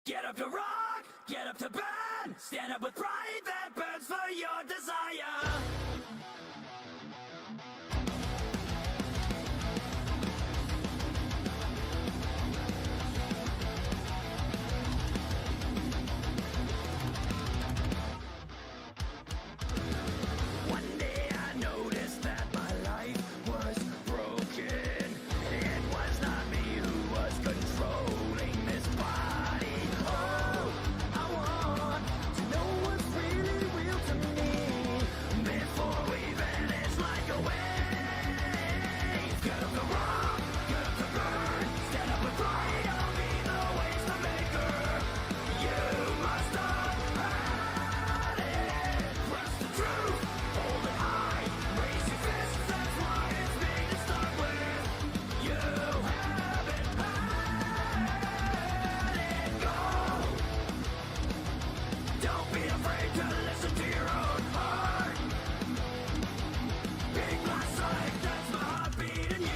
Get up to rock, get up to bed, stand up with pride that burns for your desire. One day I noticed that my life was broken. It was not me who was controlling this body. Oh, I want to know what's really real to me before we vanish like a wave. Get up to rock, get up to burn, stand up with pride. I'll be the waste maker. You must have had it. Press the truth, hold it high, raise your fists. That's why it's big to start with. You haven't had it. Go. Don't be afraid to listen to your own heart. Big glass like that's my heartbeat in you.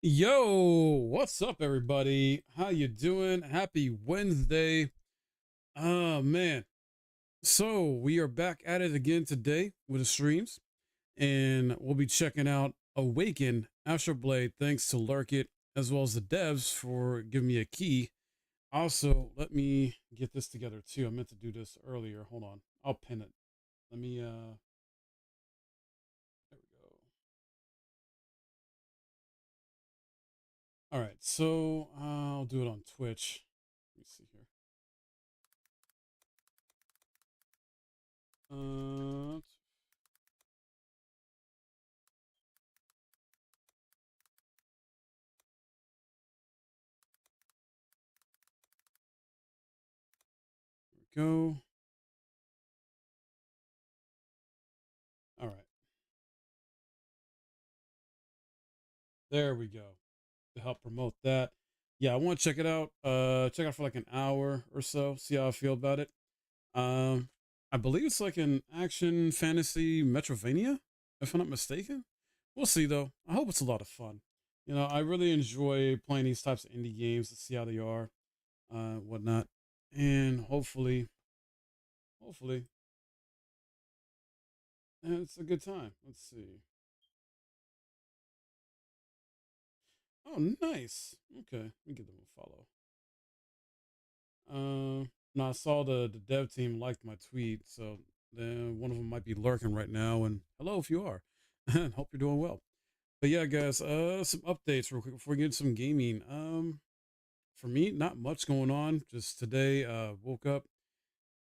Yo, what's up everybody? How you doing? Happy Wednesday. Oh man. So, we are back at it again today with the streams, and we'll be checking out Awaken Astral Blade thanks to Lurkit as well as the devs for giving me a key. Also, let me get this together too. I meant to do this earlier. Hold on. I'll pin it. Let me there we go. All right, so I'll do it on Twitch. Let me see here. There we go. All right, there we go. To help promote that, yeah, I want to check it out. Check out for like an hour or so. See how I feel about it. I believe it's like an action fantasy Metrovania, if I'm not mistaken. We'll see though. I hope it's a lot of fun. You know, I really enjoy playing these types of indie games to see how they are, whatnot, and hopefully, it's a good time. Let's see. Oh, nice. Okay, let me give them a follow. No, I saw the dev team liked my tweet, so then one of them might be lurking right now. And hello if you are. Hope you're doing well. But yeah, guys, some updates real quick before we get into some gaming. For me, not much going on. Just today, woke up,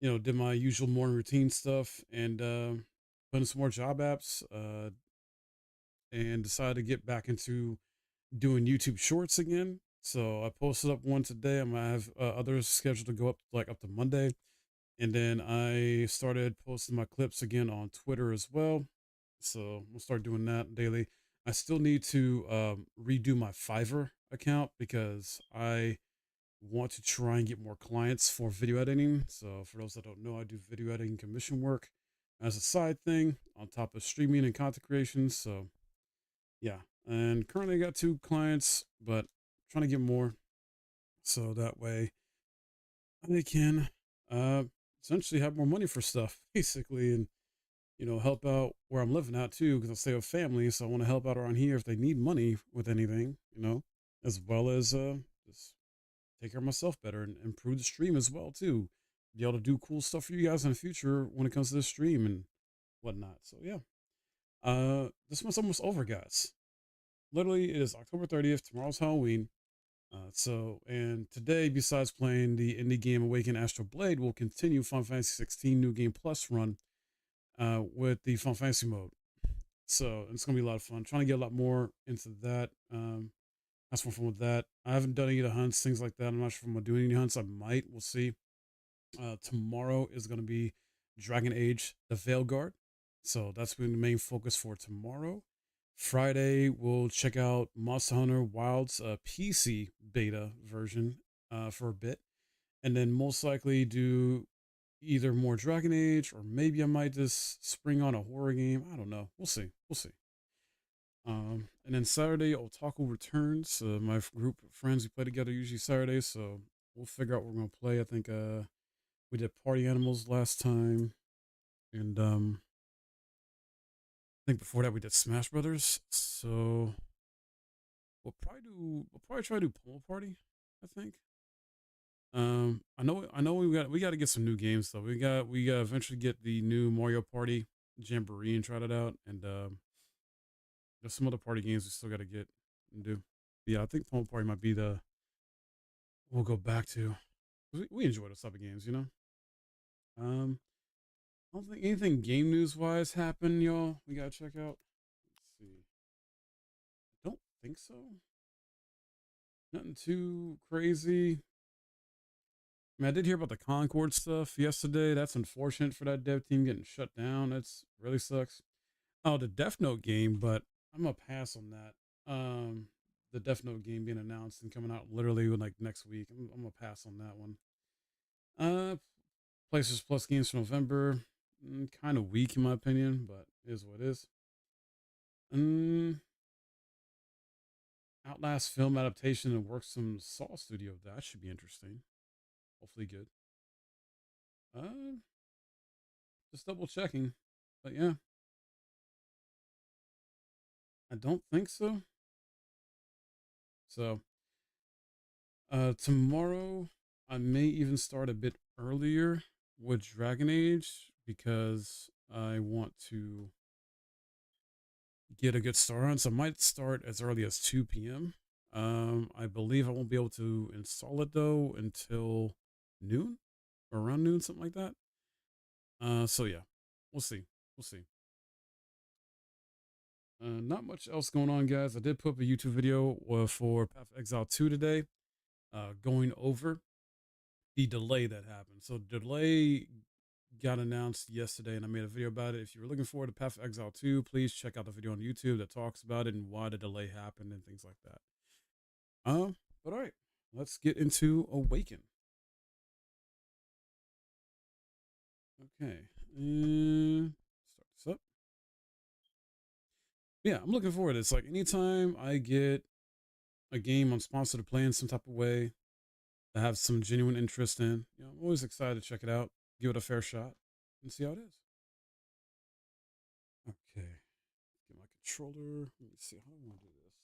did my usual morning routine stuff, and put in some more job apps. And decided to get back into doing YouTube Shorts again. So I posted up one today. I'm gonna have others scheduled to go up like up to Monday, and then I started posting my clips again on Twitter as well. So we'll start doing that daily. I still need to redo my Fiverr account because I want to try and get more clients for video editing. So for those that don't know, I do video editing commission work as a side thing on top of streaming and content creation. So yeah, and currently I got 2 clients, but trying to get more so that way I can essentially have more money for stuff basically, and help out where I'm living at too, because I stay with family, so I want to help out around here if they need money with anything, as well as just take care of myself better and improve the stream as well too. Be able to do cool stuff for you guys in the future when it comes to the stream and whatnot. So yeah. This month's almost over, guys. Literally, it is October 30th. Tomorrow's Halloween. And today, besides playing the indie game Awaken Astral Blade, we'll continue Final Fantasy 16 New Game Plus run with the Final Fantasy mode. So it's going to be a lot of fun. Trying to get a lot more into that. Have some fun with that. I haven't done any of the hunts, things like that. I'm not sure if I'm going to do any hunts. I might. We'll see. Tomorrow is going to be Dragon Age, the Veilguard. So that's been the main focus for tomorrow. Friday, we'll check out Monster Hunter Wilds PC beta version for a bit. and then most likely do either more Dragon Age, or maybe I might just spring on a horror game. I don't know. We'll see. We'll see. And then Saturday, Otaku returns. My group of friends we play together usually Saturdays, so we'll figure out what we're gonna play. I think we did Party Animals last time, and I think before that we did Smash Brothers. So we'll probably try to do Pummel Party, I think. I know we got to get some new games though. We got eventually get the new Mario Party Jamboree and try that out, and there's some other party games we still got to get and do. But yeah, I think Pummel Party might be the we'll go back to. We enjoy those type of games, you know. Um, I don't think anything game news wise happened, y'all. We gotta check out. Let's see. I don't think so. Nothing too crazy. I mean, I did hear about the Concord stuff yesterday. That's unfortunate for that dev team getting shut down. That's really sucks. Oh, the Death Note game, but I'm gonna pass on that. The Death Note game being announced and coming out literally like next week. I'm gonna pass on that one. PlayStation Plus games for November, kind of weak in my opinion, but it is what it is. Outlast film adaptation and works from Saw Studio. That should be interesting. Hopefully good. Just double checking, but yeah, I don't think so. So, tomorrow I may even start a bit earlier with Dragon Age because I want to get a good start on. So I might start as early as 2 p.m. I believe I won't be able to install it though until noon or around noon, something like that. So yeah, we'll see. We'll see. Not much else going on, guys. I did put up a YouTube video for Path of Exile 2 today, going over the delay that happened. So delay got announced yesterday, and I made a video about it. If you're looking forward to Path of Exile 2, please check out the video on YouTube that talks about it and why the delay happened and things like that. But all right, let's get into Awaken. Okay, and start this up. Yeah, I'm looking forward to this. Like anytime I get a game I'm sponsored to play in some type of way, I have some genuine interest in, I'm always excited to check it out, give it a fair shot, and see how it is. Okay, get my controller. Let me see how do I want to do this.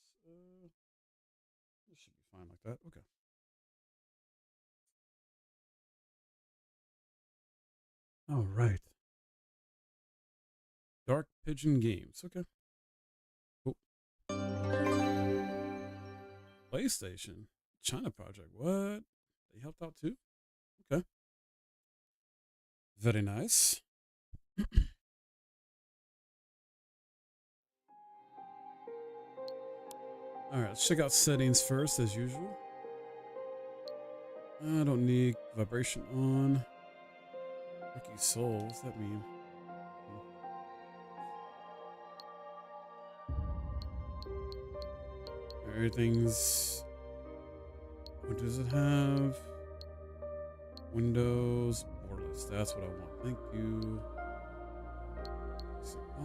This should be fine like that. Okay. All right. Dark Pigeon Games. Okay. Cool. PlayStation. China Project. What? They helped out too? Okay. Very nice. All right, let's check out settings first, as usual. I don't need vibration on. Ricky Soul, what's that mean? Everything's. What does it have? Windows borderless. That's what I want. Thank you.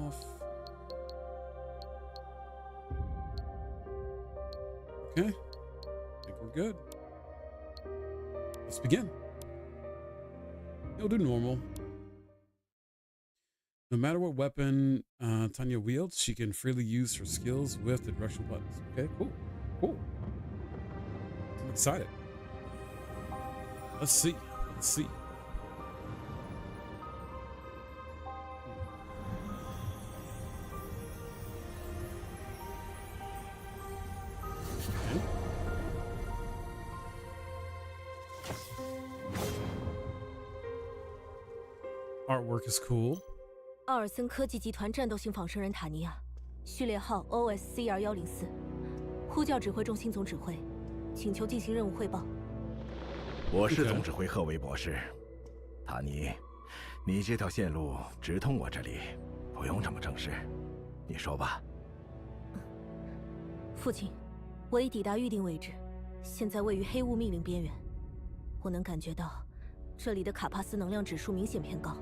Off. Okay. I think we're good. Let's begin. You'll do normal. No matter what weapon Tanya wields, she can freely use her skills with the directional buttons. Okay, cool. Cool. I'm excited. Let's see. Let's see. Okay. Artwork is cool. 奥尔森科技集团战斗性仿生人塔尼亚，序列号 OSCR104，呼叫指挥中心总指挥，请求进行任务汇报。我是总指挥赫维博士，塔尼，你这条线路直通我这里，不用这么正式，你说吧。父亲，我已抵达预定位置，现在位于黑雾密林边缘。我能感觉到，这里的卡帕斯能量指数明显偏高。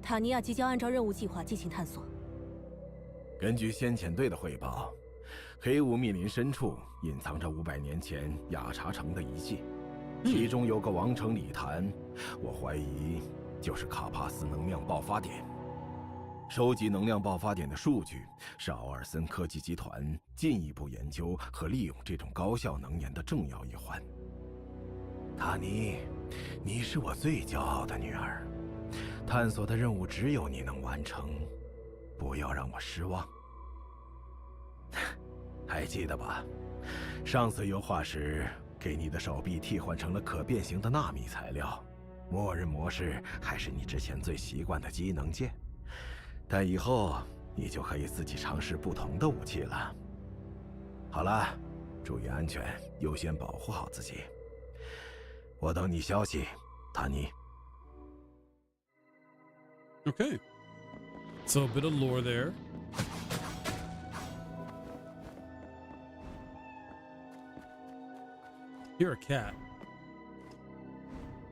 塔尼亚即将按照任务计划进行探索。根据先遣队的汇报，黑雾密林深处隐藏着500年前雅查城的遗迹，其中有个王城礼坛，我怀疑就是卡帕斯能量爆发点。收集能量爆发点的数据是奥尔森科技集团进一步研究和利用这种高效能源的重要一环。塔尼，你是我最骄傲的女儿，探索的任务只有你能完成，不要让我失望。还记得吧？上次油画时给你的手臂替换成了可变形的纳米材料，默认模式还是你之前最习惯的机能键。但以后你就可以自己尝试不同的武器了。好了，注意安全，优先保护好自己。我等你消息，塔尼。Okay. So a bit of lore there. You're a cat.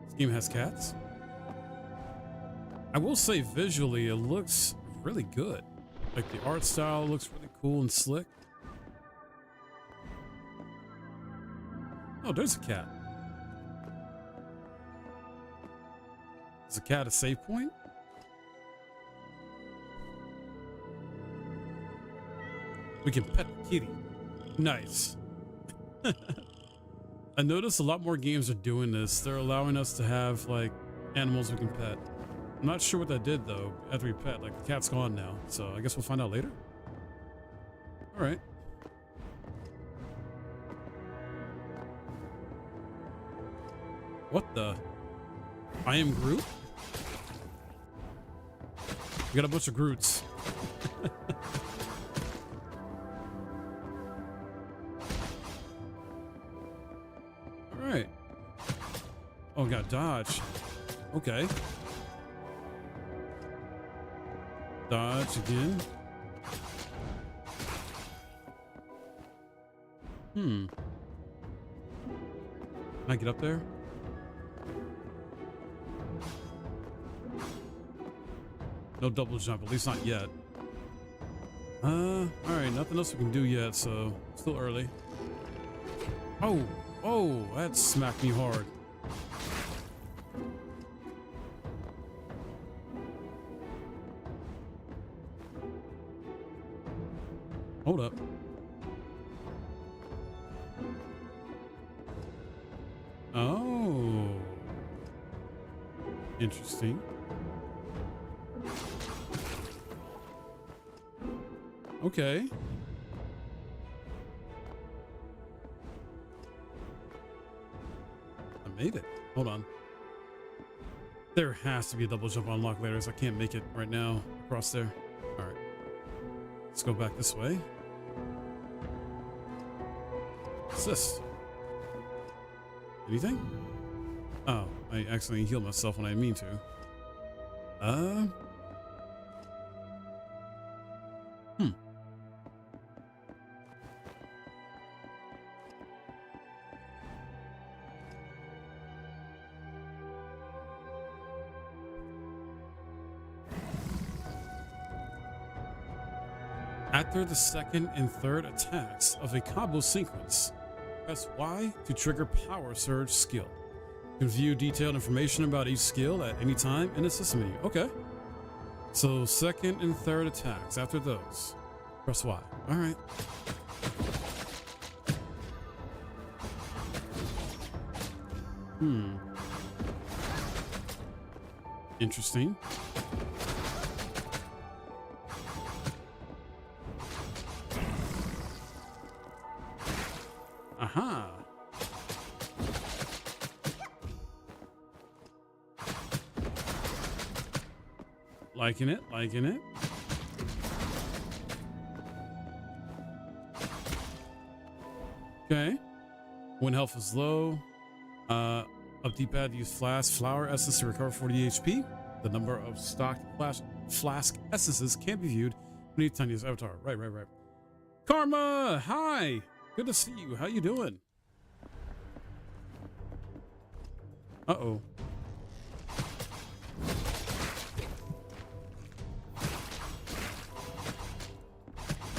This game has cats. I will say visually it looks really good. Like the art style looks really cool and slick. Oh, there's a cat. Is the cat a save point? We can pet the kitty. Nice. I noticed a lot more games are doing this. They're allowing us to have like animals we can pet. I'm not sure what that did though after we pet. Like the cat's gone now, so I guess we'll find out later. All right. What the? I am Groot? We got a bunch of Groots. All right. Oh, got dodge. Okay. Dodge again. Can I get up there? No double jump, at least not yet. All right, nothing else we can do yet, so still early. Oh, that smacked me hard. Hold up. Oh. Interesting. Okay. I made it. Hold on. There has to be a double jump unlock later, so I can't make it right now across there. All right. Let's go back this way. What's this? Anything? Oh, I accidentally healed myself when I didn't mean to. After the second and third attacks of a combo sequence, press Y to trigger Power Surge skill. You can view detailed information about each skill at any time in the system menu. Okay. So second and third attacks, after those, press Y. All right. Interesting. Aha. Liking it, liking it. Okay. When health is low, up D-pad, use flower essence to recover 40 HP. The number of stocked flask essences can be viewed anytime you use avatar. Right. Karma, hi. Good to see you. How you doing? Uh-oh.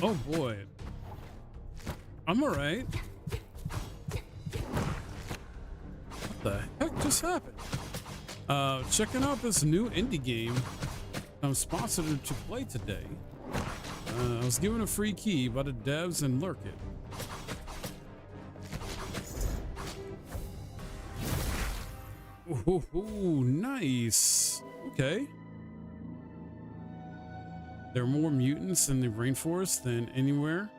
Oh boy. I'm alright. What the heck just happened? Checking out this new indie game I'm sponsored to play today. I was given a free key by the devs and Lurk It. Ooh, nice. Okay. There are more mutants in the rainforest than anywhere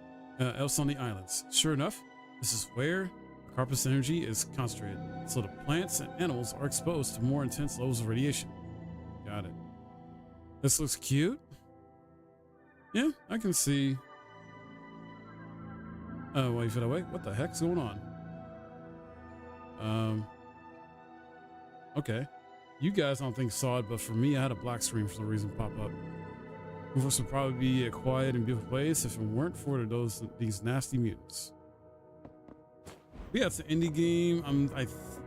else on the islands. Sure enough, this is where the carpet's energy is concentrated, so the plants and animals are exposed to more intense levels of radiation. Got it. This looks cute. Yeah, I can see. Wait for the wait. What the heck's going on? Okay. You guys I don't think saw it, but for me, I had a black screen for some reason pop up. This would probably be a quiet and beautiful place if it weren't for these nasty mutants. Yeah, it's an indie game. I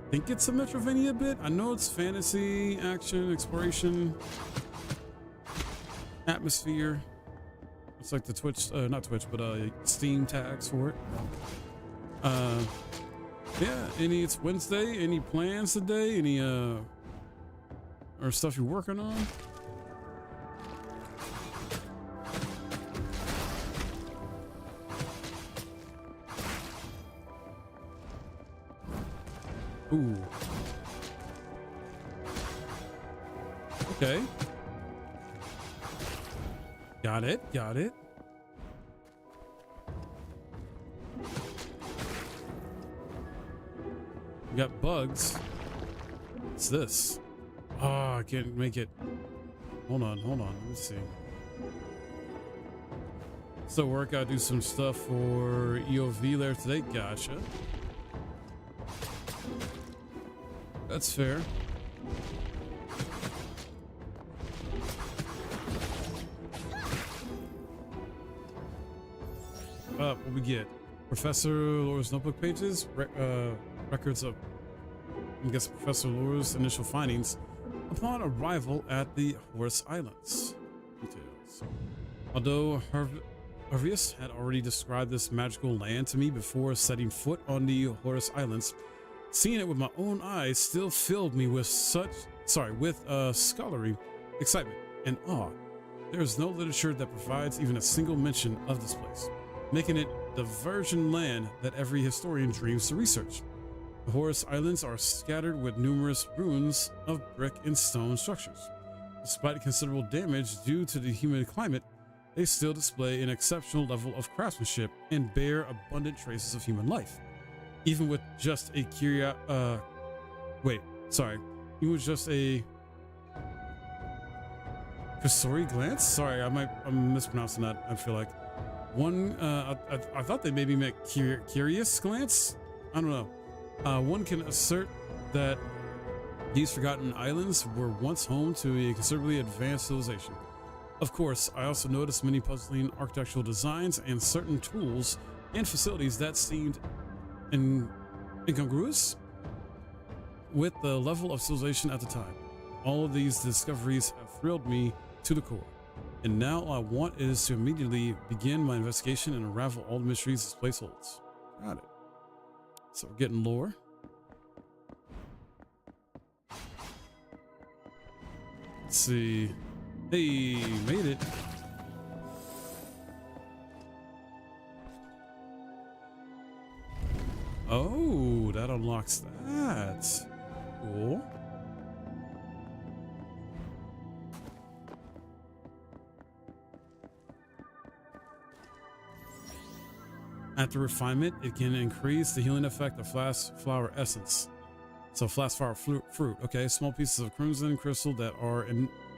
think it's a Metrovania bit. I know it's fantasy, action, exploration, atmosphere. It's like the Twitch, not Twitch, but Steam tags for it. Yeah, it's Wednesday. Any plans today? Any or stuff you're working on? Ooh. Okay. Got it. Got it. We got bugs. What's this? Oh, I can't make it. Hold on. Let me see. So work, gotta do some stuff for EOV later today. Gotcha. That's fair. What we get? Professor Laura's notebook pages, records of, I guess, Professor Laura's initial findings upon arrival at the Horus Islands. Details. Although Hervius had already described this magical land to me before setting foot on the Horus Islands, seeing it with my own eyes still filled me with scholarly excitement and awe. There is no literature that provides even a single mention of this place, making it the virgin land that every historian dreams to research. The Horus Islands are scattered with numerous ruins of brick and stone structures. Despite considerable damage due to the humid climate, they still display an exceptional level of craftsmanship and bear abundant traces of human life. Even with just a cursory glance. Sorry, I'm mispronouncing that. I feel like I thought they maybe meant curious glance. I don't know. One can assert that these forgotten islands were once home to a considerably advanced civilization. Of course, I also noticed many puzzling architectural designs and certain tools and facilities that seemed incongruous with the level of civilization at the time. All of these discoveries have thrilled me to the core, and now all I want is to immediately begin my investigation and unravel all the mysteries this place holds. Got it. So we're getting lore. Let's see. Hey, made it. Oh, that unlocks that. Cool. After refinement, it can increase the healing effect of flask flower essence. So flask flower fruit. Okay, small pieces of crimson crystal that are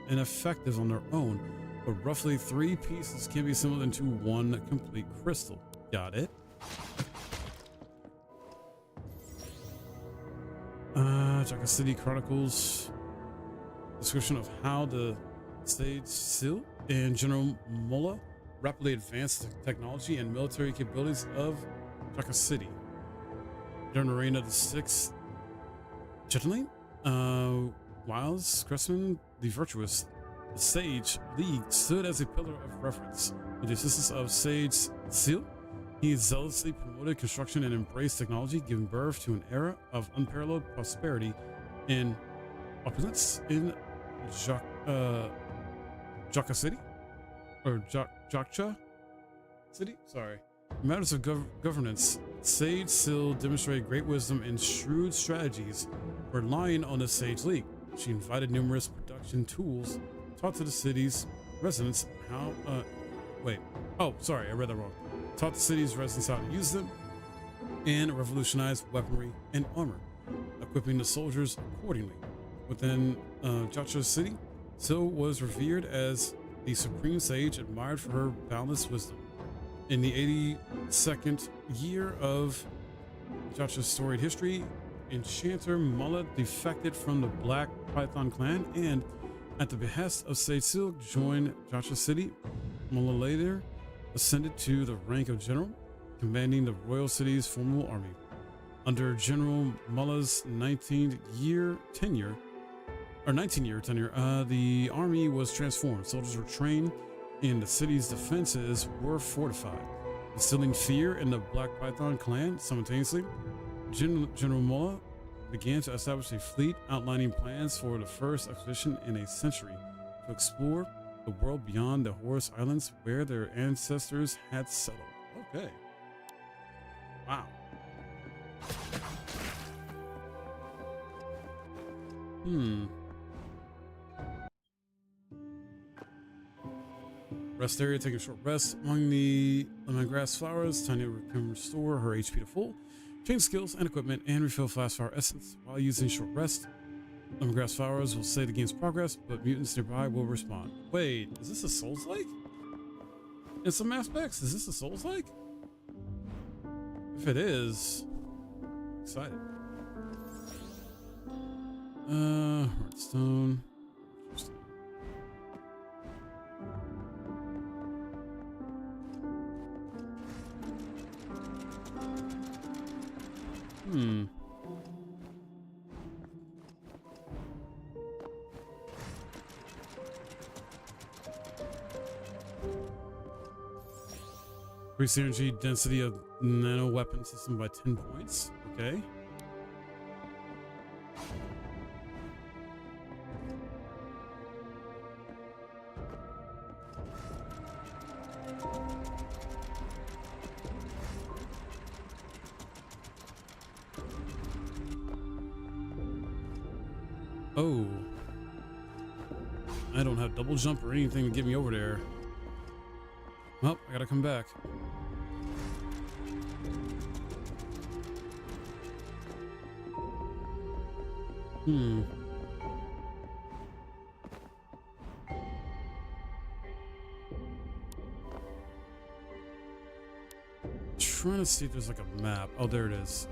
ineffective on their own, but roughly 3 pieces can be assembled into 1 complete crystal. Got it. Checkin City Chronicles. Description of how the Sage Seal and General Mola rapidly advanced the technology and military capabilities of Checkin City. During the reign of the 6th Checkin, Wiles Cressman, the virtuous, the Sage League stood as a pillar of reference. With the assistance of Sage Seal, he zealously promoted construction and embraced technology, giving birth to an era of unparalleled prosperity and opulence in Jaka City? Or Jakcha City? Sorry. In matters of governance, Sage Seal demonstrated great wisdom and shrewd strategies, relying on the Sage League. She invited numerous production tools, taught to the city's residents how, sorry, I read that wrong. Taught the city's residents how to use them, and revolutionized weaponry and armor, equipping the soldiers accordingly. Within Jacha City, Sil was revered as the supreme sage, admired for her boundless wisdom. In the 82nd year of Jacha's storied history, Enchanter Mullah defected from the Black Python clan and, at the behest of Sage Seal, joined Jacha City. Mullah later ascended to the rank of general, commanding the royal city's formal army. Under General Mullah's 19-year tenure, the army was transformed. Soldiers were trained, and the city's defenses were fortified, instilling fear in the Black Python clan. Simultaneously, General Mullah began to establish a fleet, outlining plans for the first expedition in a century to explore the world beyond the Horus Islands where their ancestors had settled. Okay. Wow. Rest area, take a short rest among the lemongrass flowers. Tanya can restore her HP to full, change skills and equipment, and refill fast flower essence while using short rest. Lemongrass flowers will say the game's progress, but mutants nearby will respond. Wait, is this a Souls-like? In some aspects, is this a Souls-like? If it is, I'm excited. Heartstone. Interesting. Increase energy density of nano weapon system by 10 points. Okay. Oh, I don't have double jump or anything to get me over there. Well, I gotta come back. Trying to see if there's like a map. Oh, there it is.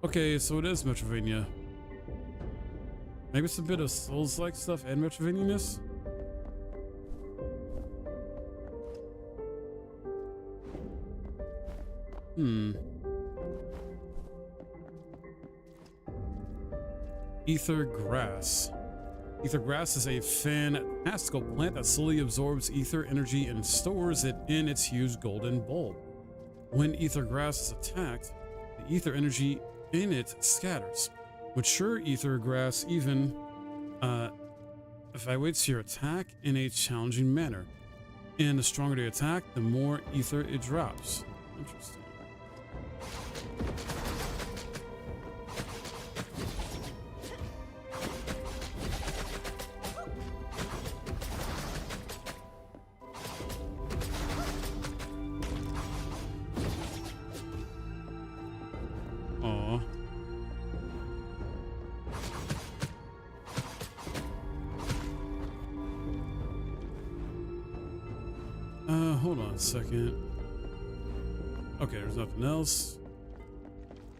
Okay, so it is Metrovania. Maybe it's a bit of Souls-like stuff and Metrovania-ness. Ether grass. Ether grass is a fantastical plant that slowly absorbs ether energy and stores it in its huge golden bulb. When ether grass is attacked, the ether energy in it scatters. Mature ether grass even evaluates your attack in a challenging manner. And the stronger the attack, the more ether it drops. Interesting. Hold on a second. Okay, there's nothing else.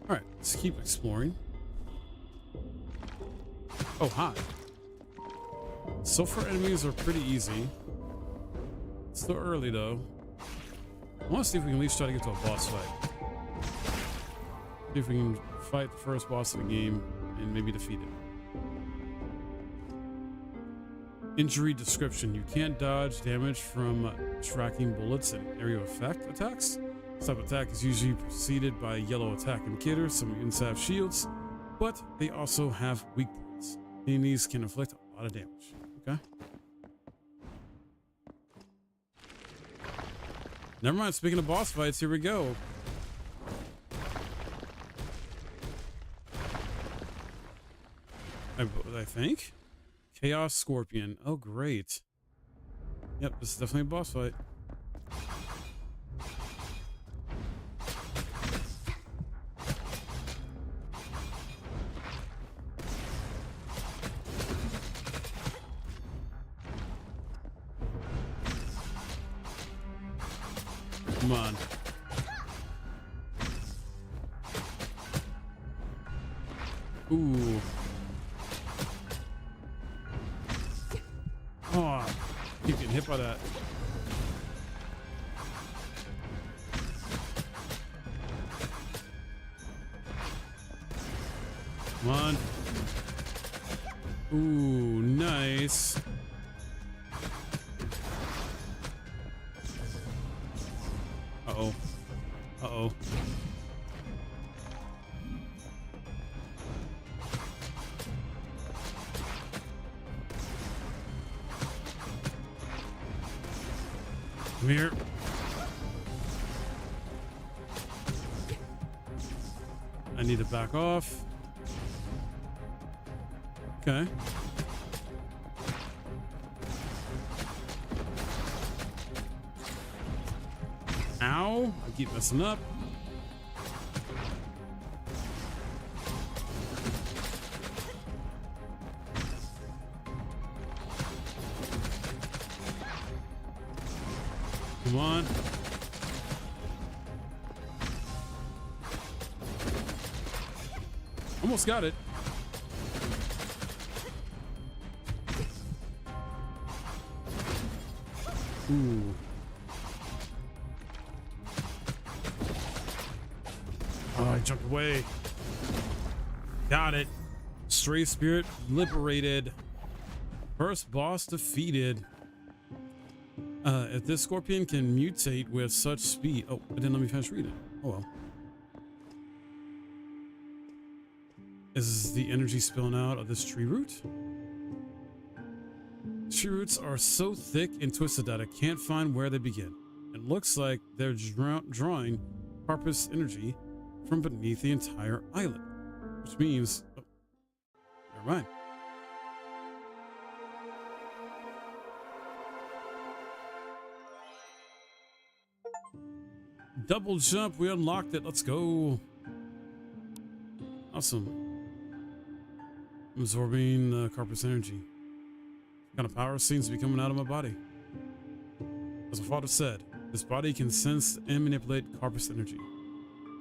Alright, let's keep exploring. Oh, hi. So far, enemies are pretty easy. It's still early, though. I want to see if we can at least try to get to a boss fight. See if we can fight the first boss of the game and maybe defeat it. Injury description. You can't dodge damage from tracking bullets and area of effect attacks. This type of attack is usually preceded by a yellow attack indicator. Some mutants have shields, but they also have weak points. Enemies can inflict a lot of damage. Okay. Never mind. Speaking of boss fights, here we go. I think. Chaos Scorpion. Oh, great. Yep, this is definitely a boss fight. Come on. Ooh. Oh, keep getting hit by that. Come on. Ooh, nice. Uh-oh. Uh-oh. Come here. I need to back off. Okay. Ow. I keep messing up. Come on. Almost got it. Ooh. Oh, I jumped away. Got it. Stray Spirit liberated. First boss defeated. If this scorpion can mutate with such speed... Oh, it didn't let me finish reading. Oh well. Is the energy spilling out of this tree root? Tree roots are so thick and twisted that I can't find where they begin. It looks like they're drawing Harpus energy from beneath the entire island. Which means... Oh, never mind. Double jump, we unlocked it. Let's go. Awesome. Absorbing the Carpus energy. What kind of power seems to be coming out of my body? As my father said, this body can sense and manipulate Carpus energy.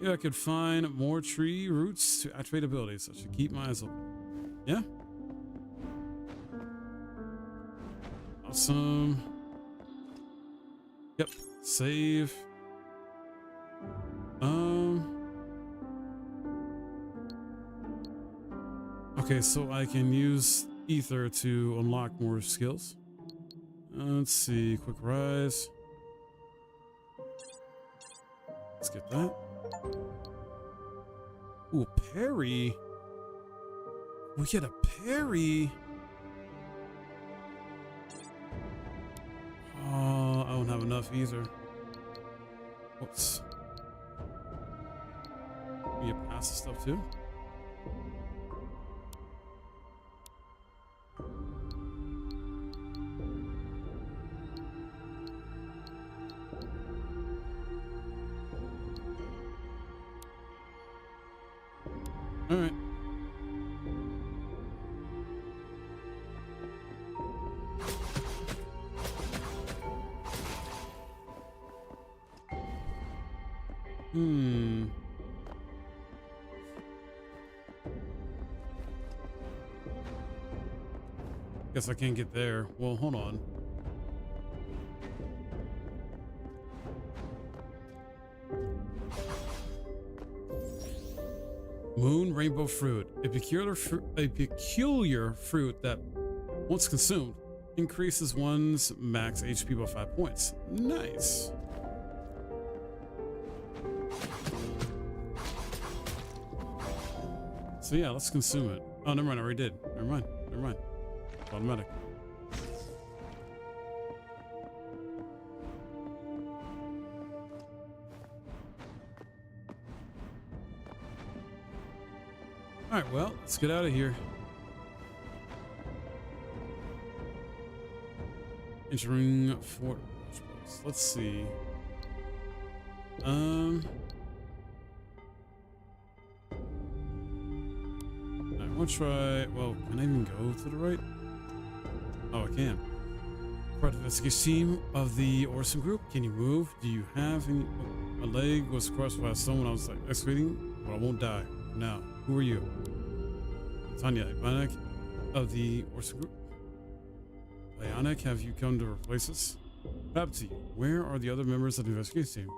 Maybe I could find more tree roots to activate abilities. I should keep my eyes open. Yeah? Awesome. Yep. Save. Okay, so I can use Ether to unlock more skills. Let's see, quick rise. Let's get that. Ooh, parry. We get a parry. Oh, I don't have enough either. Whoops. We get past the stuff too. All right. Guess I can't get there. Well, hold on. Moon rainbow fruit. A peculiar fruit that, once consumed, increases one's max HP by 5 points. Nice. So yeah, let's consume it. Oh, never mind. I already did. Never mind. Never mind. It's automatic. All right, well, let's get out of here. Entering Fort. Let's see. I want to try. Well, can I even go to the right? Oh, I can. Part of the investigation team of the Orson group. Can you move? Do you have any? My leg was crushed by a stone when I was like excavating, but I won't die. Now, who are you? Tanya, Bionic of the Orson group. Bionic, have you come to replace us? What happened to you? Where are the other members of the investigation team?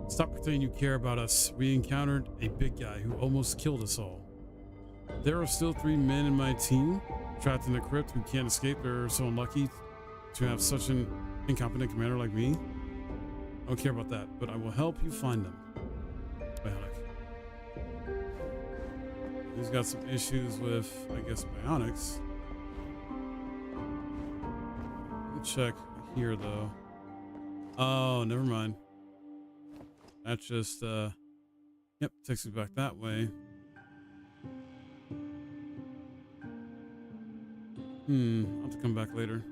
Stop pretending you care about us. We encountered a big guy who almost killed us all. There are still 3 men in my team trapped in the crypt who can't escape. They're so unlucky to have such an incompetent commander like me. I don't care about that, but I will help you find them. Bionic. He's got some issues with, I guess, bionics. Let me check here, though. Oh, never mind. That just, yep, takes me back that way. I'll have to come back later.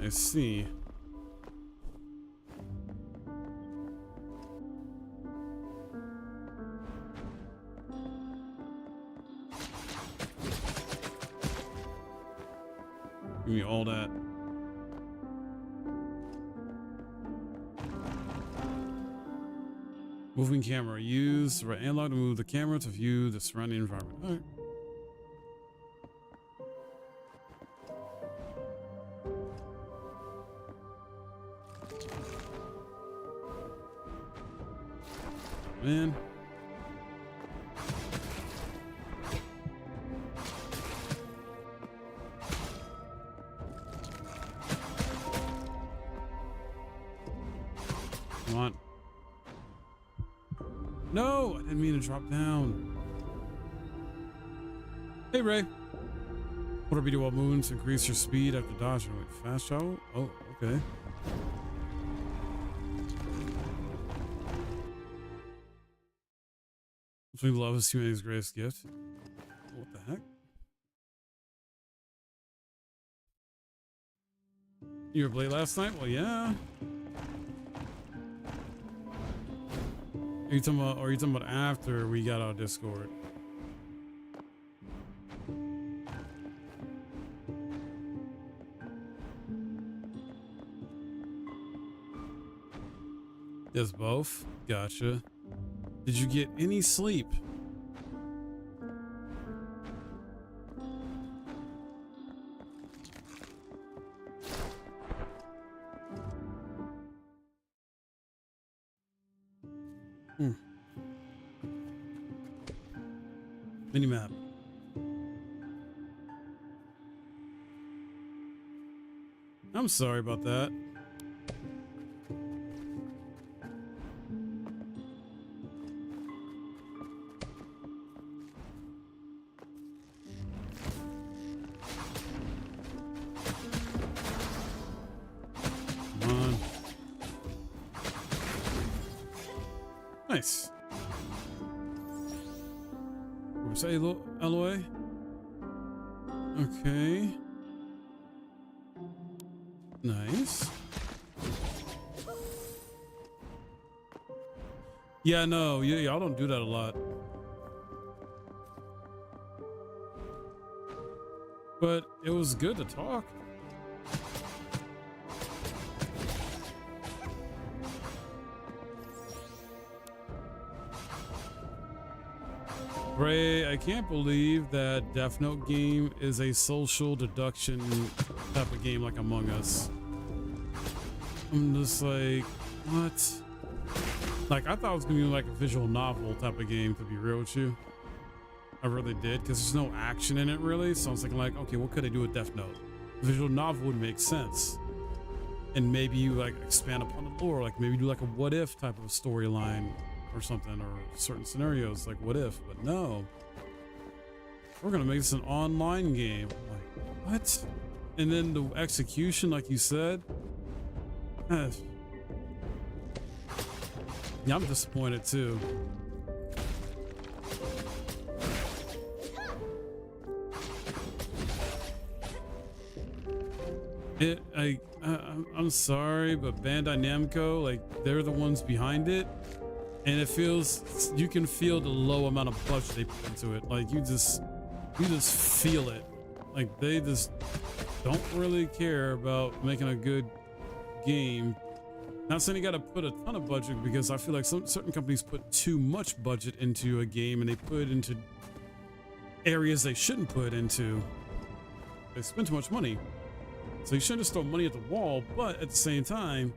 I see. Give me all that. Moving camera. Use the right analog to move the camera to view the surrounding environment. All right. Man. Come on. No, I didn't mean to drop down. Hey, Ray. Order B to all moons to increase your speed after dodging. Wait, fast travel? Oh, okay. Ultimately, love is humanity's greatest gift. What the heck? You were late last night? Well, yeah. Are you talking about after we got our Discord? Yes, both. Gotcha. Did you get any sleep? Minimap. I'm sorry about that. Come on. Nice. Say alloy. Okay. Nice. Yeah, no, y'all don't do that a lot. But it was good to talk. Ray, I can't believe that Death Note game is a social deduction type of game like Among Us. I'm just like, what? Like, I thought it was gonna be like a visual novel type of game, to be real with you. I really did, because there's no action in it really. So I was thinking like, okay, what could I do with Death Note? Visual novel would make sense. And maybe you like expand upon the lore, like maybe do like a what if type of storyline or something, or certain scenarios like what if, but no. We're gonna make this an online game. I'm like, what? And then the execution, like you said, yeah, I'm disappointed too. I'm sorry, but Bandai Namco, like, they're the ones behind it, and it feels, you can feel the low amount of budget they put into it. Like, you just feel it. Like, they just don't really care about making a good game. Not saying you got to put a ton of budget, because I feel like certain companies put too much budget into a game and they put it into areas they shouldn't put into. They spend too much money. So you shouldn't just throw money at the wall, but at the same time,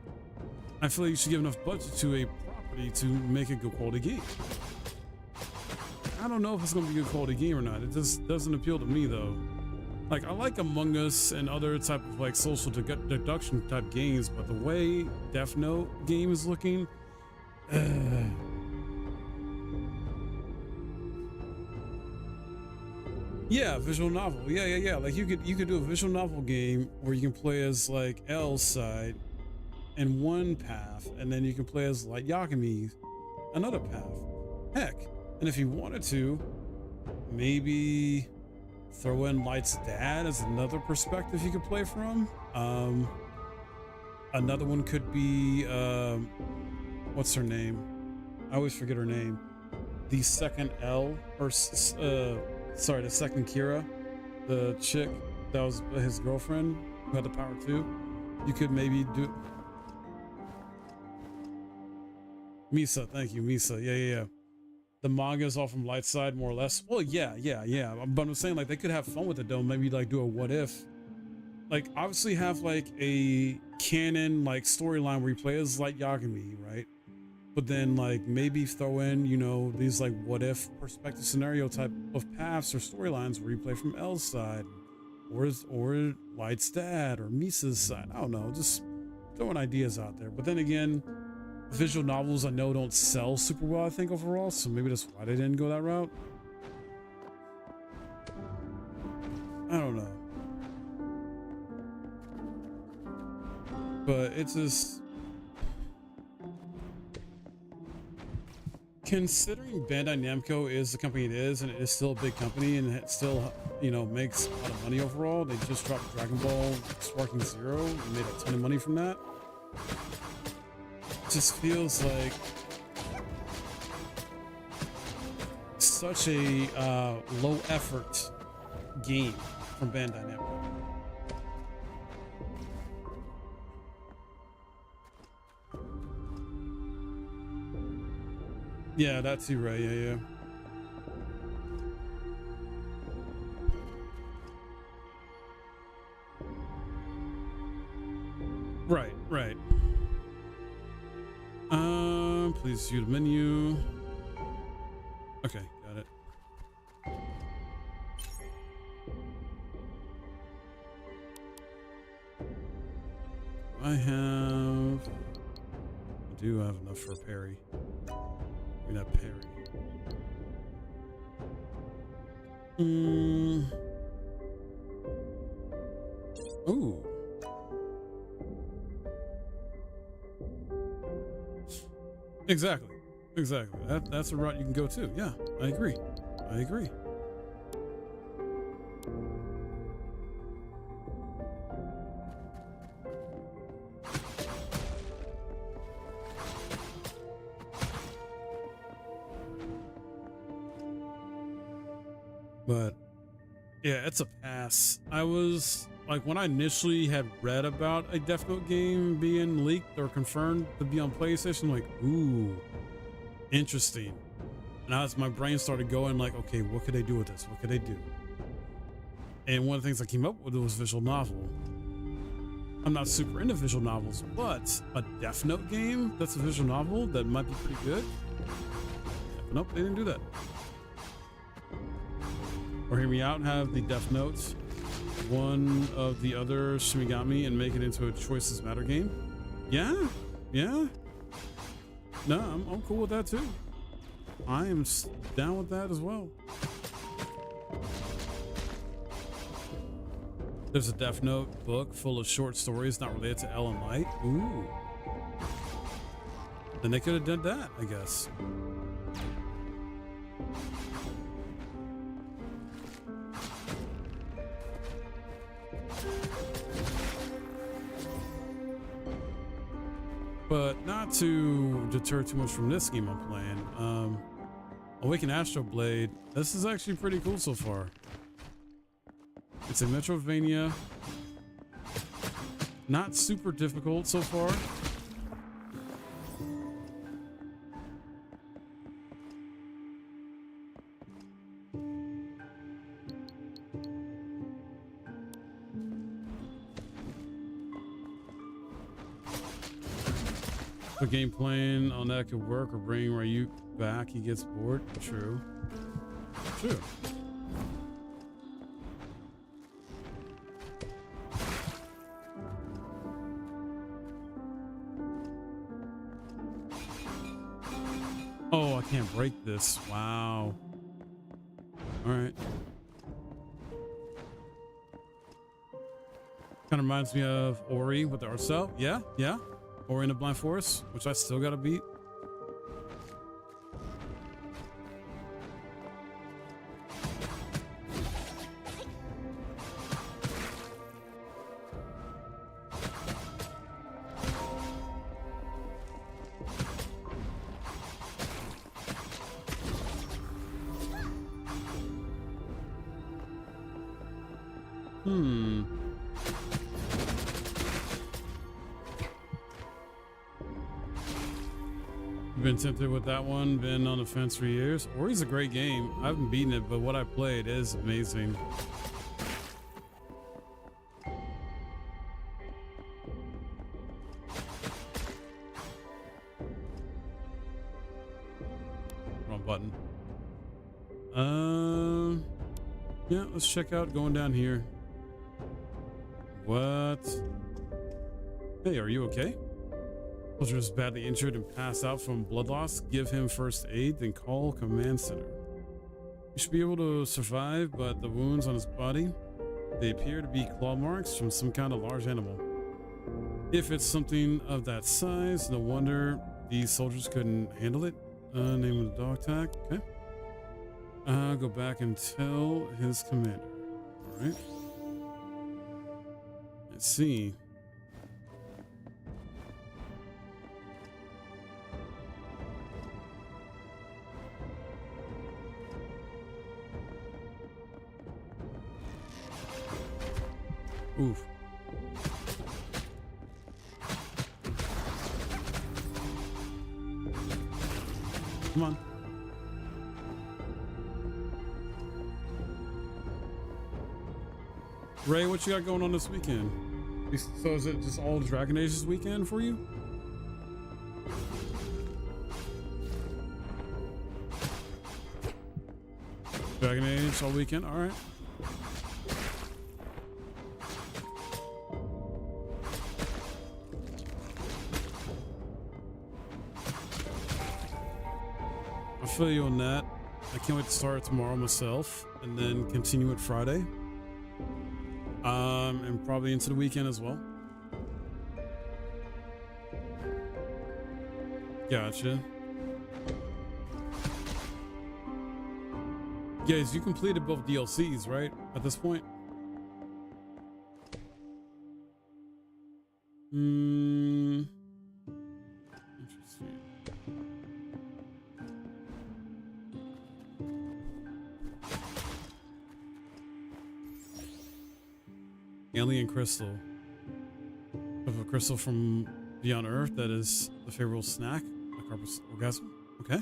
I feel like you should give enough budget to a property to make a good quality game. I don't know if it's going to be a good quality game or not. It just doesn't appeal to me though. Like, I like Among Us and other type of like social deduction type games, but the way Death Note game is looking, yeah, visual novel. Yeah. Like you could do a visual novel game where you can play as like L's side in one path, and then you can play as like Yakami another path. Heck, and if you wanted to, maybe throw in Light's dad as another perspective you could play from. Another one could be what's her name? I always forget her name. The second L, or sorry, the second Kira, the chick that was his girlfriend who had the power too. You could maybe do Misa. Thank you, Misa. Yeah. The manga is all from Light's side, more or less. Well, yeah. But I'm saying, like, they could have fun with it though. Maybe like do a what if, like obviously have like a canon like storyline where you play as like Yagami, right? But then like maybe throw in, you know, these like what if perspective scenario type of paths or storylines where you play from L's side or Light's dad or Misa's side. I don't know, just throwing ideas out there. But then again, visual novels I know don't sell super well, I think, overall, so maybe that's why they didn't go that route. I don't know. But it's just, considering Bandai Namco is the company it is, and it is still a big company, and it still, you know, makes a lot of money overall. They just dropped Dragon Ball Sparking Zero and made a ton of money from that. It just feels like such a low effort game from Bandai Namco. Yeah, that's you, right? Yeah. Right. Please view the menu. Okay, got it. I do have enough for a parry. Maybe not parry. Ooh. Exactly. That's a route you can go to. Yeah, I agree. But yeah, it's a pass. I was like, when I initially had read about a Death Note game being leaked or confirmed to be on PlayStation, like, ooh, interesting. And as my brain started going, like, okay, what could they do with this? What could they do? And one of the things I came up with was visual novel. I'm not super into visual novels, but a Death Note game that's a visual novel that might be pretty good. But nope, they didn't do that. Or hear me out and have the Death Note, one of the other Shimigami, and make it into a Choices Matter game. Yeah, yeah. No, I'm cool with that too. I am down with that as well. There's a Death Note book full of short stories not related to L and Light. Ooh. Then they could have done that, I guess. But not to deter too much from this game I'm playing. Awaken Astral Blade. This is actually pretty cool so far. It's a Metrovania. Not super difficult so far. The game plan on that could work, or bring Ryuk back. He gets bored. True. True. Oh, I can't break this. Wow. All right. Kind of reminds me of Ori with the art style. Yeah, yeah. Ori in the Blind Forest, which I still got to beat. Been tempted with that one, been on the fence for years. Ori's a great game. I haven't beaten it, but what I played is amazing. Wrong button. Yeah, let's check out going down here. What? Hey, are you okay? Soldier is badly injured and passed out from blood loss. Give him first aid, then call command center. He should be able to survive, but the wounds on his body, they appear to be claw marks from some kind of large animal. If it's something of that size, no wonder these soldiers couldn't handle it. Name of the dog tag. Okay. Go back and tell his commander. All right. Let's see. Oof. Come on. Ray, what you got going on this weekend? So is it just all Dragon Age this weekend for you? Dragon Age all weekend? All right. I feel you on that. I can't wait to start it tomorrow myself and then continue it Friday. And probably into the weekend as well. Gotcha. Guys, you completed both DLCs, right? At this point? Interesting. Alien crystal. Of a crystal from beyond Earth that is the favorable snack. A corpus orgasm. Okay.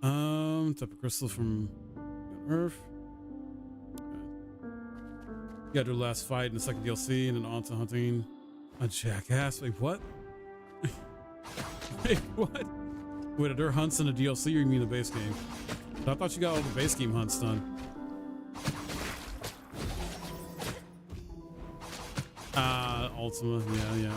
Type of crystal from Earth. You gotta do the last fight in the second DLC and then on to hunting a jackass. Wait, what? Wait, what? Wait, are there hunts in the DLC or you mean the base game? I thought you got all the base game hunts done. Ultima, yeah.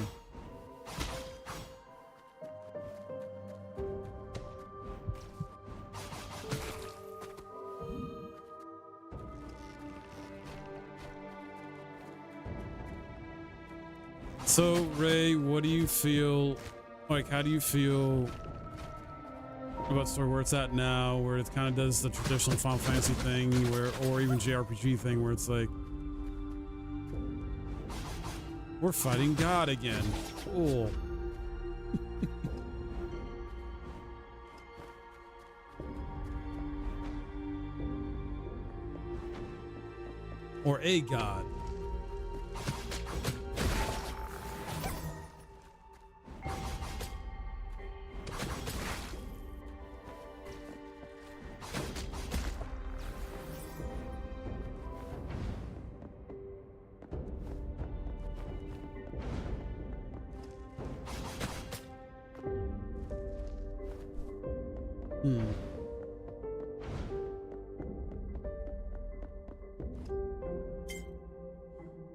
So, Ray, what do you feel, like, how do you feel about the story where it's at now, where it kind of does the traditional Final Fantasy thing, where, or even JRPG thing, where it's like, we're fighting God again. Cool. Or a God.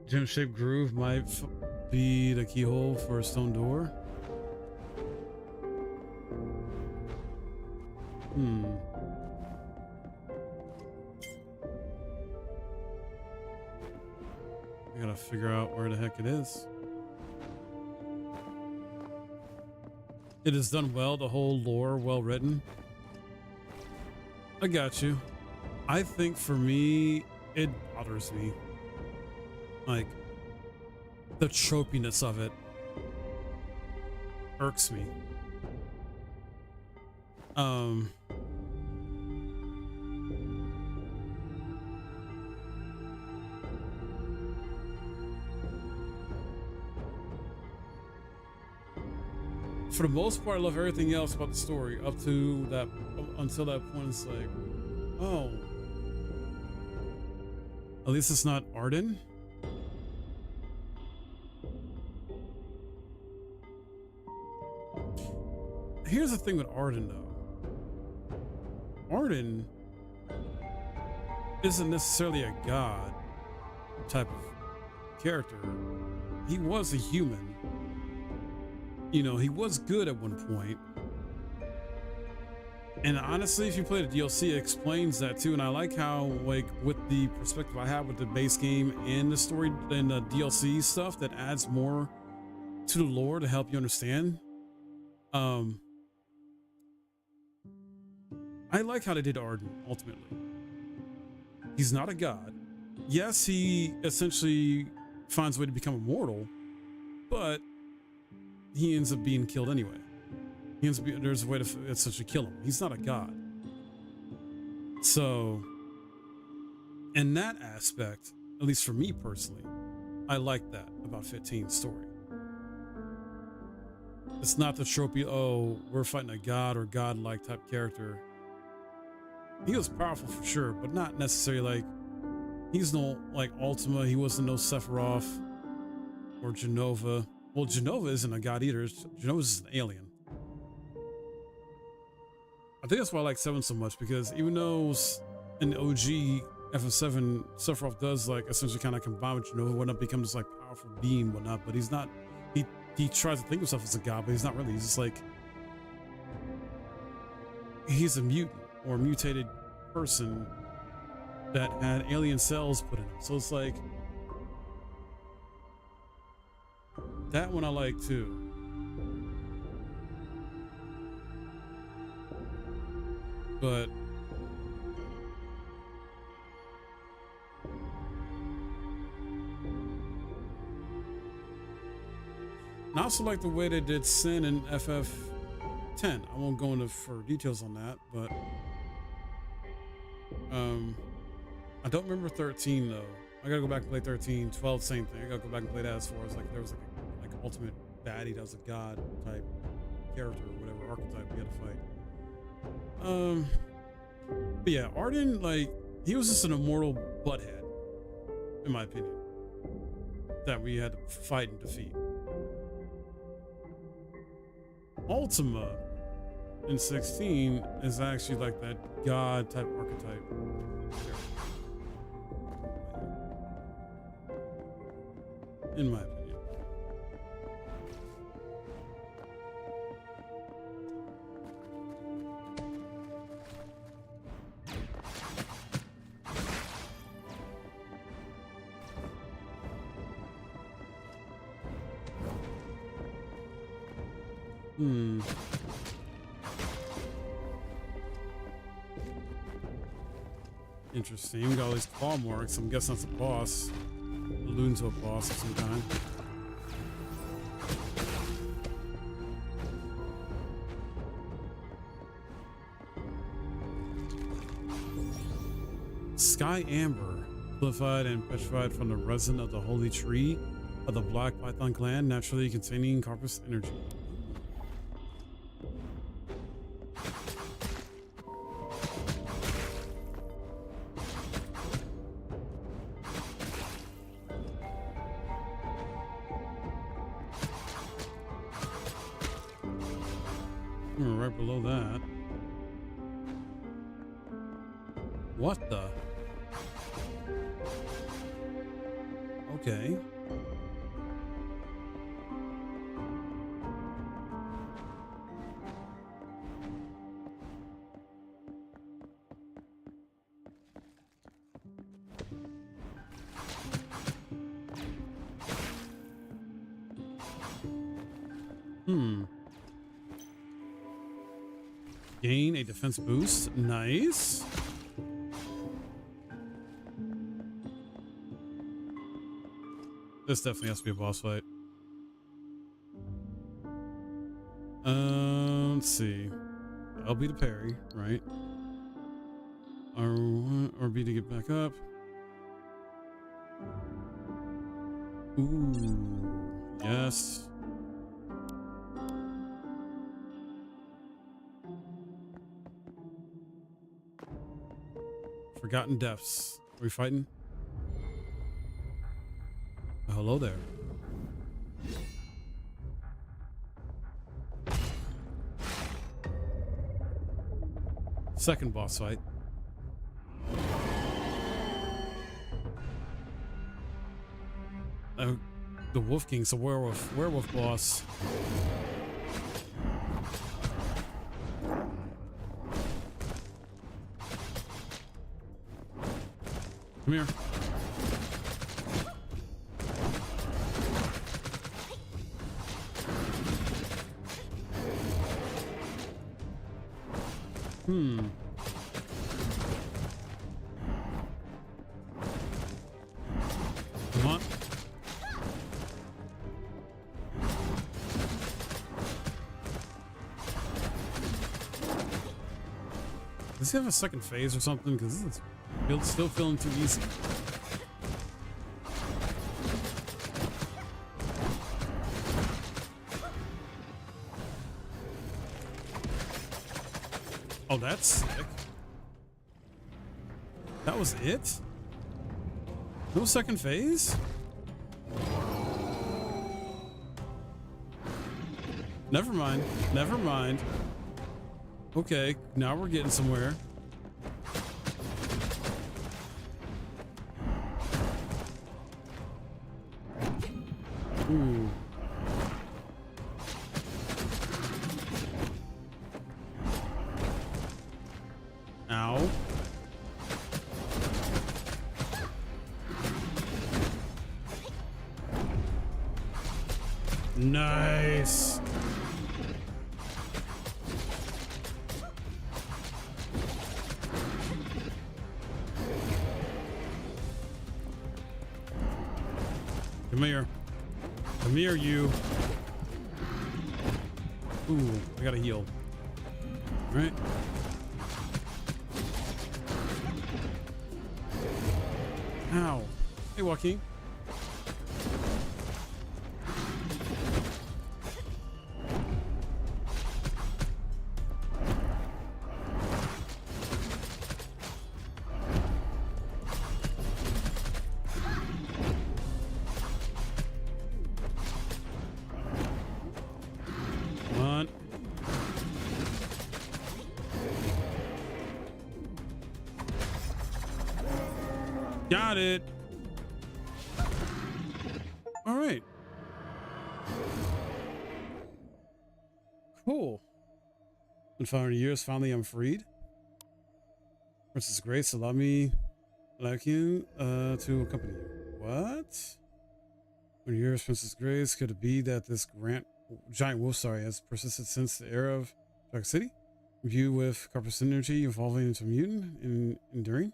Gem-shaped groove might be the keyhole for a stone door. I gotta figure out where the heck it is. It is done well, the whole lore well written. I got you. I think for me, it bothers me. Like, the tropiness of it irks me. For the most part, I love everything else about the story up to that, until that point. It's like, oh, at least it's not Arden. Here's the thing with Arden, though. Arden isn't necessarily a god type of character. He was a human. You know, he was good at one point. And honestly, if you play the DLC, it explains that too. And I like how, like, with the perspective I have with the base game and the story and the DLC stuff, that adds more to the lore to help you understand. I like how they did Arden, ultimately. He's not a god. Yes, he essentially finds a way to become immortal, but he ends up being killed anyway. There's a way to essentially kill him. He's not a god. So, in that aspect, at least for me personally, I like that about 15's story. It's not the tropey, oh, we're fighting a god or god-like type character. He was powerful for sure, but not necessarily like, he's no like Ultima. He wasn't no Sephiroth or Genova. Well, Genova isn't a god either. Genova's an alien. I think that's why I like 7 so much, because even though in OG FF7, Sephiroth does like essentially kind of combine with Genova, whatnot, become this like powerful being, whatnot, but he's not, he tries to think of himself as a god, but he's not really. He's just like, he's a mutant or a mutated person that had alien cells put in him. So it's like, that one I like too. But I also like the way they did Sin in FF10. I won't go into for details on that, but I don't remember 13 though. I gotta go back and play 13. 12, same thing. I gotta go back and play that as far as like there was like ultimate baddie that was a god type character or whatever archetype we had to fight. But yeah, Arden, like, he was just an immortal butthead, in my opinion, that we had to fight and defeat. Ultima in 16 is actually like that god type archetype. In my opinion. Interesting. Got all these claw marks. I'm guessing that's a boss. Alluding to a boss of some kind. Sky Amber, amplified and petrified from the resin of the holy tree of the Black Python clan, naturally containing Corpus energy. Right below that. What the? Okay. Gain a defense boost. Nice. This definitely has to be a boss fight. Let's see. L B to parry, right? R B to get back up. Ooh, yes. Forgotten Depths. Are we fighting? Oh, hello there. Second boss fight. The Wolf King's a werewolf boss. Come here. Come on. Does he have a second phase or something? Because this is still feeling too easy. Oh, that's sick. That was it? No second phase? Never mind. Never mind. Okay, now we're getting somewhere. Ooh. Ow. Nice. Come here. Come here, you. Ooh, I gotta heal. All right. Ow. Hey, Joaquin. Got it. All right. Cool. In 500 years, finally I'm freed. Princess Grace, allow you to accompany you. What? 100 years, Princess Grace, could it be that this giant wolf, has persisted since the era of Dark City? View with corpus energy evolving into mutant and enduring.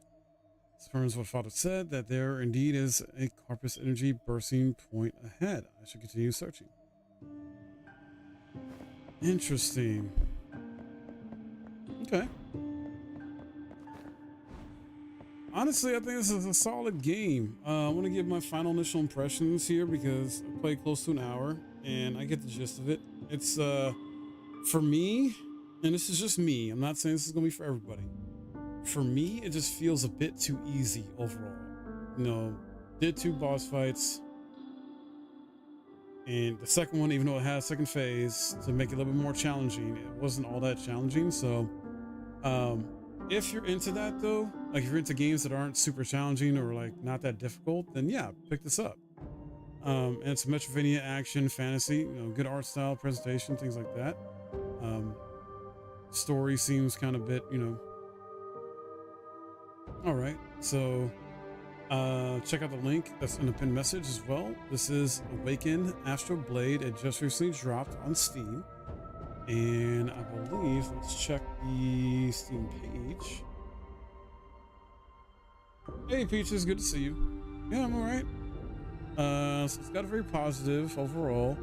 This confirms what Father said, that there indeed is a corpus energy bursting point ahead. I should continue searching. Interesting. Okay. Honestly, I think this is a solid game. I want to give my final initial impressions here because I played close to an hour and I get the gist of it. It's for me, and this is just me, I'm not saying this is gonna be for everybody. For me, it just feels a bit too easy overall. You know, did 2 boss fights, and the second one, even though it has second phase to make it a little bit more challenging, it wasn't all that challenging. So if you're into that though, like if you're into games that aren't super challenging or like not that difficult, then yeah, pick this up. And it's Metroidvania action fantasy, you know, good art style, presentation, things like that. Story seems kind of bit, you know. All right, so check out the link that's in the pinned message as well. This is Awaken Astral Blade. It just recently dropped on Steam, and I believe, let's check the Steam page. Hey Peaches, good to see you. Yeah, I'm all right. So it's got a very positive overall.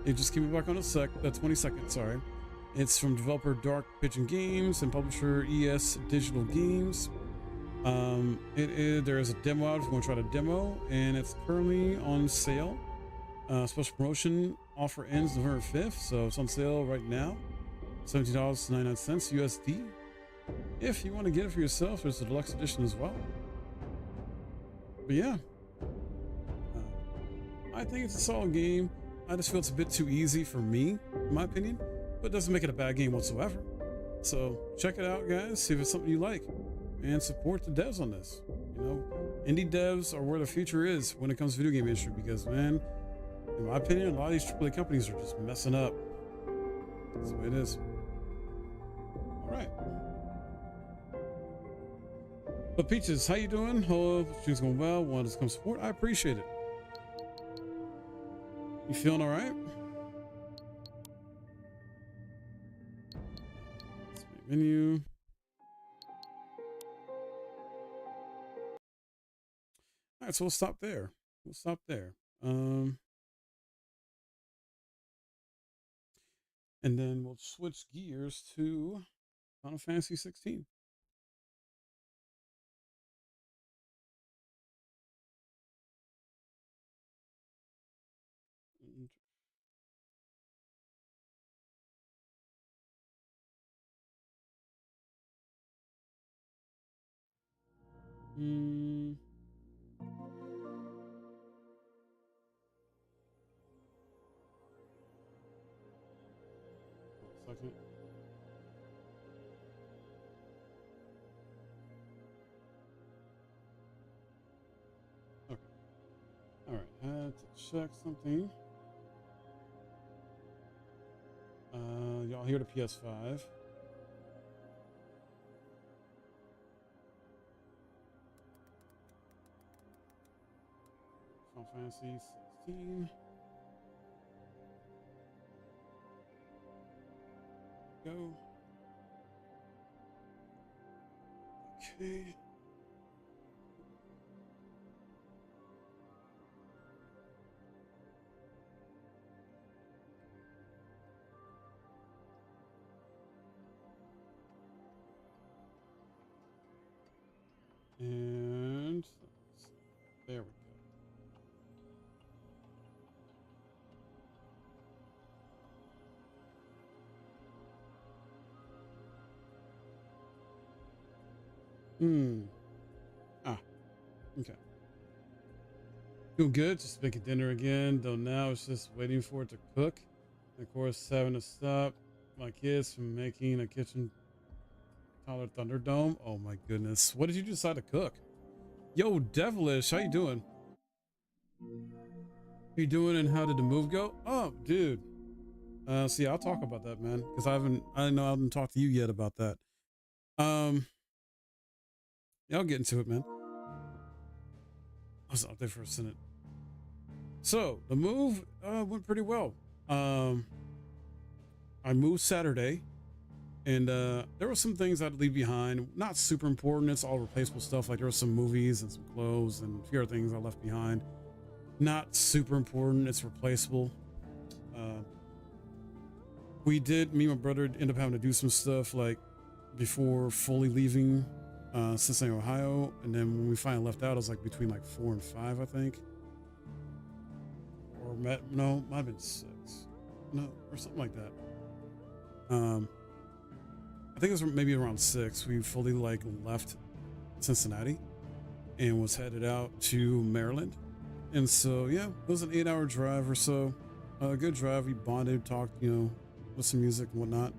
It just came back on a 20 seconds, sorry. It's from developer Dark Pigeon Games and publisher ES Digital Games. There is a demo out if you want to try the demo, and it's currently on sale. Special promotion offer ends November 5th, so it's on sale right now. $17.99 USD. If you want to get it for yourself, there's a deluxe edition as well. But yeah, I think it's a solid game. I just feel it's a bit too easy for me, in my opinion, but it doesn't make it a bad game whatsoever. So check it out, guys. See if it's something you like, and support the devs on this. You know, indie devs are where the future is when it comes to video game industry, because man, in my opinion, a lot of these AAA companies are just messing up. That's the way it is. All right. But Peaches, how you doing? Hope things going well. Want to come support? I appreciate it. You feeling all right? Let's make menu. All right, so we'll stop there. We'll stop there. And then we'll switch gears to Final Fantasy 16. Second. Okay. All right. Had to check something. Y'all hear the PS5? Final Fantasy 16. Go. Okay. And there we go. Okay. Doing good. Just making dinner again. Though now it's just waiting for it to cook. And of course, having to stop my kids from making a kitchen toddler Thunderdome. Oh my goodness. What did you decide to cook? Yo, Devilish, how you doing? How you doing, and how did the move go? Oh, dude. See, I'll talk about that, man, because I haven't talked to you yet about that. Yeah, I'll get into it, man. I was out there for a minute. So the move went pretty well. I moved Saturday, and there were some things I'd leave behind. Not super important. It's all replaceable stuff. Like there were some movies and some clothes and a few other things I left behind. Not super important. It's replaceable. Me and my brother ended up having to do some stuff like before fully leaving Cincinnati, Ohio, and then when we finally left out, it was like between like 4 and 5, I think. Or might have been 6, or something like that. I think it was maybe around 6. We fully like left Cincinnati and was headed out to Maryland, and so yeah, it was an 8-hour drive or so. A good drive. We bonded, talked, with some music and whatnot.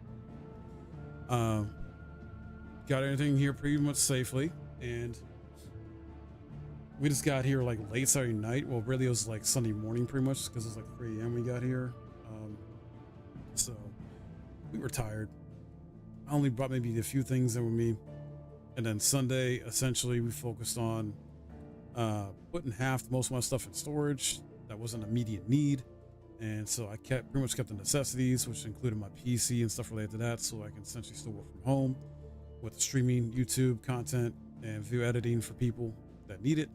Got everything here pretty much safely, and we just got here like late Saturday night. Well, really it was like Sunday morning pretty much, because it was like 3 a.m. we got here. So we were tired. I only brought maybe a few things in with me, and then Sunday essentially we focused on putting most of my stuff in storage that wasn't an immediate need. And so I pretty much kept the necessities, which included my PC and stuff related to that, so I can essentially still work from home with the streaming YouTube content and video editing for people that need it.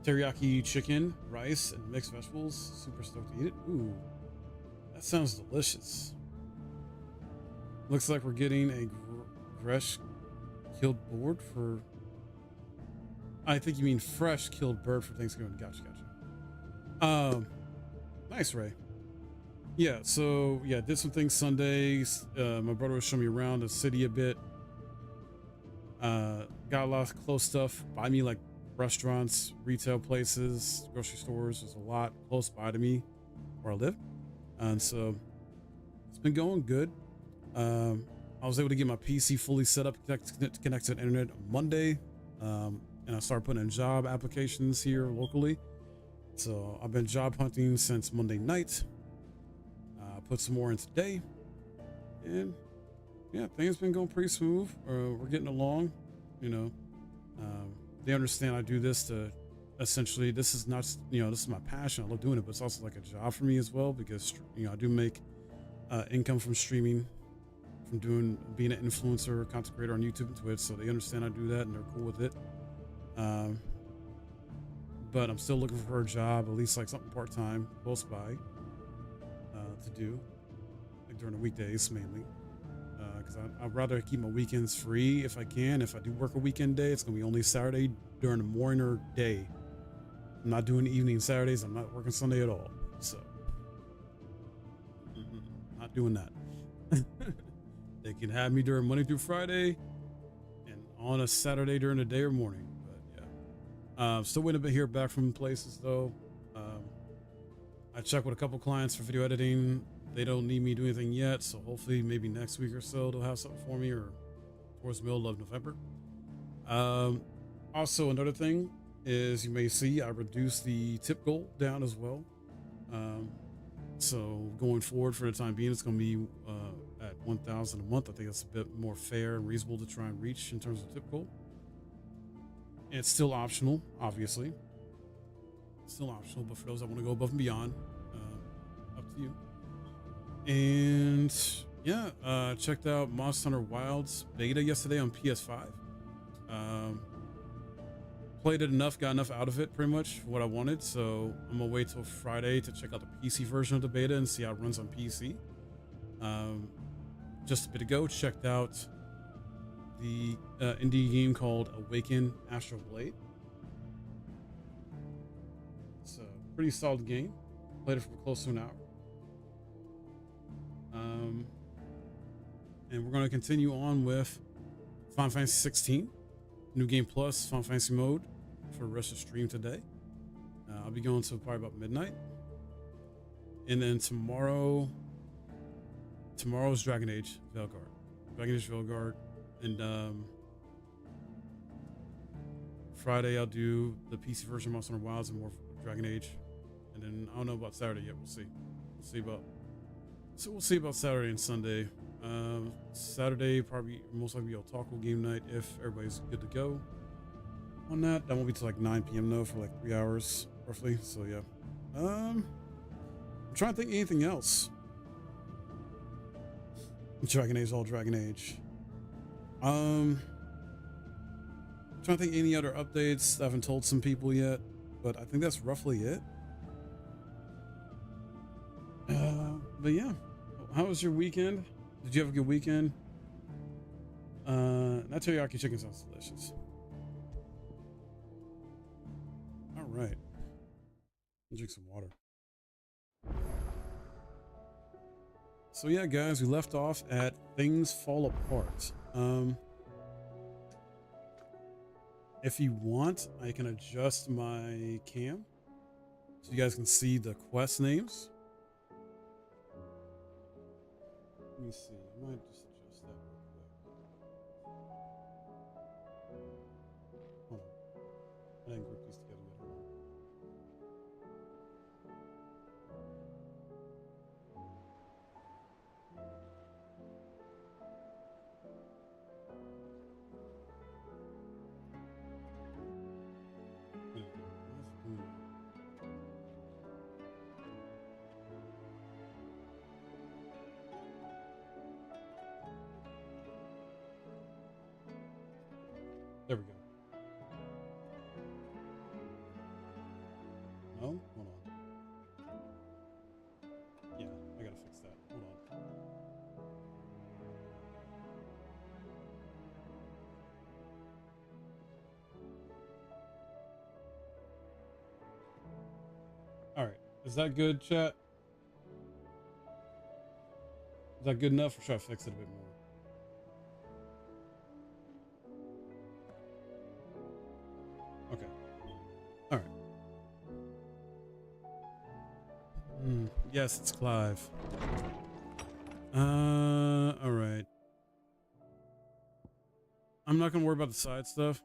Teriyaki chicken, rice, and mixed vegetables. Super stoked to eat it. Ooh, that sounds delicious. Looks like we're getting a fresh killed board for... I think you mean fresh killed bird for Thanksgiving. Gotcha. Nice, Ray. Yeah, so yeah, did some things Sundays. My brother was showing me around the city a bit. Got a lot of close stuff by me, like restaurants, retail places, grocery stores. There's a lot close by to me where I live, and so it's been going good. I was able to get my PC fully set up, connect to the internet on Monday. And I started putting in job applications here locally. So I've been job hunting since Monday night. Put some more in today. And yeah, things been going pretty smooth. We're getting along, They understand I do this to essentially, this is not, this is my passion. I love doing it, but it's also like a job for me as well, because, I do make income from streaming, from being an influencer, content creator on YouTube and Twitch. So they understand I do that and they're cool with it. But I'm still looking for a job, at least like something part-time close by to do, like during the weekdays mainly, because I'd rather keep my weekends free if I can. If I do work a weekend day, it's gonna be only Saturday during the morning or day. I'm not doing evening Saturdays. I'm not working Sunday at all, so not doing that. They can have me during Monday through Friday and on a Saturday during the day or morning. Still waiting to hear back from places though. I checked with a couple clients for video editing. They don't need me to do anything yet, so hopefully maybe next week or so they'll have something for me, or towards the middle of November. Also, another thing is, you may see I reduced the tip goal down as well. So going forward, for the time being, it's going to be at $1,000 a month. I think that's a bit more fair and reasonable to try and reach in terms of tip goal. It's still optional, obviously. It's still optional, but for those that want to go above and beyond, up to you. And yeah, checked out Monster Hunter Wilds beta yesterday on PS5. Played it enough, got enough out of it pretty much for what I wanted. So I'm gonna wait till Friday to check out the PC version of the beta and see how it runs on PC. Just a bit ago, checked out the indie game called Awaken Astral Blade. It's a pretty solid game. Played it for close to an hour. And we're going to continue on with Final Fantasy 16, New Game Plus, Final Fantasy mode for the rest of the stream today. I'll be going to probably about midnight. And then tomorrow's Dragon Age Veilguard. Dragon Age Veilguard. And Friday I'll do the PC version of Monster Hunter Wilds and more Dragon Age. And then I don't know about Saturday yet. We'll see. We'll see about Saturday and Sunday. Saturday probably most likely be Otaku game night if everybody's good to go on that. That won't be till like 9 p.m. though, for like 3 hours roughly. So yeah. I'm trying to think of anything else. Dragon Age, all Dragon Age. Trying to think any other updates. I haven't told some people yet, but I think that's roughly it. But yeah, how was your weekend? Did you have a good weekend? That teriyaki chicken sounds delicious. All right, I'll drink some water. So yeah, guys, we left off at things fall apart. If you want, I can adjust my cam so you guys can see the quest names. Let me see. I might just adjust that real quick. Hold on. I didn't group these together yet. Hold on. There we go. No? Hold on. Yeah, I gotta fix that. Hold on. Alright. Is that good, chat? Is that good enough, or should I fix it a bit more? Okay. All right. Yes, it's Clive. All right. I'm not gonna worry about the side stuff.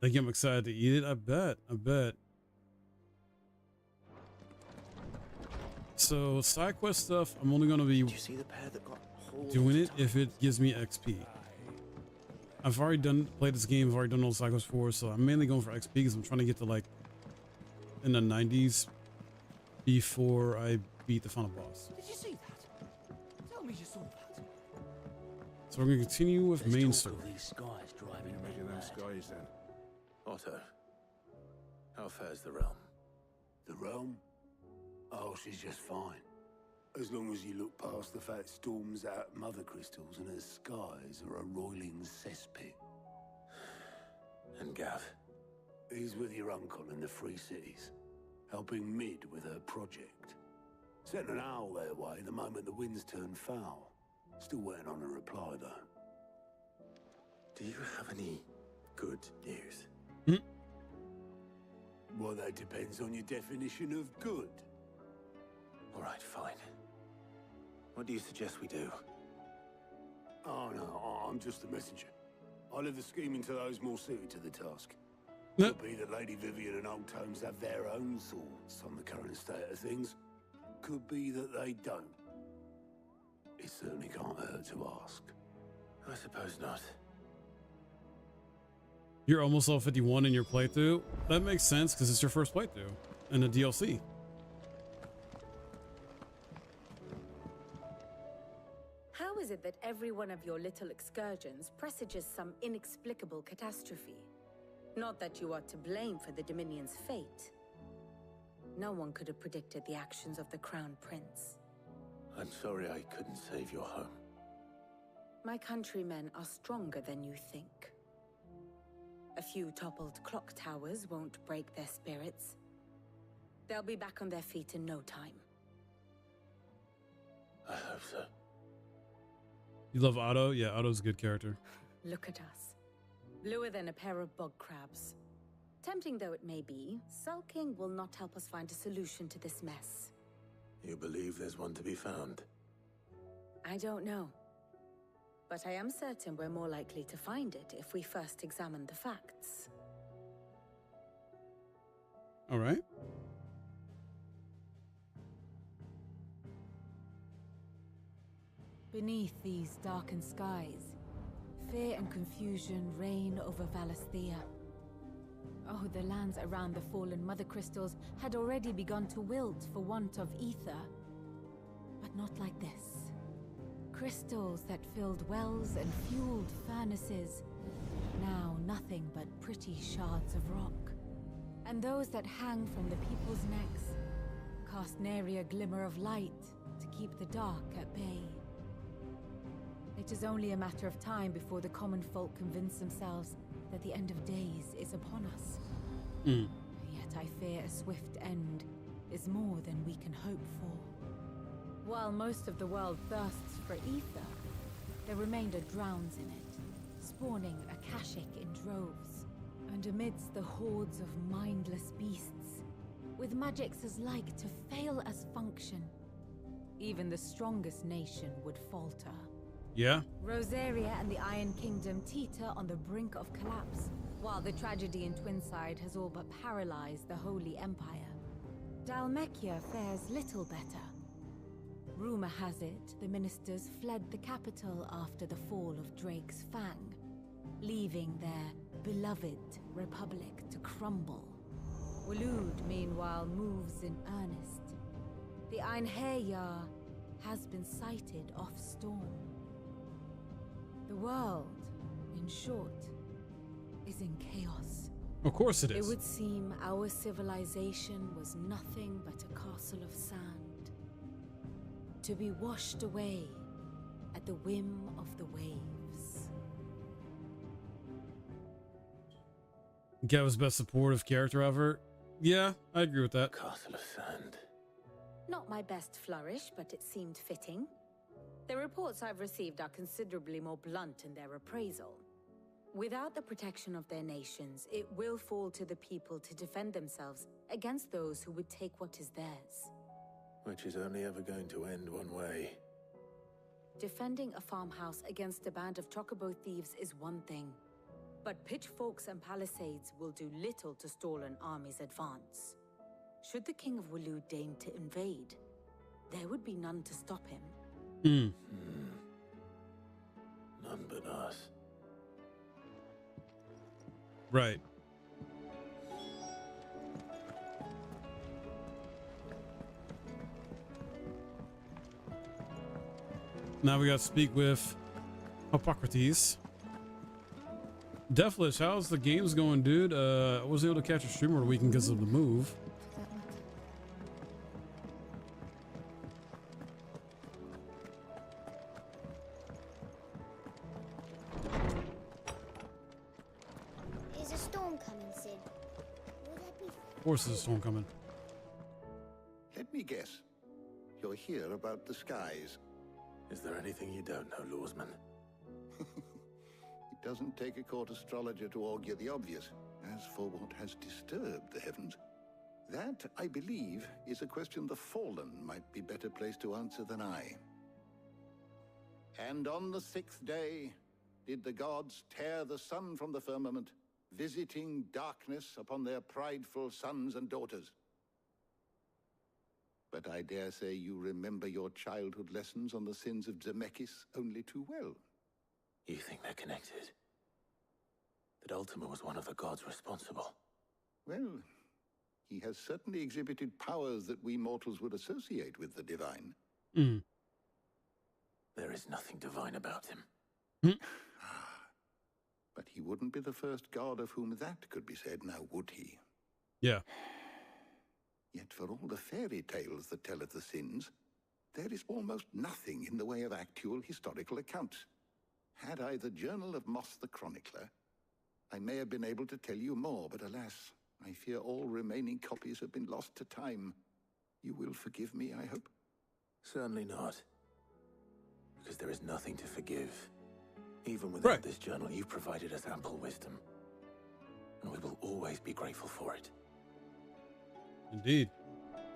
Think I'm excited to eat it? I bet. So side quest stuff, I'm only gonna be doing it if it gives me XP. I've already played this game. I've already done all the side quests before, so I'm mainly going for XP because I'm trying to get to like in the 90s before I beat the final boss. Did you see that? Tell me you saw that. So we're gonna continue with main story. These skies driving me Them mad. skies then. Otto, how fares the realm? The realm? Oh, she's just fine. As long as you look past the fat storms out mother crystals and her skies are a roiling cesspit. And Gav? He's with your uncle in the Free Cities, helping Mid with her project. Sent an owl their way the moment the winds turned foul. Still waiting on a reply, though. Do you have any good news? Well, that depends on your definition of good. All right, fine. What do you suggest we do? Oh, no, I'm just the messenger. I leave the scheming to those more suited to the task. No. Could be that Lady Vivian and Old Tomes have their own thoughts on the current state of things. Could be that they don't. It certainly can't hurt to ask. I suppose not. You're almost level 51 in your playthrough. That makes sense because it's your first playthrough in the DLC. How is it that every one of your little excursions presages some inexplicable catastrophe? Not that you are to blame for the Dominion's fate. No one could have predicted the actions of the Crown Prince. I'm sorry I couldn't save your home. My countrymen are stronger than you think. A few toppled clock towers won't break their spirits. They'll be back on their feet in no time. I hope so. You love Otto? Yeah, Otto's a good character. Look at us. Bluer than a pair of bog crabs. Tempting though it may be, sulking will not help us find a solution to this mess. You believe there's one to be found? I don't know. but I am certain we're more likely to find it if we first examine the facts. All right. Beneath these darkened skies, fear and confusion reign over Valisthea. Oh, the lands around the fallen mother crystals had already begun to wilt for want of ether. But not like this. Crystals that filled wells and fueled furnaces, now nothing but pretty shards of rock. And those that hang from the people's necks cast nary a glimmer of light to keep the dark at bay. It is only a matter of time before the common folk convince themselves that the end of days is upon us. Yet I fear a swift end is more than we can hope for. While most of the world thirsts for ether, the remainder drowns in it, spawning Akashic in droves. And amidst the hordes of mindless beasts, with magics as like to fail as function, even the strongest nation would falter. Yeah. Rosaria and the Iron Kingdom teeter on the brink of collapse, while the tragedy in Twinside has all but paralyzed the Holy Empire. Dalmekia fares little better. Rumor has it the ministers fled the capital after the fall of Drake's Fang, leaving their beloved republic to crumble. Waloed, meanwhile, moves in earnest. The Einherjar has been sighted off Storm. The world, in short, is in chaos. Of course it It is. would seem our civilization was nothing but a castle of sand, to be washed away at the whim of the waves. Gav's best supportive character ever. Yeah, I agree with that. Castle of Sand. Not my best flourish, but it seemed fitting. The reports I've received are considerably more blunt in their appraisal. Without the protection of their nations, it will fall to the people to defend themselves against those who would take what is theirs. Which is only ever going to end one way. Defending a farmhouse against a band of chocobo thieves is one thing, but pitchforks and palisades will do little to stall an army's advance. Should the King of Waloed deign to invade, there would be none to stop him. None but us. Right. Now we got to speak with Hippocrates. Deathlish, how's the games going, dude? I wasn't able to catch a stream over the weekend because of the move. Is a storm coming, Sid? Will there be... Of course there's a storm coming. Let me guess. You're here about the skies. Is there anything you don't know, Lawsman? It doesn't take a court astrologer to augur the obvious. As for what has disturbed the heavens, that, I believe, is a question the Fallen might be better placed to answer than I. And on the sixth day did the gods tear the sun from the firmament, visiting darkness upon their prideful sons and daughters. But I dare say you remember your childhood lessons on the sins of Zemeckis only too well. You think they're connected? That Ultima was one of the gods responsible? Well, he has certainly exhibited powers that we mortals would associate with the divine. There is nothing divine about him. But he wouldn't be the first god of whom that could be said, now would he? Yeah. Yet for all the fairy tales that tell of the sins, there is almost nothing in the way of actual historical accounts. Had I the Journal of Moss the Chronicler, I may have been able to tell you more, but alas, I fear all remaining copies have been lost to time. You will forgive me, I hope? Certainly not. Because there is nothing to forgive. Even without this journal, you've provided us ample wisdom. And we will always be grateful for it. Indeed.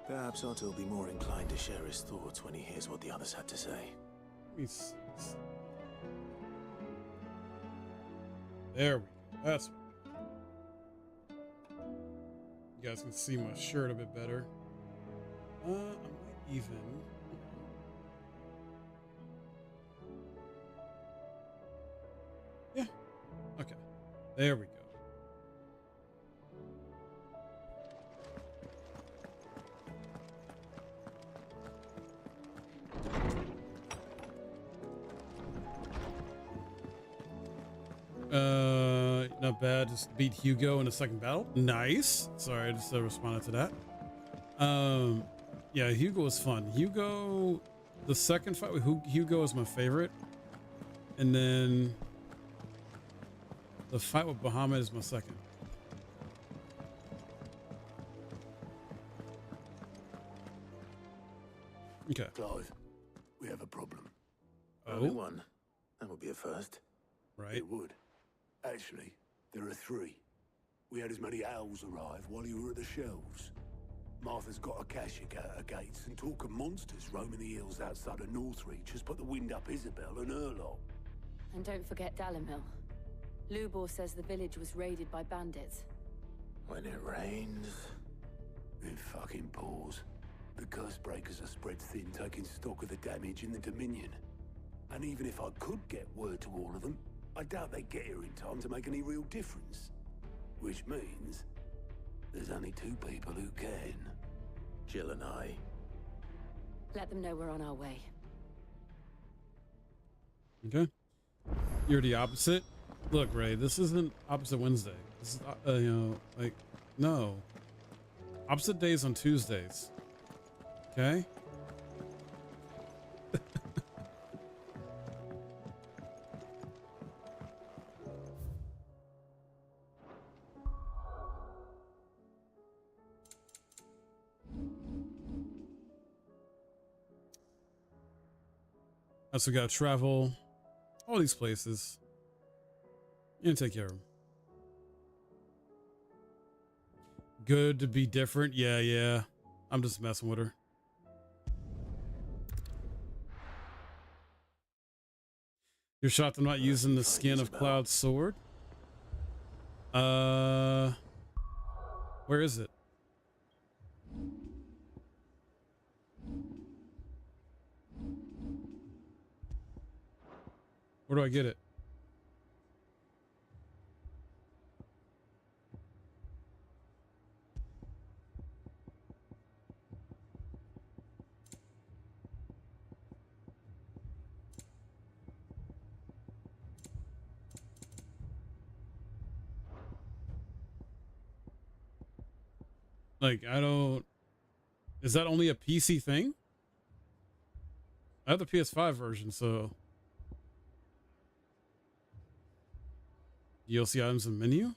Perhaps Otto will be more inclined to share his thoughts when he hears what the others had to say. There we go. That's you guys can see my shirt a bit better. I might even. Yeah. Okay. There we go. Not bad. Just beat Hugo in the second battle. Nice. Sorry, I just responded to that. Yeah, Hugo was fun. Hugo, the second fight with Hugo is my favorite, and then the fight with Bahamut is my second. Okay. Clive, we have a problem. Only one. That would be a first. Right. It would. Actually, there are three. We had as many owls arrive while you were at the shelves. Martha's got a Kashik at her gates, and talk of monsters roaming the hills outside of Northreach has put the wind up Isabel and her lot. And don't forget Dalimil. Lubor says the village was raided by bandits. When it rains... It fucking pours. The curse breakers are spread thin, taking stock of the damage in the Dominion. And even if I could get word to all of them, I doubt they get here in time to make any real difference. Which means there's only two people who can. Jill and I. Let them know we're on our way. Okay. You're the opposite. Look, Ray, this isn't opposite Wednesday. This is, you know, like, no. Opposite days on Tuesdays. Okay? So we gotta travel all these places and take care of them. Good to be different. Yeah. I'm just messing with her. You're shocked I'm not using the skin of Cloud's sword? Where is it? Where do I get it? Like, I don't... Is that only a PC thing? I have the PS5 version, so... DLC items in menu?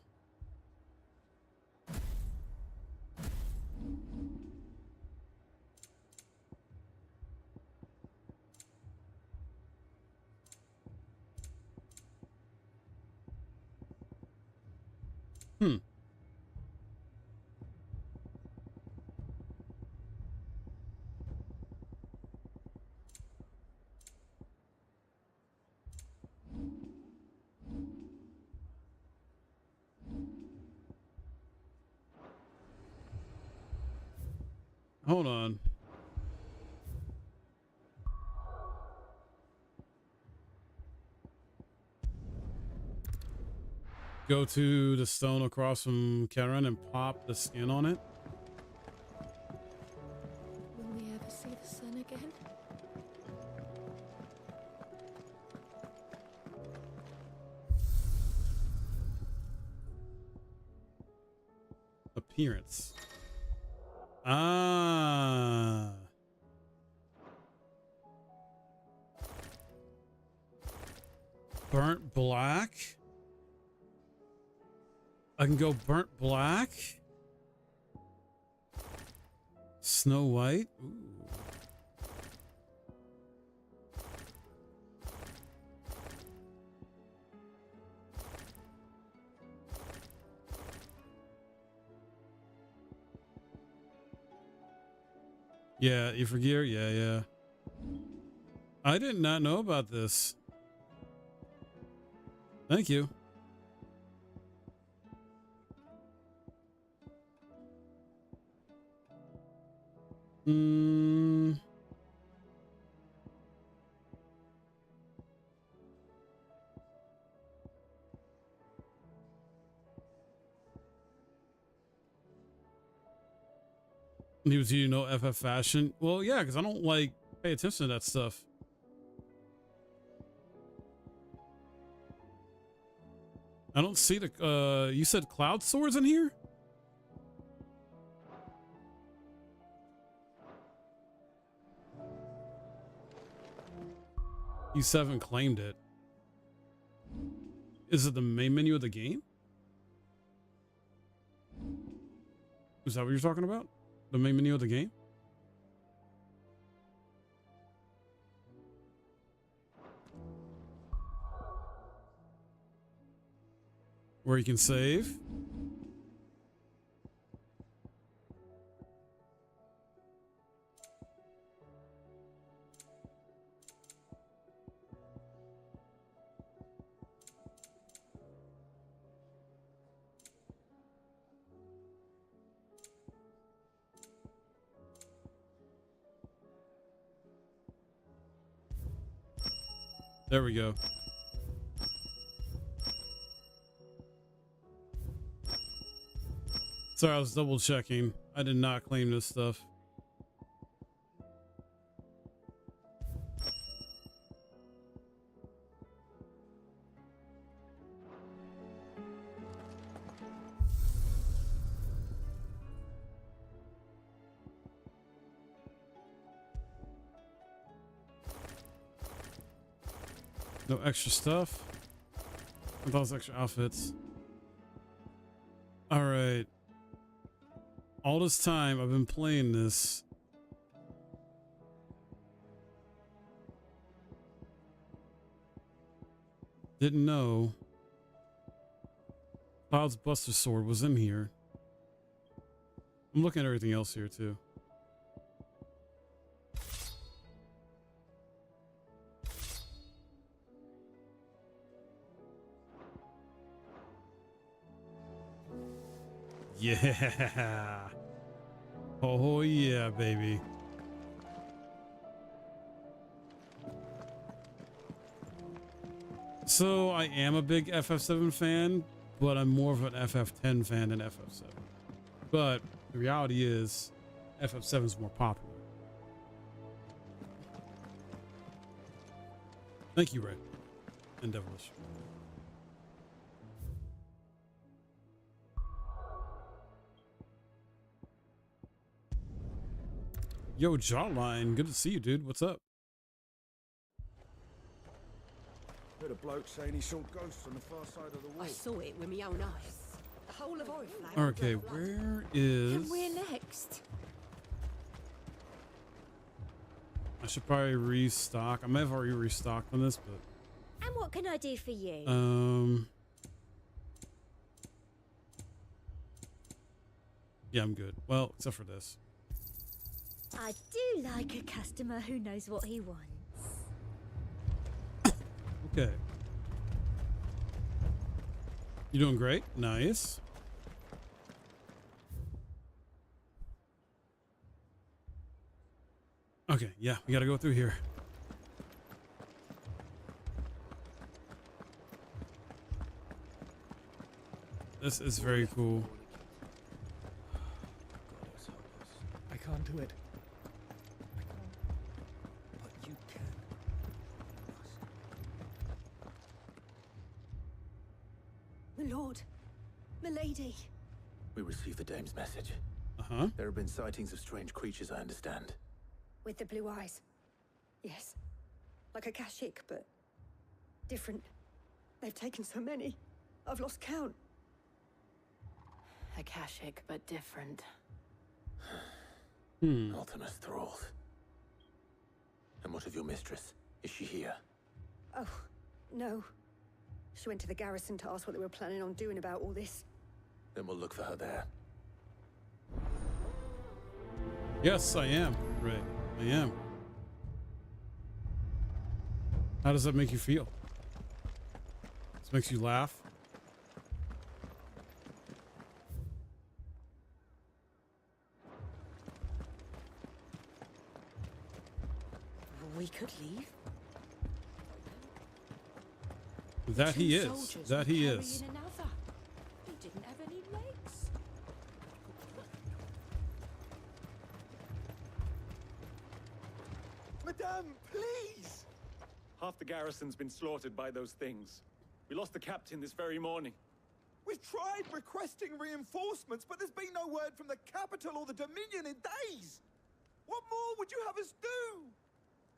Hold on. Go to the stone across from Karen and pop the skin on it. Will we ever see the sun again? Appearance. Ah. Burnt black. I can go burnt black. Snow White. Ooh. Yeah, you for gear? Yeah. I did not know about this. Thank you. Hmm. He was, you know, FF fashion. Well, yeah, because I don't like pay attention to that stuff. I don't see the. You said cloud swords in here? You haven't claimed it. Is it the main menu of the game? Is that what you're talking about? The main menu of the game? Where you can save? There we go. Sorry, I was double checking. I did not claim this stuff. No extra stuff. I thought it was extra outfits. All right. All this time I've been playing this. Didn't know Cloud's Buster Sword was in here. I'm looking at everything else here too. Yeah. Oh yeah, baby. So I am a big FF7 fan, but I'm more of an FF10 fan than FF7. But the reality is FF7 is more popular. Thank you, Red and Devilish. Yo, Jawline, good to see you, dude. What's up? Heard a bloke saying he saw ghosts on the far side of the wall. I saw it with my own eyes. The whole of Oriflamme. Okay, where is... And we're next. I should probably restock. I may have already restocked on this, but... And what can I do for you? Yeah, I'm good. Well, except for this. I do like a customer who knows what he wants. Okay. You're doing great. Nice. Okay, yeah, we gotta go through here. This is very cool. I can't do it. I can't. But you can. My lord. Milady. We received the dame's message. Uh-huh. There have been sightings of strange creatures, I understand. With the blue eyes. Yes. Like a Kashik, but different. They've taken so many. I've lost count. A Kashik, but different. Ultimus thralls. And what of your mistress? Is she here? Oh, no. She went to the garrison to ask what they were planning on doing about all this. Then we'll look for her there. Yes, I am. Right. I am. How does that make you feel? This makes you laugh? We could leave. That he Two is. soldiers That were he carrying is. another. He didn't have any legs. Madame, please! Half the garrison's been slaughtered by those things. We lost the captain this very morning. We've tried requesting reinforcements, but there's been no word from the capital or the Dominion in days. What more would you have us do?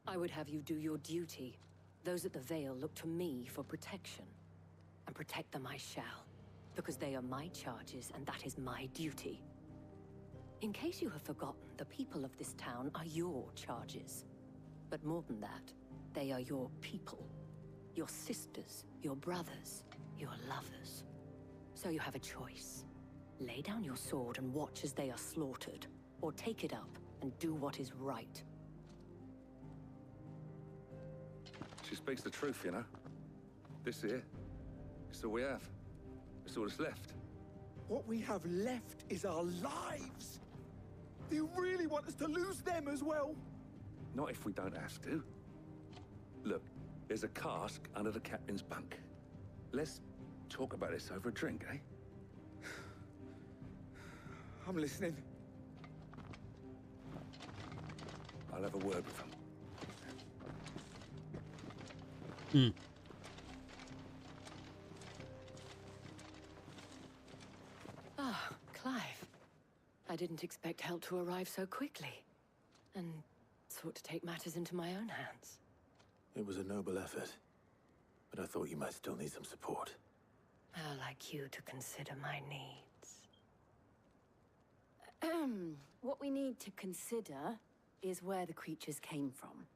I would have you do your duty. Those at the Vale look to me for protection. And protect them I shall. Because they are my charges, and that is my duty. In case you have forgotten, the people of this town are your charges. But more than that, they are your people. Your sisters, your brothers, your lovers. So you have a choice. Lay down your sword and watch as they are slaughtered, or take it up and do what is right. She speaks the truth, you know. This here, it's all we have. It's all that's left. What we have left is our lives. Do you really want us to lose them as well? Not if we don't have to. Look, there's a cask under the captain's bunk. Let's talk about this over a drink, eh? I'm listening. I'll have a word with him. Ah, Clive. I didn't expect help to arrive so quickly. And sought to take matters into my own hands. It was a noble effort, but I thought you might still need some support. How like you to consider my needs. What we need to consider is where the creatures came from.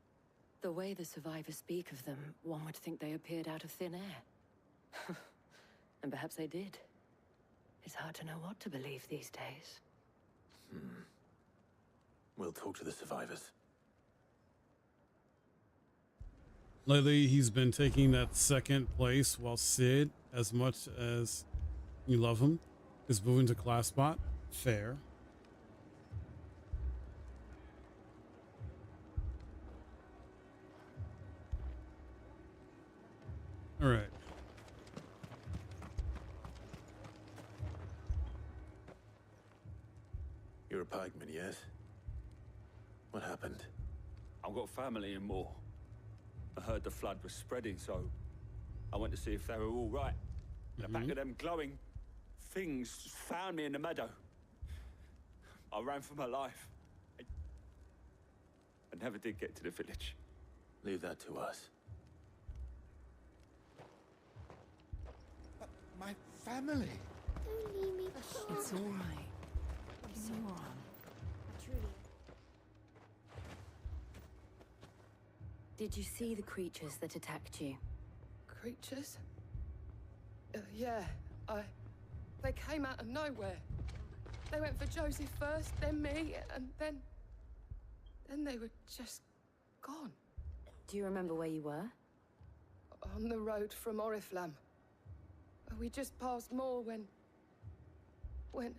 The way the survivors speak of them, one would think they appeared out of thin air. And perhaps they did. It's hard to know what to believe these days. We'll talk to the survivors. Lately, he's been taking that second place, while Sid, as much as you love him, is moving to class spot. Fair. All right. You're a pikeman, yes? What happened? I've got family in Moor. I heard the flood was spreading, so I went to see if they were all right. The back of them glowing things found me in the meadow. I ran for my life. I never did get to the village. Leave that to us. My family. Don't leave me. It's all right. It's all right. Truly. Did you see the creatures that attacked you? Creatures? Yeah, they came out of nowhere. They went for Joseph first, then me, and then they were just gone. Do you remember where you were? On the road from Oriflamme. We just passed Moor when... Where's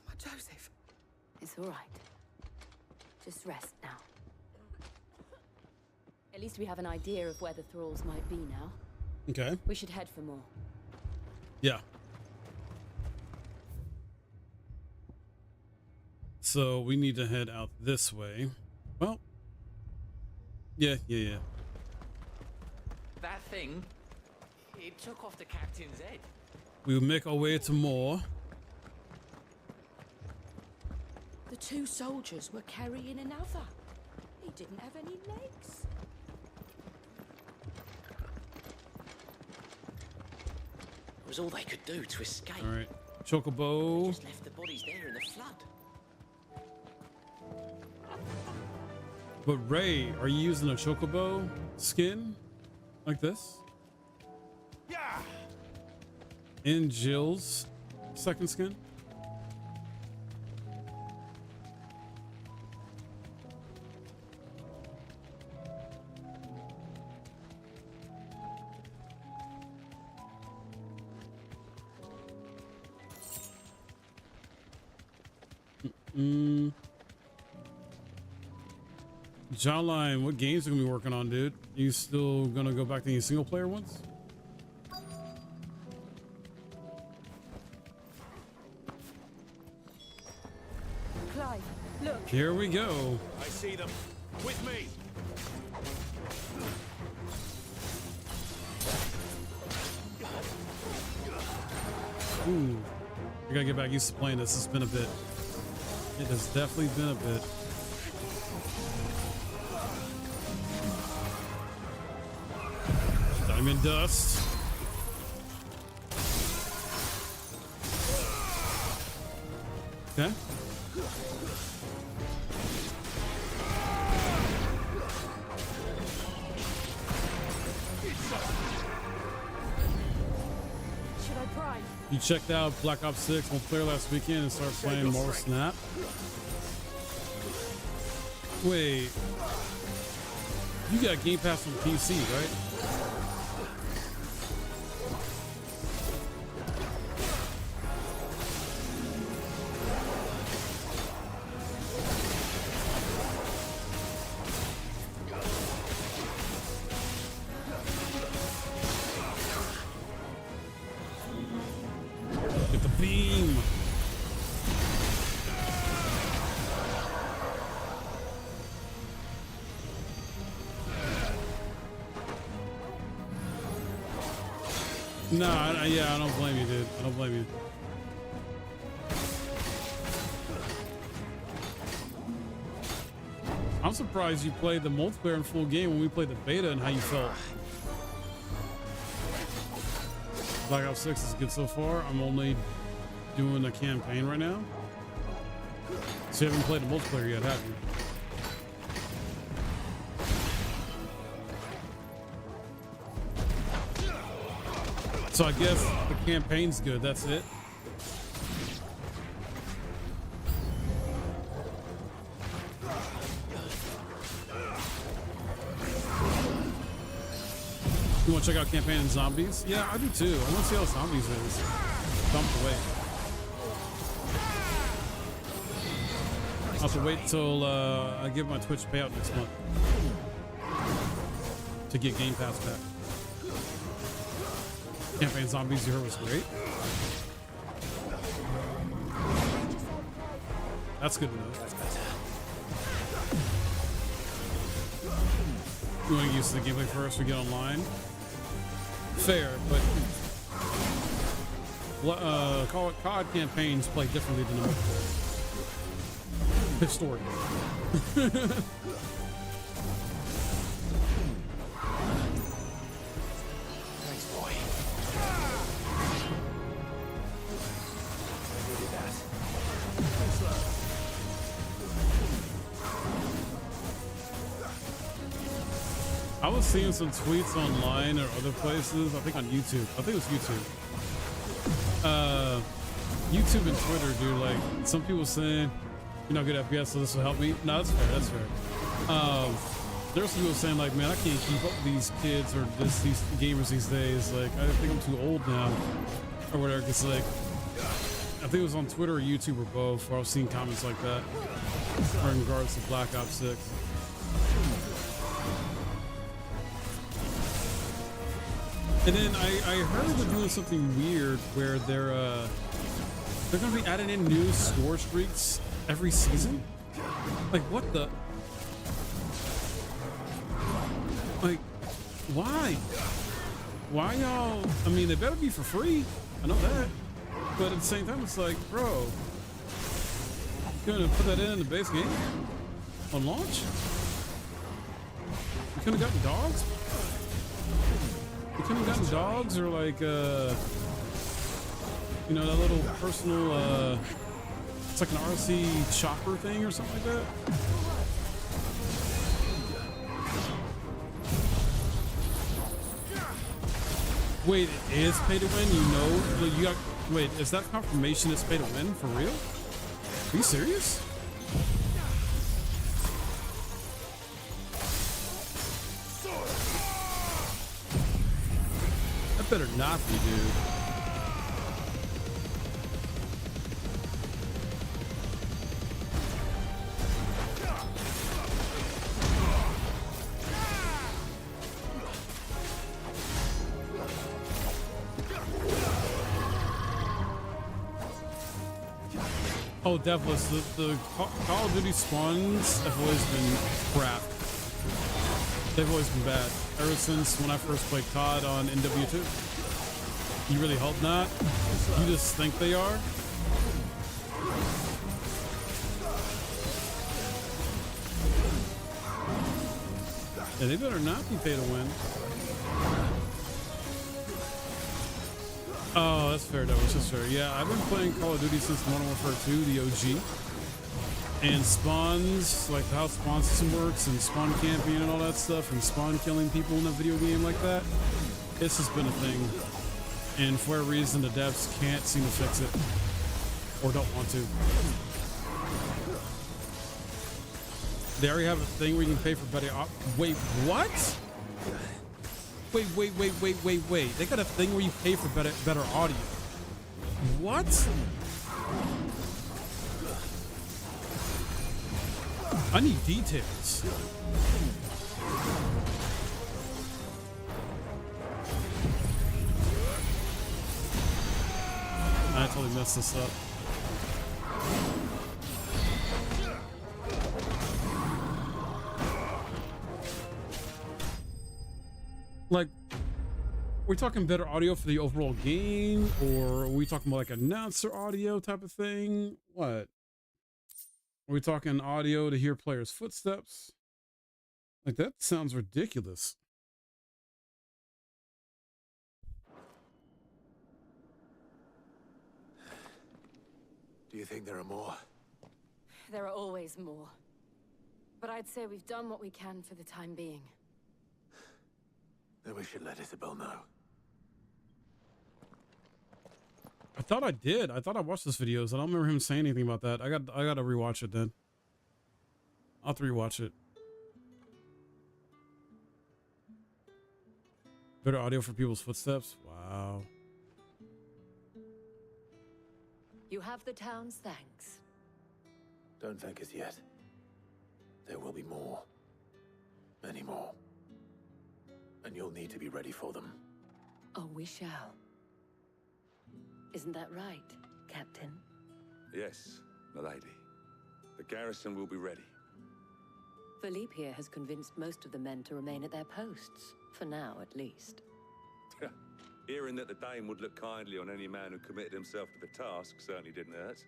my Joseph? It's all right. Just rest now. At least we have an idea of where the thralls might be now. Okay. We should head for more. Yeah. So we need to head out this way. Well. Yeah. That thing, it took off the captain's head. We will make our way to more. The two soldiers were carrying another. He didn't have any legs. It was all they could do to escape. All right. Chocobo. They just left the bodies there in the flood. But Ray, are you using a chocobo skin like this? Yeah. In Jill's second skin? Jawline, what games are you gonna be working on, dude? You still gonna go back to your single player ones? Clive, look. Here we go. I see them. With me. Ooh, I gotta get back used to playing this. It's been a bit. It has definitely been a bit. Diamond dust. Okay. Should I pry? You checked out Black Ops 6 multiplayer last weekend and started playing Marvel Snap. Wait, you got Game Pass on PC, right? Get the beam. No, yeah, I don't blame you, dude. I don't blame you. I'm surprised you played the multiplayer in full game when we played the beta and how you felt. Black Ops 6 is good so far. I'm only doing a campaign right now. So you haven't played the multiplayer yet, have you? So I guess the campaign's good, that's it. You want to check out campaign and zombies? Yeah, I do too. I want to see how zombies is. Dumped away. I'll have to wait till I give my Twitch payout next month to get Game Pass back. Campaign zombies, you heard was great. That's good to know. You want to use the gameplay first or get online? Fair, but COD campaigns play differently than the historically. Thanks, boy. I needed that. Thanks, love. I was seeing some tweets online or other places. I think on YouTube. I think it was YouTube. YouTube and Twitter, dude. Like some people saying, "You're not good at FPS, so this will help me." No, that's fair. That's fair. There's some people saying like, "Man, I can't keep up with these kids or these gamers these days. Like, I think I'm too old now, or whatever." Because like, I think it was on Twitter or YouTube or both, where I was seeing comments like that in regards to Black Ops 6. And then I heard they're doing something weird where they're gonna be adding in new score streaks every season. Like what the? Like why? Why y'all? I mean, they better be for free. I know that. But at the same time, it's like, bro, you gonna put that in the base game on launch? You couldn't have gotten dogs. You couldn't have gotten dogs or like, you know, that little personal, it's like an RC chopper thing or something like that. Wait, it is pay to win? You know, you got, wait, is that confirmation it's pay to win for real? Are you serious? Better not be, dude. Oh, Devless, the Call of Duty spawns have always been crap. They've always been bad. Ever since when I first played COD on NW2. You really hope not? You just think they are? Yeah, they better not be pay to win. Oh, that's fair, Devless, that's fair. Yeah, I've been playing Call of Duty since Modern Warfare 2, the OG. And spawns, like how spawn system works, and spawn camping and all that stuff, and spawn killing people in a video game like that, this has been a thing. And for a reason, the devs can't seem to fix it, or don't want to. They already have a thing where you can pay for better. Wait, what? Wait. They got a thing where you pay for better audio. What? I need details. I totally messed this up. Like, we're talking better audio for the overall game, or are we talking about like announcer audio type of thing? What? Are we talking audio to hear players' footsteps? Like, that sounds ridiculous. Do you think there are more? There are always more. But I'd say we've done what we can for the time being. Then we should let Isabel know. I thought I did. I thought I watched those videos. I don't remember him saying anything about that. I got to rewatch it then. I'll have to rewatch it. Better audio for people's footsteps? Wow. You have the town's thanks. Don't thank us yet. There will be more. Many more. And you'll need to be ready for them. Oh, we shall. Isn't that right, Captain? Yes, milady. The garrison will be ready. Philippe here has convinced most of the men to remain at their posts. For now, at least. Hearing that the Dane would look kindly on any man who committed himself to the task certainly didn't hurt.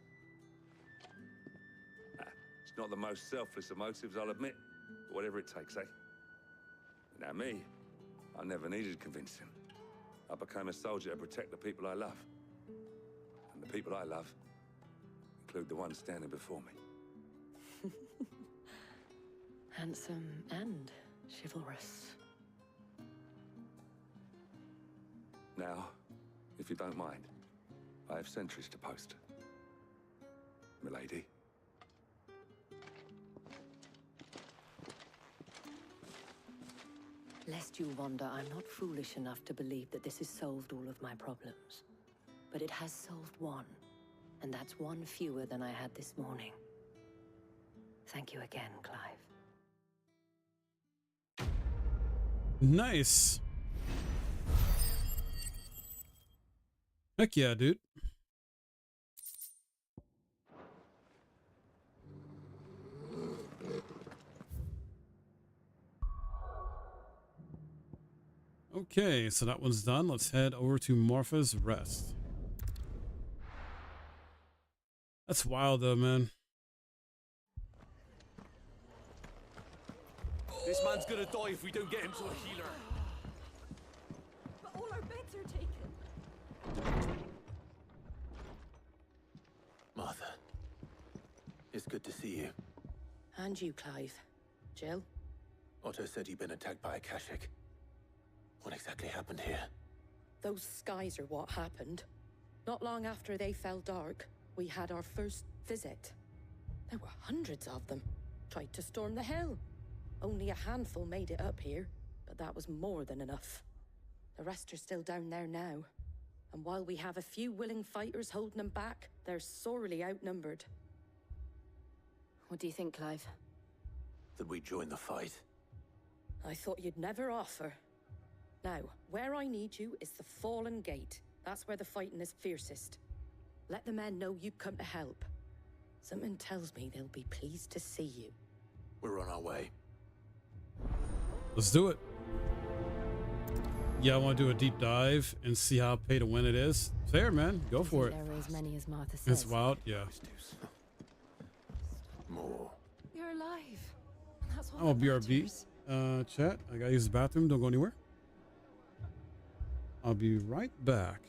It's not the most selfless of motives, I'll admit. But whatever it takes, eh? Now me, I never needed convincing. I became a soldier to protect the people I love. And the people I love include the ones standing before me. Handsome and chivalrous. Now, if you don't mind, I have sentries to post. Milady. Lest you wonder, I'm not foolish enough to believe that this has solved all of my problems. But it has solved one, and that's one fewer than I had this morning. Thank you again, Clive. Nice. Heck yeah, dude. Okay, so that one's done. Let's head over to Marfa's Rest. That's wild though, man. This man's gonna die if we don't get him to a healer. But all our beds are taken. Martha, it's good to see you. And you, Clive. Jill? Otto said you'd been attacked by a Kashik. What exactly happened here? Those skies are what happened. Not long after they fell dark, we had our first visit. There were hundreds of them. Tried to storm the hill. Only a handful made it up here, but that was more than enough. The rest are still down there now. And while we have a few willing fighters holding them back, they're sorely outnumbered. What do you think, Clive? That we join the fight? I thought you'd never offer. Now, where I need you is the Fallen Gate. That's where the fighting is fiercest. Let the men know you come to help. Something tells me they'll be pleased to see you. We're on our way. Let's do it. Yeah, I want to do a deep dive and see how pay to win it is. Fair, man. Go for it. There are as many as Martha says. It's wild, yeah. More. You're alive. That's all I'm a that BRB. matters. Chat. I gotta use the bathroom. Don't go anywhere. I'll be right back.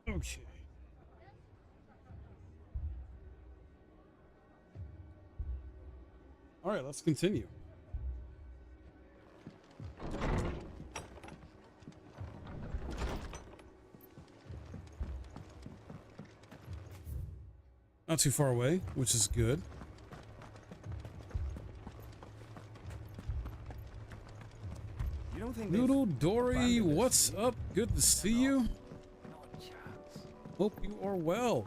Okay. All right, let's continue. Not too far away, which is good. You don't think Noodle Dory, what's up? Good to see you. Hope you are well.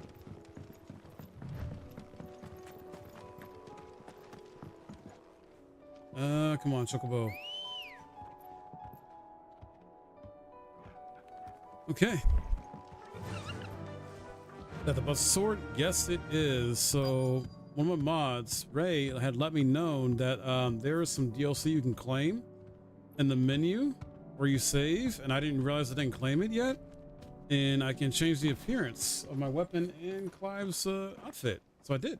Come on, Chocobo. Okay. That the bus sword? Yes, it is. So one of my mods, Ray, had let me know that there is some DLC you can claim in the menu where you save, and I didn't realize I didn't claim it yet. And I can change the appearance of my weapon and Clive's outfit. So I did.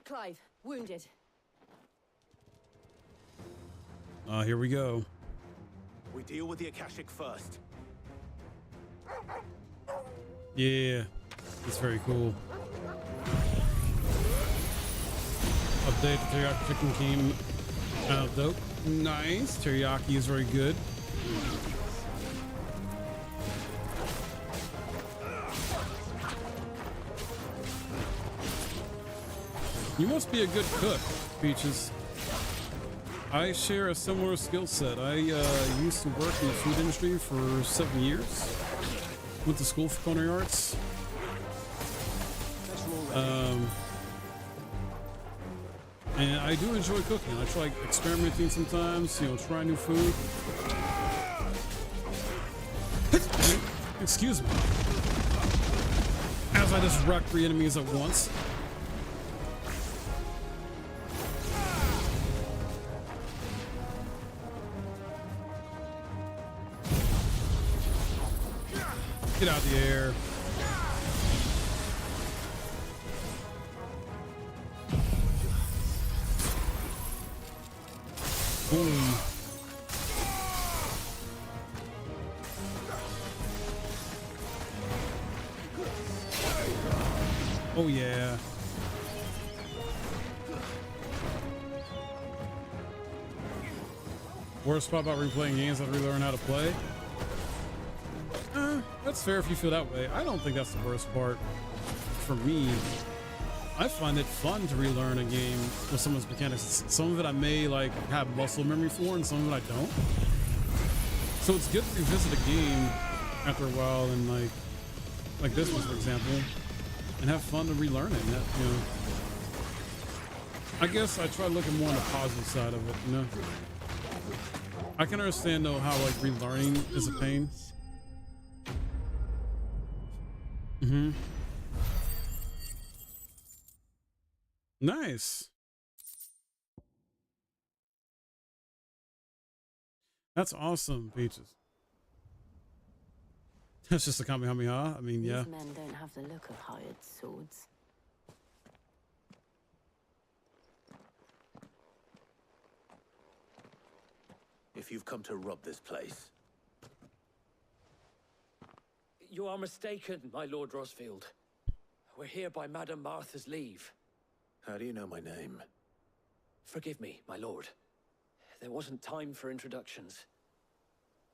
Clive, wounded. Here we go. we deal with the Akashic first? Yeah, it's very cool. Update, the teriyaki chicken came out dope. Nice. Teriyaki is very good. You must be a good cook, Peaches. I share a similar skill set. I used to work in the food industry for 7 years. Went to school for culinary arts. And I do enjoy cooking. I try experimenting sometimes, you know, try new food. Excuse me. As I just wreck 3 enemies at once. Get out of the air. Boom. Oh yeah. Worst part about replaying games that relearn how to play? That's fair if you feel that way. I don't think that's the worst part for me. I find it fun to relearn a game with some of its mechanics. Some of it I may like have muscle memory for, and some of it I don't. So it's good to revisit a game after a while, and like this one, for example, and have fun to relearn it. That, you know, I guess I try looking more on the positive side of it. You know, I can understand though how like relearning is a pain. Mm-hmm. Nice. That's awesome, Peaches. That's just a Kamehameha. I mean, yeah. These men don't have the look of hired swords. If you've come to rob this place, You are mistaken, my Lord Rosfield. We're here by Madame Martha's leave. how do you know my name? Forgive me, my lord. There wasn't time for introductions.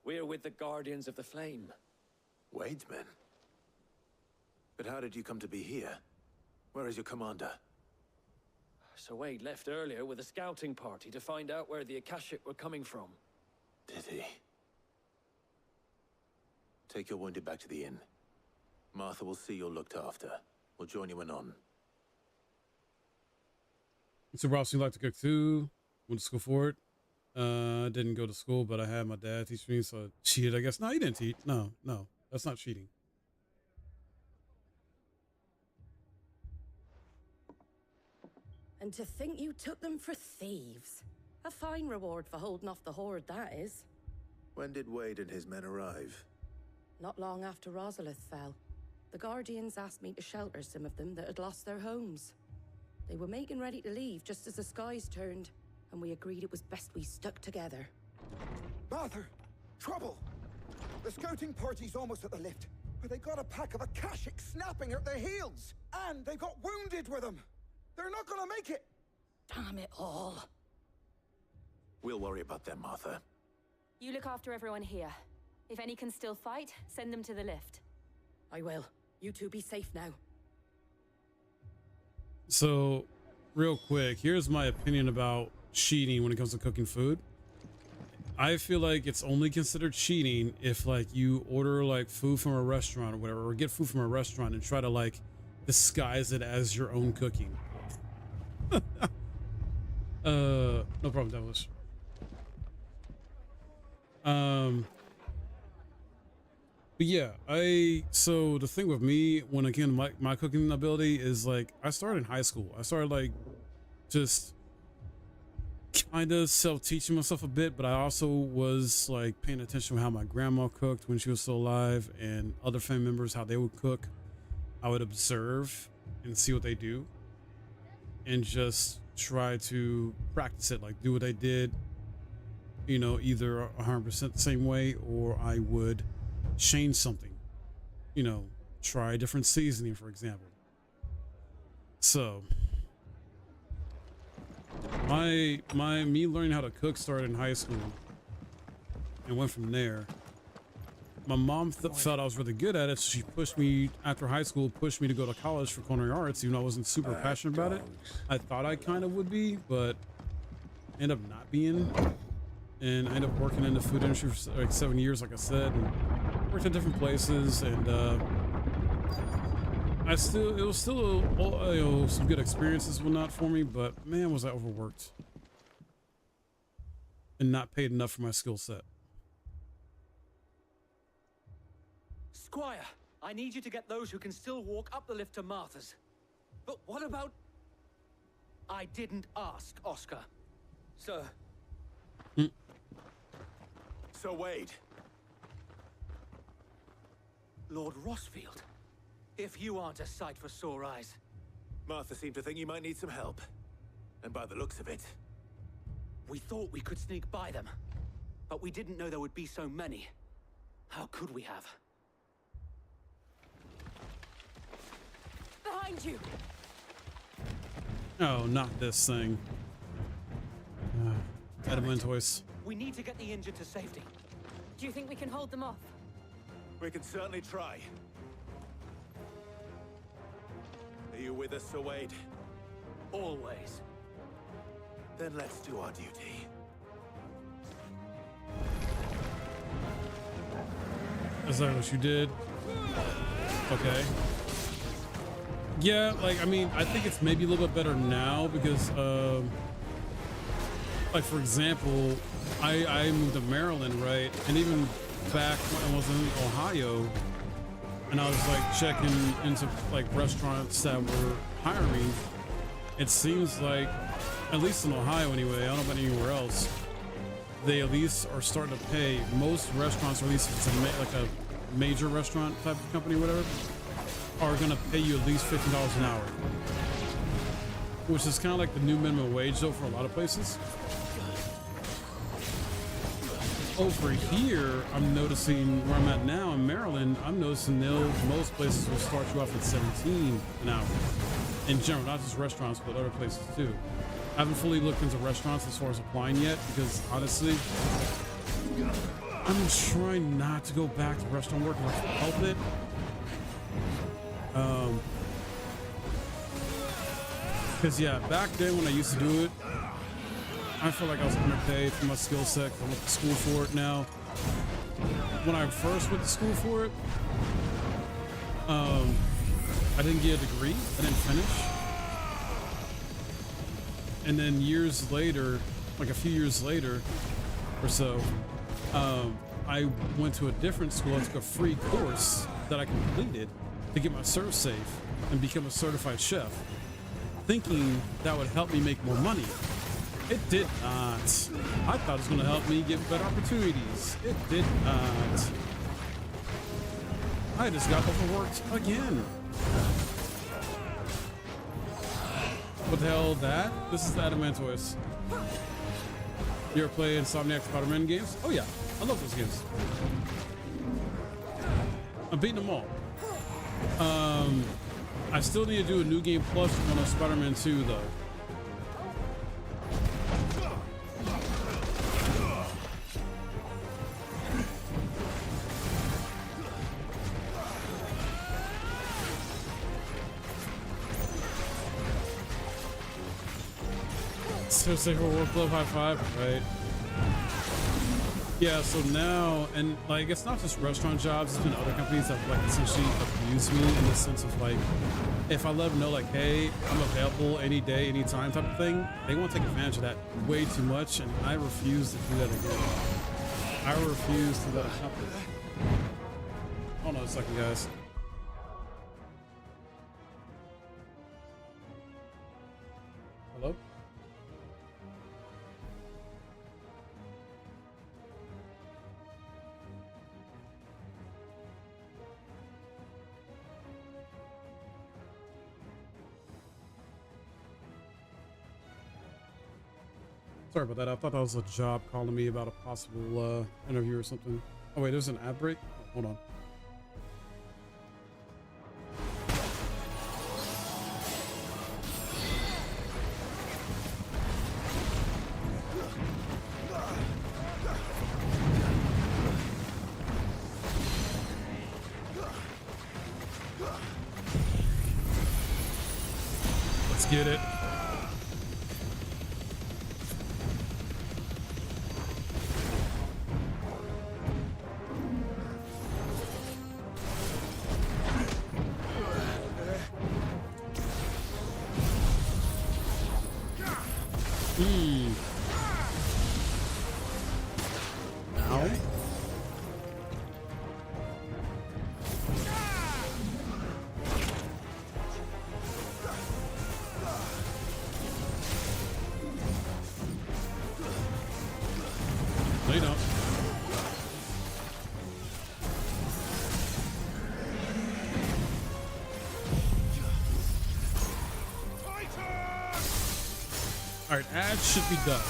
We're with the Guardians of the Flame. Wade's men? But how did you come to be here? Where is your commander? Sir Wade left earlier with a scouting party to find out where the Akashic were coming from. Did he? Take your wounded back to the inn. Martha will see you're looked after. We'll join you anon. So Ross, you like to cook too? Went to school for it. I didn't go to school, but I had my dad teach me, so I cheated, I guess. No, you didn't cheat. No, that's not cheating. And to think you took them for thieves. A fine reward for holding off the horde, that is. When did Wade and his men arrive? Not long after Rosalith fell, the Guardians asked me to shelter some of them that had lost their homes. They were making ready to leave just as the skies turned, and we agreed it was best we stuck together. Martha! Trouble! The scouting party's almost at the lift, but they got a pack of Akashic snapping at their heels! And they got wounded with them! They're not gonna make it! Damn it all. We'll worry about them, Martha. You look after everyone here. If any can still fight, send them to the lift. I will. You two be safe now. So, real quick, here's my opinion about cheating when it comes to cooking food. I feel like it's only considered cheating if like you order like food from a restaurant or whatever, or get food from a restaurant and try to like disguise it as your own cooking. No problem, Devilish. But yeah, so the thing with me when it came to my cooking ability is like I started in high school. I started like just kind of self-teaching myself a bit, but I also was like paying attention to how my grandma cooked when she was still alive and other family members, how they would cook. I would observe and see what they do and just try to practice it, like do what they did, you know, either 100% the same way, or I would change something, you know, try a different seasoning, for example. So me learning how to cook started in high school and went from there. My mom felt I was really good at it, so she pushed me after high school, pushed me to go to college for culinary arts, even though I wasn't super passionate about it. I thought I kind of would be, but end up not being. And I ended up working in the food industry for like 7 years, like I said, and worked in different places. And it was still you know, some good experiences, well, not for me, but man, was I overworked and not paid enough for my skill set. Squire, I need you to get those who can still walk up the lift to Martha's. But what about... I didn't ask, Oscar. Sir. So Wade. Lord Rossfield, if you aren't a sight for sore eyes. Martha seemed to think you might need some help. And by the looks of it... We thought we could sneak by them, but we didn't know there would be so many. How could we have? Behind you! Oh, not this thing. Adamantoise. We need to get the injured to safety. Do you think we can hold them off? We can certainly try. Are you with us, Sir Wade? Always. Then let's do our duty. Is that what you did? Okay. Yeah, like, I mean, I think it's maybe a little bit better now because, like, for example, I moved to Maryland, right? And even back when I was in Ohio, and I was, like, checking into, like, restaurants that were hiring, it seems like, at least in Ohio anyway, I don't know about anywhere else, they at least are starting to pay most restaurants, or at least if it's like a major restaurant type of company, whatever, are going to pay you at least $50 an hour, which is kind of like the new minimum wage though for a lot of places. Over here, I'm noticing where I'm at now in Maryland, I'm noticing most places will start you off at 17 an hour in general, not just restaurants, but other places too. I haven't fully looked into restaurants as far as applying yet because honestly, I'm trying not to go back to restaurant work if I can help it. Because yeah, back then when I used to do it, I felt like I was underpaid for my skill set. I went to school for it now. When I first went to school for it, I didn't get a degree. I didn't finish. And then years later, like a few years later or so, I went to a different school. I took a free course that I completed to get my serve safe and become a certified chef, thinking that would help me make more money. It did not. I thought it was going to help me get better opportunities. It did not. I just got overworked again. What the hell is that? This is the Adamantoise. You ever play Insomniac Spider-Man games? Oh yeah, I love those games. I'm beating them all. I still need to do a new game plus on Spider-Man 2 though. So say for Work Club High Five, right? Yeah, so now, and like, it's not just restaurant jobs, it's been other companies that like essentially abuse me in the sense of like, if I let them know like, hey, I'm available any day, anytime type of thing, they won't take advantage of that way too much, and I refuse to do that again. I refuse to let it happen. Hold on a second, guys. Hello? Sorry about that. I thought that was a job calling me about a possible interview or something. Oh wait, there's an ad break? Oh, hold on. Let's get it. No, you don't. Alright, ads should be done.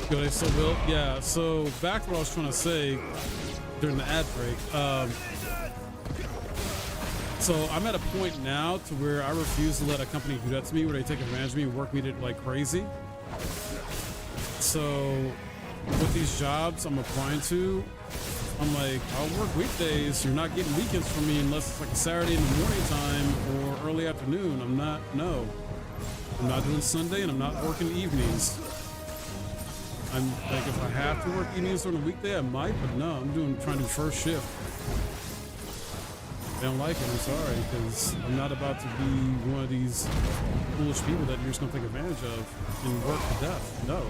Good, I still will. Yeah, so back to what I was trying to say during the ad break. So I'm at a point now to where I refuse to let a company do that to me, where they take advantage of me and work me to like crazy. So with these jobs I'm applying to, I'm like, I'll work weekdays. You're not getting weekends from me unless it's like a Saturday in the morning time or early afternoon. I'm not doing Sunday, and I'm not working evenings. I'm like, if I have to work evenings on a weekday, I might, but no, trying to do first shift. If I don't like it, I'm sorry, because I'm not about to be one of these foolish people that you're just gonna take advantage of and work to death. No.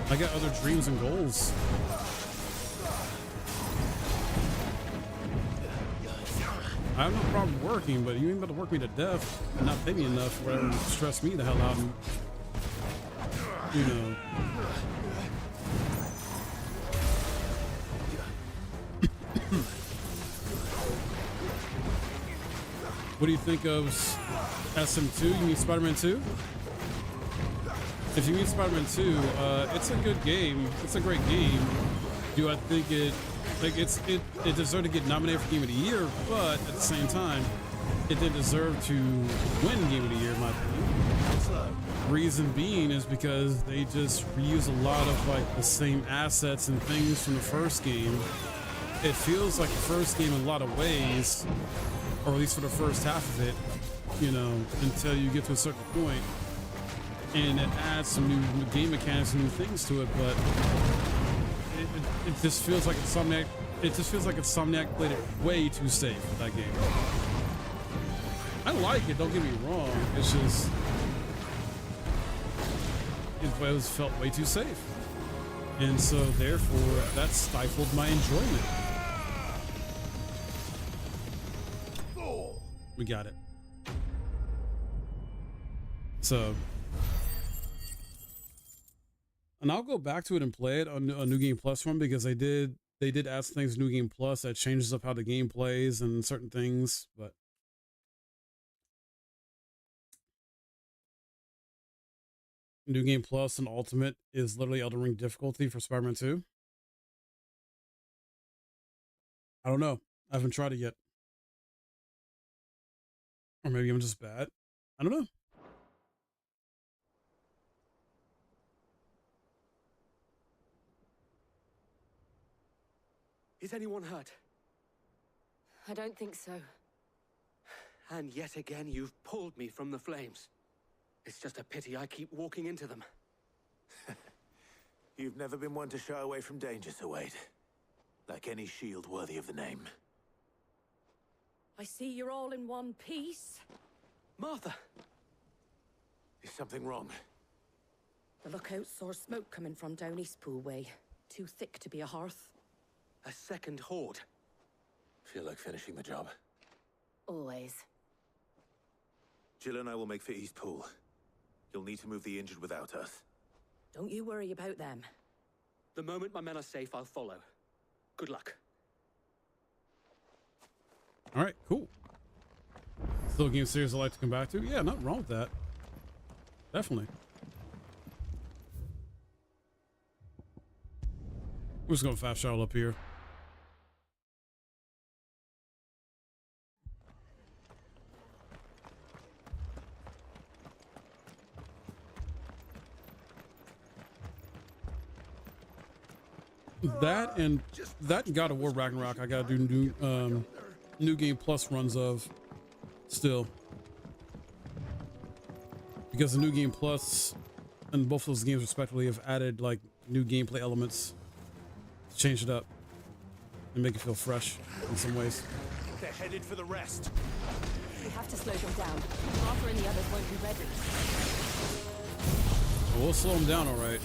I got other dreams and goals. I have no problem working, but you ain't about to work me to death and not pay me enough for whatever stress me the hell out and, you know. What do you think of SM2? You mean Spider-Man 2? If you mean Spider-Man 2, it's a good game. It's a great game. Do I think it deserved to get nominated for Game of the Year, but at the same time, it did deserve to win Game of the Year, in my opinion. Reason being is because they just reuse a lot of like the same assets and things from the first game. It feels like the first game in a lot of ways, or at least for the first half of it, you know, until you get to a certain point, and it adds some new game mechanics and new things to it, but it just feels like Insomniac. It just feels like Insomniac played it way too safe with that game. I like it. Don't get me wrong. It's just it felt way too safe, and so therefore that stifled my enjoyment. We got it. So. And I'll go back to it and play it on a New Game Plus one, because they did add some things in New Game Plus that changes up how the game plays and certain things, but New Game Plus and Ultimate is literally Elden Ring difficulty for Spider-Man 2. I don't know. I haven't tried it yet. Or maybe I'm just bad. I don't know. Is anyone hurt? I don't think so. And yet again, you've pulled me from the flames. It's just a pity I keep walking into them. You've never been one to shy away from danger, Sir Wade. Like any shield worthy of the name. I see you're all in one piece. Martha! Is something wrong? The lookout saw smoke coming from down Eastpool way. Too thick to be a hearth. A second horde. Feel like finishing the job? Always. Jill and I will make for Eastpool. You'll need to move the injured without us. Don't you worry about them. The moment my men are safe, I'll follow. Good luck. All right, cool. Still a game series I like to come back to. Yeah, nothing wrong with that. Definitely. We're just gonna fast travel up here. That and God of War Ragnarok I gotta do new game plus runs of still, because the new game plus and both those games respectively have added like new gameplay elements to change it up and make it feel fresh in some ways. They're headed for the rest. We have to slow them down. Arthur and the others won't be ready. We'll slow them down, all right.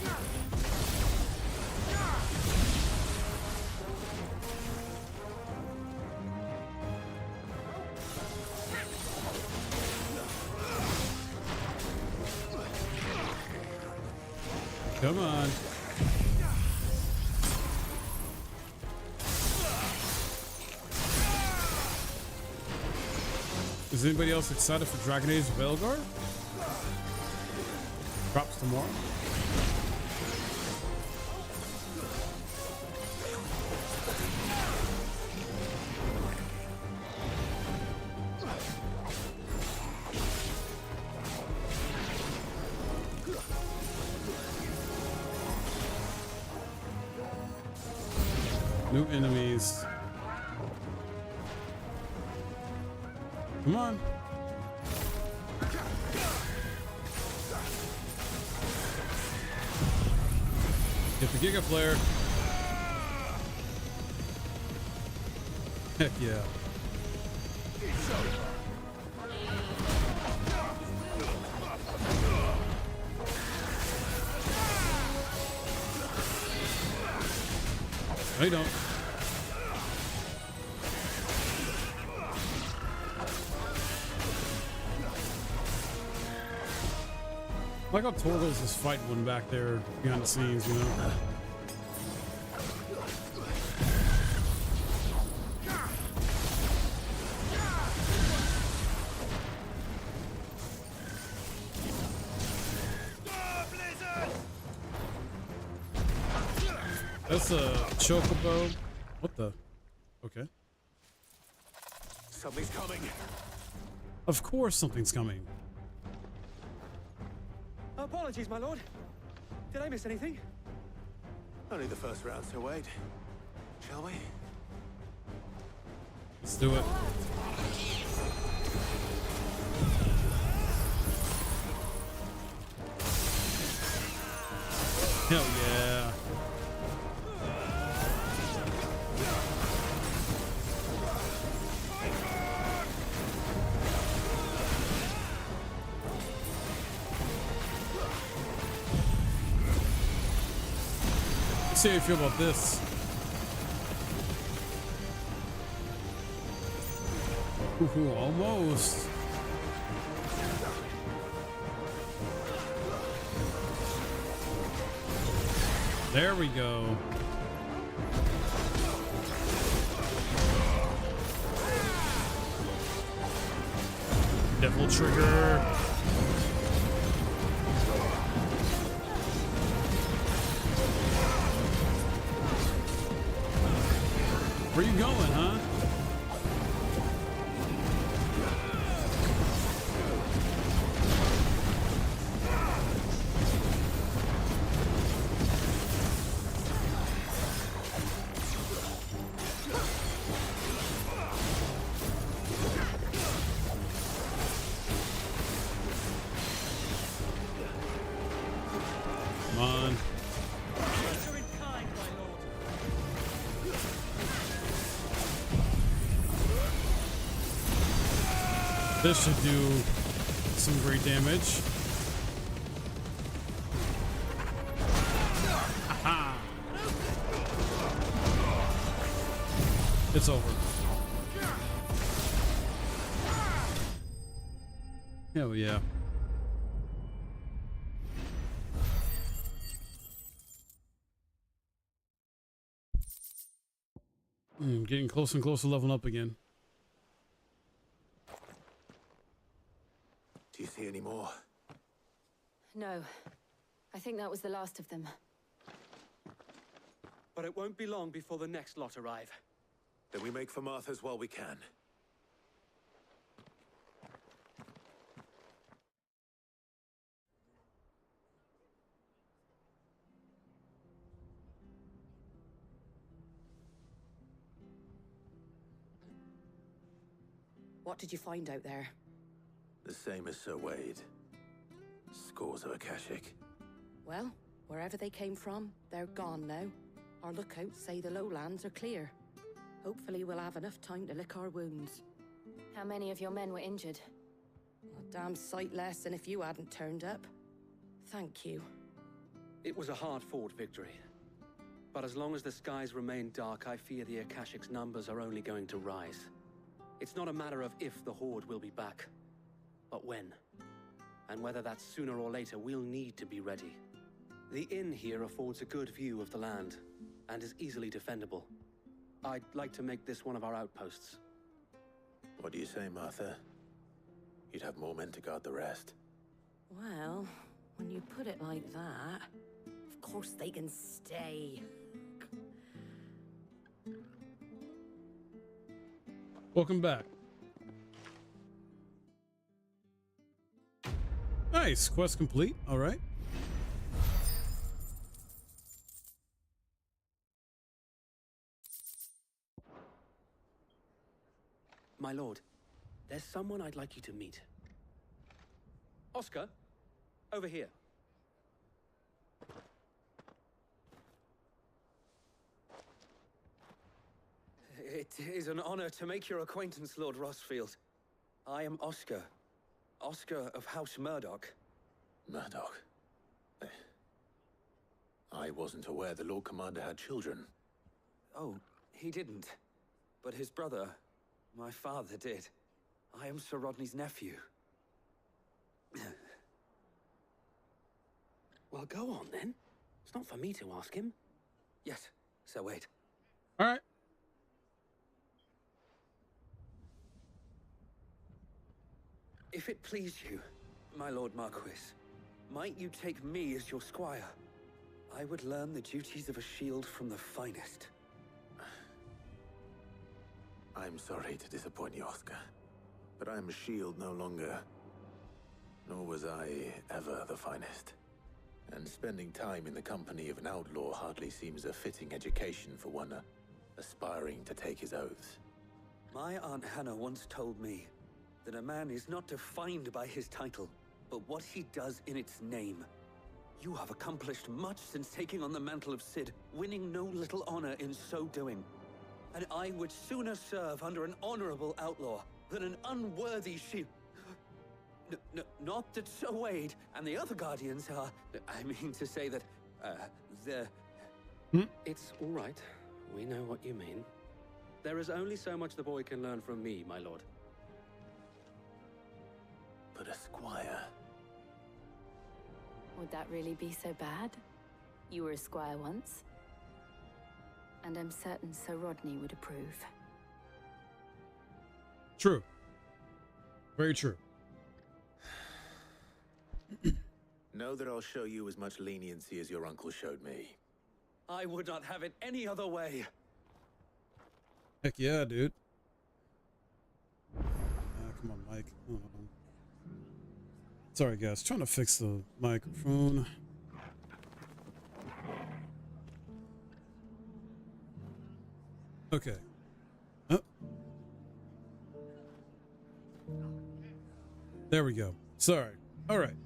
Come on. Is anybody else excited for Dragon Age Veilguard? Drops tomorrow. New enemies. Come on. Get the Giga Flare. Heck yeah. No, you don't. Like how Torgos is fighting one back there behind the scenes, you know? That's a chocobo. What the? Okay. Something's coming. Of course something's coming. Apologies, my lord. Did I miss anything? Only the first round, so wait. Shall we? Let's do it. Hell yeah. Let's see how you feel about this. Ooh, almost. There we go. Devil trigger. Where you going, huh? Come on. This should do some great damage. Aha. It's over. Hell yeah. Getting closer and closer to leveling up again. Do you see any more? No. I think that was the last of them. But it won't be long before the next lot arrive. Then we make for Martha's while we can. What did you find out there? The same as Sir Wade. Scores of Akashic. Well, wherever they came from, they're gone now. Our lookouts say the lowlands are clear. Hopefully we'll have enough time to lick our wounds. How many of your men were injured? A damn sight less than if you hadn't turned up. Thank you. It was a hard-fought victory. But as long as the skies remain dark, I fear the Akashic's numbers are only going to rise. It's not a matter of if the Horde will be back, but when. And whether that's sooner or later, we'll need to be ready. The inn here affords a good view of the land, and is easily defendable. I'd like to make this one of our outposts. What do you say, Martha? You'd have more men to guard the rest. Well, when you put it like that, of course they can stay. Welcome back. Nice, quest complete. All right. My lord, there's someone I'd like you to meet. Oscar, over here. It is an honor to make your acquaintance, Lord Rossfield. I am Oscar. Oscar of House Murdoch. Murdoch? I wasn't aware the Lord Commander had children. Oh, he didn't. But his brother, my father, did. I am Sir Rodney's nephew. Well, go on then. It's not for me to ask him. Yes, Sir Wade. All right. If it please you, my Lord Marquis, might you take me as your squire? I would learn the duties of a shield from the finest. I'm sorry to disappoint you, Oscar, but I'm a shield no longer. Nor was I ever the finest. And spending time in the company of an outlaw hardly seems a fitting education for one aspiring to take his oaths. My Aunt Hannah once told me that a man is not defined by his title, but what he does in its name. You have accomplished much since taking on the mantle of Cid, winning no little honor in so doing. And I would sooner serve under an honorable outlaw than an unworthy shield. Not that Sir Wade and the other guardians are... I mean to say that, they're... It's all right. We know what you mean. There is only so much the boy can learn from me, my lord. But a squire... Would that really be so bad? You were a squire once. And I'm certain Sir Rodney would approve. True. Very true. Know that I'll show you as much leniency as your uncle showed me. I would not have it any other way. Heck yeah, dude. Come on, Mike. Sorry, guys. Trying to fix the microphone. Okay. Oh. There we go. Sorry. All right.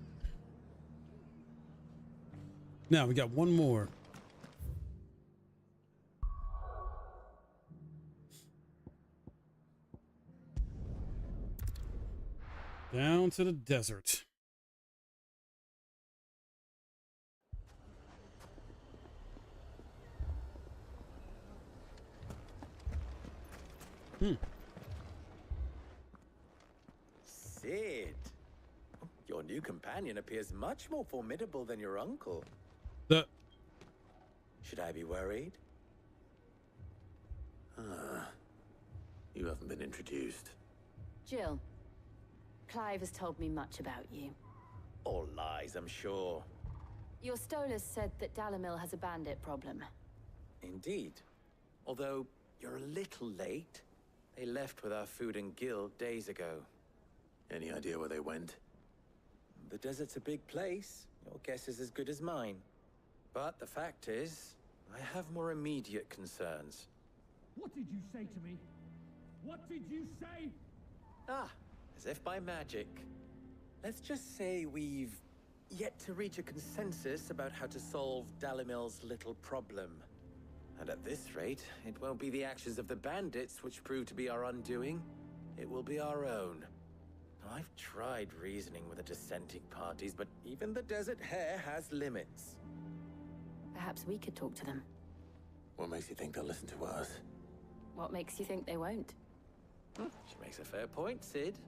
Now we got one more. Down to the desert. Cid, your new companion appears much more formidable than your uncle. Should I be worried? You haven't been introduced. Jill, Clive has told me much about you. All lies, I'm sure. Your Stolas said that Dalamil has a bandit problem. Indeed. Although, you're a little late. They left with our food and guild days ago. Any idea where they went? The desert's a big place. Your guess is as good as mine. But the fact is, I have more immediate concerns. What did you say to me? What did you say? Ah, as if by magic. Let's just say we've yet to reach a consensus about how to solve Dalamil's little problem. And at this rate, it won't be the actions of the bandits which prove to be our undoing. It will be our own. I've tried reasoning with the dissenting parties, but even the Desert Hare has limits. Perhaps we could talk to them. What makes you think they'll listen to us? What makes you think they won't? She makes a fair point, Cid.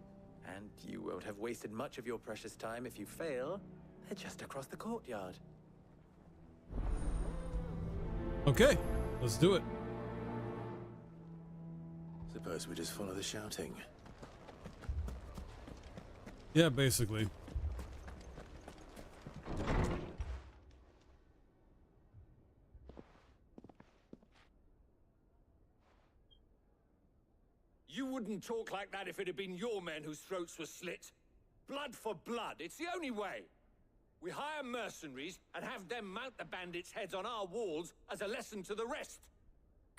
And you won't have wasted much of your precious time if you fail. They're just across the courtyard. Okay, let's do it. Suppose we just follow the shouting. Yeah, basically. You wouldn't talk like that if it had been your men whose throats were slit. Blood for blood, it's the only way. We hire mercenaries and have them mount the bandits' heads on our walls as a lesson to the rest.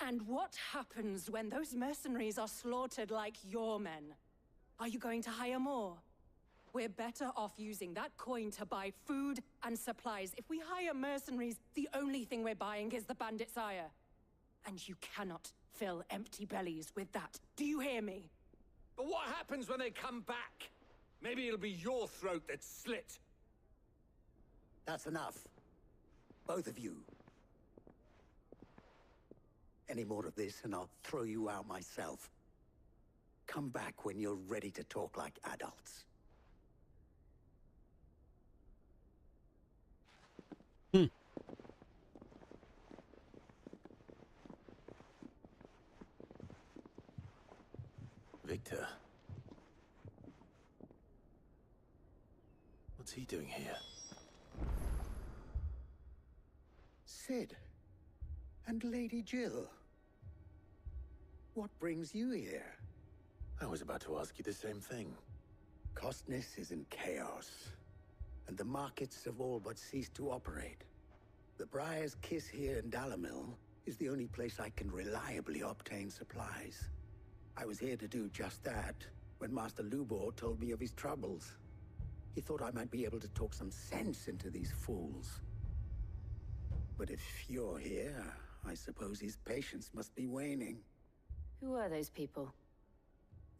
And what happens when those mercenaries are slaughtered like your men? Are you going to hire more? We're better off using that coin to buy food and supplies. If we hire mercenaries, the only thing we're buying is the bandit's ire. And you cannot fill empty bellies with that. Do you hear me? But what happens when they come back? Maybe it'll be your throat that's slit. That's enough. Both of you. Any more of this and I'll throw you out myself. Come back when you're ready to talk like adults. Victor. What's he doing here? Sid. And Lady Jill. What brings you here? I was about to ask you the same thing. Costness is in chaos, and the markets have all but ceased to operate. The Briar's Kiss here in Dalimil is the only place I can reliably obtain supplies. I was here to do just that when Master Lubor told me of his troubles. He thought I might be able to talk some sense into these fools. But if you're here, I suppose his patience must be waning. Who are those people?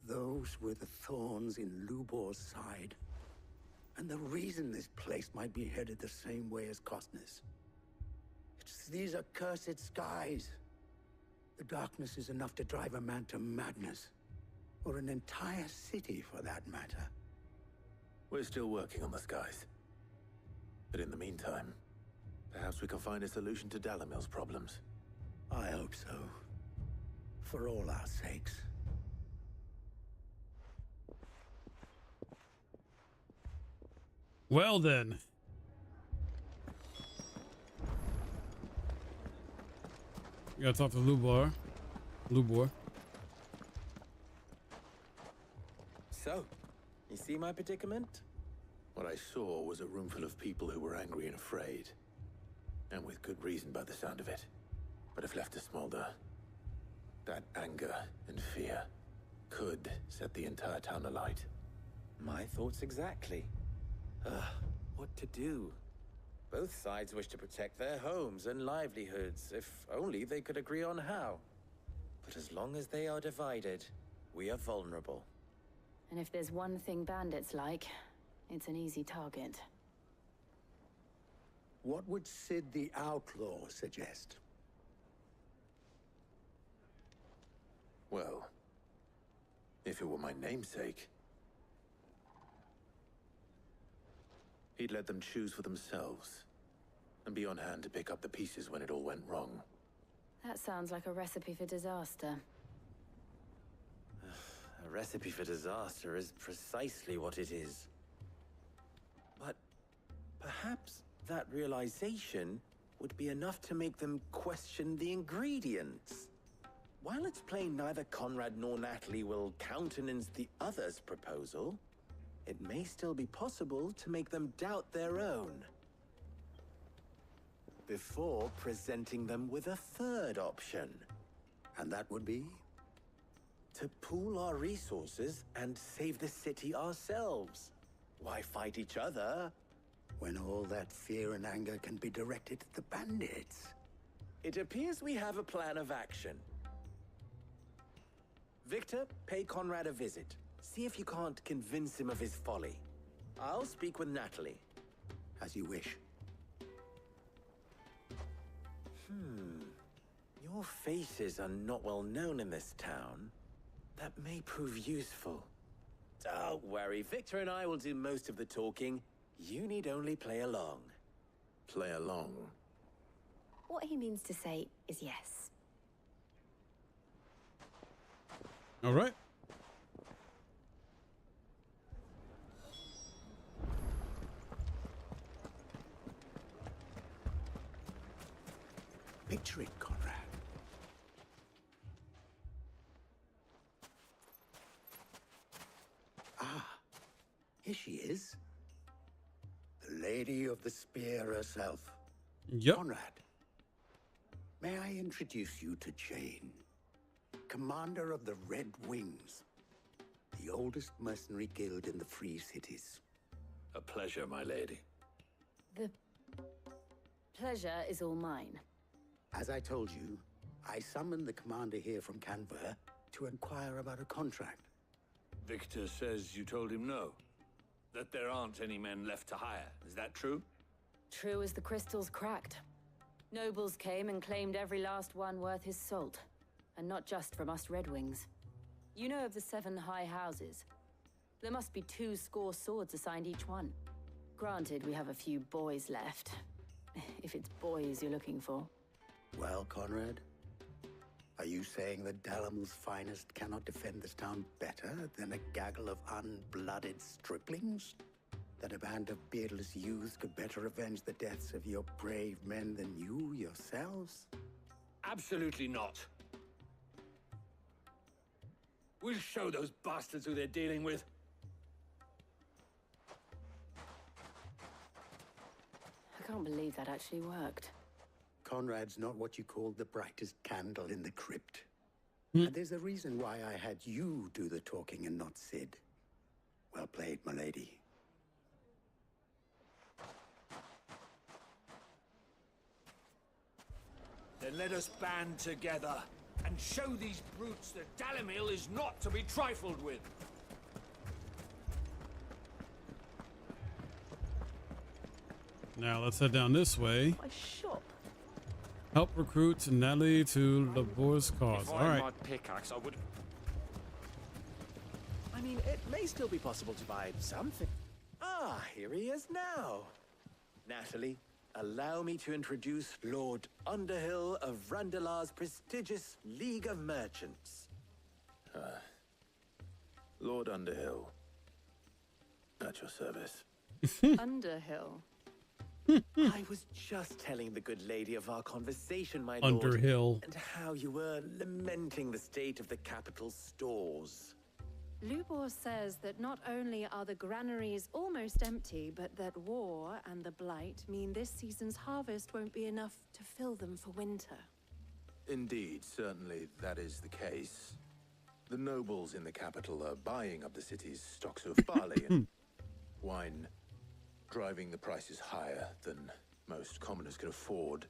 Those were the thorns in Lubor's side. And the reason this place might be headed the same way as Costness. It's these accursed skies. The darkness is enough to drive a man to madness. Or an entire city, for that matter. We're still working on the skies. But in the meantime, perhaps we can find a solution to Dalimil's problems. I hope so. For all our sakes. Well then. You gotta talk to Lubor. So, you see my predicament? What I saw was a room full of people who were angry and afraid. And with good reason by the sound of it. But if left to smolder, that anger and fear could set the entire town alight. My thoughts exactly. What to do? Both sides wish to protect their homes and livelihoods, if only they could agree on how. But as long as they are divided, we are vulnerable. And if there's one thing bandits like, it's an easy target. What would Sid the Outlaw suggest? Well, if it were my namesake, he'd let them choose for themselves, and be on hand to pick up the pieces when it all went wrong. That sounds like a recipe for disaster. A recipe for disaster is precisely what it is. But perhaps that realization would be enough to make them question the ingredients. While it's plain neither Conrad nor Natalie will countenance the other's proposal, it may still be possible to make them doubt their own. Before presenting them with a third option. And that would be? To pool our resources and save the city ourselves. Why fight each other? When all that fear and anger can be directed at the bandits. It appears we have a plan of action. Victor, pay Conrad a visit. See if you can't convince him of his folly. I'll speak with Natalie. As you wish. Your faces are not well known in this town. That may prove useful. Don't worry, Victor and I will do most of the talking. You need only play along. Play along? What he means to say is yes. All right. Picture it, Conrad. Ah, here she is. The Lady of the Spear herself. Yep. Conrad, may I introduce you to Jane, commander of the Red Wings, the oldest mercenary guild in the Free Cities. A pleasure, my lady. The pleasure is all mine. As I told you, I summoned the commander here from Canberra to inquire about a contract. Victor says you told him no. That there aren't any men left to hire. Is that true? True as the crystals cracked. Nobles came and claimed every last one worth his salt. And not just from us Red Wings. You know of the 7 high houses. There must be 2 swords assigned each one. Granted, we have a few boys left. If it's boys you're looking for. Well, Conrad, are you saying that Dalamil's finest cannot defend this town better than a gaggle of unblooded striplings? That a band of beardless youths could better avenge the deaths of your brave men than you yourselves? Absolutely not. We'll show those bastards who they're dealing with. I can't believe that actually worked. Conrad's not what you call the brightest candle in the crypt. And there's a reason why I had you do the talking and not Sid. Well played, my lady. Then let us band together and show these brutes that Dalamil is not to be trifled with. Now let's head down this way. My shop. Help recruit Nelly to Labor's cause. If All I had right. my pickaxe, I would. I mean, it may still be possible to buy something. Ah, here he is now. Natalie, allow me to introduce Lord Underhill of Randalar's prestigious League of Merchants. Lord Underhill. At your service. Underhill. I was just telling the good lady of our conversation, my lord. Underhill. And how you were lamenting the state of the capital's stores. Lubor says that not only are the granaries almost empty, but that war and the Blight mean this season's harvest won't be enough to fill them for winter. Indeed, certainly that is the case. The nobles in the capital are buying up the city's stocks of barley and wine, driving the prices higher than most commoners can afford.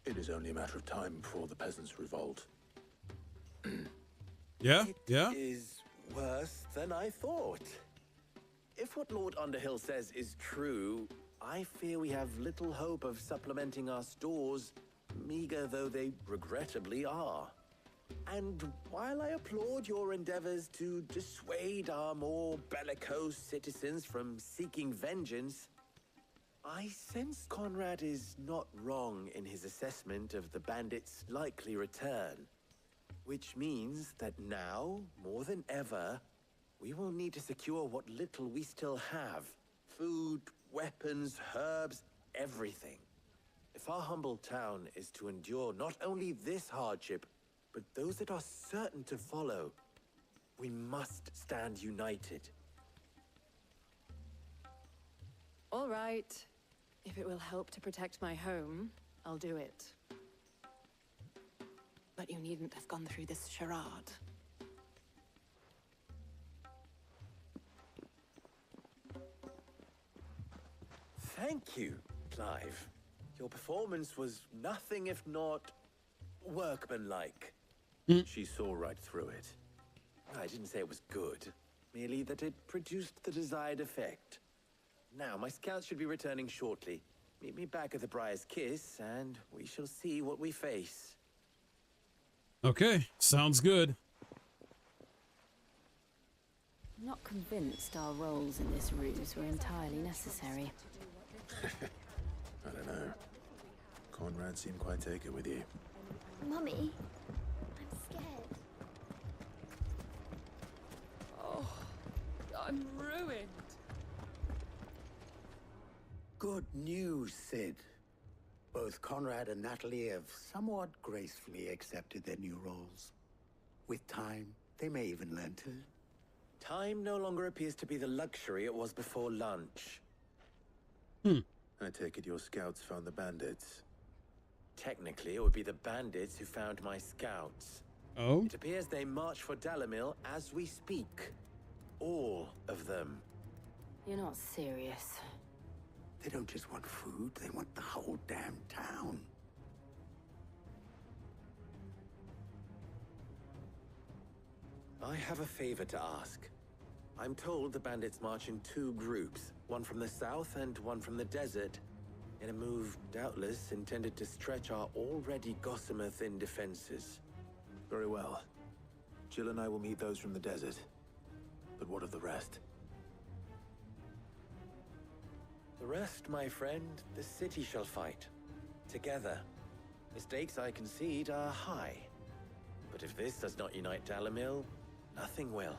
It is only a matter of time before the peasants revolt. Yeah, yeah. It is worse than I thought. If what Lord Underhill says is true, I fear we have little hope of supplementing our stores, meager though they regrettably are. And while I applaud your endeavors to dissuade our more bellicose citizens from seeking vengeance, I sense Conrad is not wrong in his assessment of the bandits' likely return. Which means that now, more than ever, we will need to secure what little we still have. Food, weapons, herbs, everything. If our humble town is to endure not only this hardship, but those that are certain to follow, we must stand united. All right. If it will help to protect my home, I'll do it. But you needn't have gone through this charade. Thank you, Clive. Your performance was nothing if not workmanlike. She saw right through it. I didn't say it was good, merely that it produced the desired effect. Now, my scouts should be returning shortly. Meet me back at the Briar's Kiss, and we shall see what we face. Okay, sounds good. I'm not convinced our roles in this ruse were entirely necessary. I don't know. Conrad seemed quite taken with you. Mummy, I'm scared. Oh, I'm ruined. Good news, Sid. Both Conrad and Natalie have somewhat gracefully accepted their new roles. With time, they may even learn to. Time no longer appears to be the luxury it was before lunch. I take it your scouts found the bandits. Technically, it would be the bandits who found my scouts. Oh? It appears they march for Dalimil as we speak. All of them. You're not serious. They don't just want food, they want the whole damn town. I have a favor to ask. I'm told the bandits march in 2 groups, one from the south and one from the desert, in a move doubtless intended to stretch our already gossamer-thin defenses. Very well. Jill and I will meet those from the desert. But what of the rest? The rest, my friend, the city shall fight. Together. The stakes, I concede, are high. But if this does not unite Dalimil, nothing will.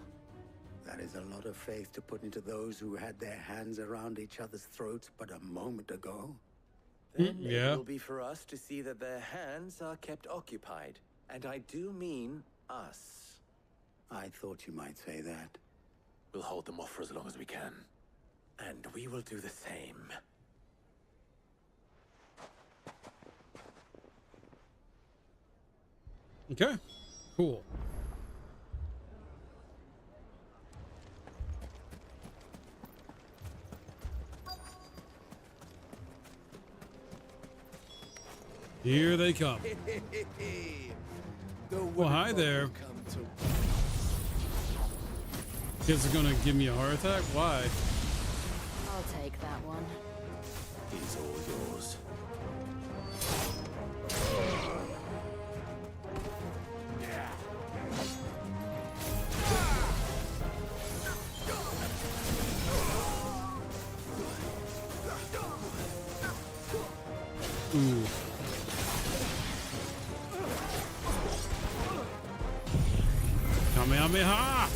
That is a lot of faith to put into those who had their hands around each other's throats but a moment ago. Then yeah. it will be for us to see that their hands are kept occupied. And I do mean us. I thought you might say that. We'll hold them off for as long as we can. And we will do the same. Okay. Cool. Here they come. Well, hi there. Kids are gonna give me a heart attack? Why? I'll take that one. He's all yours. Ooh. Kamehameha!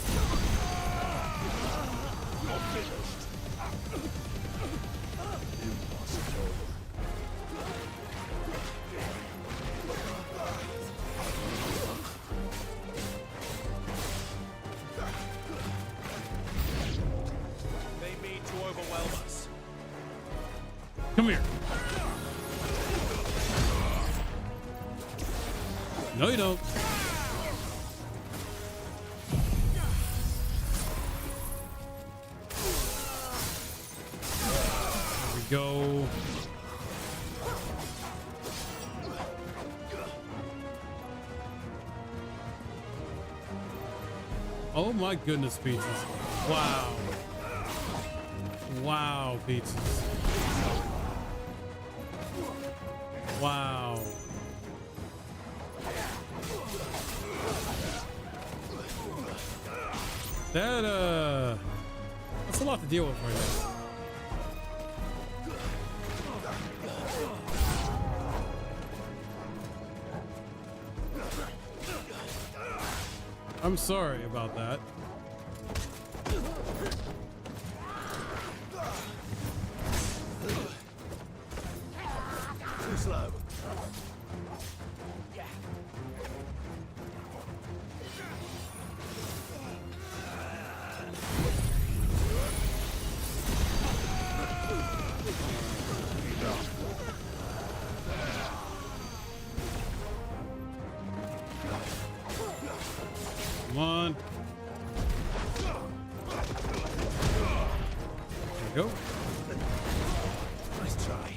They mean to overwhelm us. Come here. No, you don't. There we go. Oh my goodness, pizzas. Wow. Wow, pizzas. Wow. That's a lot to deal with right now. I'm sorry about that. Too slow. Come on. There we go. Nice try.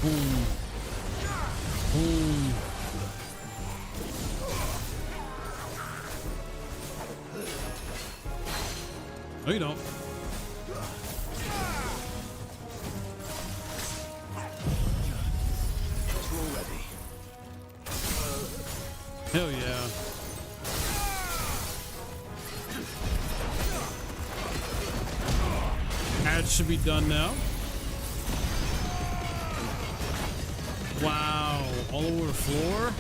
Boom. Boom. No, you don't. Hell yeah. Ads should be done now. Wow, all over the floor.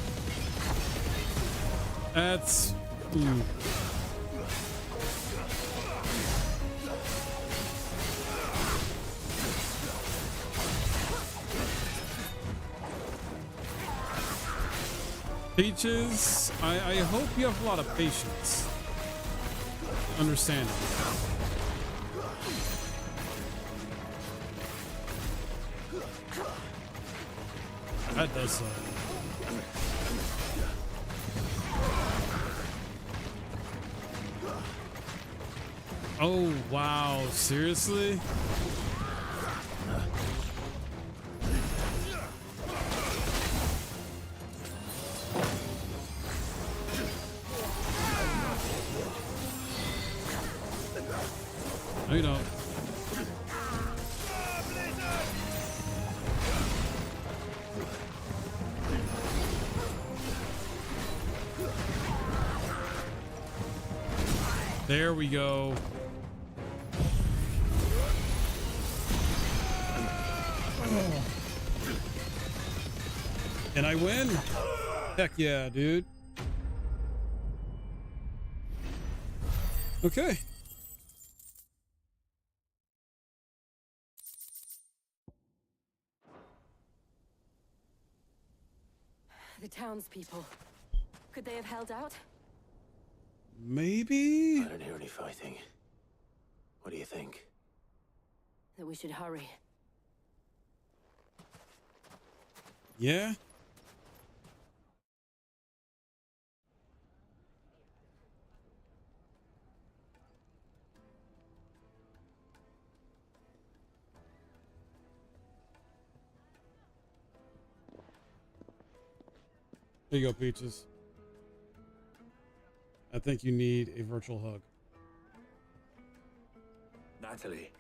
That's Peaches, I hope you have a lot of patience. Understanding. That does suck. Oh, wow. Seriously? No, you don't. There we go. And I win. Heck yeah, dude. Okay. The townspeople. Could they have held out? Maybe? I don't hear any fighting. What do you think? That we should hurry. Yeah. There you go, Peaches. I think you need a virtual hug. Natalie,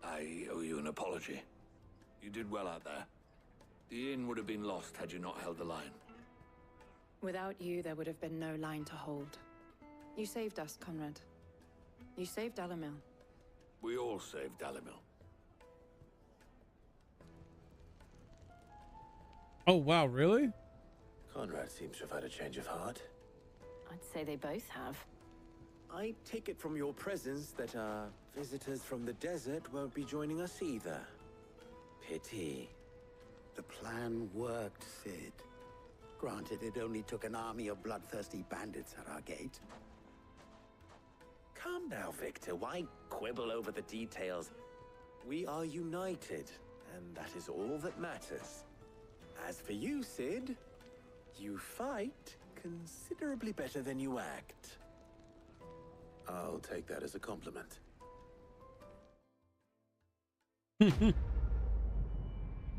I owe you an apology. You did well out there. The inn would have been lost had you not held the line. Without you, there would have been no line to hold. You saved us, Conrad. You saved Dalimil. We all saved Dalimil. Oh, wow, really? Conrad seems to have had a change of heart. I'd say they both have. I take it from your presence that our visitors from the desert won't be joining us either. Pity. The plan worked, Sid. Granted, it only took an army of bloodthirsty bandits at our gate. Calm now, Victor. Why quibble over the details? We are united, and that is all that matters. As for you, Sid, you fight considerably better than you act. I'll take that as a compliment.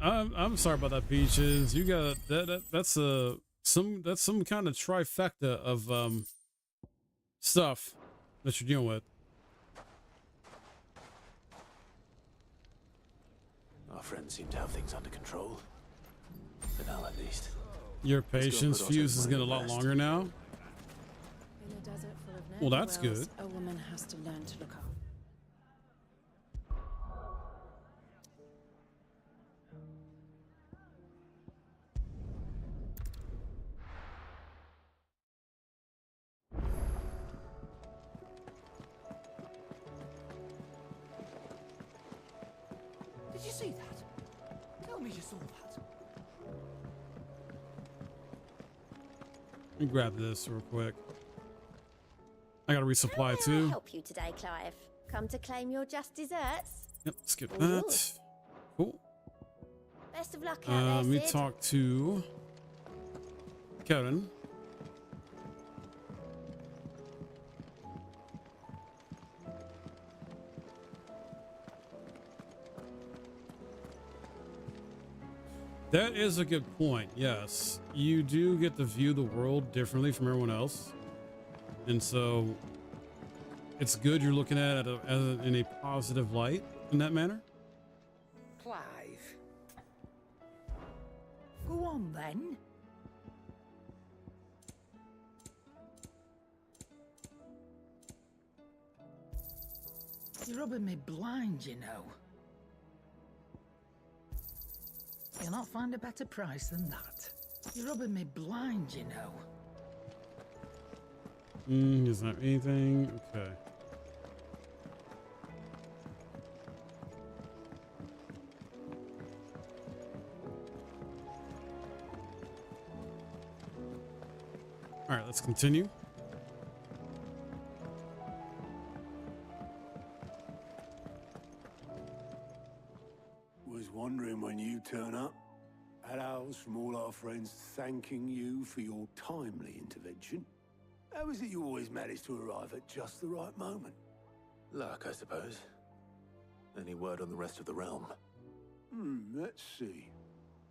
I'm sorry about that, Peaches. You got that's some kind of trifecta of stuff that you're dealing with. Our friends seem to have things under control. For now, at least. Your patience fuse is getting a lot rest. longer now. In a desert full of Well, that's ne'er-do-wells, good. A woman has to learn to look up. Did you see that? Tell me you saw that. Let me grab this real quick. I gotta resupply How may I too. help you today, Clive? Come to claim your just desserts? Yep, skip All that. yours. Cool. Best of luck out there, Let me Sid. talk to Kevin. That is a good point. Yes, you do get to view the world differently from everyone else, and so it's good you're looking at it in a positive light in that manner. Clive. Go on then. rubbing me blind, you know. You'll not find a better price than that. You're rubbing me blind, you know. Is that anything? Okay. All right, let's continue. Was wondering when you turn up. Had owls from all our friends thanking you for your timely intervention. How is it you always manage to arrive at just the right moment? Luck, I suppose. Any word on the rest of the realm? Let's see.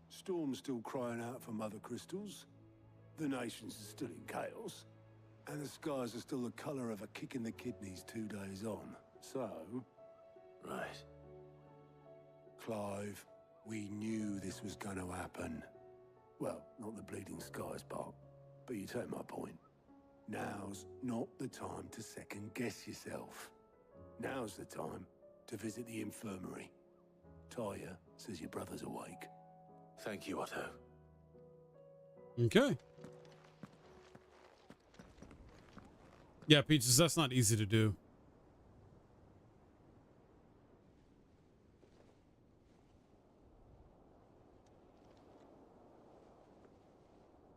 Storm's still crying out for mother crystals. The nations are still in chaos. And the skies are still the colour of a kick in the kidneys 2 days on. So... Right. Clive, we knew this was going to happen. Well, not the bleeding skies part, but you take my point. Now's not the time to second-guess yourself. Now's the time to visit the infirmary. Talia says your brother's awake. Thank you, Otto. Okay. Yeah, Peaches, that's not easy to do.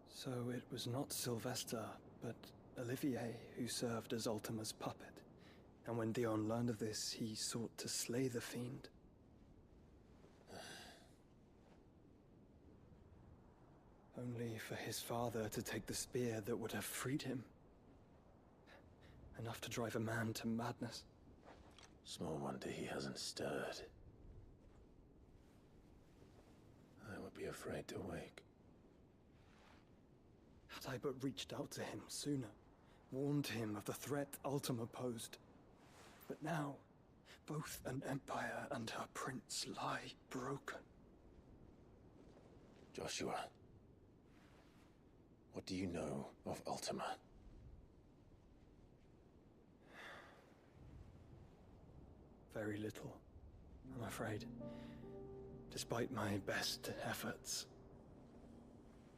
So it was not Sylvester, but Olivier who served as Ultima's puppet. And when Dion learned of this, he sought to slay the fiend. Only for his father to take the spear that would have freed him. Enough to drive a man to madness. Small wonder he hasn't stirred. I would be afraid to wake. Had I but reached out to him sooner, warned him of the threat Ultima posed. But now, both an empire and her prince lie broken. Joshua, what do you know of Ultima? Very little, I'm afraid. Despite my best efforts.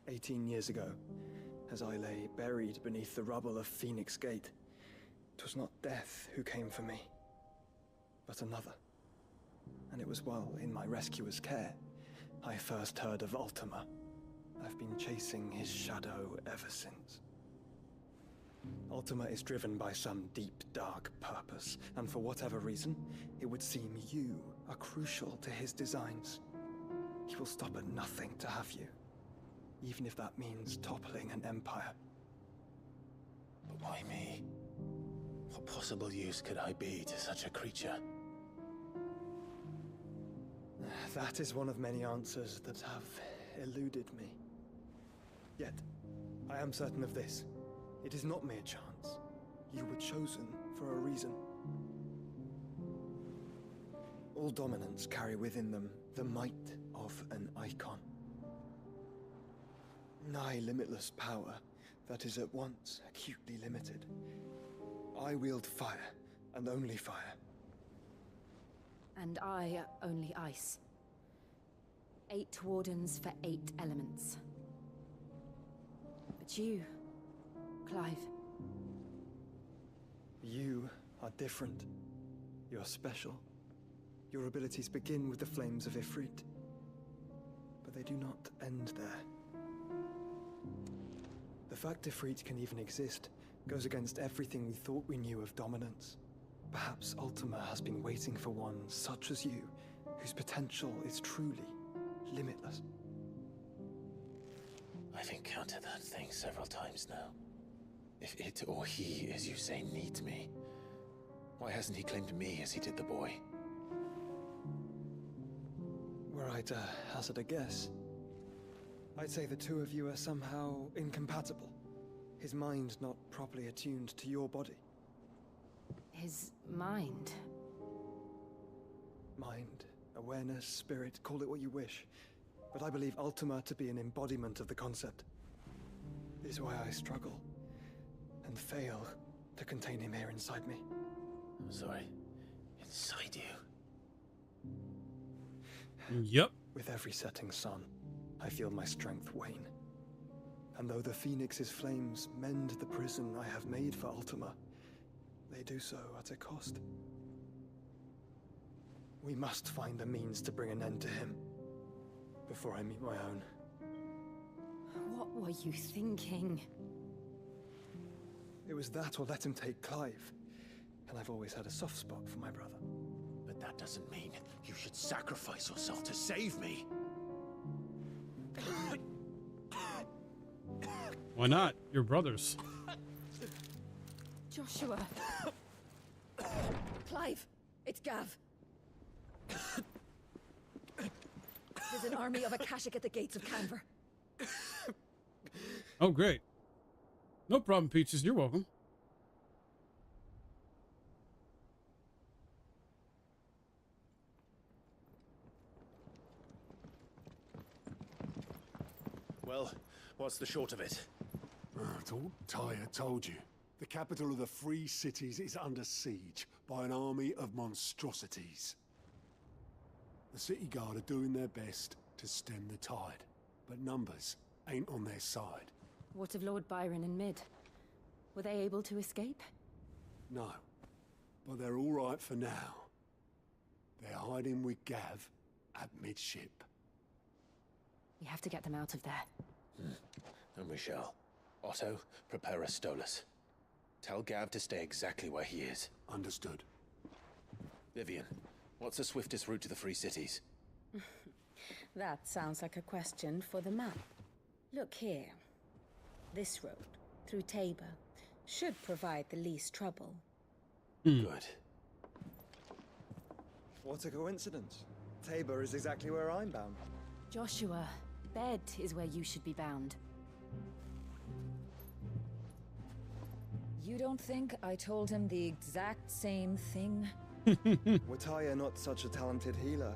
18 years ago, as I lay buried beneath the rubble of Phoenix Gate, 'twas not death who came for me, but another. And it was while in my rescuer's care, I first heard of Ultima. I've been chasing his shadow ever since. Ultima is driven by some deep, dark purpose, and for whatever reason, it would seem you are crucial to his designs. He will stop at nothing to have you, even if that means toppling an empire. But why me? What possible use could I be to such a creature? That is one of many answers that have eluded me. Yet, I am certain of this. It is not mere chance. You were chosen for a reason. All dominants carry within them the might of an icon. Nigh limitless power that is at once acutely limited. I wield fire, and only fire. And I only ice. 8 wardens for 8 elements. But you, Clive. You are different. You're special. Your abilities begin with the flames of Ifrit. But they do not end there. The fact Ifrit can even exist goes against everything we thought we knew of dominance. Perhaps Ultima has been waiting for one such as you, whose potential is truly limitless. I've encountered that thing several times now. If it or he, as you say, needs me, why hasn't he claimed me as he did the boy? Were I to hazard a guess, I'd say the two of you are somehow incompatible. His mind not properly attuned to your body. His mind? Mind, awareness, spirit, call it what you wish. But I believe Ultima to be an embodiment of the concept. This is why I struggle and fail to contain him here inside me. I'm sorry. inside you. Yep. With every setting sun, I feel my strength wane. And though the Phoenix's flames mend the prison I have made for Ultima, they do so at a cost. We must find a means to bring an end to him before I meet my own. What were you thinking? It was that or let him take Clive. And I've always had a soft spot for my brother. But that doesn't mean you should sacrifice yourself to save me. Why not? You're brothers. Joshua. Clive, it's Gav. There's an army of Akashic at the gates of Canver. Oh, great. No problem, Peaches. You're welcome. Well, what's the short of it? Tyre told you. The capital of the Free Cities is under siege by an army of monstrosities. The city guard are doing their best to stem the tide, but numbers ain't on their side. What of Lord Byron and Mid? Were they able to escape? No, but they're all right for now. They're hiding with Gav at midship. We have to get them out of there. And we shall. Otto, prepare a Stolas. Tell Gav to stay exactly where he is. Understood. Vivian, what's the swiftest route to the Free Cities? That sounds like a question for the map. Look here. This road, through Tabor, should provide the least trouble. Good. What a coincidence. Tabor is exactly where I'm bound. Joshua, bed is where you should be bound. You don't think I told him the exact same thing? Were Tyre not such a talented healer,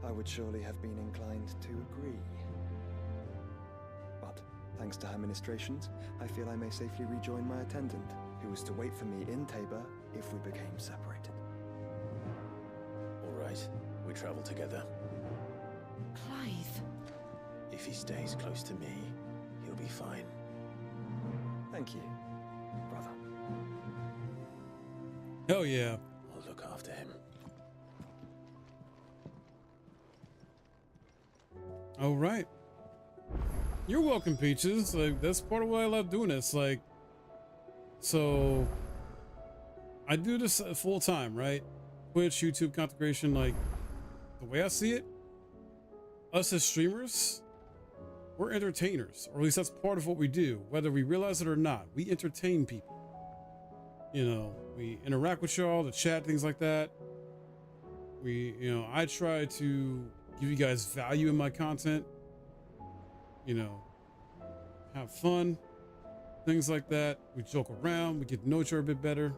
I would surely have been inclined to agree. But, thanks to her ministrations, I feel I may safely rejoin my attendant, who was to wait for me in Tabor if we became separated. All right, we travel together. Clive. If he stays close to me, he'll be fine. Thank you, brother. Hell yeah. I'll look after him. All right. You're welcome, Peaches. Like, that's part of why I love doing this. Like, so I do this full time, right? Twitch, YouTube, content creation. Like, the way I see it, us as streamers, we're entertainers, or at least that's part of what we do, whether we realize it or not. We entertain people. You know, we interact with y'all, the chat, things like that. I try to give you guys value in my content. You know, have fun, things like that. We joke around, we get to know each other a bit better,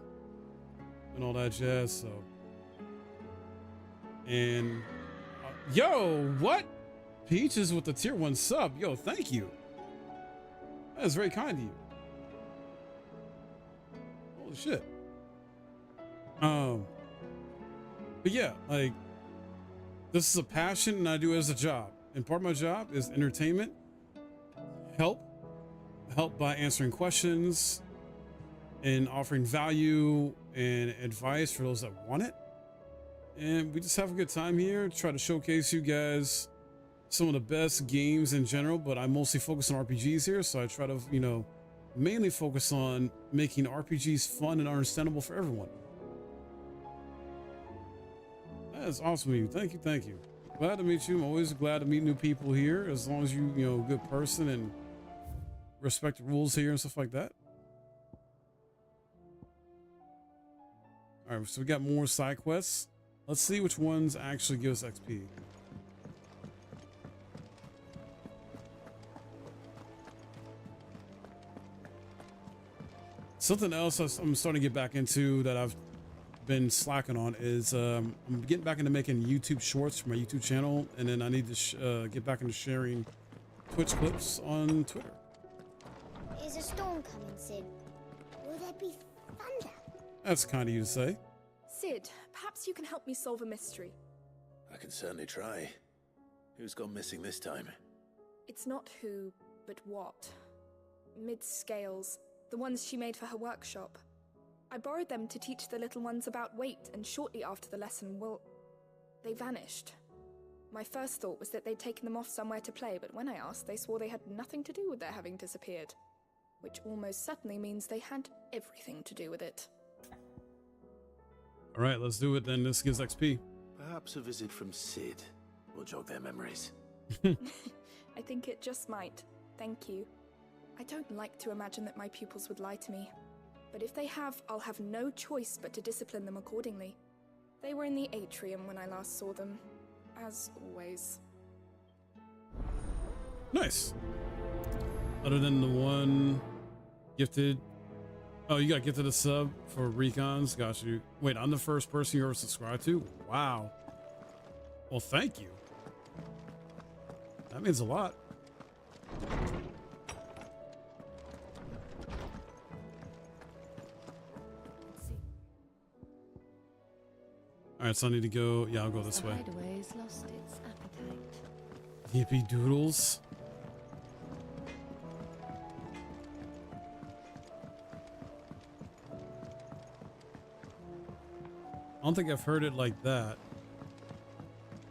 and all that jazz. So, and yo, what? Peaches with the tier 1 sub. Yo, thank you. That is very kind of you. Holy shit. But yeah, like, this is a passion and I do it as a job. And part of my job is entertainment, help by answering questions and offering value and advice for those that want it. And we just have a good time here, try to showcase you guys some of the best games in general, but I mostly focus on RPGs here. So I try to, mainly focus on making RPGs fun and understandable for everyone. That's awesome of you. Thank you. Thank you. Glad to meet you. I'm always glad to meet new people here, as long as you a good person and respect the rules here and stuff like that. All right, so we got more side quests. Let's see which ones actually give us XP. Something else I'm starting to get back into that I've been slacking on is I'm getting back into making YouTube shorts for my YouTube channel, and then I need to get back into sharing Twitch clips on Twitter. Is a storm coming soon? Will there be thunder? That's kind of you to say. Sid, perhaps you can help me solve a mystery. I can certainly try. Who's gone missing this time? It's not who, but what. Mid's scales, the ones she made for her workshop. I borrowed them to teach the little ones about weight, and shortly after the lesson, well, they vanished. My first thought was that they'd taken them off somewhere to play, but when I asked, they swore they had nothing to do with their having disappeared. Which almost certainly means they had everything to do with it. All right, let's do it then. This gives XP. Perhaps a visit from Sid will jog their memories. I think it just might. Thank you. I don't like to imagine that my pupils would lie to me. But if they have, I'll have no choice but to discipline them accordingly. They were in the atrium when I last saw them. As always. Nice. Other than the one gifted. Oh, you got gifted a sub for Recons. Got you. Wait, I'm the first person you ever subscribed to? Wow. Well, thank you. That means a lot. All right, so I need to go. Yeah, I'll go this way. Hideaway's lost its appetite. Hippie doodles. I don't think I've heard it like that.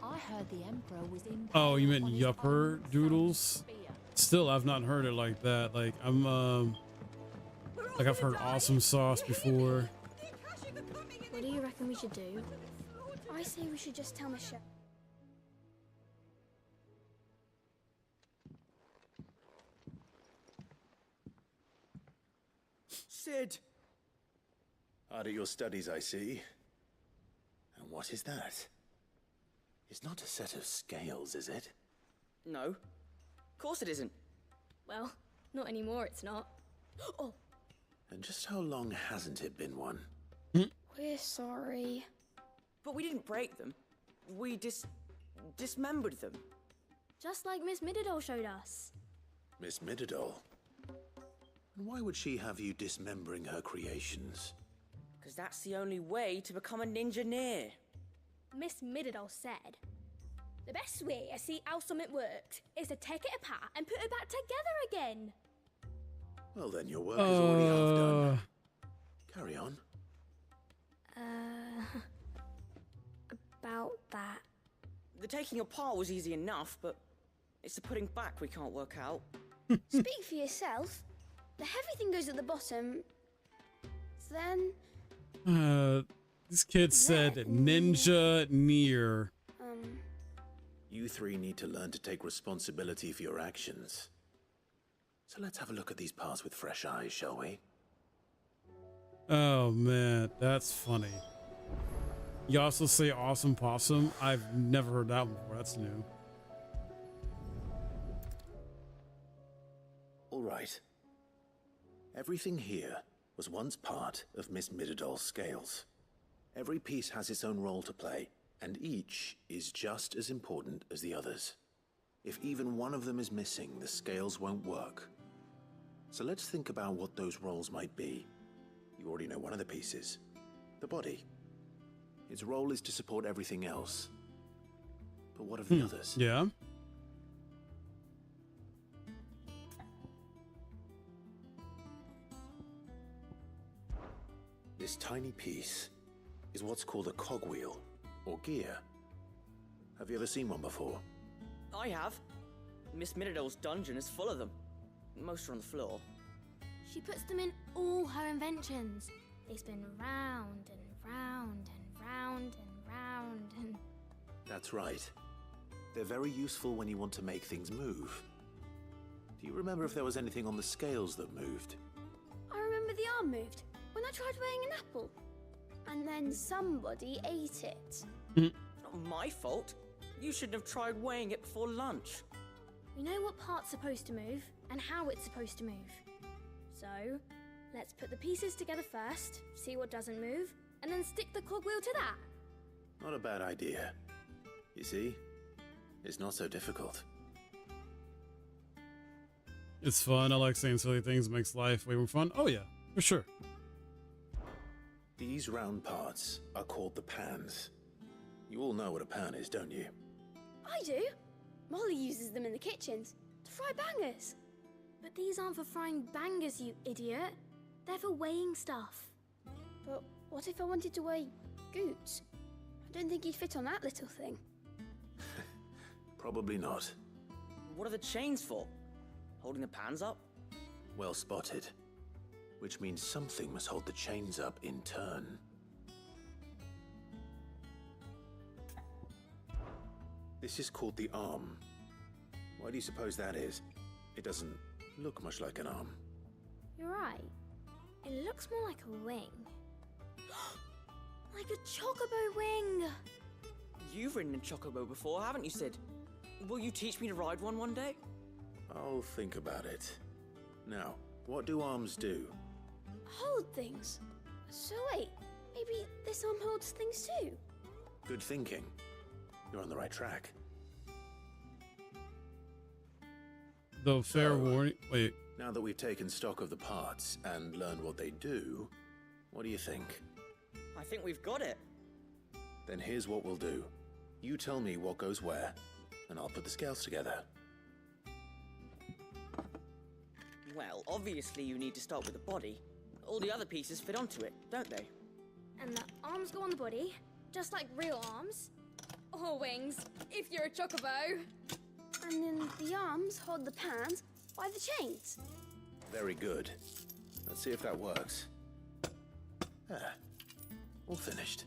I heard the Emperor was in. Oh, you meant yupper doodles? Still, I've not heard it like that. Like like I've heard awesome sauce before. What do you reckon we should do? I say we should just tell Michelle. Sid! Hard at your studies, I see. And what is that? It's not a set of scales, is it? No. Of course it isn't. Well, not anymore, it's not. Oh! And just how long hasn't it been one? We're sorry. But we didn't break them. We dismembered them. Just like Miss Mididol showed us. Miss Mididol? And why would she have you dismembering her creations? Because that's the only way to become a ninja-near. Miss Mididol said, the best way to see how something works is to take it apart and put it back together again. Well then, your work is already half done. Carry on. About that. The taking apart was easy enough, but it's the putting back we can't work out. Speak for yourself. The heavy thing goes at the bottom. So then... This kid said ninja near. You three need to learn to take responsibility for your actions. So let's have a look at these parts with fresh eyes, shall we? Oh man, that's funny. You also say awesome possum? I've never heard that one before. That's new. All right. Everything here was once part of Miss Mididol's scales. Every piece has its own role to play, and each is just as important as the others. If even one of them is missing, the scales won't work. So let's think about what those roles might be. You already know one of the pieces, the body. Its role is to support everything else. But what of the others? Yeah. This tiny piece is what's called a cogwheel, or gear. Have you ever seen one before? I have. Miss Mididol's dungeon is full of them. Most are on the floor. She puts them in all her inventions. They spin round and round and round and round and... That's right. They're very useful when you want to make things move. Do you remember if there was anything on the scales that moved? I remember the arm moved when I tried weighing an apple. And then somebody ate it. It's not my fault. You shouldn't have tried weighing it before lunch. We know what part's supposed to move and how it's supposed to move. So, let's put the pieces together first, see what doesn't move, and then stick the cogwheel to that. Not a bad idea. You see? It's not so difficult. It's fun. I like saying silly things. It makes life way more fun. Oh yeah, for sure. These round parts are called the pans. You all know what a pan is, don't you? I do. Molly uses them in the kitchens to fry bangers. But these aren't for frying bangers, you idiot. They're for weighing stuff. But what if I wanted to weigh goods? I don't think you'd fit on that little thing. Probably not. What are the chains for? Holding the pans up? Well spotted. Which means something must hold the chains up in turn. This is called the arm. Why do you suppose that is? It doesn't look much like an arm. You're right. It looks more like a wing. Like a chocobo wing! You've ridden a chocobo before, haven't you, Sid? Will you teach me to ride one day? I'll think about it. Now, what do arms do? Hold things. So wait, maybe this arm holds things too? Good thinking. You're on the right track. Though fair warning, wait. Now that we've taken stock of the parts and learned what they do, what do you think? I think we've got it. Then here's what we'll do. You tell me what goes where, and I'll put the scales together. Well, obviously you need to start with the body. All the other pieces fit onto it, don't they? And the arms go on the body, just like real arms. Or wings, if you're a chocobo. And then the arms hold the pans by the chains. Very good. Let's see if that works. Ah, all finished.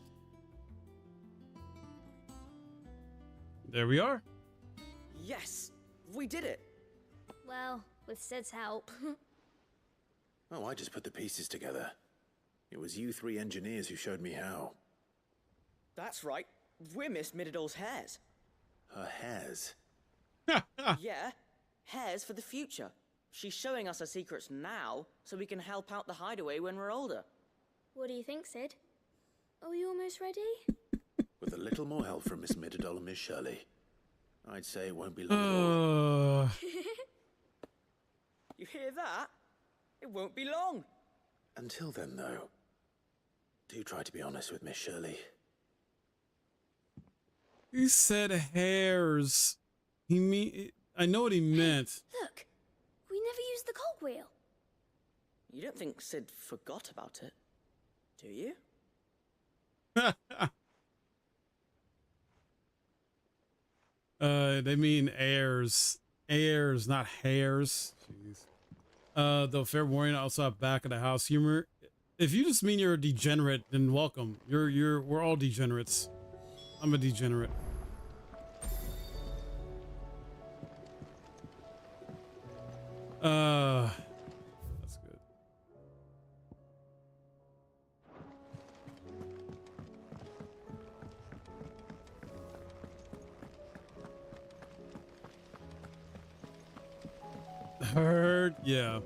There we are. Yes, we did it. Well, with Sid's help. Oh, I just put the pieces together. It was you three engineers who showed me how. That's right. We're Miss Mididol's hairs. Her hairs? Yeah, hairs for the future. She's showing us her secrets now, so we can help out the hideaway when we're older. What do you think, Sid? Are we almost ready? With a little more help from Miss Mididol and Miss Shirley, I'd say it won't be long at all. You hear that? It won't be long. Until then, though, do try to be honest with Miss Shirley. He said hairs. I know what he meant. Look, we never used the cogwheel. You don't think Sid forgot about it, do you? They mean heirs. Heirs, not hairs. Jeez. Though fair warning, I also have back of the house humor. If you just mean you're a degenerate, then welcome. We're all degenerates. I'm a degenerate. That's good. Heard, yeah.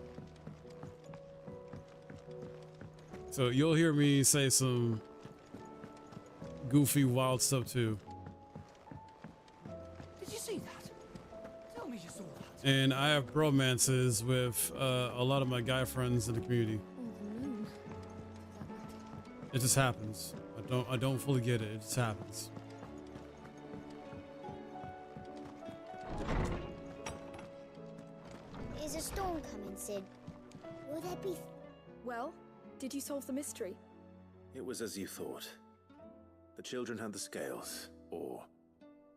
So you'll hear me say some goofy, wild stuff too. Did you see that? Tell me you saw that. And I have bromances with a lot of my guy friends in the community. It just happens. I don't fully get it. It just happens. There's a storm coming, Sid. Will there be... Well, did you solve the mystery? It was as you thought. The children had the scales, or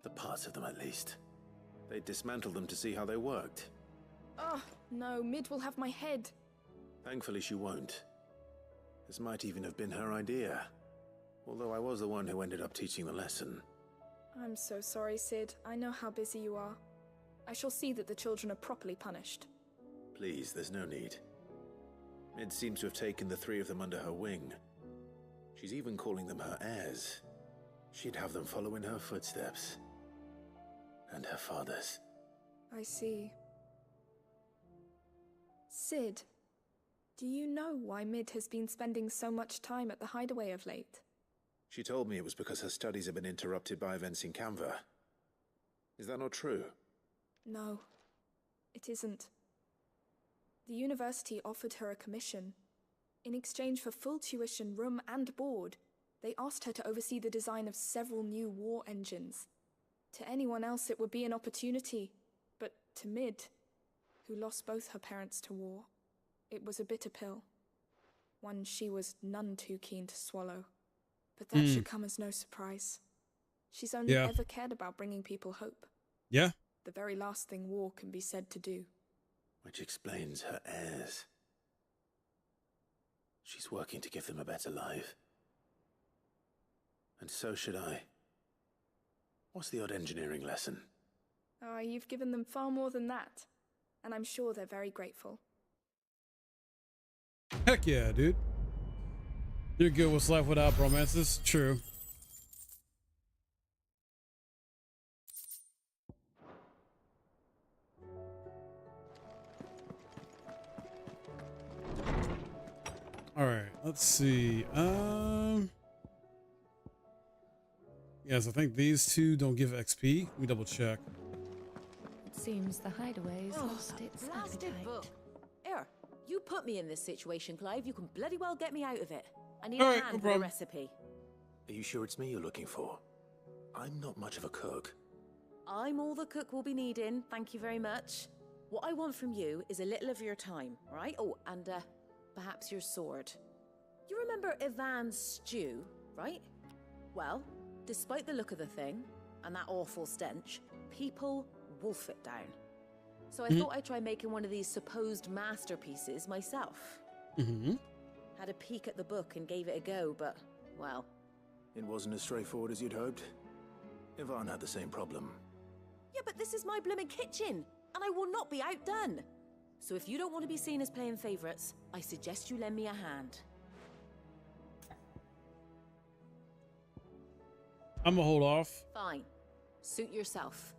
the parts of them at least. They dismantled them to see how they worked. Oh, no, Mid will have my head. Thankfully she won't. This might even have been her idea. Although I was the one who ended up teaching the lesson. I'm so sorry, Sid. I know how busy you are. I shall see that the children are properly punished. Please, there's no need. Mid seems to have taken the three of them under her wing. She's even calling them her heirs. She'd have them follow in her footsteps. And her father's. I see. Sid, do you know why Mid has been spending so much time at the hideaway of late? She told me it was because her studies have been interrupted by events in Canva. Is that not true? No, it isn't. The university offered her a commission. In exchange for full tuition, room, and board, they asked her to oversee the design of several new war engines. To anyone else, it would be an opportunity, but to Mid, who lost both her parents to war, it was a bitter pill. One she was none too keen to swallow. But that should come as no surprise. She's only ever cared about bringing people hope. Yeah. The very last thing war can be said to do. Which explains her heirs. She's working to give them a better life. And so should I. What's the odd engineering lesson? Oh, you've given them far more than that. And I'm sure they're very grateful. Heck yeah, dude. You're good with life without bromance. This is true. All right, let's see. Yes, I think these two don't give XP. Let me double check. It seems the hideaway's lost its appetite. Book. Here, you put me in this situation, Clive. You can bloody well get me out of it. I need All a right, hand no with a problem. recipe. Are you sure it's me you're looking for? I'm not much of a cook. I'm all the cook will be needing, thank you very much. What I want from you is a little of your time, right? Oh, and perhaps your sword. You remember Ivan's stew, right? Well, despite the look of the thing, and that awful stench, people wolf it down. So I thought I'd try making one of these supposed masterpieces myself. Had a peek at the book and gave it a go, but, well... It wasn't as straightforward as you'd hoped. Ivan had the same problem. Yeah, but this is my blooming kitchen, and I will not be outdone. So if you don't want to be seen as playing favourites, I suggest you lend me a hand. I'm gonna hold off. Fine. Suit yourself.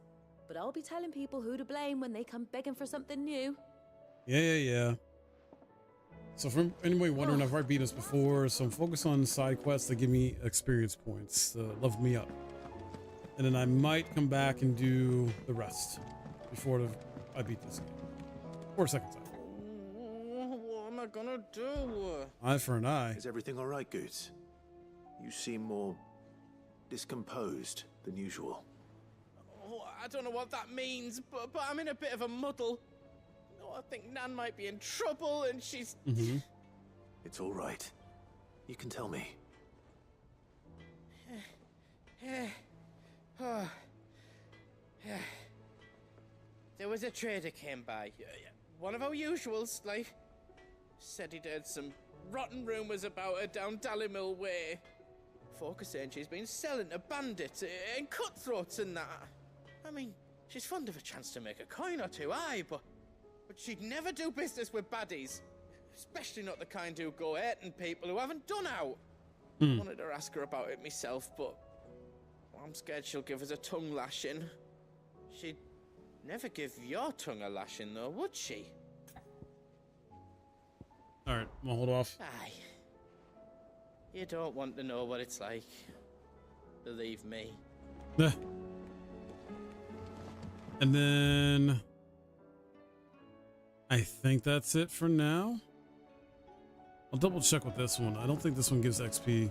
But I'll be telling people who to blame when they come begging for something new. Yeah. So for anybody wondering, I've already beaten this before, so I'm focused on side quests that give me experience points to level me up. And then I might come back and do the rest before I beat this game. For a second time. What am I gonna do? Eye for an eye. Is everything all right, Goots? You seem more discomposed than usual. Oh, I don't know what that means, but I'm in a bit of a muddle. Oh, I think Nan might be in trouble, and she's... It's all right. You can tell me. There was a trader came by. One of our usuals, like. Said he'd heard some rotten rumours about her down Dalimil Way. Folk are saying she's been selling to bandits and cutthroats and that. I mean, she's fond of a chance to make a coin or two, aye, but she'd never do business with baddies. Especially not the kind who go hurting people who haven't done out. Wanted to ask her about it myself, but I'm scared she'll give us a tongue lashing. She'd never give your tongue a lashing, though, would she? All right, I'm gonna hold off. Aye. You don't want to know what it's like. Believe me. And then I think that's it for now. I'll double check with this one. I don't think this one gives XP.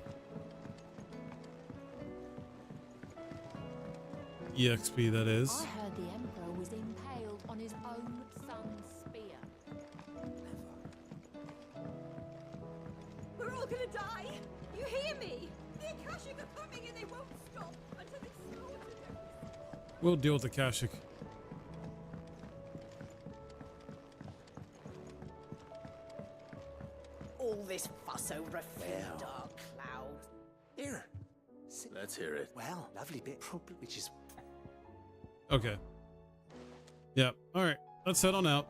EXP, that is. I heard the Emperor was impaled on his own son's spear. We're all gonna die! You hear me? The Akashic are coming and they won't stop until they slaughter them. We'll deal with the Akashic. All this fuss over a few dark clouds. Here. Let's hear it. Well, lovely bit, probably, which is... Okay. Yeah. All right. Let's head on out.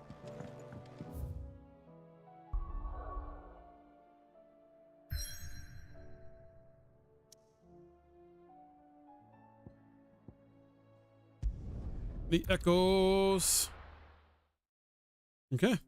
The echoes. Okay.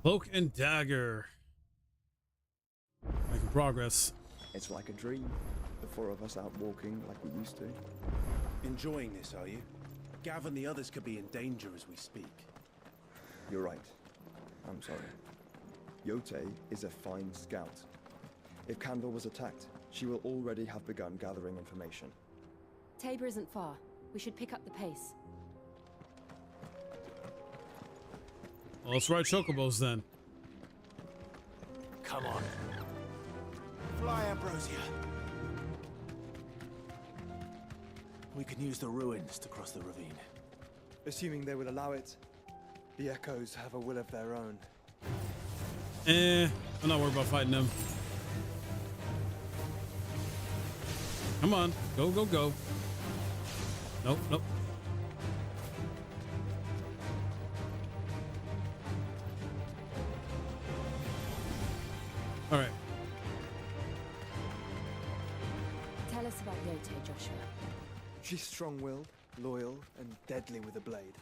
Cloak and dagger. Making progress. It's like a dream. The four of us out walking like we used to. Enjoying this, are you? Gav and the others could be in danger as we speak. You're right. I'm sorry. Yote is a fine scout. If Kandor was attacked, she will already have begun gathering information. Tabor isn't far. We should pick up the pace. Well, let's ride chocobos then. Come on. Fly, Ambrosia. We can use the ruins to cross the ravine. Assuming they will allow it, the Echoes have a will of their own. I'm not worried about fighting them. Come on, go, go, go. Nope, nope. All right. Tell us about Yote, Joshua. She's strong-willed, loyal, and deadly with a blade.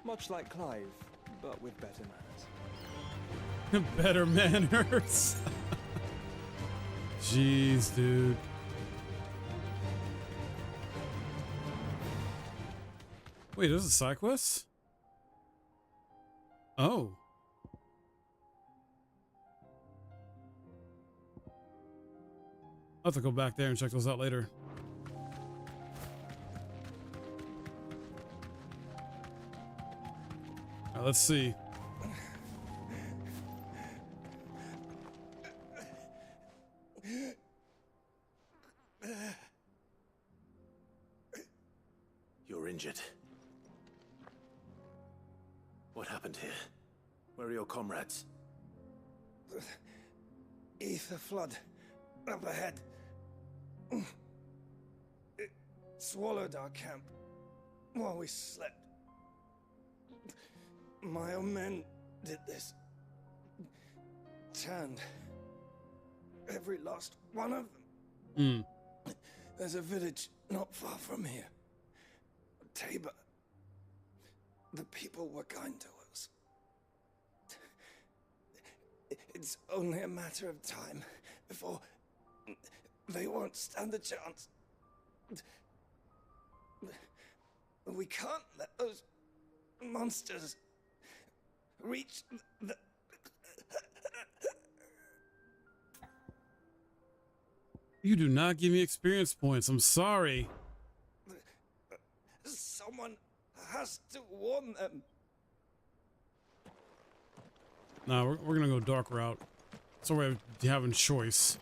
Much like Clive, but with better manners. Better manners. Jeez, dude. Wait, there's a side quest? Oh. I'll have to go back there and check those out later. All right, let's see. You're injured. What happened here? Where are your comrades? Ether flood up ahead. It swallowed our camp while we slept. My own men did this. Turned every last one of them. There's a village not far from here. Tabor. The people were kind to us. It's only a matter of time before they won't stand a chance. We can't let those monsters reach the... You do not give me experience points. I'm sorry. Someone has to warn them. No, we're gonna go dark route. So we're having choice.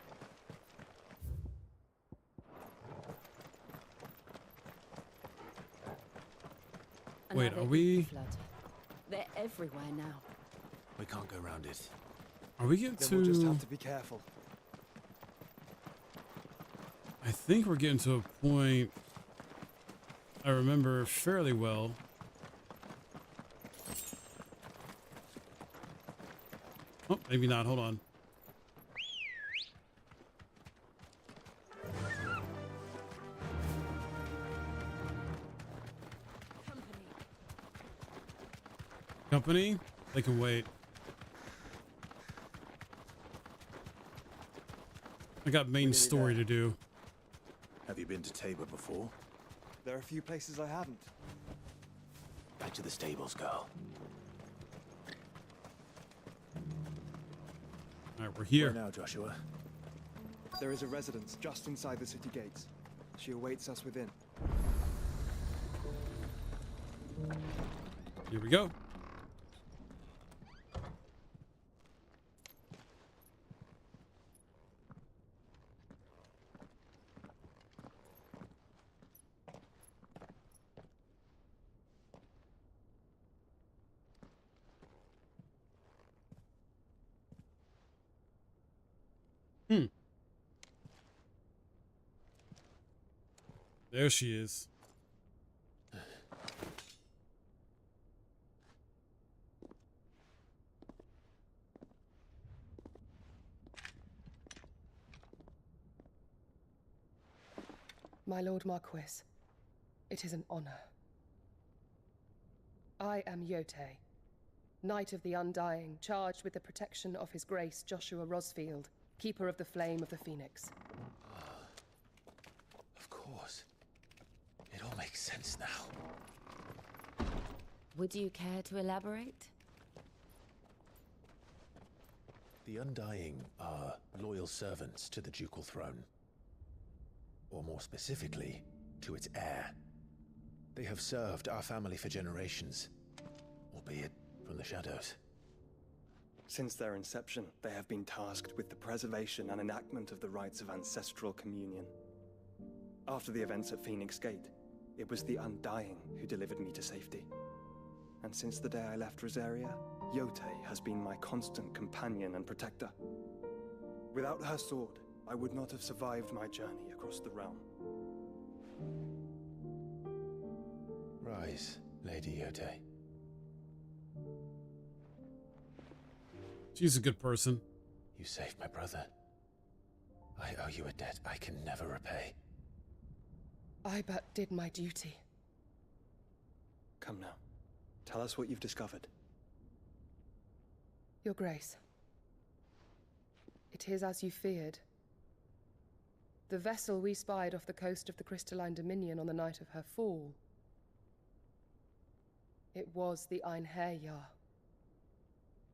Wait, are we? Flood. They're everywhere now. We can't go around it. Are we getting Then to? we'll just have to be careful. I think we're getting to a point I remember fairly well. Oh, maybe not. Hold on. Company? They can wait. I got main story to do. Have you been to Tabor before? There are a few places I haven't. Back to the stables, girl. All right, we're here. Where now, Joshua? There is a residence just inside the city gates. She awaits us within. Here we go. There she is. My Lord Marquis, it is an honor. I am Yote, Knight of the Undying, charged with the protection of His Grace Joshua Rosfield, Keeper of the Flame of the Phoenix. Of course. It all makes sense now. Would you care to elaborate? The Undying are loyal servants to the ducal throne. Or more specifically, to its heir. They have served our family for generations, albeit from the shadows. Since their inception, they have been tasked with the preservation and enactment of the rites of ancestral communion. After the events at Phoenix Gate, it was the Undying who delivered me to safety. And since the day I left Rosaria, Yote has been my constant companion and protector. Without her sword, I would not have survived my journey across the realm. Rise, Lady Yote. She's a good person. You saved my brother. I owe you a debt I can never repay. I but did my duty. Come now. Tell us what you've discovered. Your Grace. It is as you feared. The vessel we spied off the coast of the Crystalline Dominion on the night of her fall. It was the Einherjar.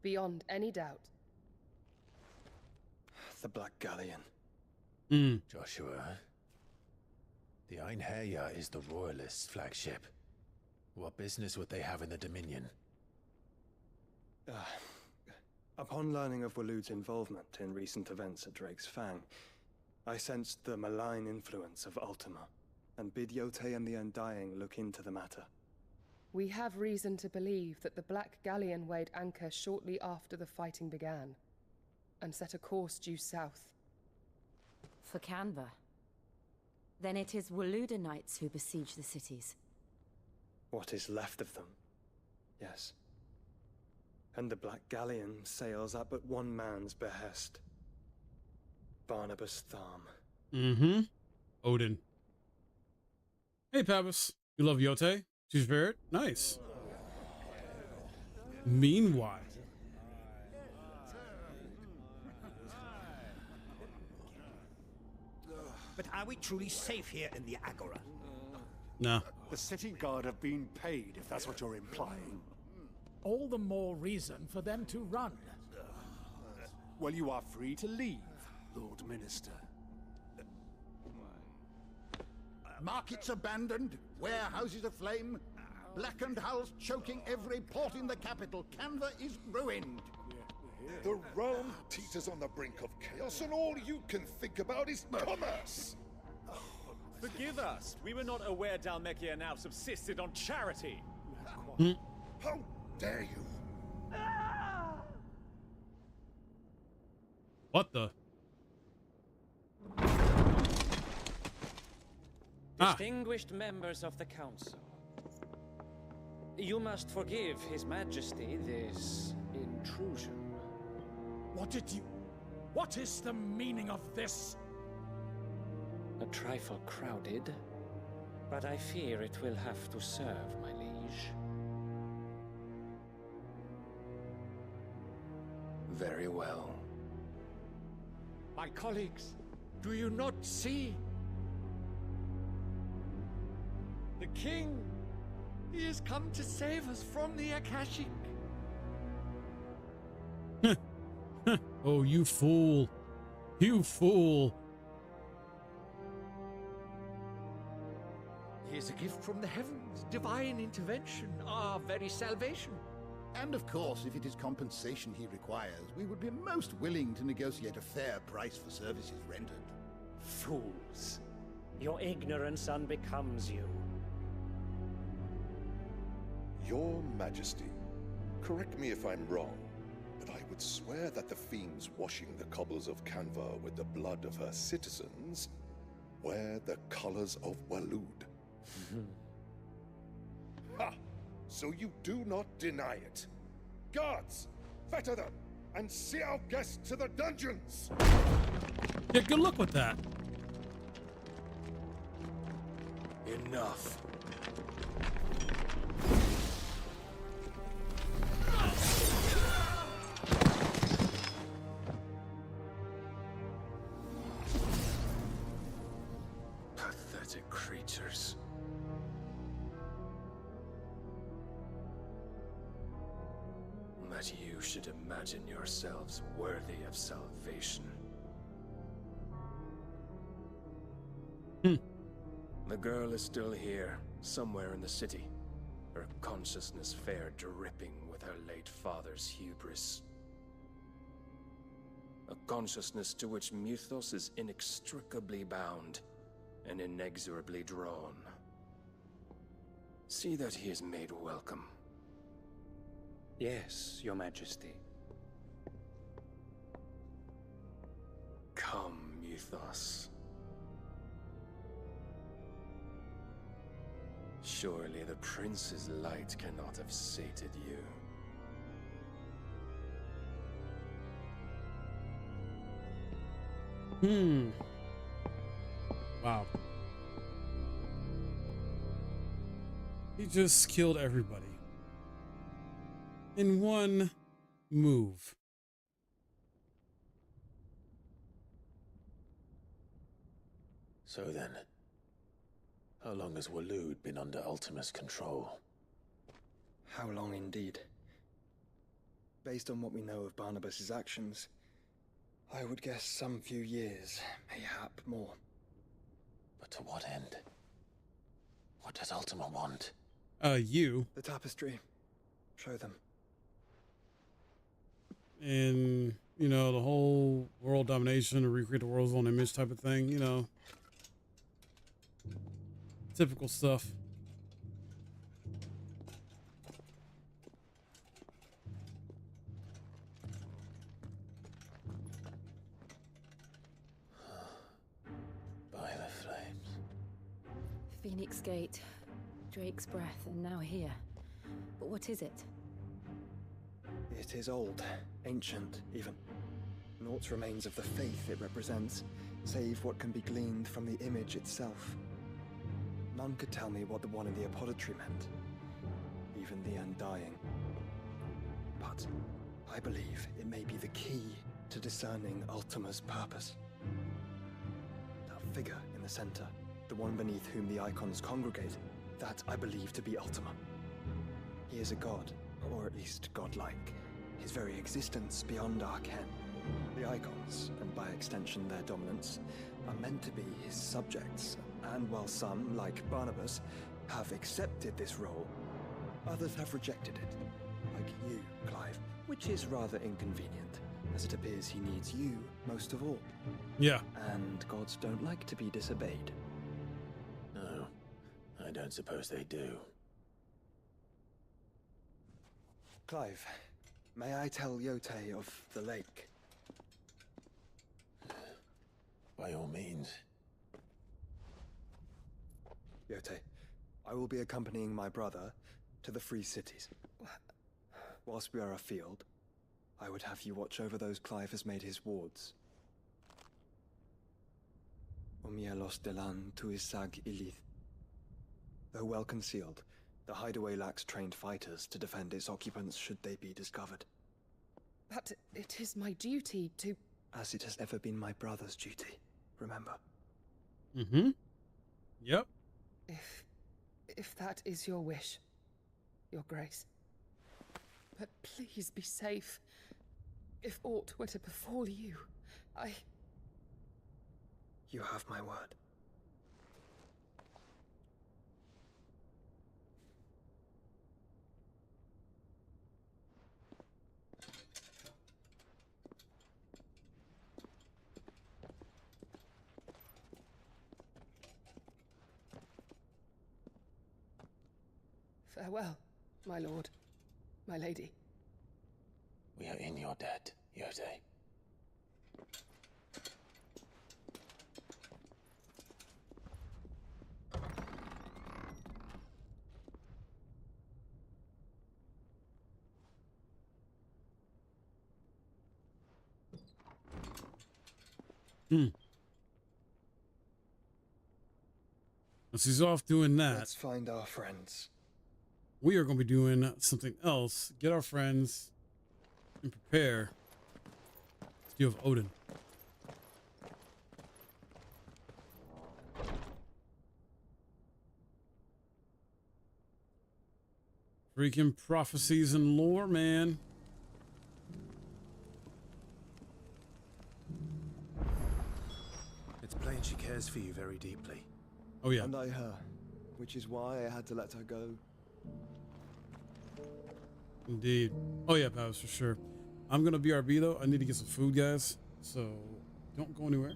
Beyond any doubt. The Black Galleon. Joshua. The Einherjar is the Royalists' flagship. What business would they have in the Dominion? Upon learning of Waloed's involvement in recent events at Drake's Fang, I sensed the malign influence of Ultima, and bid Yote and the Undying look into the matter. We have reason to believe that the Black Galleon weighed anchor shortly after the fighting began, and set a course due south. For Canva. Then it is Waloed Knights who besiege the cities. What is left of them, yes. And the Black Galleon sails at but one man's behest. Barnabas Tharm. Odin. Hey, Pabus. You love Yote? She's very nice. Meanwhile. But are we truly safe here in the Agora? No. The city guard have been paid, if that's what you're implying. All the more reason for them to run. Well, you are free to leave, Lord Minister. Markets abandoned, warehouses aflame, blackened hulls choking every port in the capital. Canva is ruined. The realm teeters on the brink of chaos, and all you can think about is commerce! Forgive us. We were not aware Dhalmekia now subsisted on charity. How dare you? What the? Distinguished members of the council, you must forgive His Majesty this intrusion. What is the meaning of this? A trifle crowded, but I fear it will have to serve, my liege. Very well. My colleagues, do you not see? The king! He has come to save us from the Akashic! Oh, you fool. You fool. He is a gift from the heavens, divine intervention, our very salvation. And of course, if it is compensation he requires, we would be most willing to negotiate a fair price for services rendered. Fools. Your ignorance unbecomes you. Your Majesty, correct me if I'm wrong, but I would swear that the fiends washing the cobbles of Canva with the blood of her citizens wear the colors of Waloed. Ha! So you do not deny it. Guards, fetter them, and see our guests to the dungeons! Yeah, good luck with that. Enough. that you should imagine yourselves worthy of salvation. The girl is still here, somewhere in the city. Her consciousness fair dripping with her late father's hubris. A consciousness to which Mythos is inextricably bound and inexorably drawn. See that he is made welcome. Yes, Your Majesty. Come, Mythos. Surely the prince's light cannot have sated you. Wow. He just killed everybody. In one move. So then, how long has Waloed been under Ultima's control? How long indeed? Based on what we know of Barnabas's actions, I would guess some few years, mayhap more. But to what end? What does Ultima want? You. The tapestry. Show them. And, you know, the whole world domination or recreate the world's own image type of thing, you know. Typical stuff. By the flames. Phoenix Gate, Drake's Breath, and now here. But what is it? It is old, ancient, even. Naught remains of the faith it represents, save what can be gleaned from the image itself. None could tell me what the one in the apothecary meant, even the Undying. But I believe it may be the key to discerning Ultima's purpose. That figure in the center, the one beneath whom the icons congregate, that I believe to be Ultima. He is a god, or at least godlike. His very existence beyond our ken. The icons, and by extension their dominance, are meant to be his subjects, and while some, like Barnabas, have accepted this role, others have rejected it, like you, Clive, which is rather inconvenient, as it appears he needs you most of all. Yeah. And gods don't like to be disobeyed. No, I don't suppose they do. Clive, may I tell Yote of the lake? By all means. Yote, I will be accompanying my brother to the Free Cities. Whilst we are afield, I would have you watch over those Clive has made his wards. Omielos delan tuisag ilith. Though well concealed, the hideaway lacks trained fighters to defend its occupants should they be discovered. But it is my duty to... As it has ever been my brother's duty, remember? Mm-hmm. Yep. If that is your wish, Your Grace. But please be safe. If aught were to befall you, You have my word. Farewell, my lord, my lady. We are in your debt, Yote. As he's off doing that, Let's find our friends. we are going to be doing something else. Get our friends and prepare to deal with Odin. Freaking prophecies and lore, man. She cares for you very deeply. Oh yeah. And I her, which is why I had to let her go. Indeed. Oh yeah, Pals, for sure. I'm gonna BRB though. I need to get some food, guys. So don't go anywhere.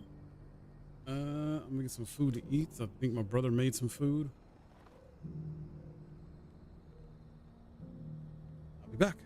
I'm gonna get some food to eat. I think my brother made some food. I'll be back.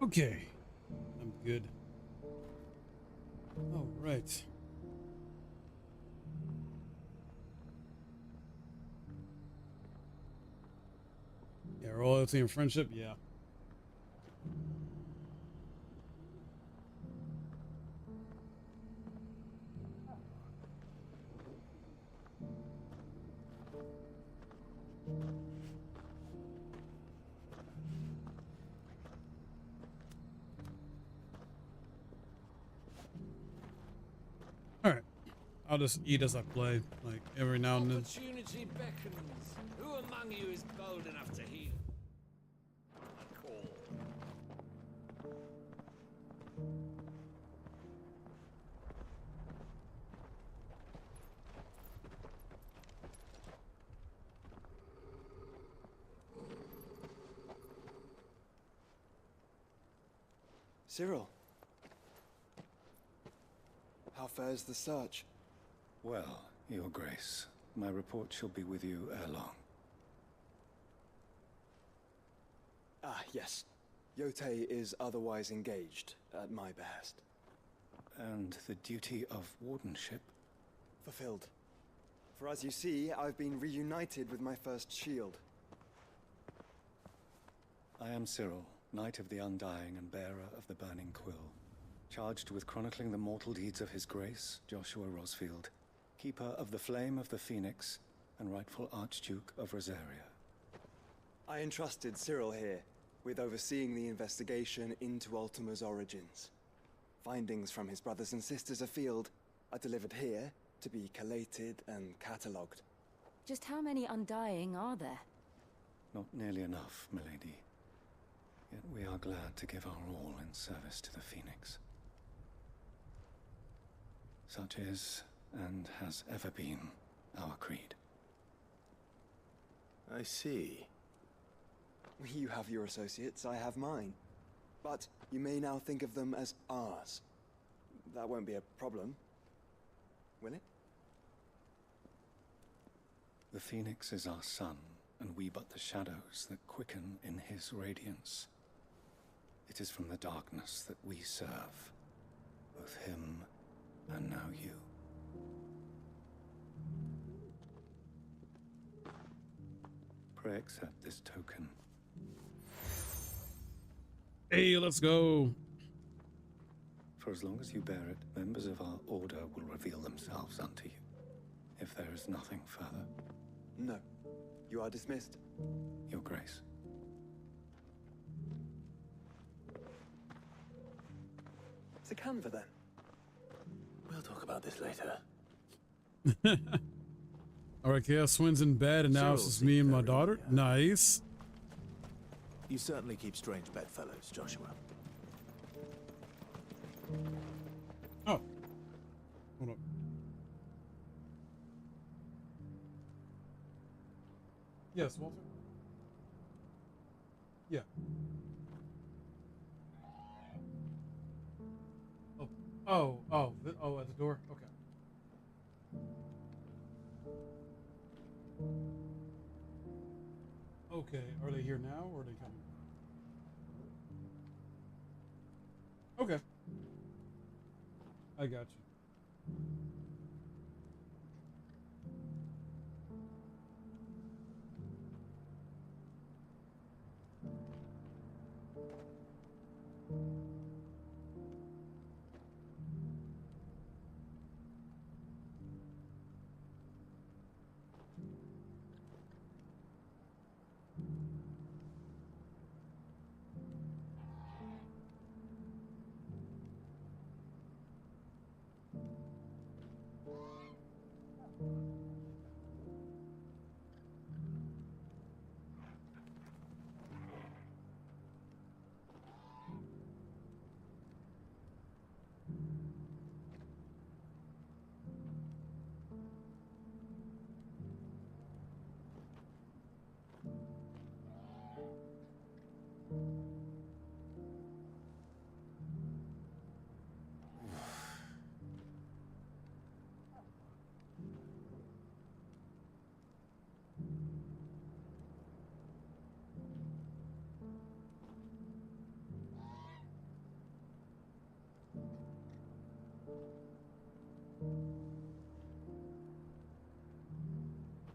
Okay, I'm good. All right. Yeah, royalty and friendship, yeah. All right, I'll just eat as I play, like every now and then. Opportunity beckons. Who among you is bold enough to heal? A call. Cyril. How fares the search? Well, Your Grace, my report shall be with you ere long. Ah, yes. Yotei is otherwise engaged, at my behest. And the duty of wardenship? Fulfilled. For as you see, I've been reunited with my first shield. I am Cyril, Knight of the Undying and bearer of the Burning Quill, charged with chronicling the mortal deeds of His Grace, Joshua Rosfield, Keeper of the Flame of the Phoenix and rightful Archduke of Rosaria. I entrusted Cyril here with overseeing the investigation into Ultima's origins. Findings from his brothers and sisters afield are delivered here to be collated and catalogued. Just how many Undying are there? Not nearly enough, milady. Yet we are glad to give our all in service to the Phoenix. Such is, and has ever been, our creed. I see. You have your associates, I have mine. But you may now think of them as ours. That won't be a problem, will it? The Phoenix is our sun, and we but the shadows that quicken in his radiance. It is from the darkness that we serve, both him and now you. Pray accept this token. Hey, let's go. For as long as you bear it, members of our order will reveal themselves unto you. If there is nothing further. No. You are dismissed. Your Grace. It's a canva then. We'll talk about this later. All right, Chaos Twin's in bed, and now it's just me and my daughter. Nice. You certainly keep strange bedfellows, Joshua. Oh. Hold on. Yes, Walter? Yeah. Oh, at the door? Okay. Okay, are they here now, or are they coming? Okay. I got you.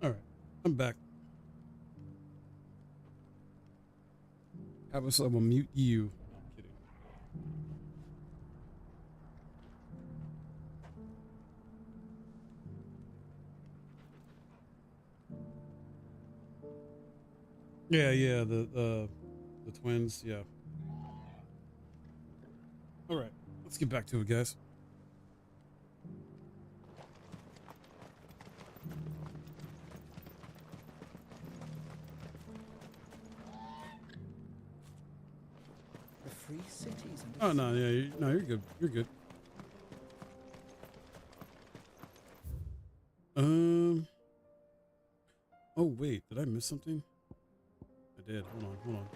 All right, I'm back. I was, I'm gonna mute you. No, I'm kidding. Yeah, the twins, yeah. All right, let's get back to it, guys. The free cities and Oh no, yeah, you're good. You're good. Oh wait, did I miss something? I did. Hold on.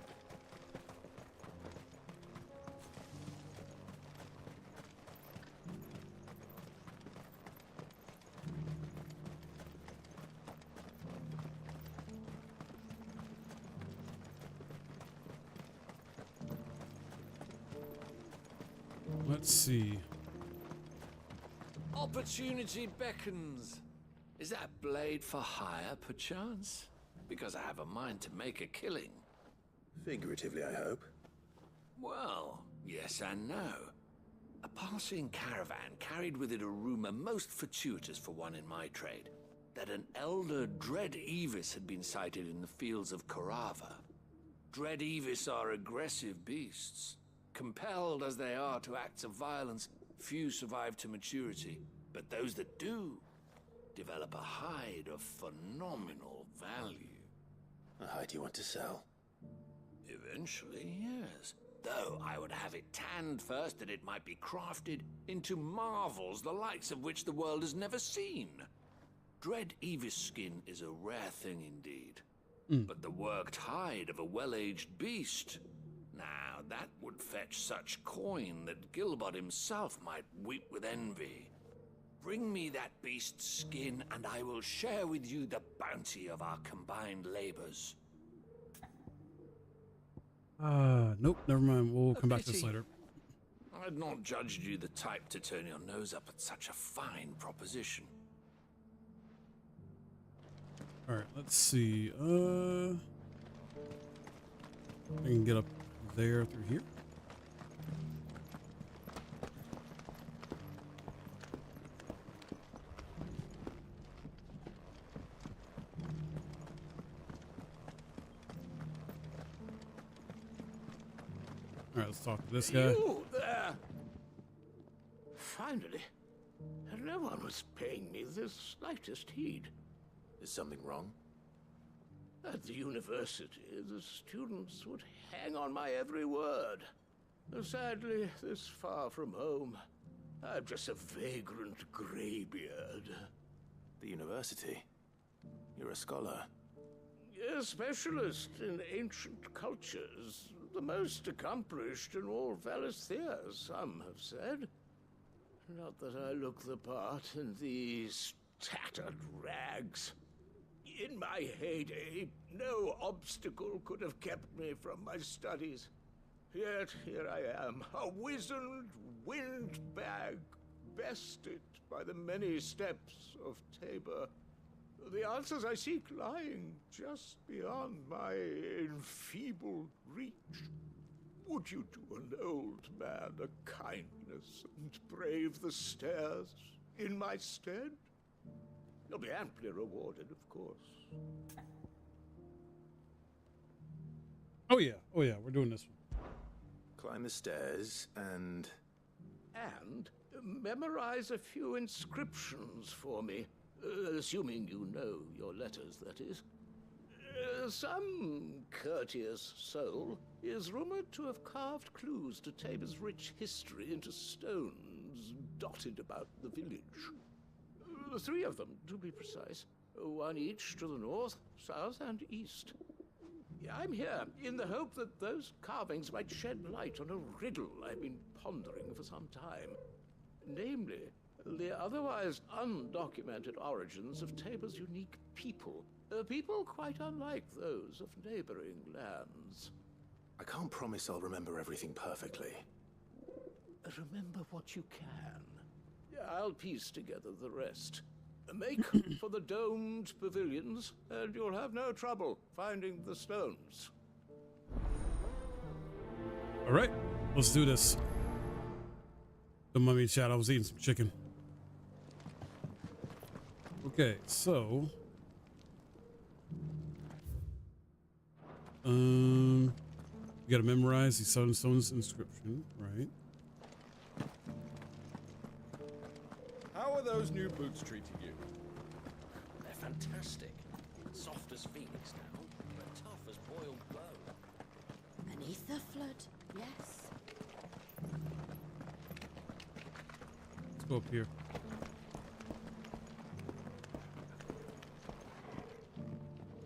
Let's see. Opportunity beckons. Is that blade for hire, perchance? Because I have a mind to make a killing. Figuratively, I hope. Well, yes and no. A passing caravan carried with it a rumor most fortuitous for one in my trade, that an elder Dread Evis had been sighted in the fields of Korava. Dread Evis are aggressive beasts. Compelled as they are to acts of violence, few survive to maturity, but those that do develop a hide of phenomenal value. A hide you want to sell? Eventually, yes. Though I would have it tanned first that it might be crafted into marvels the likes of which the world has never seen. Dread Evis skin is a rare thing indeed. But the worked hide of a well-aged beast, now that would fetch such coin that Gilbert himself might weep with envy. Bring me that beast's skin, and I will share with you the bounty of our combined labors. Nope, never mind. We'll come back to this pity. later. I'd not judged you the type to turn your nose up at such a fine proposition. All right, let's see. I can get up there through here. All right, let's talk to this guy. You there! Finally, no one was paying me the slightest heed. Is something wrong? At the university, the students would hang on my every word. Sadly, this far from home, I'm just a vagrant greybeard. The university? You're a scholar. A specialist in ancient cultures. The most accomplished in all Valisthea, some have said. Not that I look the part in these tattered rags. In my heyday, no obstacle could have kept me from my studies. Yet here I am, a wizened windbag, bested by the many steps of Tabor. The answers I seek lying just beyond my enfeebled reach. Would you do an old man a kindness and brave the stairs in my stead? You'll be amply rewarded, of course. Oh yeah, we're doing this one. Climb the stairs and memorize a few inscriptions for me. Assuming you know your letters, that is. Some courteous soul is rumored to have carved clues to Tabor's rich history into stones dotted about the village. 3 of them, to be precise. 1 each to the north, south, and east. I'm here in the hope that those carvings might shed light on a riddle I've been pondering for some time. Namely, the otherwise undocumented origins of Tabor's unique people. People quite unlike those of neighboring lands. I can't promise I'll remember everything perfectly. Remember what you can. I'll piece together the rest. Make for the domed pavilions, and you'll have no trouble finding the stones. All right, let's do this. Don't mind me, chat. I was eating some chicken. Okay, so you gotta memorize the Sunstone's inscription, right? How are those new boots treating you? They're fantastic. Soft as phoenix now, but tough as boiled bone. Beneath the flood, yes. Let's go up here.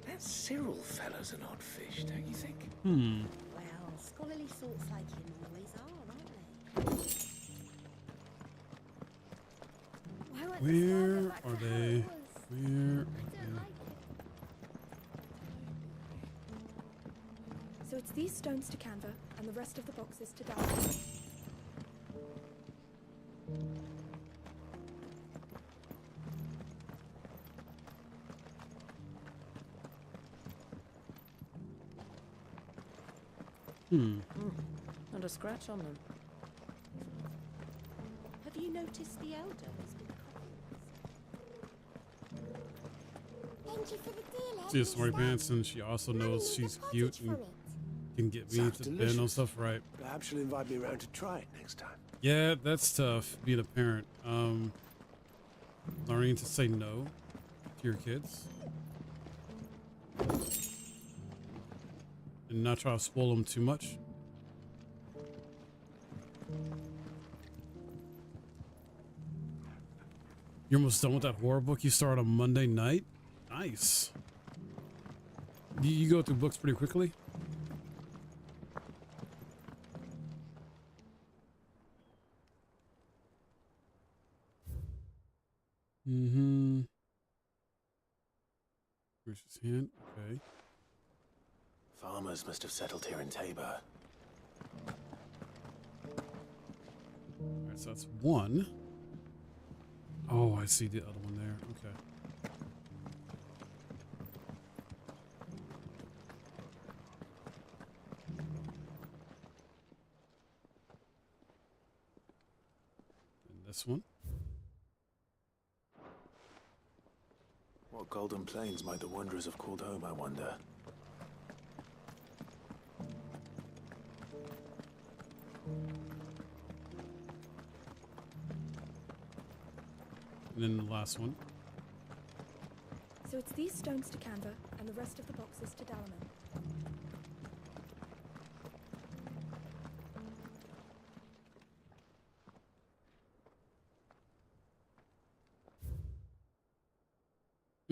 That Cyril fellow's an odd fish, don't you think? Well, scholarly sorts like him always are, aren't they? Where are they? Where are they? So it's these stones to Canva and the rest of the boxes to Dallas. Not a scratch on them. Have you noticed the elder has been Thank you for the deal, She's smarty pants, and she also knows she's cute and can get me to bend on stuff right. Perhaps she'll invite me around to try it next time. Yeah, that's tough being a parent. Learning to say no to your kids and not try to spoil them too much. You're almost done with that horror book you started on Monday night? Nice. You go through books pretty quickly? Gracious hand. Okay. Farmers must have settled here in Tabor. Alright, so that's one. Oh, I see the other one there. Okay. And this one. What golden plains might the wanderers have called home, I wonder? And then the last one. So it's these stones to Canva and the rest of the boxes to Dalaman.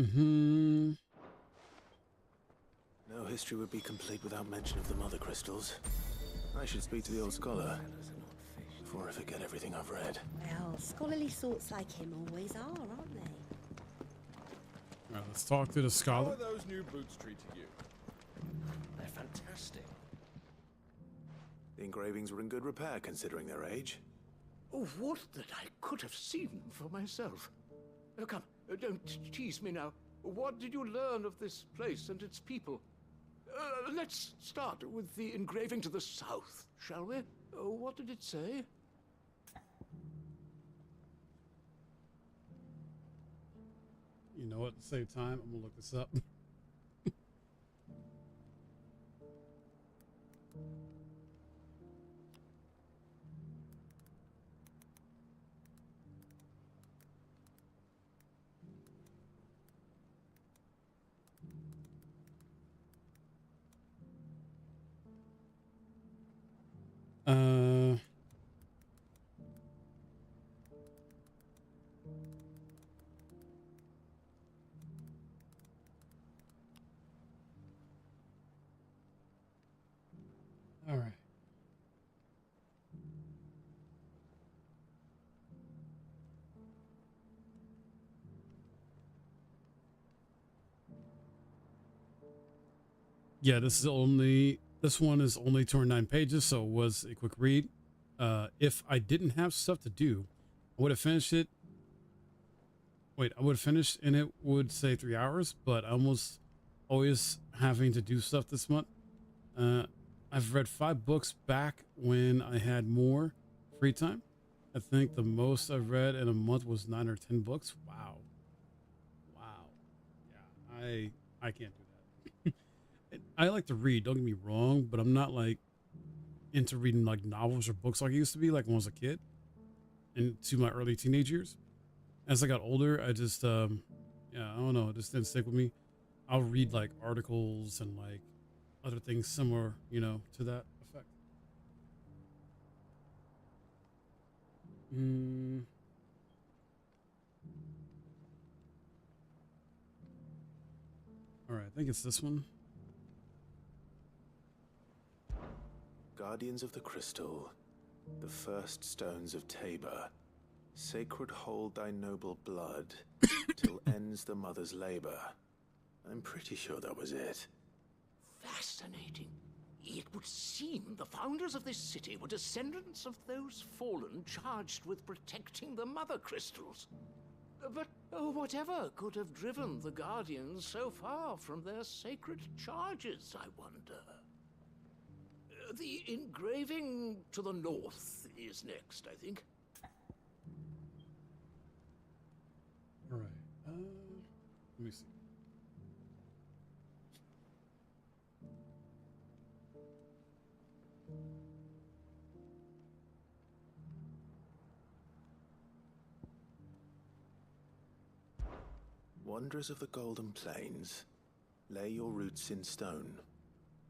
Mm-hmm. No history would be complete without mention of the mother crystals. I should speak to the old scholar before I forget everything I've read. Well, scholarly sorts like him always are, aren't they? Alright, let's talk to the How scholar. are those new boots treating you? They're fantastic. The engravings were in good repair considering their age. Oh, what that I could have seen for myself. Oh, come, don't tease me now. What did you learn of this place and its people? Let's start with the engraving to the south, shall we? What did it say? You know what? To save time, I'm gonna look this up. Uh, all right. Yeah, this one is only 209 pages, so it was a quick read. If I didn't have stuff to do, I would have finished it. Wait, I would have finished and it would say 3 hours, but I almost always having to do stuff this month. I've read 5 books back when I had more free time. I think the most I've read in a month was 9 or 10 books. Wow. Yeah, I can't do that. I like to read, don't get me wrong, but I'm not like into reading like novels or books like I used to be, like when I was a kid into my early teenage years. As I got older, I just, yeah, I don't know, it just didn't stick with me. I'll read like articles and like other things similar, you know, to that effect. All right, I think it's this one. Guardians of the Crystal, the first stones of Tabor. Sacred hold thy noble blood, till ends the mother's labor. I'm pretty sure that was it. Fascinating. It would seem the founders of this city were descendants of those fallen charged with protecting the mother crystals. But whatever could have driven the Guardians so far from their sacred charges, I wonder? The engraving to the north is next, I think. All right. Let me see. Wanderers of the Golden Plains, lay your roots in stone.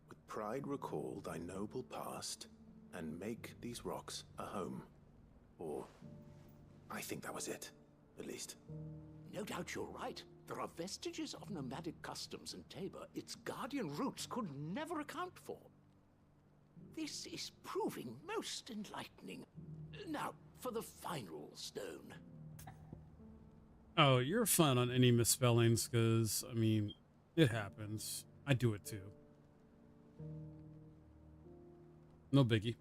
With pride recall thy noble past, and make these rocks a home. Or, I think that was it, at least. No doubt you're right. There are vestiges of nomadic customs in Tabor its guardian roots could never account for. This is proving most enlightening. Now, for the final stone. Oh, you're fun on any misspellings, because, I mean, It happens. I do it too. No biggie.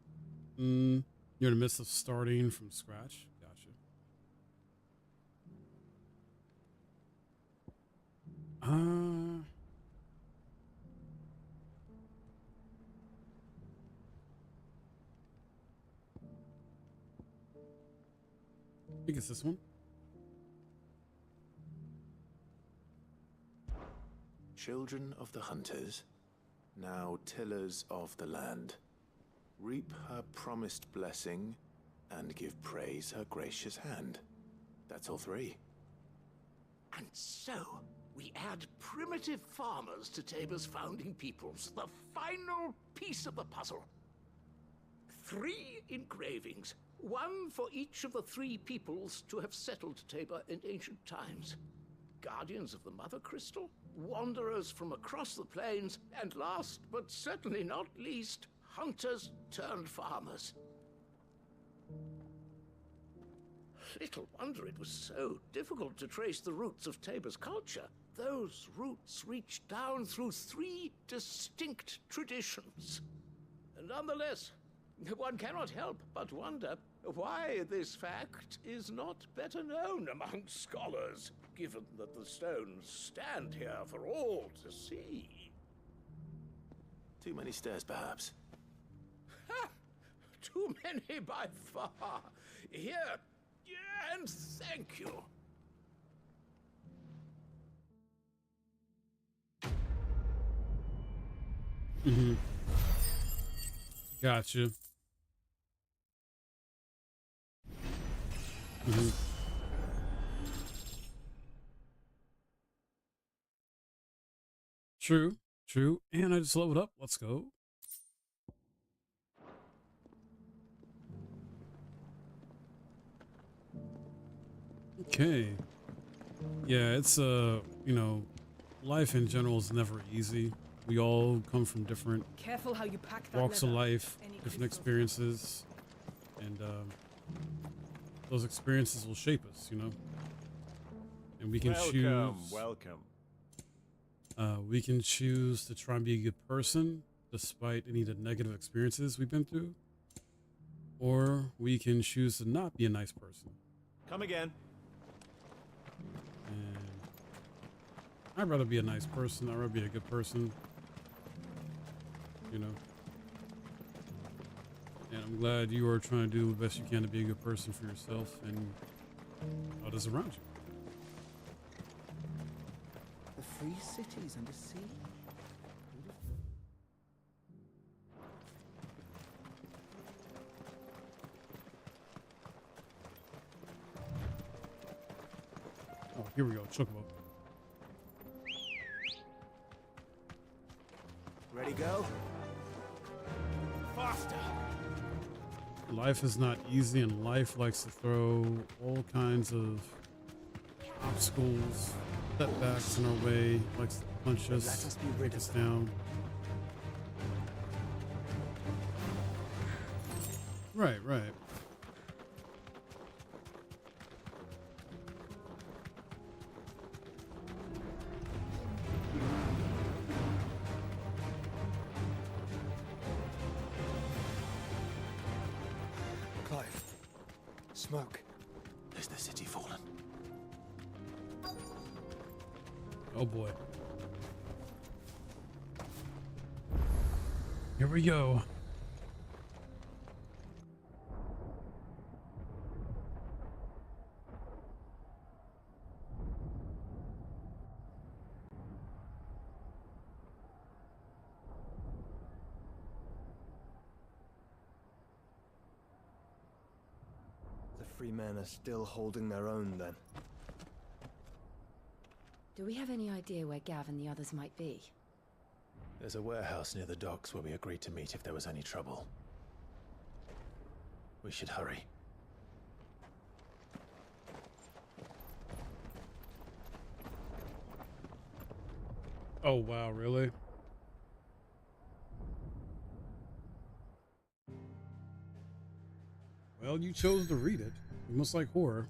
You're in the midst of starting from scratch. Gotcha. I think it's this one. Children of the hunters, now tillers of the land, reap her promised blessing and give praise her gracious hand. That's all three. And so, we add primitive farmers to Tabor's founding peoples, the final piece of the puzzle. 3 engravings, one for each of the 3 peoples to have settled Tabor in ancient times. Guardians of the Mother Crystal, wanderers from across the plains, and last but certainly not least, hunters turned farmers. Little wonder it was so difficult to trace the roots of Tabor's culture. Those roots reach down through 3 distinct traditions. And nonetheless, one cannot help but wonder why this fact is not better known among scholars, given that the stones stand here for all to see. Too many stairs, perhaps. Ha! Too many by far. Here, and thank you. Gotcha. True, true. And I just leveled up. Let's go. Okay. Yeah, it's you know, life in general is never easy. We all come from different Careful how you pack that walks of leather. life, different experiences, and those experiences will shape us, you know. And we can Welcome. we can choose to try and be a good person despite any of the negative experiences we've been through, or we can choose to not be a nice person. Come again. And I'd rather be a nice person. I'd rather be a good person, you know. And I'm glad you are trying to do the best you can to be a good person for yourself and others around you. The free cities and the sea. Oh, here we go. Chocobo. Ready, go? Faster! Life is not easy, and life likes to throw all kinds of obstacles, setbacks in our way, likes to punch us, break us down. Right, right. Clive. Smoke. Is the city fallen? Oh boy. Here we go. The free men are still holding their own, then. Do we have any idea where Gav and the others might be? There's a warehouse near the docks where we agreed to meet if there was any trouble. We should hurry. Oh wow, really? Well, you chose to read it. You must like horror.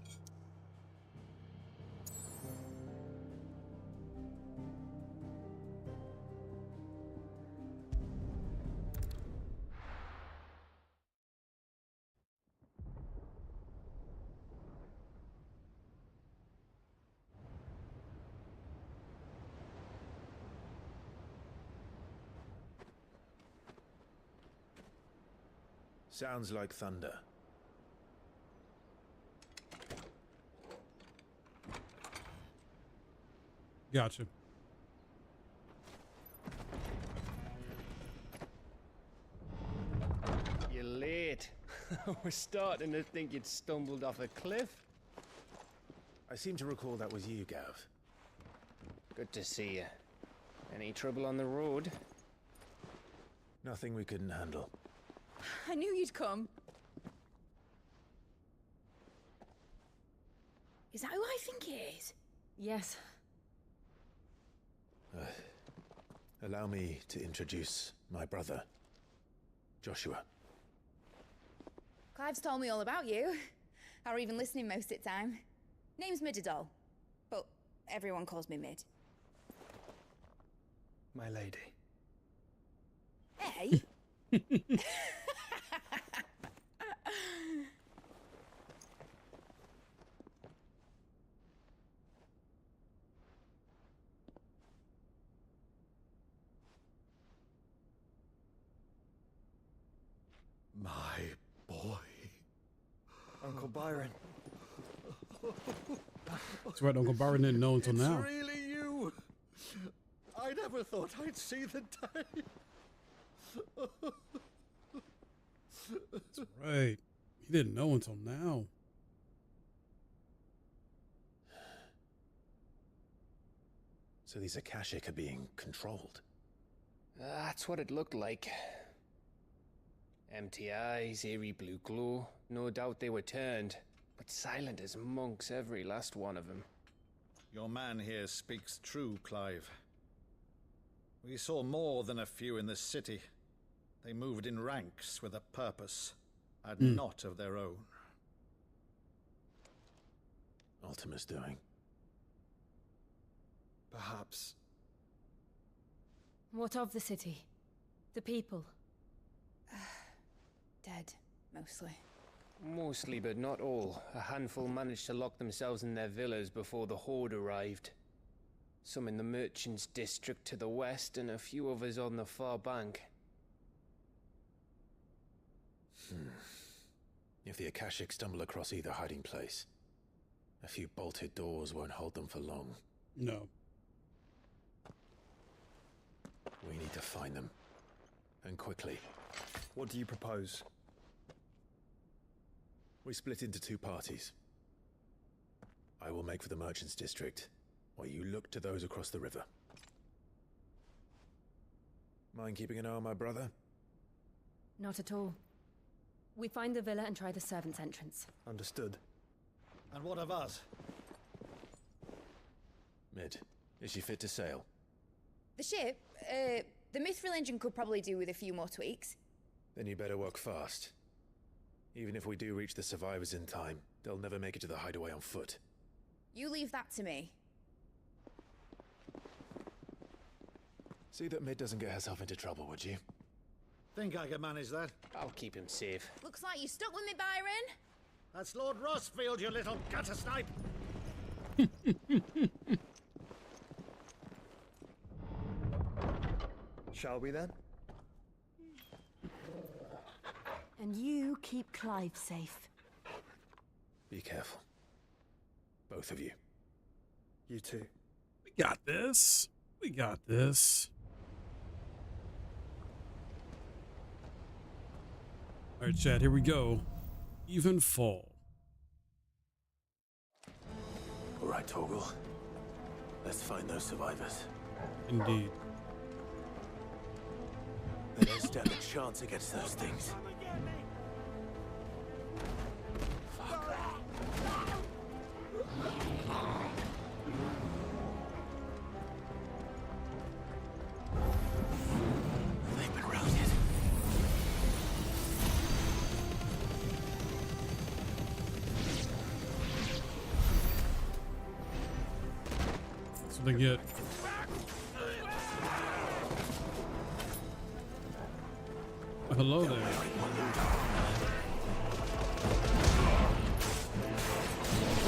Sounds like thunder. Gotcha. You're late. We're starting to think you'd stumbled off a cliff. I seem to recall that was you, Gav. Good to see you. Any trouble on the road? Nothing we couldn't handle. I knew you'd come. Is that who I think it is? Yes. Allow me to introduce my brother, Joshua. Clive's told me all about you. Or even listening most of the time. Name's Midadol, but everyone calls me Mid. My lady. Hey? My boy. Uncle Byron. That's right, Uncle Byron didn't know until now. It's really you. I never thought I'd see the day. That's right. He didn't know until now. So these Akashic are being controlled. That's what it looked like. Empty eyes, eerie blue glow. No doubt they were turned, but silent as monks, every last one of them. Your man here speaks true, Clive. We saw more than a few in this city. They moved in ranks with a purpose, and not of their own. Ultima's doing. Perhaps. What of the city? The people? Dead, mostly. Mostly, but not all. A handful managed to lock themselves in their villas before the Horde arrived. Some in the merchants' district to the west, and a few others on the far bank. If the Akashic stumble across either hiding place, a few bolted doors won't hold them for long. No. We need to find them. And quickly. What do you propose? We split into two parties. I will make for the merchants' district, while you look to those across the river. Mind keeping an eye on my brother? Not at all. We find the villa and try the servants' entrance. Understood. And what of us? Mid, is she fit to sail? The ship, the Mithril engine could probably do with a few more tweaks. Then you better work fast. Even if we do reach the survivors in time, they'll never make it to the hideaway on foot. You leave that to me. See that Mid doesn't get herself into trouble, would you? Think I can manage that? I'll keep him safe. Looks like you stuck with me, Byron. That's Lord Rossfield, you little gutter snipe! Shall we then? And you keep Clive safe. Be careful. Both of you. You too. We got this. We got this. All right, chat, here we go. Even fall. All right, Torgal. Let's find those survivors. Indeed. They don't stand a chance against those things. They've been routed. That's what they get. Hello there.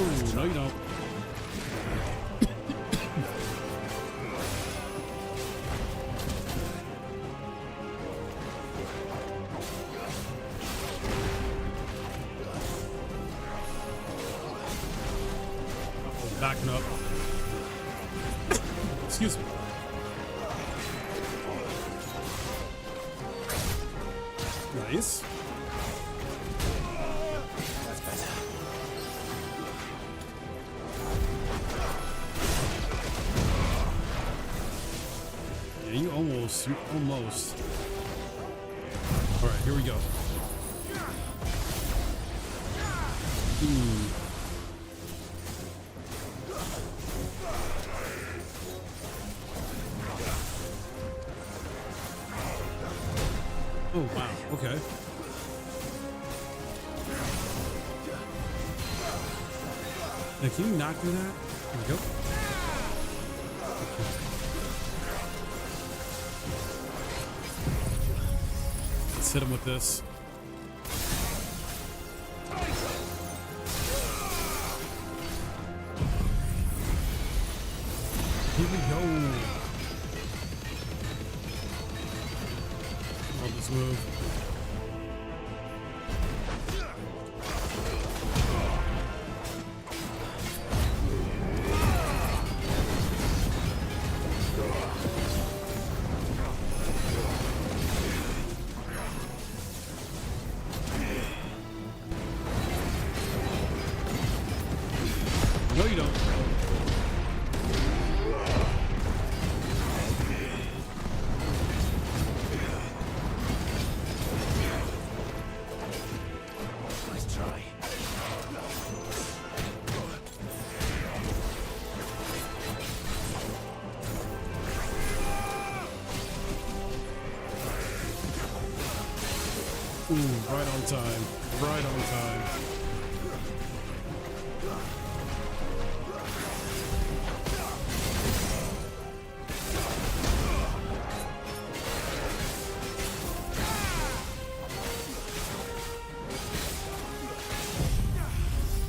Ooh, no you don't. backing up. Excuse me. Nice. That's better. Yeah, you almost. All right, here we go. Oh, wow. Okay. Now, can you not do that? There we go. Let's hit him with this. Here we go. Love this move. No, you don't. Nice try. Ooh, right on time. Right on time.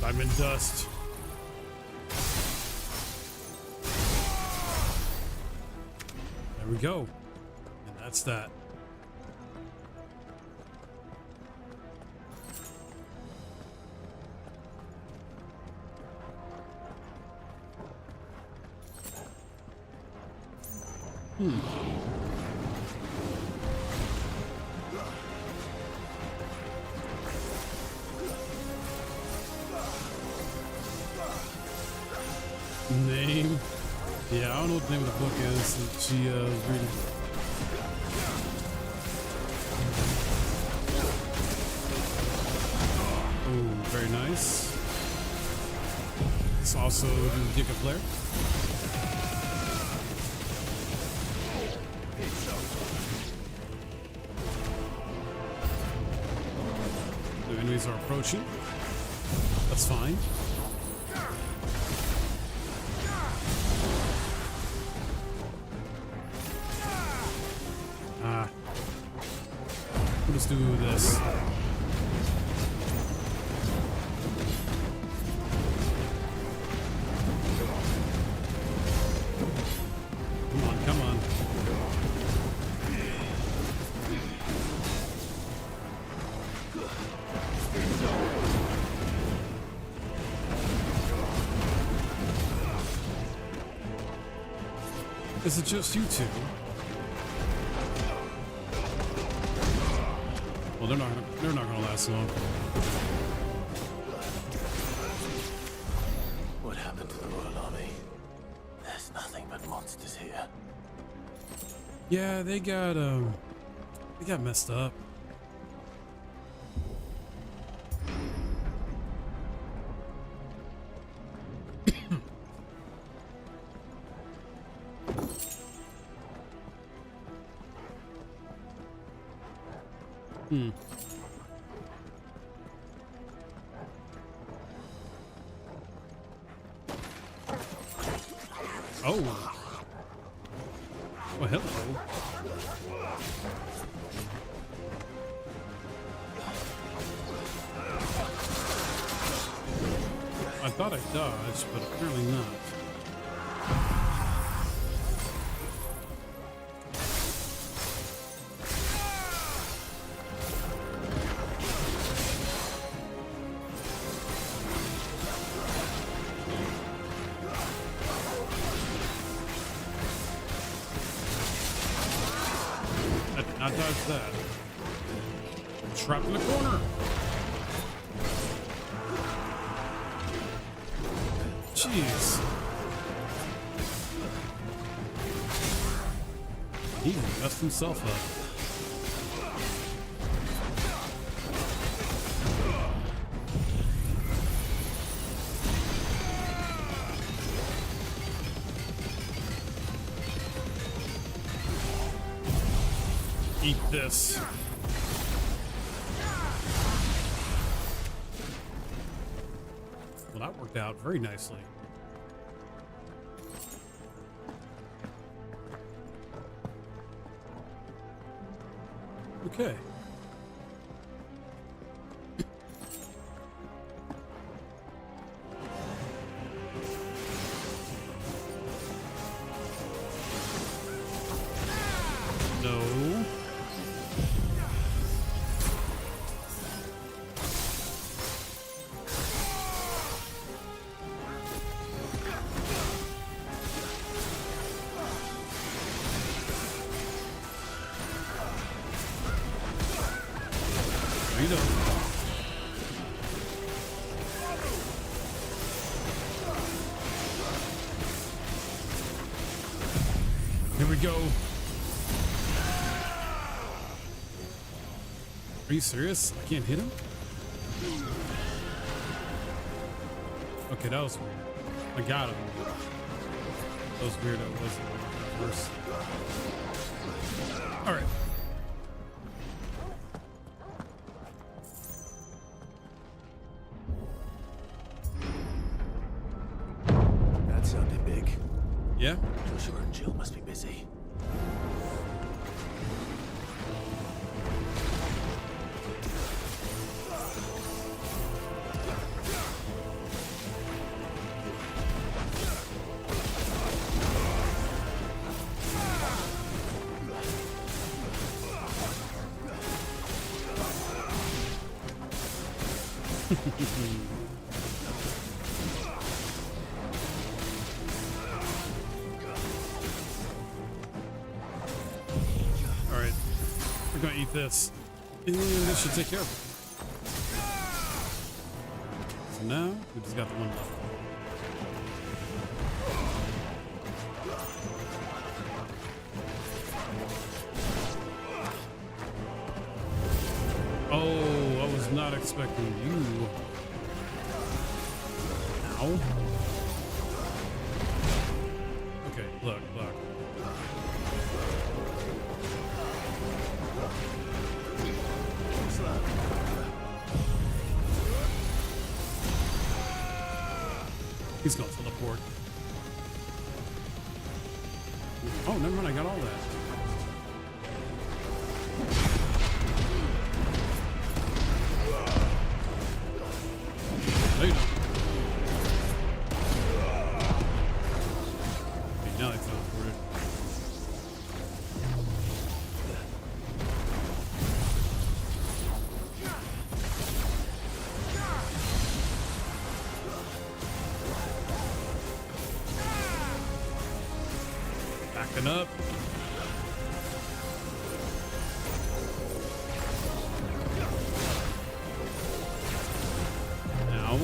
Diamond dust. There we go. And that's that. Name? Yeah, I don't know what the name of the book is that she was reading. Oh, very nice. It's also Giga Flare. The enemies are approaching. That's fine. Let's do this. Come on, come on. Is it just you two? Well, they're not gonna last long. What happened to the Royal Army? There's nothing but monsters here. Yeah, they got messed up. Oh. Oh, hello. I thought I dodged, but apparently not. that? Trapped in the corner. Jeez. He messed himself up. Eat this. Well, that worked out very nicely. Okay. No. You know. Here we go. Are you serious? I can't hit him? Okay, that was weird. I got him. That was weird. That wasn't worse. All right. Yeah? Joshua and Jill must be busy. Alright. We're gonna eat this. And this should take care of it. So now, we just got the one left. Oh, I was not expecting you. Ow. Okay, look. He's gonna teleport. Oh, never mind, I got all that. Later. Okay, now they teleported. Backing up. Now.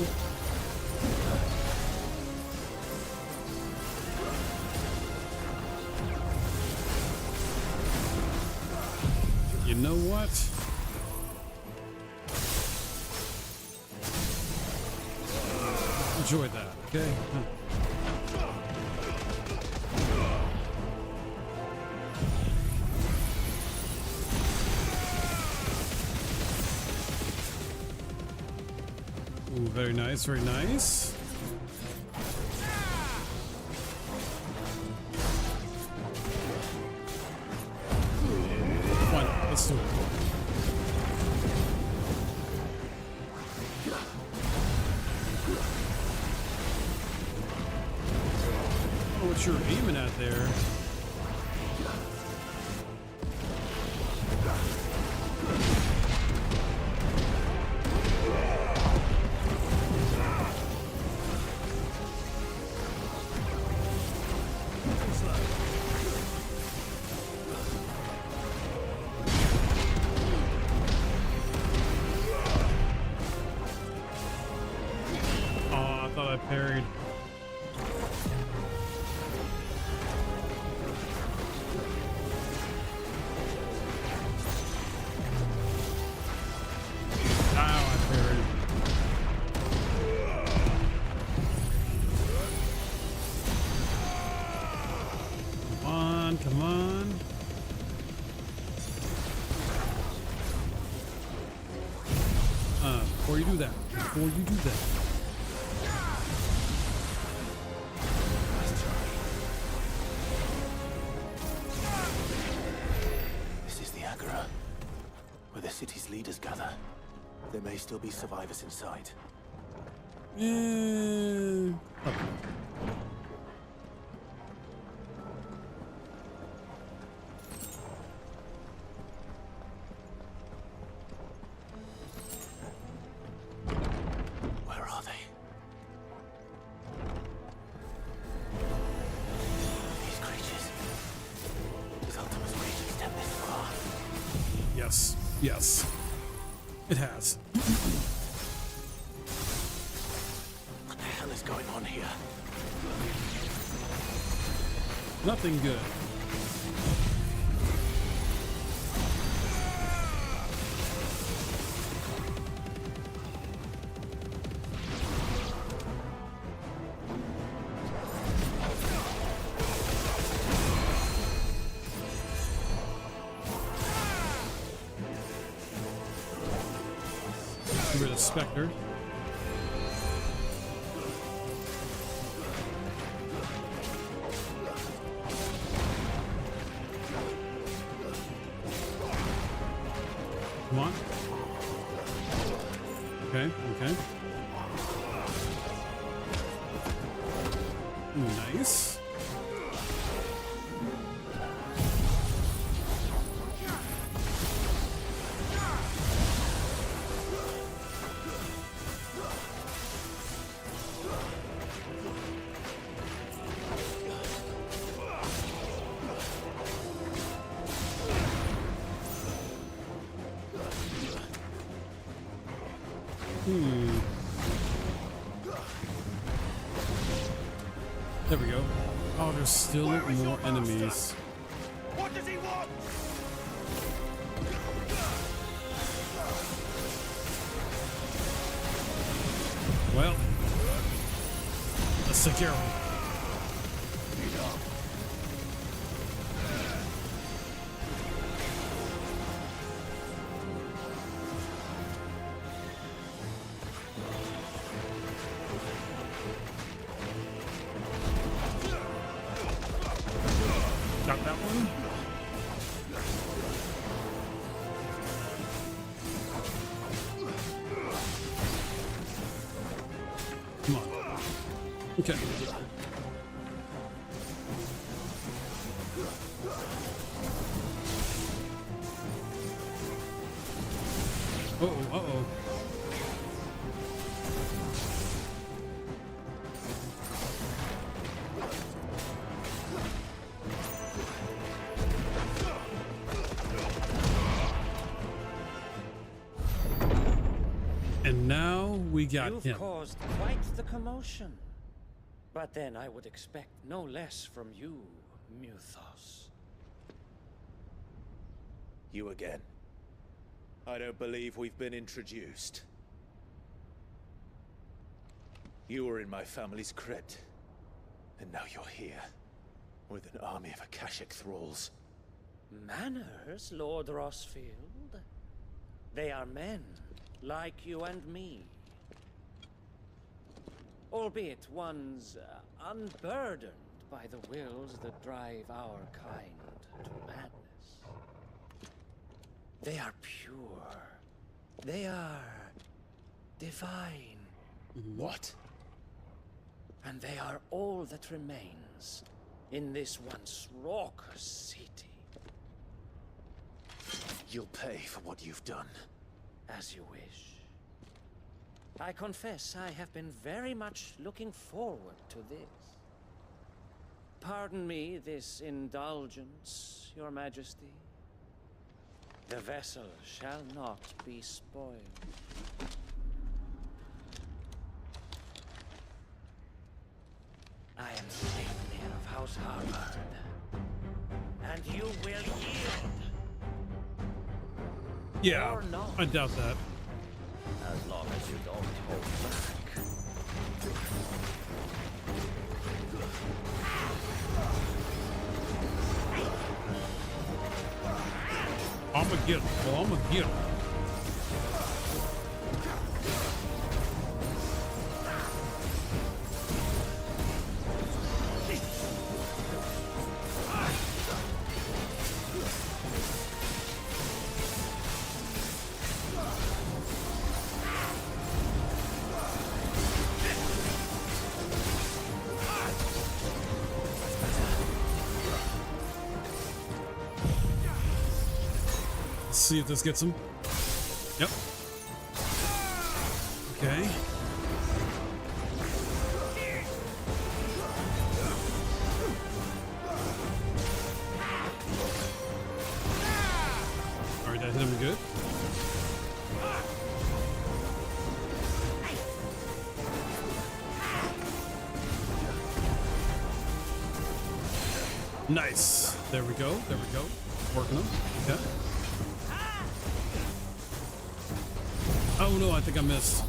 You know what? Enjoy that, okay? Ooh, very nice, very nice. Why not? Let's do it. Oh, what you're aiming at there. parried. Come on. Before you do that. This is the Agora, where the city's leaders gather. There may still be survivors inside. Okay. Yes, it has. What the hell is going on here? Nothing good. Spectre. Come on. Okay. Nice. There we go. Oh, there's still more enemies. What does he want? Well, let's take care of him. Got that one. Come on. Okay. Uh-oh. And now we got You've him. caused quite the commotion. But then I would expect no less from you, Muthos. You again. I don't believe we've been introduced. You were in my family's crypt. And now you're here. With an army of Akashic thralls. Manners, Lord Rosfield? They are men, like you and me. Albeit ones unburdened by the wills that drive our kind to madness. They are pure. They are divine. What? And they are all that remains in this once raucous city. You'll pay for what you've done. As you wish. I confess I have been very much looking forward to this. Pardon me this indulgence, Your Majesty. The vessel shall not be spoiled. Slayer of House Harvard. And you will yield. Yeah, I doubt that. As long as you don't hold back. I'ma get him. Well, I'ma get him. See if this gets him. Yep. Okay. Alright, that hit him good. Nice. There we go. There we go. Working him. Okay. Oh no, I think I missed.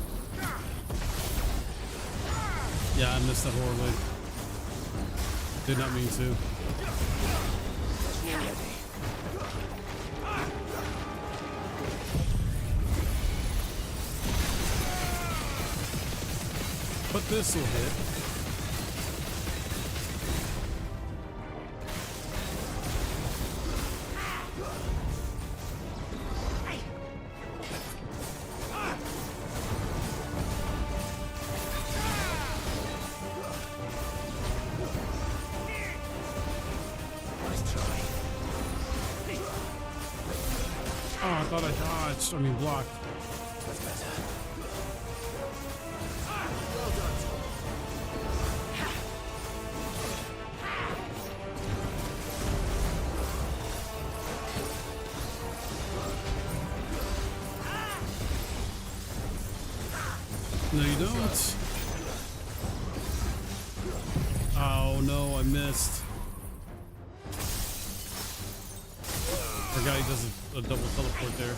Yeah, I missed that horribly. Did not mean to. But this will hit. I mean, blocked. That's better. No, you don't. Oh no, I missed. Forgot he does a double teleport there.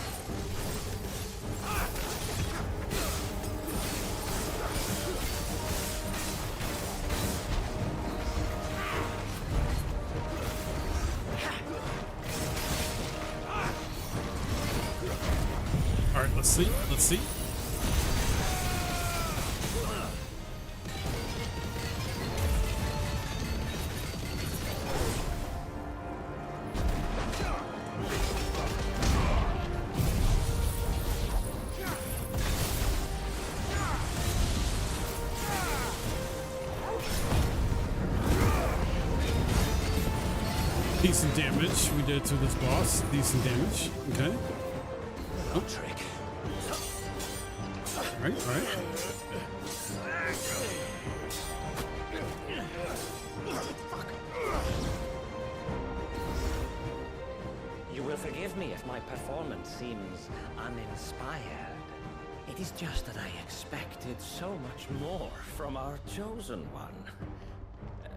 Alright, let's see. Let's see. Decent damage we did to this boss. Decent damage. Okay. Oh. Trick. Alright, alright. You will forgive me if my performance seems uninspired. It is just that I expected so much more from our chosen one.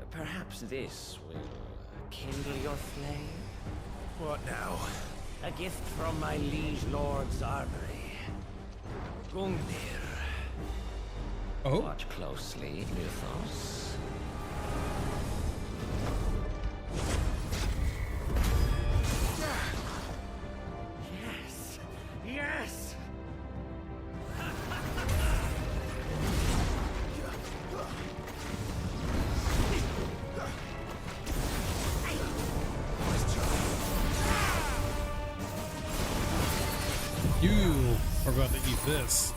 Perhaps this will kindle your flame? What now? A gift from my liege lord's armory. Gungnir. Oh. Watch closely, Luthos. Yes! Yes! You are about to eat this.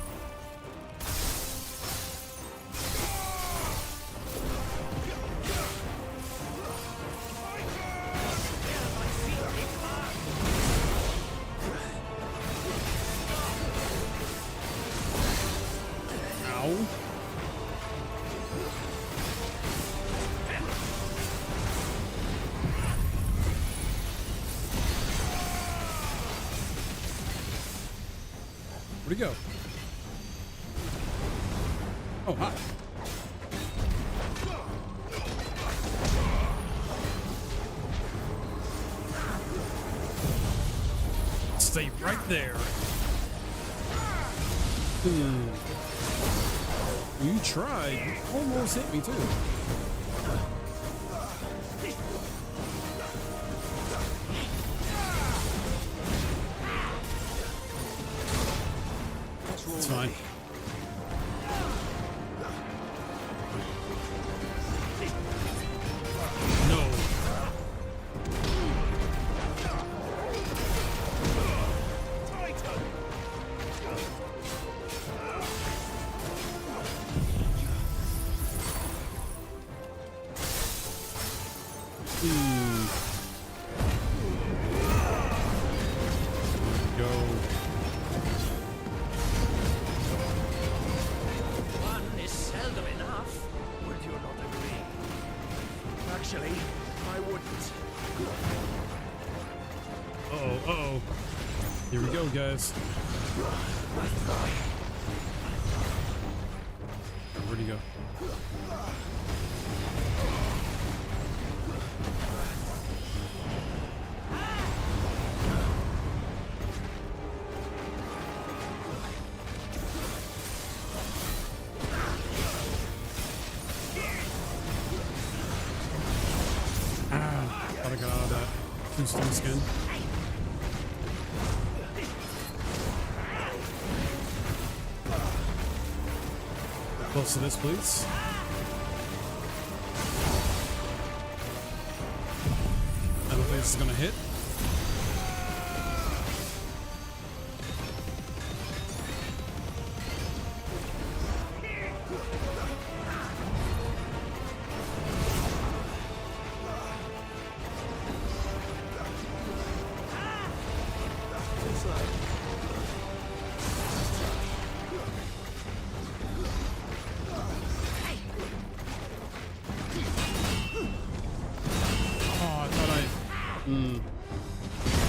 Ow. Where'd he go? Oh, hi. Stay right there. You tried. You almost hit me too. It's fine. No. Go. One is seldom enough. Would you not agree? Actually, I wouldn't. Uh-oh, uh-oh. Here we go, guys. Where'd he go? Thought I got out of that two-stone skin. Close to this, please. I don't think this is gonna hit.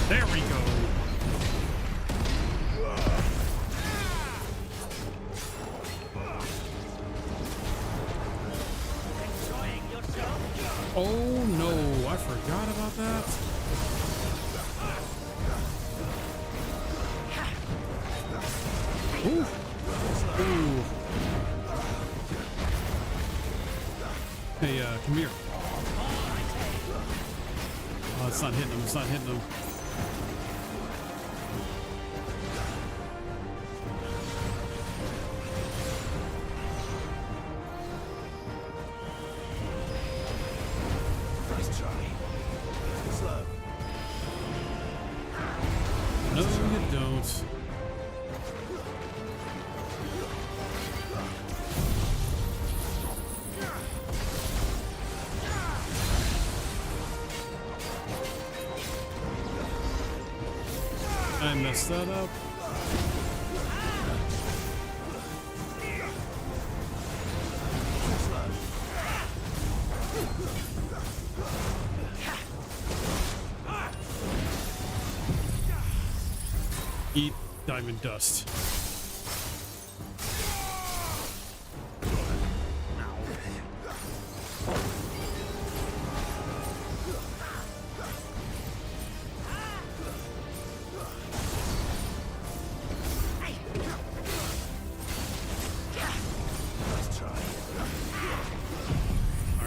There we go. Oh no, I forgot about that. Ooh. Ooh. Hey, come here. Oh, it's not hitting him. It's not hitting him. Nice try. Slow. No, you don't. I messed that up. Eat diamond dust.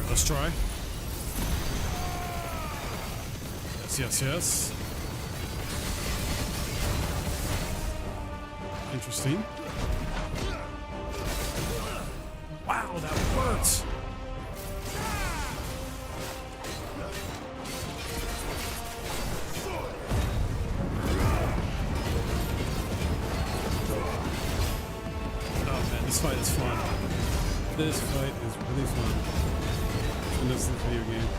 Let's try. Yes, yes, yes. Interesting. Wow, that works. Oh man, this fight is fun. This fight is really fun. In this video game.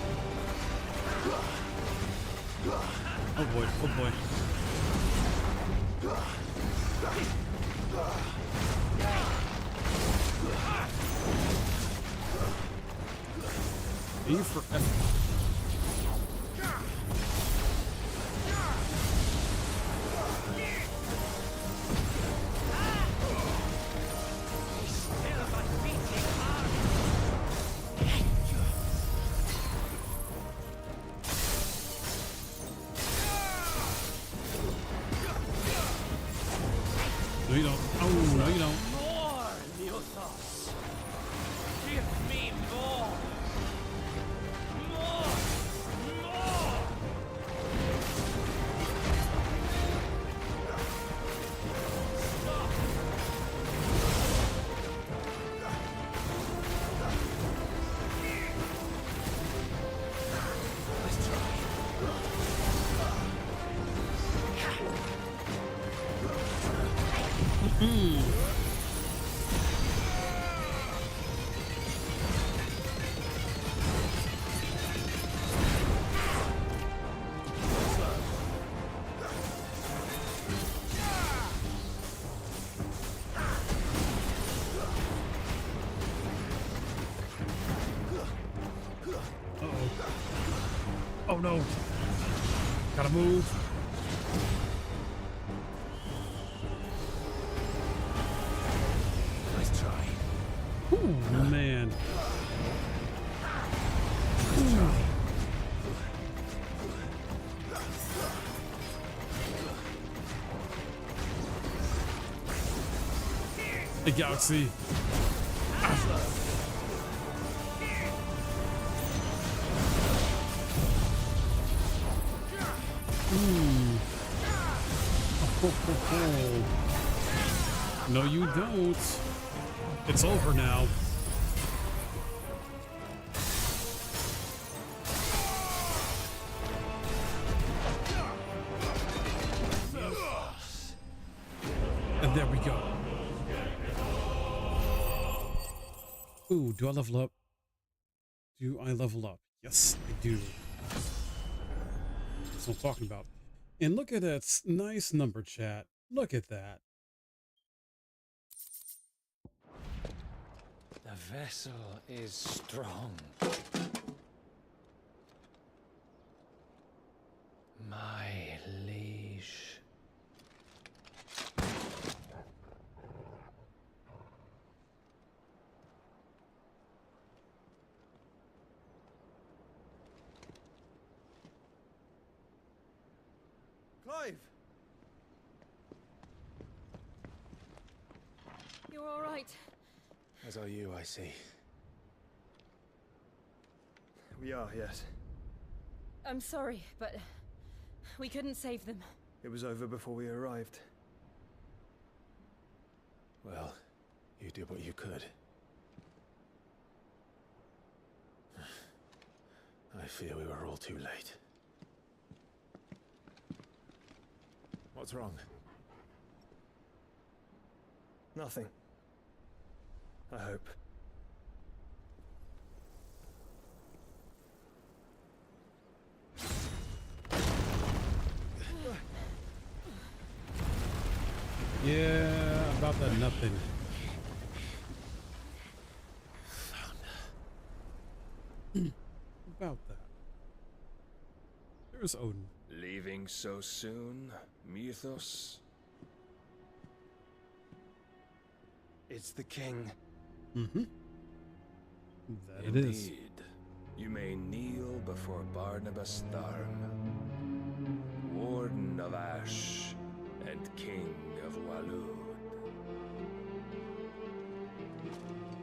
Oh boy, oh boy. E for F. no, no. Gotta move. Nice try. Ooh, man. Nice try. The galaxy. Ooh. Oh. No, you don't. It's over now. And there we go. Ooh, do I level up? Do I level up? Yes, I do. That's what I'm talking about. And look at that nice number, chat. Look at that. The vessel is strong. My liege. Clive! You're all right. As are you, I see. We are, yes. I'm sorry, but we couldn't save them. It was over before we arrived. Well, you did what you could. I fear we were all too late. What's wrong? Nothing. I hope. Yeah, about that nothing. About that. There's Odin. Leaving so soon, Mythos? It's the king. Mm-hmm. That Indeed. it is. You may kneel before Barnabas Tharm, Warden of Ash and King of Walud.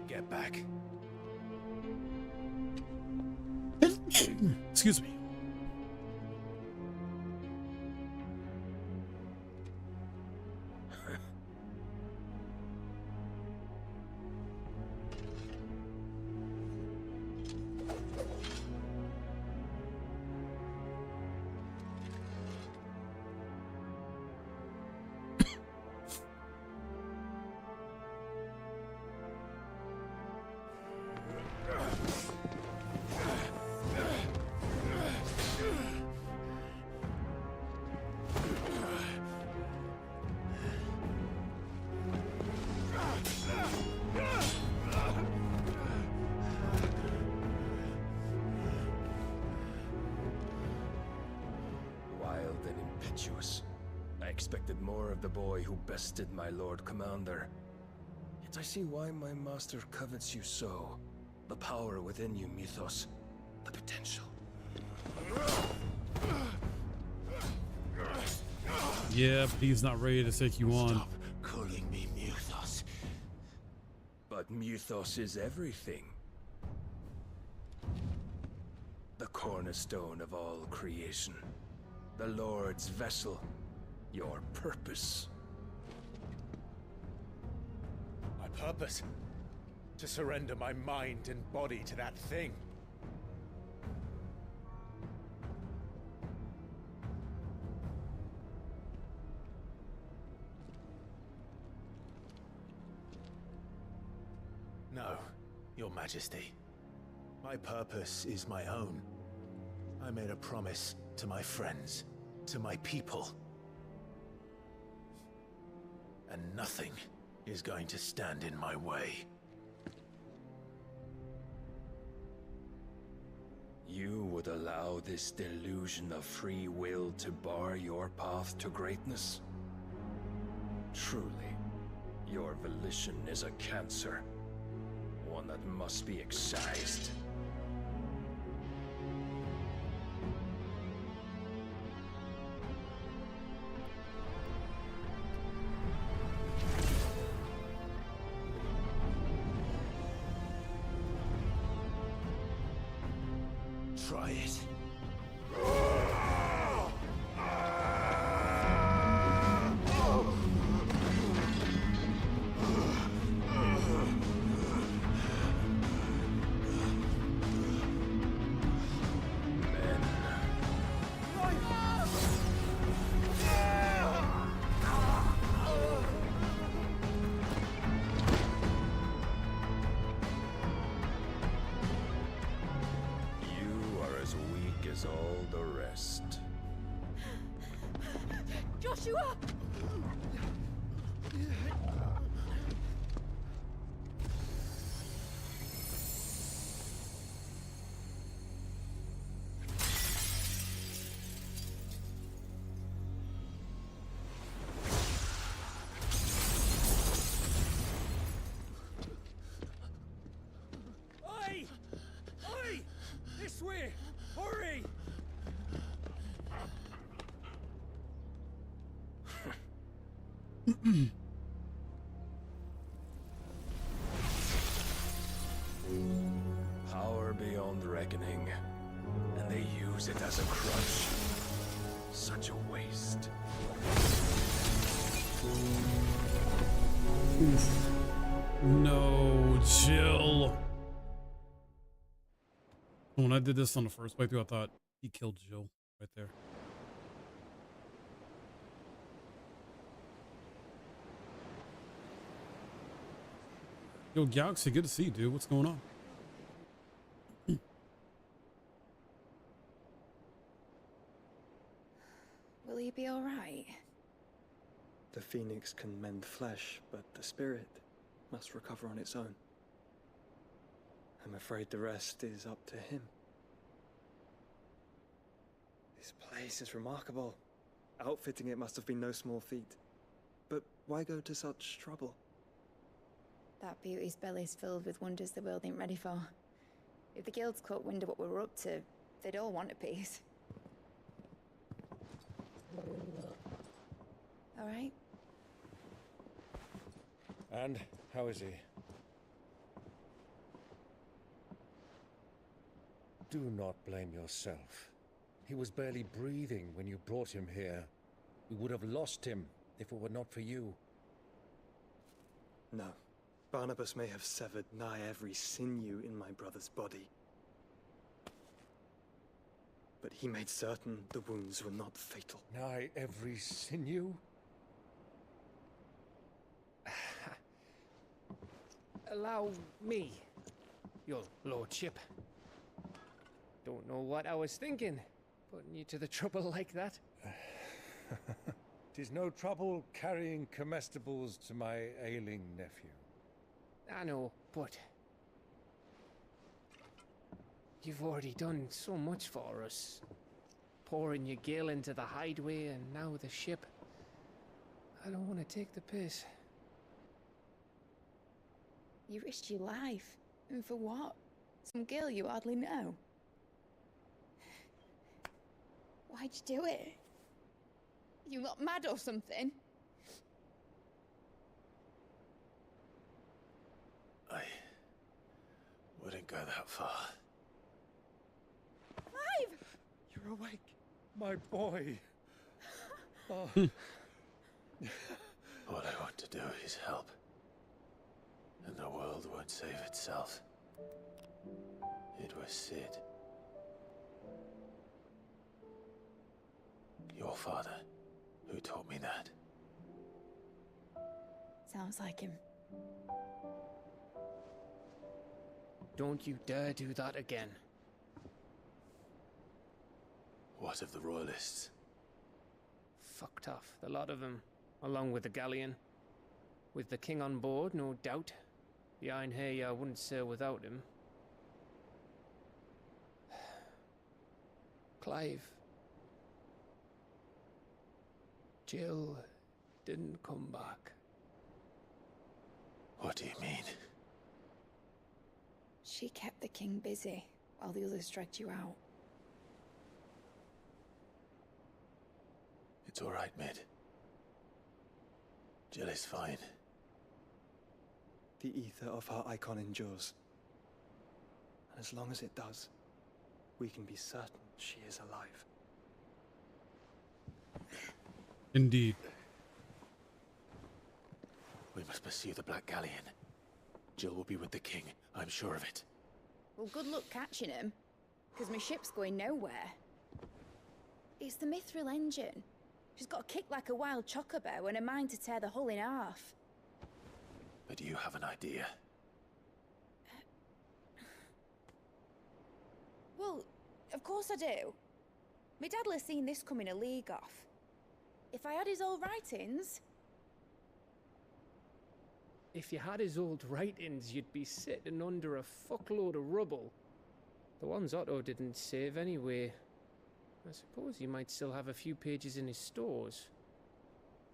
Get back. Excuse me. I expected more of the boy who bested my Lord Commander. Yet I see why my master covets you so. The power within you, Mythos. The potential. Yeah, but he's not ready to take you on. Stop calling me Mythos. But Mythos is everything. The cornerstone of all creation. The Lord's vessel. Your purpose. My purpose? To surrender my mind and body to that thing. No, Your Majesty. My purpose is my own. I made a promise to my friends, to my people. And nothing is going to stand in my way. You would allow this delusion of free will to bar your path to greatness? Truly, your volition is a cancer, one that must be excised. Try it. All the rest. Joshua! Oi! Oi! This way! Hurry! Power beyond reckoning, and they use it as a crutch. Such a waste. Oof. No, Jill. When I did this on the first playthrough, I thought he killed Jill right there. Yo, Galaxy, good to see you, dude. What's going on? Will he be alright? The phoenix can mend flesh, but the spirit must recover on its own. I'm afraid the rest is up to him. This place is remarkable. Outfitting it must have been no small feat. But why go to such trouble? That beauty's belly's filled with wonders the world ain't ready for. If the guilds caught wind of what we're up to, they'd all want a piece. All right? And how is he? Do not blame yourself. He was barely breathing when you brought him here. We would have lost him if it were not for you. No. Barnabas may have severed nigh every sinew in my brother's body. But he made certain the wounds were not fatal. Nigh every sinew? Allow me, your lordship. Don't know what I was thinking, putting you to the trouble like that. 'Tis no trouble carrying comestibles to my ailing nephew. I know, but you've already done so much for us. Pouring your gale into the hideaway and now the ship. I don't want to take the piss. You risked your life. And for what? Some girl you hardly know. Why'd you do it? You lot mad or something? I wouldn't go that far. Clive! You're awake, my boy. Oh. All I want to do is help. And the world won't save itself. It was Sid. Your father, who taught me that. Sounds like him. Don't you dare do that again. What of the Royalists? Fucked off, the lot of them, along with the galleon. With the king on board, no doubt. The Iron Hair wouldn't sail without him. Clive. Jill didn't come back. What do you mean? She kept the king busy while the others dragged you out. It's all right, Mid. Jill is fine. The ether of her icon endures. And as long as it does, we can be certain she is alive. Indeed. We must pursue the Black Galleon. Jill will be with the king, I'm sure of it. Well, good luck catching him, because my ship's going nowhere. It's the Mithril engine. She's got a kick like a wild chocobo and a mind to tear the hull in half. But do you have an idea? Well, of course I do. My dad'll have seen this coming a league off. If I had his old writings... If you had his old writings, you'd be sitting under a fuckload of rubble. The ones Otto didn't save anyway. I suppose you might still have a few pages in his stores.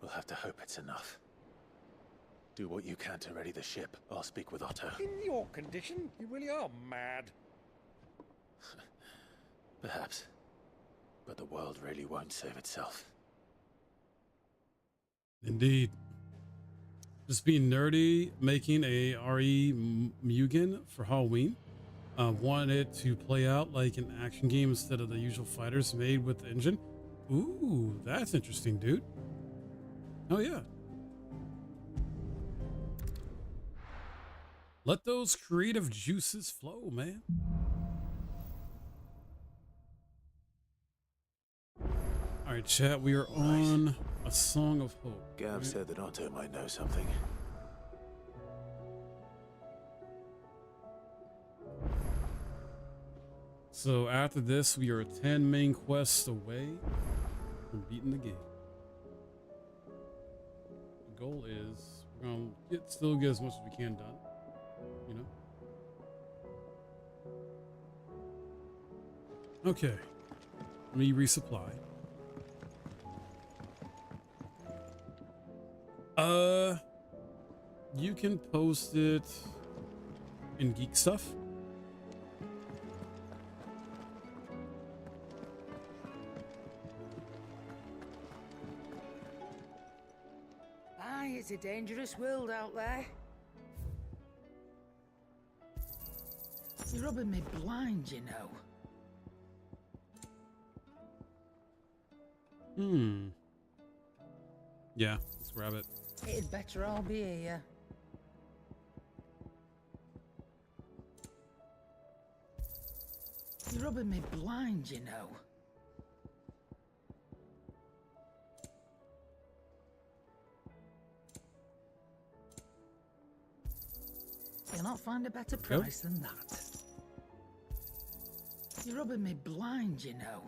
We'll have to hope it's enough. Do what you can to ready the ship. I'll speak with Otto. In your condition, you really are mad. Perhaps. But the world really won't save itself. Indeed. Just being nerdy, making a RE Mugen for Halloween. Wanted it to play out like an action game instead of the usual fighters made with the engine. Ooh, that's interesting, dude. Oh yeah. Let those creative juices flow, man. All right, chat, we are on A Song of Hope. Gav said that Otto might know something. So after this, we are 10 main quests away from beating the game. The goal is we're gonna still get as much as we can done, you know. Okay, let me resupply. You can post it in Geek Stuff. Aye, it's a dangerous world out there. You're rubbing me blind, you know. Yeah, let's grab it. It'd better all be here. You're rubbing me blind, you know. You'll not find a better price than that. You're rubbing me blind, you know.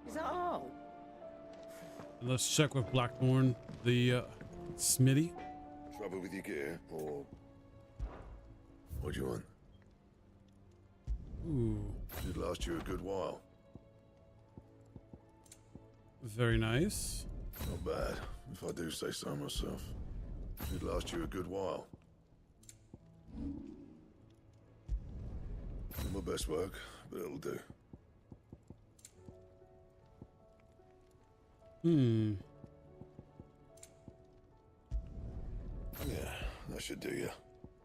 Is that all? And let's check with Blackthorn, the Smitty. Trouble with your gear, or what do you want? Ooh, Should last you a good while. very nice. Not bad, if I do say so myself. Should last you a good while. Not my best work, but it'll do. Yeah, that should do you.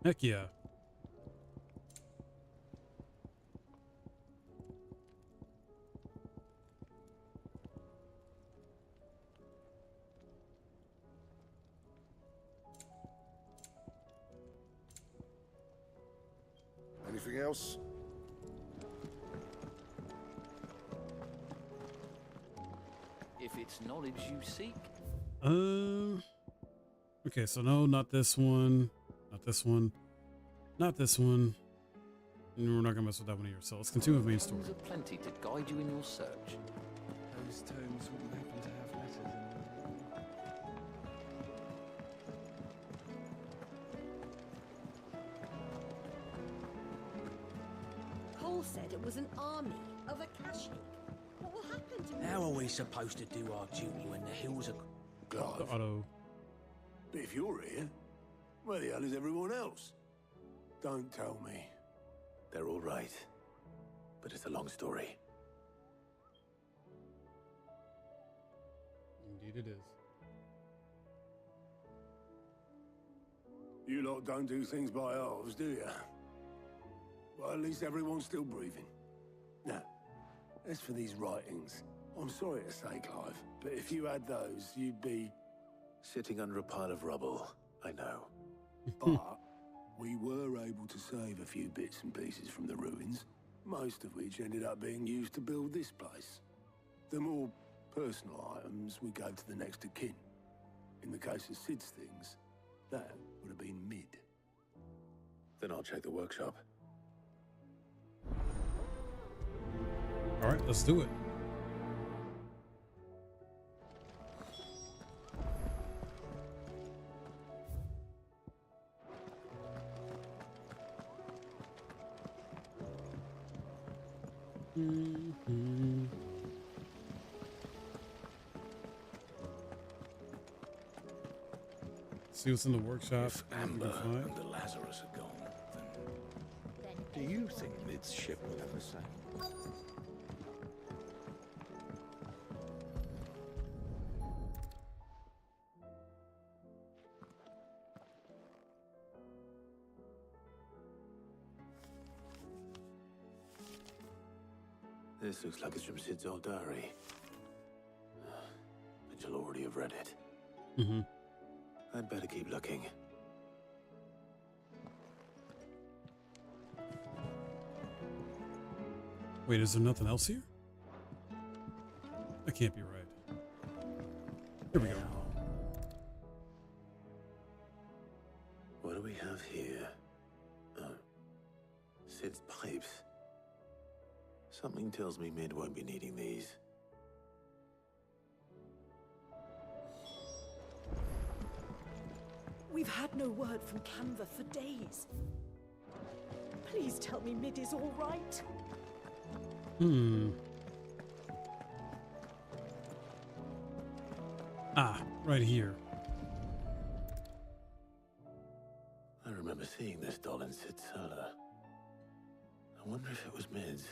Heck yeah. Anything else? If it's knowledge you seek. Okay, so no, not this one. Not this one. Not this one. And we're not gonna mess with that one either. So let's continue with main story. There's plenty to guide you in your search. Those tomes wouldn't happen to have letters in them. all said it was an army of Akashic. What will happen to me? How are we supposed to do our duty when the hills are... The auto. But if you're here, where the hell is everyone else? Don't tell me. They're all right. But it's a long story. Indeed it is. You lot don't do things by halves, do you? Well, at least everyone's still breathing. Now, as for these writings, I'm sorry to say, Clive, but if you had those, you'd be... Sitting under a pile of rubble, I know. But we were able to save a few bits and pieces from the ruins, most of which ended up being used to build this place. The more personal items we gave to the next of kin. In the case of Sid's things, that would have been mid. Then I'll check the workshop. All right, let's do it. See what's in the workshop. If Amber and the Lazarus are gone, then do you think Mid's ship will ever sail? This looks like it's from Sid's old diary. But you'll already have read it. Mm-hmm. I'd better keep looking. Wait, is there nothing else here? That can't be right. Here we go. What do we have here? Oh. Sid's pipes. Something tells me Mid won't be needing these. We've had no word from Canva for days. Please tell me Mid is all right. Ah, right here. I remember seeing this doll in Sid's cellar. I wonder if it was Mid's.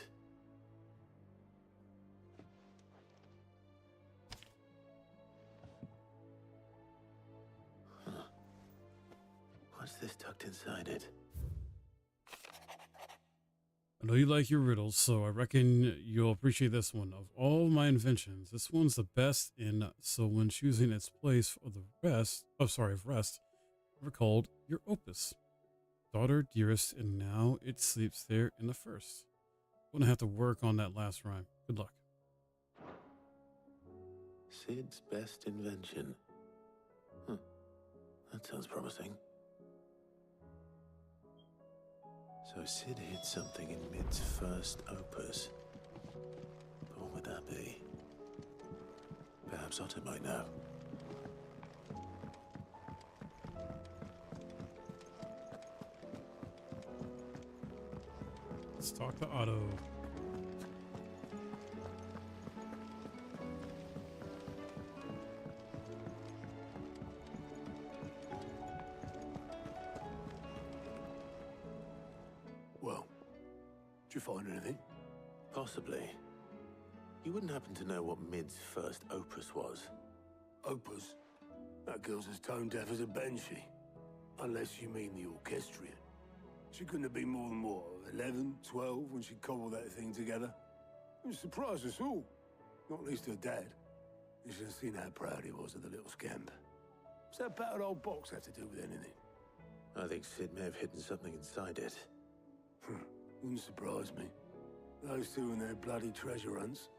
What's this tucked inside it? I know you like your riddles, so I reckon you'll appreciate this one. Of all my inventions, this one's the best in, so when choosing its place for the rest, of rest, ever called your opus. Daughter, dearest, and now it sleeps there in the first. Gonna have to work on that last rhyme. Good luck. Sid's best invention. That sounds promising. So Sid hid something in Mid's first opus. But what would that be? Perhaps Otto might know. Let's talk to Otto. Well, did you find anything? Possibly. You wouldn't happen to know what Mid's first opus was? Opus? That girl's as tone deaf as a banshee. Unless you mean the orchestrion. She couldn't have been more than, what, 11, 12 when she cobbled that thing together? It surprised us all. Not least her dad. You should have seen how proud he was of the little scamp. What's that battered old box have to do with anything? I think Sid may have hidden something inside it. Wouldn't surprise me. Those two and their bloody treasure hunts.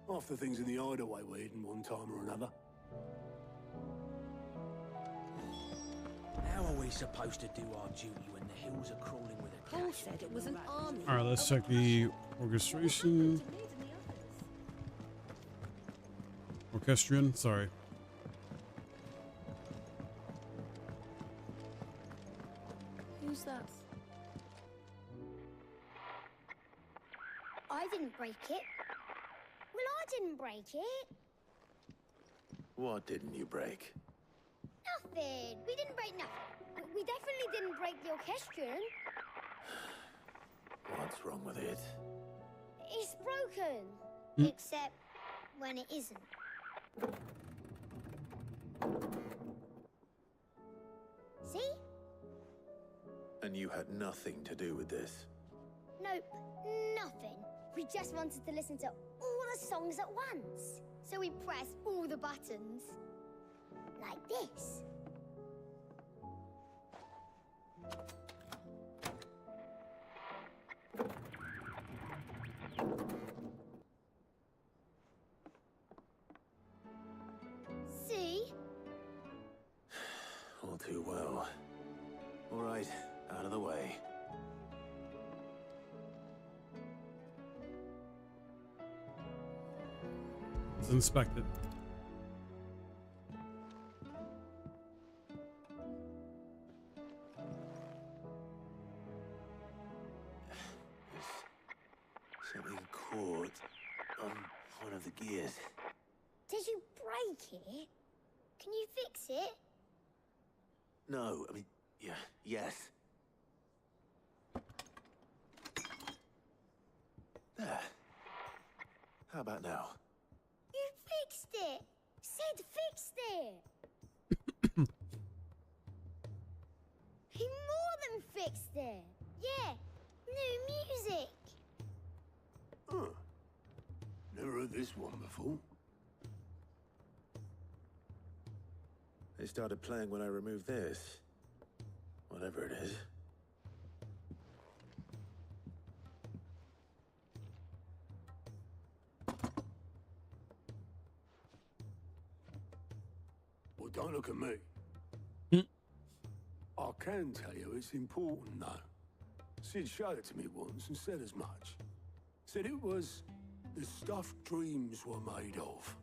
Half the things in the hideaway were hidden one time or another. How are we supposed to do our duty when the hills are crawling with a Paul said it was an army. All right, let's check the orchestration. Orchestrion, sorry. Who's that? I didn't break it. Well, I didn't break it. What didn't you break? Nothing. We didn't break nothing. We definitely didn't break the orchestrion. What's wrong with it? It's broken. Except when it isn't. See? And you had nothing to do with this? Nope, nothing. We just wanted to listen to all the songs at once. So we pressed all the buttons. Like this. See? All too well. All right, out of the way. Let's inspect it. Something caught on one of the gears. Did you break it? Can you fix it? No, I mean, yeah, yes. There. How about now? You fixed it! Sid fixed it! He more than fixed it! Yeah, new music! Huh. Never heard this one before. They started playing when I removed this. Whatever it is. Well, don't look at me. I can tell you it's important, though. Sid showed it to me once and said as much. Said it was the stuff dreams were made of.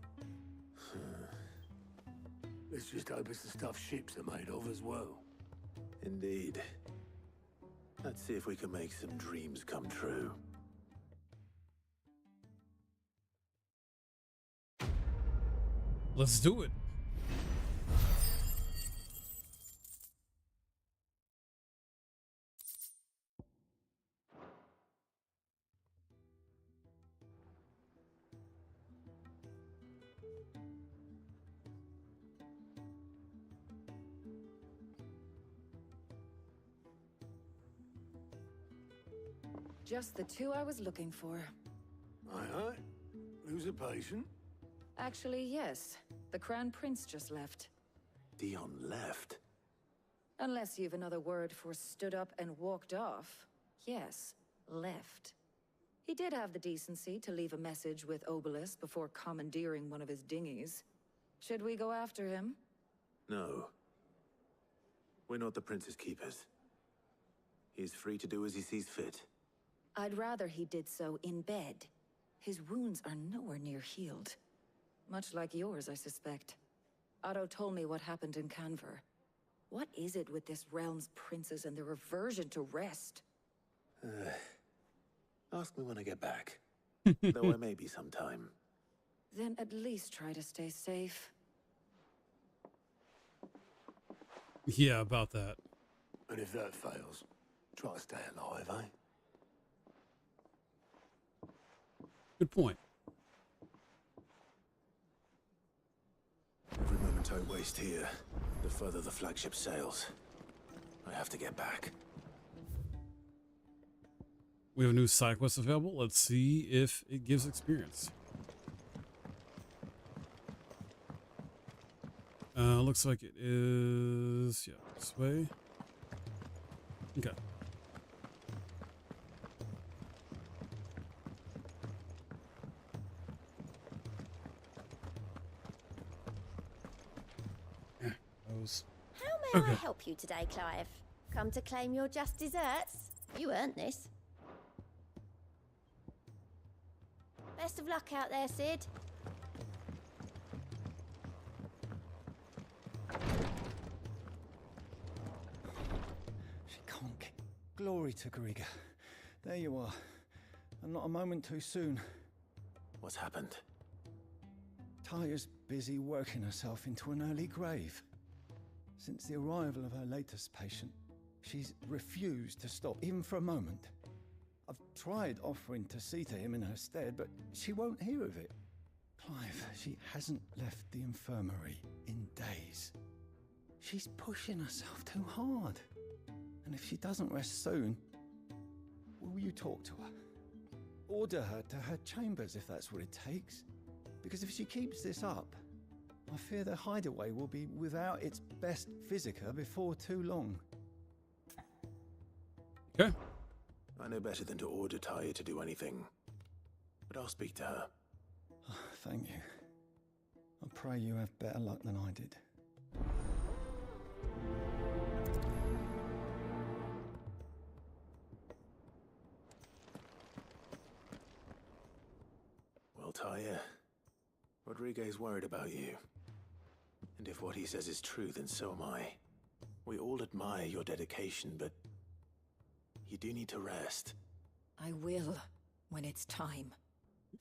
Let's just hope it's the stuff ships are made of as well. Indeed. Let's see if we can make some dreams come true. Let's do it. Just the two I was looking for. Aye. Who's a patient? Actually, yes. The Crown Prince just left. Dion left? Unless you've another word for stood up and walked off. Yes, left. He did have the decency to leave a message with Obelisk before commandeering one of his dinghies. Should we go after him? No. We're not the Prince's keepers. He's free to do as he sees fit. I'd rather he did so in bed. His wounds are nowhere near healed. Much like yours, I suspect. Otto told me what happened in Canver. What is it with this realm's princes and their aversion to rest? Ask me when I get back. Though I may be sometime. Then at least try to stay safe. Yeah, about that. And if that fails, try to stay alive, eh? Good point. Every moment I waste here, the further the flagship sails. I have to get back. We have a new side quest available. Let's see if it gives experience. Looks like it is, yeah, this way. Okay. Yeah, those. How may I help you today, Clive? Come to claim your just desserts? You earned this. Best of luck out there, Sid. She can't. Glory to Gariga. There you are. and not a moment too soon. What's happened? Taya's busy working herself into an early grave. Since the arrival of her latest patient, she's refused to stop, even for a moment. I've tried offering to see to him in her stead, but she won't hear of it. Clive, she hasn't left the infirmary in days. She's pushing herself too hard. And if she doesn't rest soon, will you talk to her? Order her to her chambers if that's what it takes. Because if she keeps this up, I fear the hideaway will be without its best physica before too long. Okay. I know better than to order Taya to do anything, but I'll speak to her. Thank you. I pray you have better luck than I did. Well, Taya, Rodriguez worried about you. And if what he says is true, then so am I. We all admire your dedication, but you do need to rest. I will, when it's time.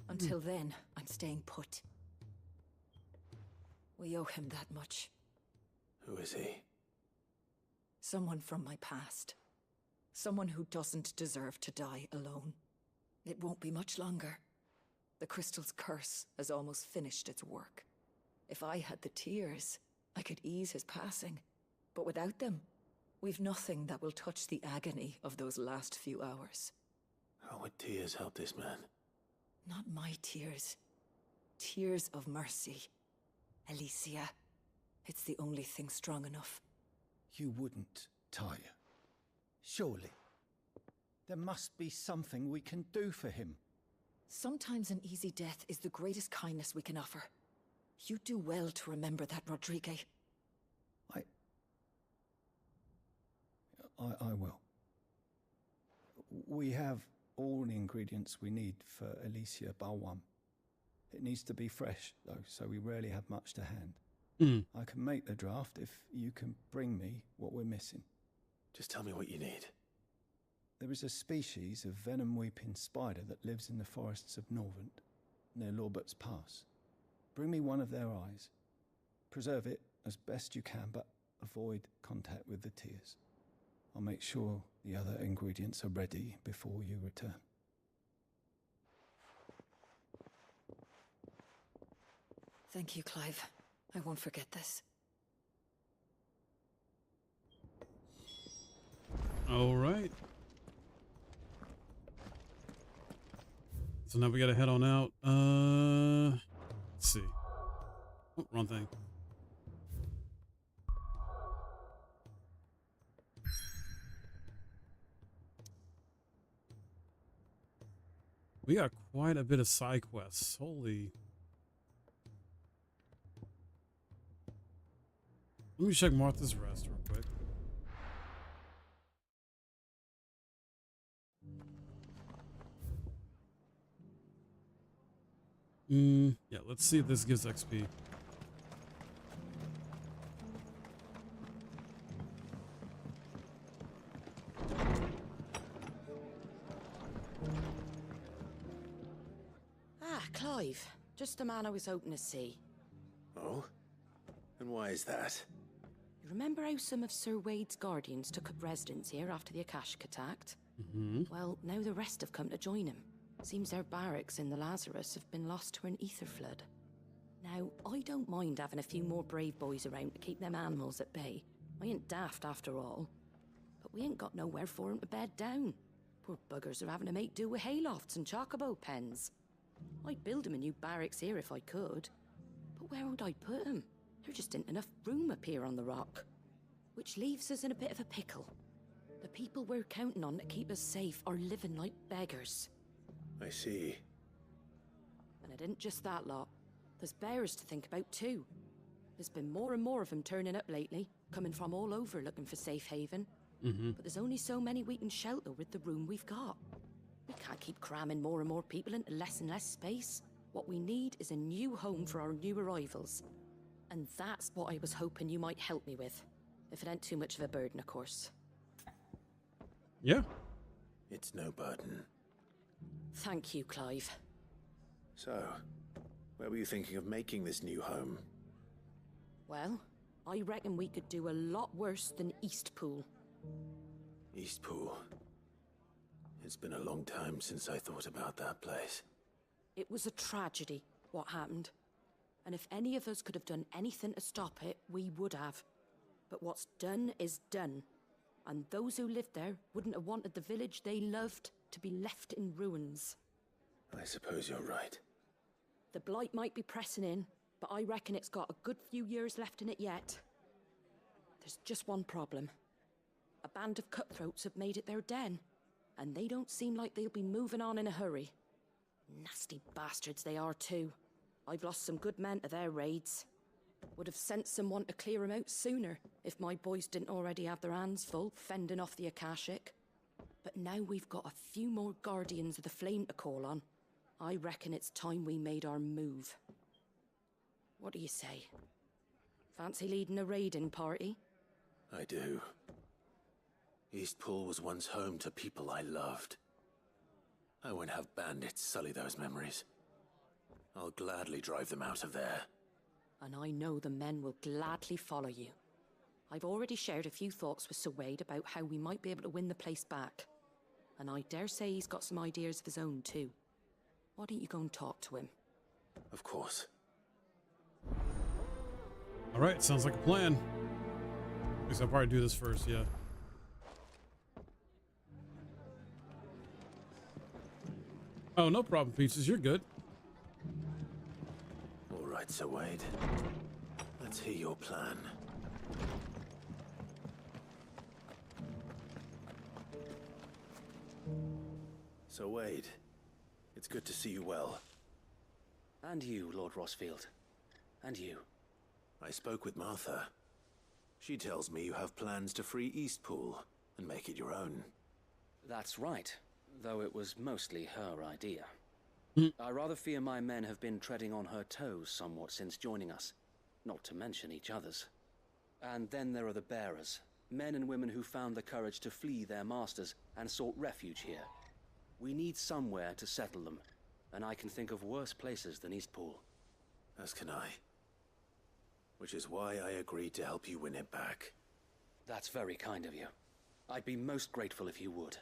Until then, I'm staying put. We owe him that much. Who is he? Someone from my past. Someone who doesn't deserve to die alone. It won't be much longer. The crystal's curse has almost finished its work. If I had the tears, I could ease his passing. But without them, we've nothing that will touch the agony of those last few hours. How would tears help this man? Not my tears. Tears of mercy. Alicia, it's the only thing strong enough. You wouldn't, Taya. Surely. There must be something we can do for him. Sometimes an easy death is the greatest kindness we can offer. You do well to remember that, Rodriguez. I will. We have all the ingredients we need for Alicia Balwam. It needs to be fresh, though, so we rarely have much to hand. I can make the draft if you can bring me what we're missing. Just tell me what you need. There is a species of venom-weeping spider that lives in the forests of Norvent, near Lorbert's Pass. Bring me one of their eyes. Preserve it as best you can, but avoid contact with the tears. I'll make sure the other ingredients are ready before you return. Thank you, Clive. I won't forget this. All right. So now we gotta head on out. Let's see. Oh, wrong thing. We got quite a bit of side quests. Holy. Let me check Martha's Rest real quick. Yeah, let's see if this gives XP. Clive, just the man I was hoping to see. Oh? And why is that? You remember how some of Sir Wade's guardians took up residence here after the Akashic attacked? Well, now the rest have come to join him. Seems their barracks in the Lazarus have been lost to an ether flood. Now, I don't mind having a few more brave boys around to keep them animals at bay. I ain't daft after all. But we ain't got nowhere for 'em to bed down. Poor buggers are having to make do with haylofts and chocobo pens. I'd build 'em a new barracks here if I could. But where would I put 'em? There just ain't enough room up here on the rock. Which leaves us in a bit of a pickle. The people we're counting on to keep us safe are living like beggars. I see. And it isn't just that lot. There's bears to think about too. There's been more and more of them turning up lately, coming from all over looking for safe haven. But there's only so many we can shelter with the room we've got. We can't keep cramming more and more people into less and less space. What we need is a new home for our new arrivals. And that's what I was hoping you might help me with. If it ain't too much of a burden, of course. Yeah. It's no burden. Thank you, Clive. So, where were you thinking of making this new home? Well, I reckon we could do a lot worse than Eastpool. Eastpool. It's been a long time since I thought about that place. It was a tragedy, what happened. And if any of us could have done anything to stop it, we would have. But what's done is done. And those who lived there wouldn't have wanted the village they loved to be left in ruins. I suppose you're right. The blight might be pressing in, but I reckon it's got a good few years left in it yet. There's just one problem. A band of cutthroats have made it their den, and they don't seem like they'll be moving on in a hurry. Nasty bastards they are too. I've lost some good men to their raids. Would have sent someone to clear them out sooner, if my boys didn't already have their hands full fending off the Akashic. But now we've got a few more Guardians of the Flame to call on. I reckon it's time we made our move. What do you say? Fancy leading a raiding party? I do. Eastpool was once home to people I loved. I won't have bandits sully those memories. I'll gladly drive them out of there. And I know the men will gladly follow you. I've already shared a few thoughts with Sir Wade about how we might be able to win the place back. And I dare say he's got some ideas of his own too. Why don't you go and talk to him? Of course. All right, sounds like a plan. I guess I'll probably do this first, yeah. Oh, no problem, Peaches. You're good. All right, Sir Wade. Let's hear your plan. Sir Wade, it's good to see you well. And you, Lord Rossfield. And you. I spoke with Martha. She tells me you have plans to free Eastpool and make it your own. That's right, though it was mostly her idea. I rather fear my men have been treading on her toes somewhat since joining us, not to mention each other's. And then there are the bearers, men and women who found the courage to flee their masters and sought refuge here. We need somewhere to settle them, and I can think of worse places than Eastpool. As can I. Which is why I agreed to help you win it back. That's very kind of you. I'd be most grateful if you would.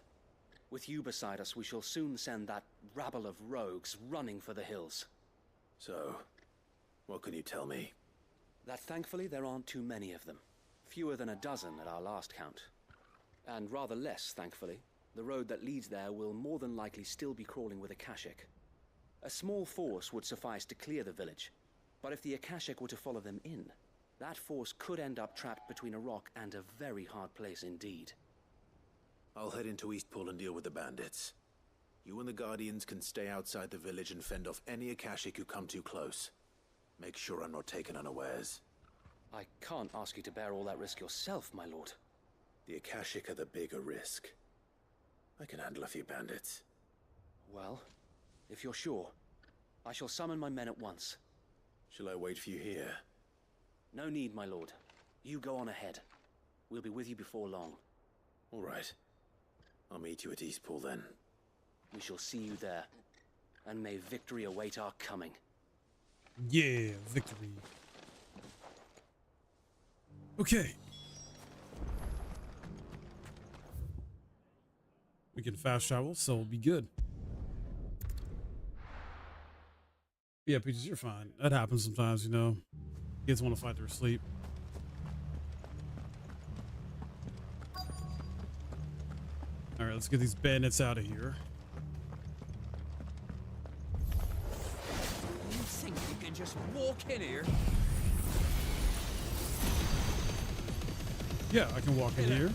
With you beside us, we shall soon send that rabble of rogues running for the hills. So, what can you tell me? That thankfully there aren't too many of them. Fewer than a dozen at our last count. And rather less, thankfully. The road that leads there will more than likely still be crawling with Akashic. A small force would suffice to clear the village, but if the Akashic were to follow them in, that force could end up trapped between a rock and a very hard place indeed. I'll head into Eastpool and deal with the bandits. You and the Guardians can stay outside the village and fend off any Akashic who come too close. Make sure I'm not taken unawares. I can't ask you to bear all that risk yourself, my lord. The Akashic are the bigger risk. I can handle a few bandits. Well, if you're sure, I shall summon my men at once. Shall I wait for you here? No need, my lord. You go on ahead. We'll be with you before long. All right. I'll meet you at Eastpool then. We shall see you there. And may victory await our coming. Yeah, victory. Okay. We can fast travel, so we'll be good. Yeah, Peaches, you're fine. That happens sometimes, you know. Kids want to fight their sleep. All right, let's get these bandits out of here. You think you can just walk in here? Yeah, I can walk in here.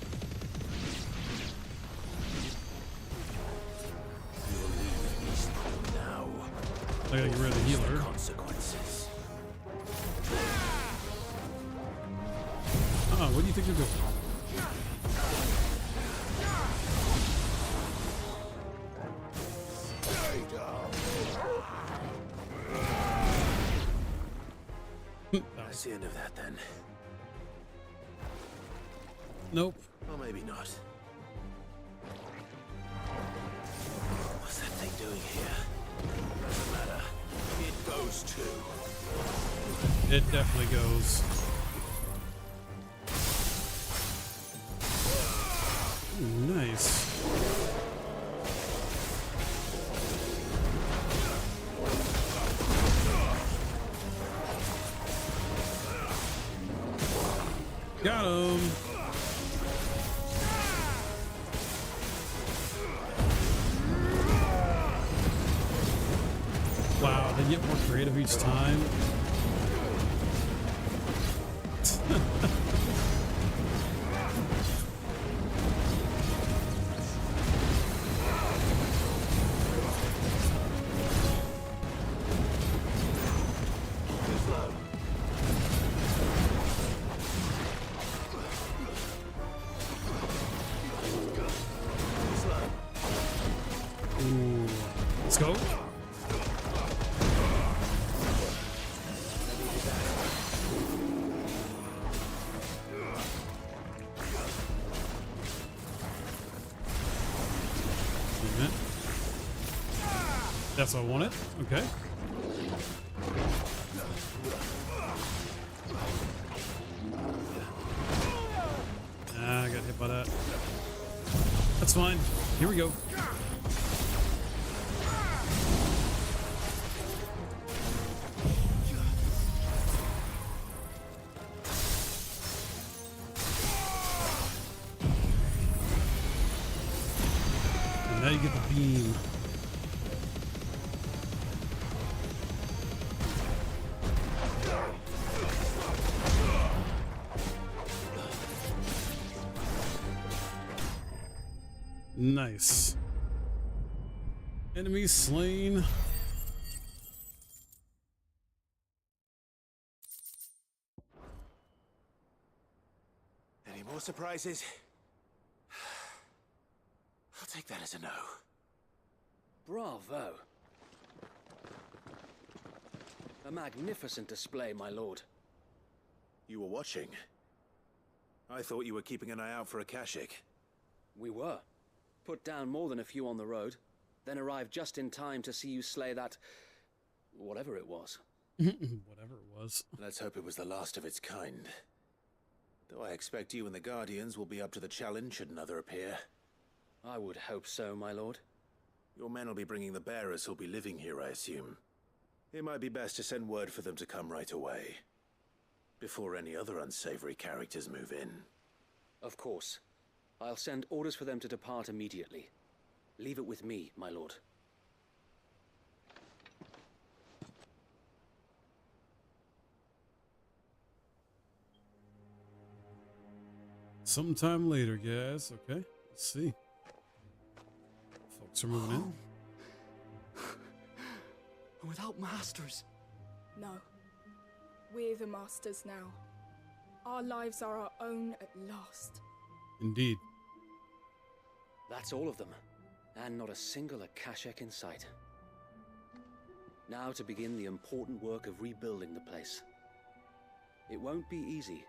Now, I gotta get rid of the healer. Consequences. What do you think you're doing? That's the end of that then. Nope. Or maybe not. What's that thing doing here? Doesn't matter. It goes too. It definitely goes. Ooh, nice. Got him. Wow, they get more creative each time. Ooh. Let's go. That's what I wanted. Okay. Ah, I got hit by that. That's fine. Here we go. And now you get the beam. Nice. Enemy slain. Any more surprises? I'll take that as a no. Bravo. A magnificent display, my lord. You were watching. I thought you were keeping an eye out for a Kashik. We were. Put down more than a few on the road, then arrived just in time to see you slay that... whatever it was. Whatever it was. Let's hope it was the last of its kind. Though I expect you and the Guardians will be up to the challenge should another appear. I would hope so, my lord. Your men will be bringing the bearers who'll be living here, I assume. It might be best to send word for them to come right away, before any other unsavory characters move in. Of course. I'll send orders for them to depart immediately. Leave it with me, my lord. Sometime later, guys. Okay, let's see. Folks are moving in. Without masters. No. We're the masters now. Our lives are our own at last. Indeed. That's all of them, and not a single Akashek in sight. Now to begin the important work of rebuilding the place. It won't be easy,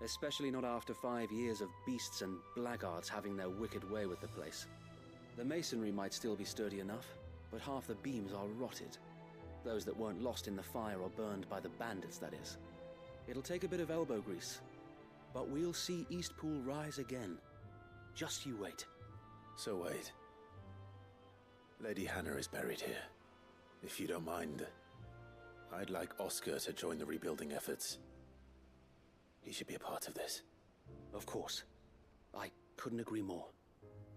especially not after 5 years of beasts and blackguards having their wicked way with the place. The masonry might still be sturdy enough, but half the beams are rotted. Those that weren't lost in the fire or burned by the bandits, that is. It'll take a bit of elbow grease, but we'll see Eastpool rise again. Just you wait. So wait. Lady Hannah is buried here. If you don't mind, I'd like Oscar to join the rebuilding efforts. He should be a part of this. Of course. I couldn't agree more.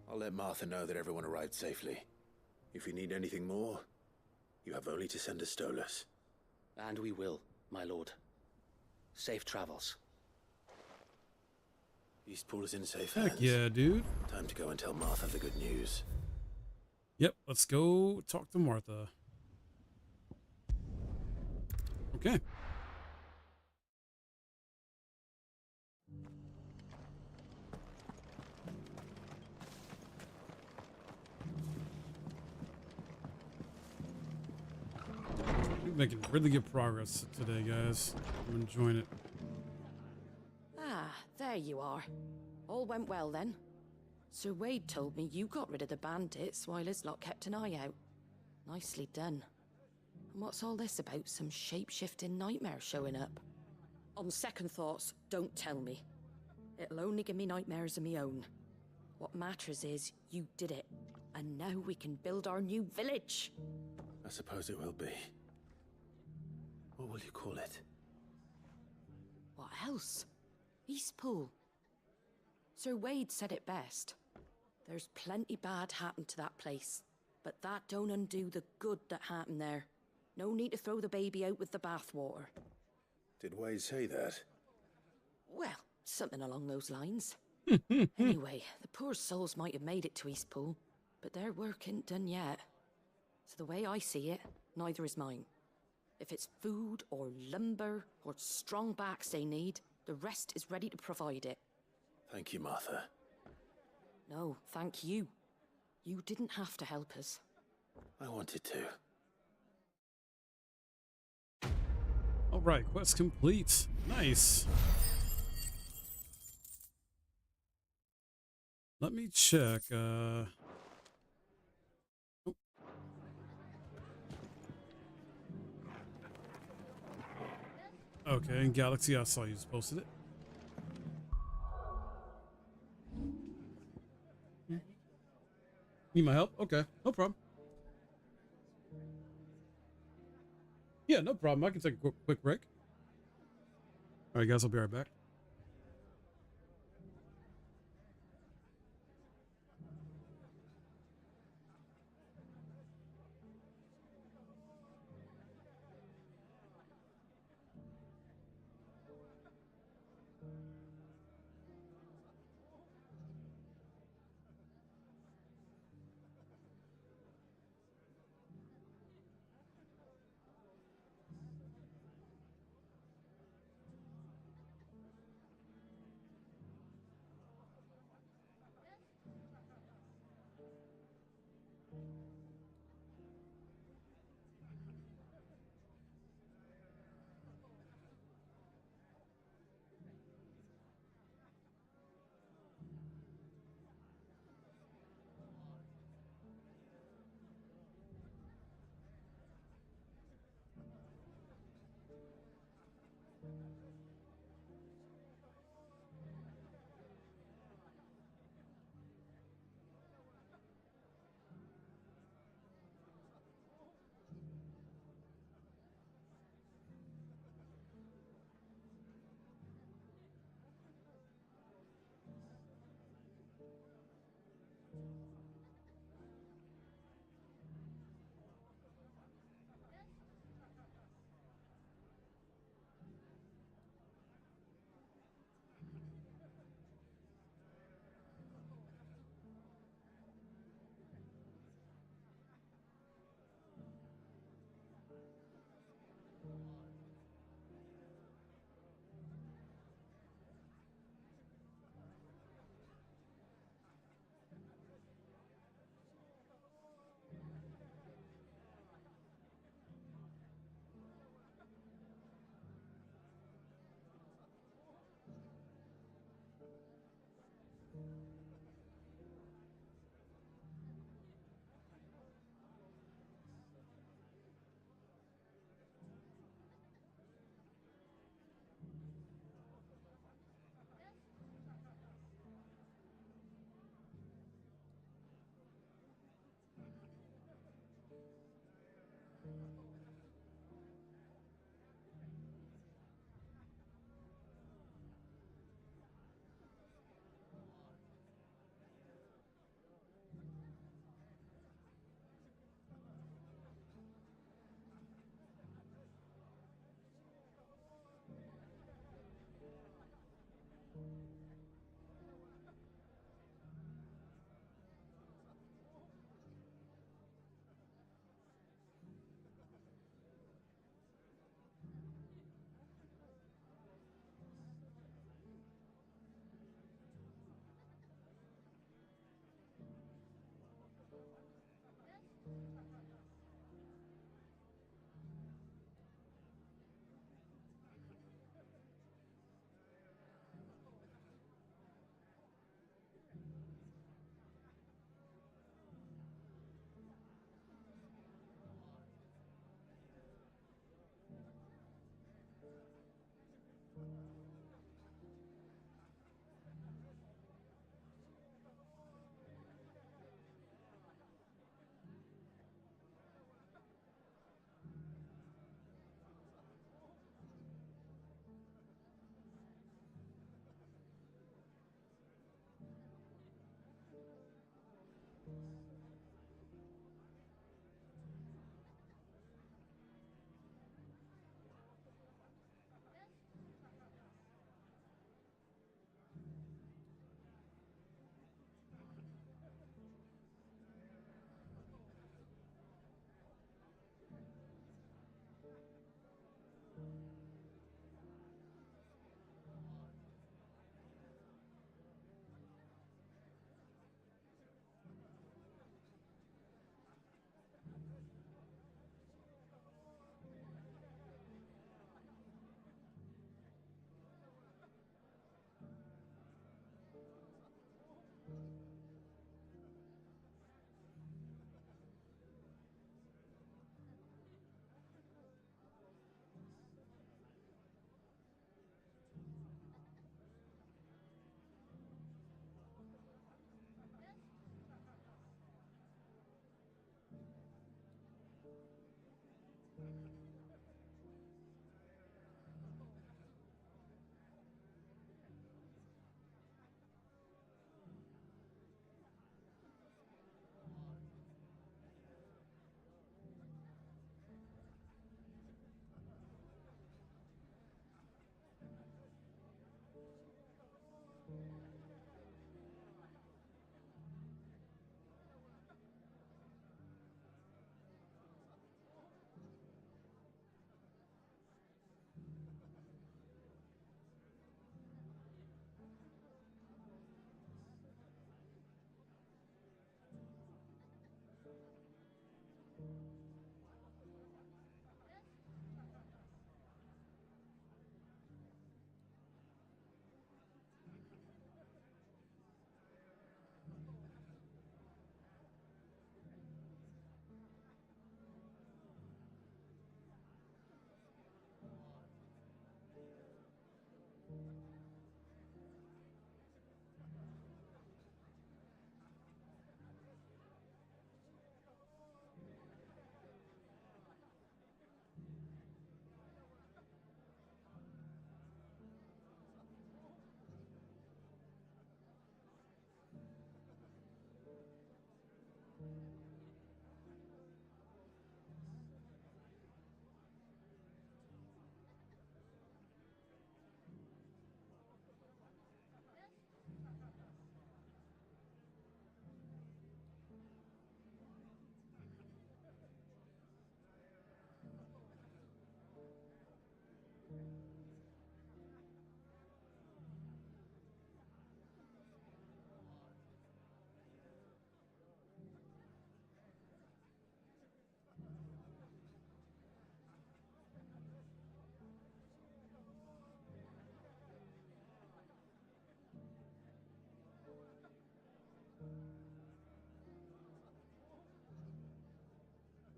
I'll let Martha know that everyone arrived safely. If you need anything more, you have only to send a Stolas. And we will, my lord. Safe travels. Eastpool is in safe hands. Heck yeah, dude. Time to go and tell Martha the good news. Yep, let's go talk to Martha. Okay. We're making really good progress today, guys. I'm enjoying it. Ah, there you are. All went well then. Sir Wade told me you got rid of the bandits while his lot kept an eye out. Nicely done. And what's all this about some shape-shifting nightmare showing up? On second thoughts, don't tell me. It'll only give me nightmares of my own. What matters is you did it, and now we can build our new village. I suppose it will be. What will you call it? What else? Eastpool. Sir Wade said it best. There's plenty bad happened to that place, but that don't undo the good that happened there. No need to throw the baby out with the bathwater. Did Wade say that? Well, something along those lines. Anyway, the poor souls might have made it to Eastpool, but their work ain't done yet. So the way I see it, neither is mine. If it's food or lumber or strong backs they need, the rest is ready to provide it. Thank you, Martha. No, thank you. You didn't have to help us. I wanted to. All right, quest complete. Nice. Let me check. Oh. Okay, in Galaxy, I saw you just posted it. Need my help? Okay, no problem. Yeah, no problem. I can take a quick break. All right, guys, I'll be right back.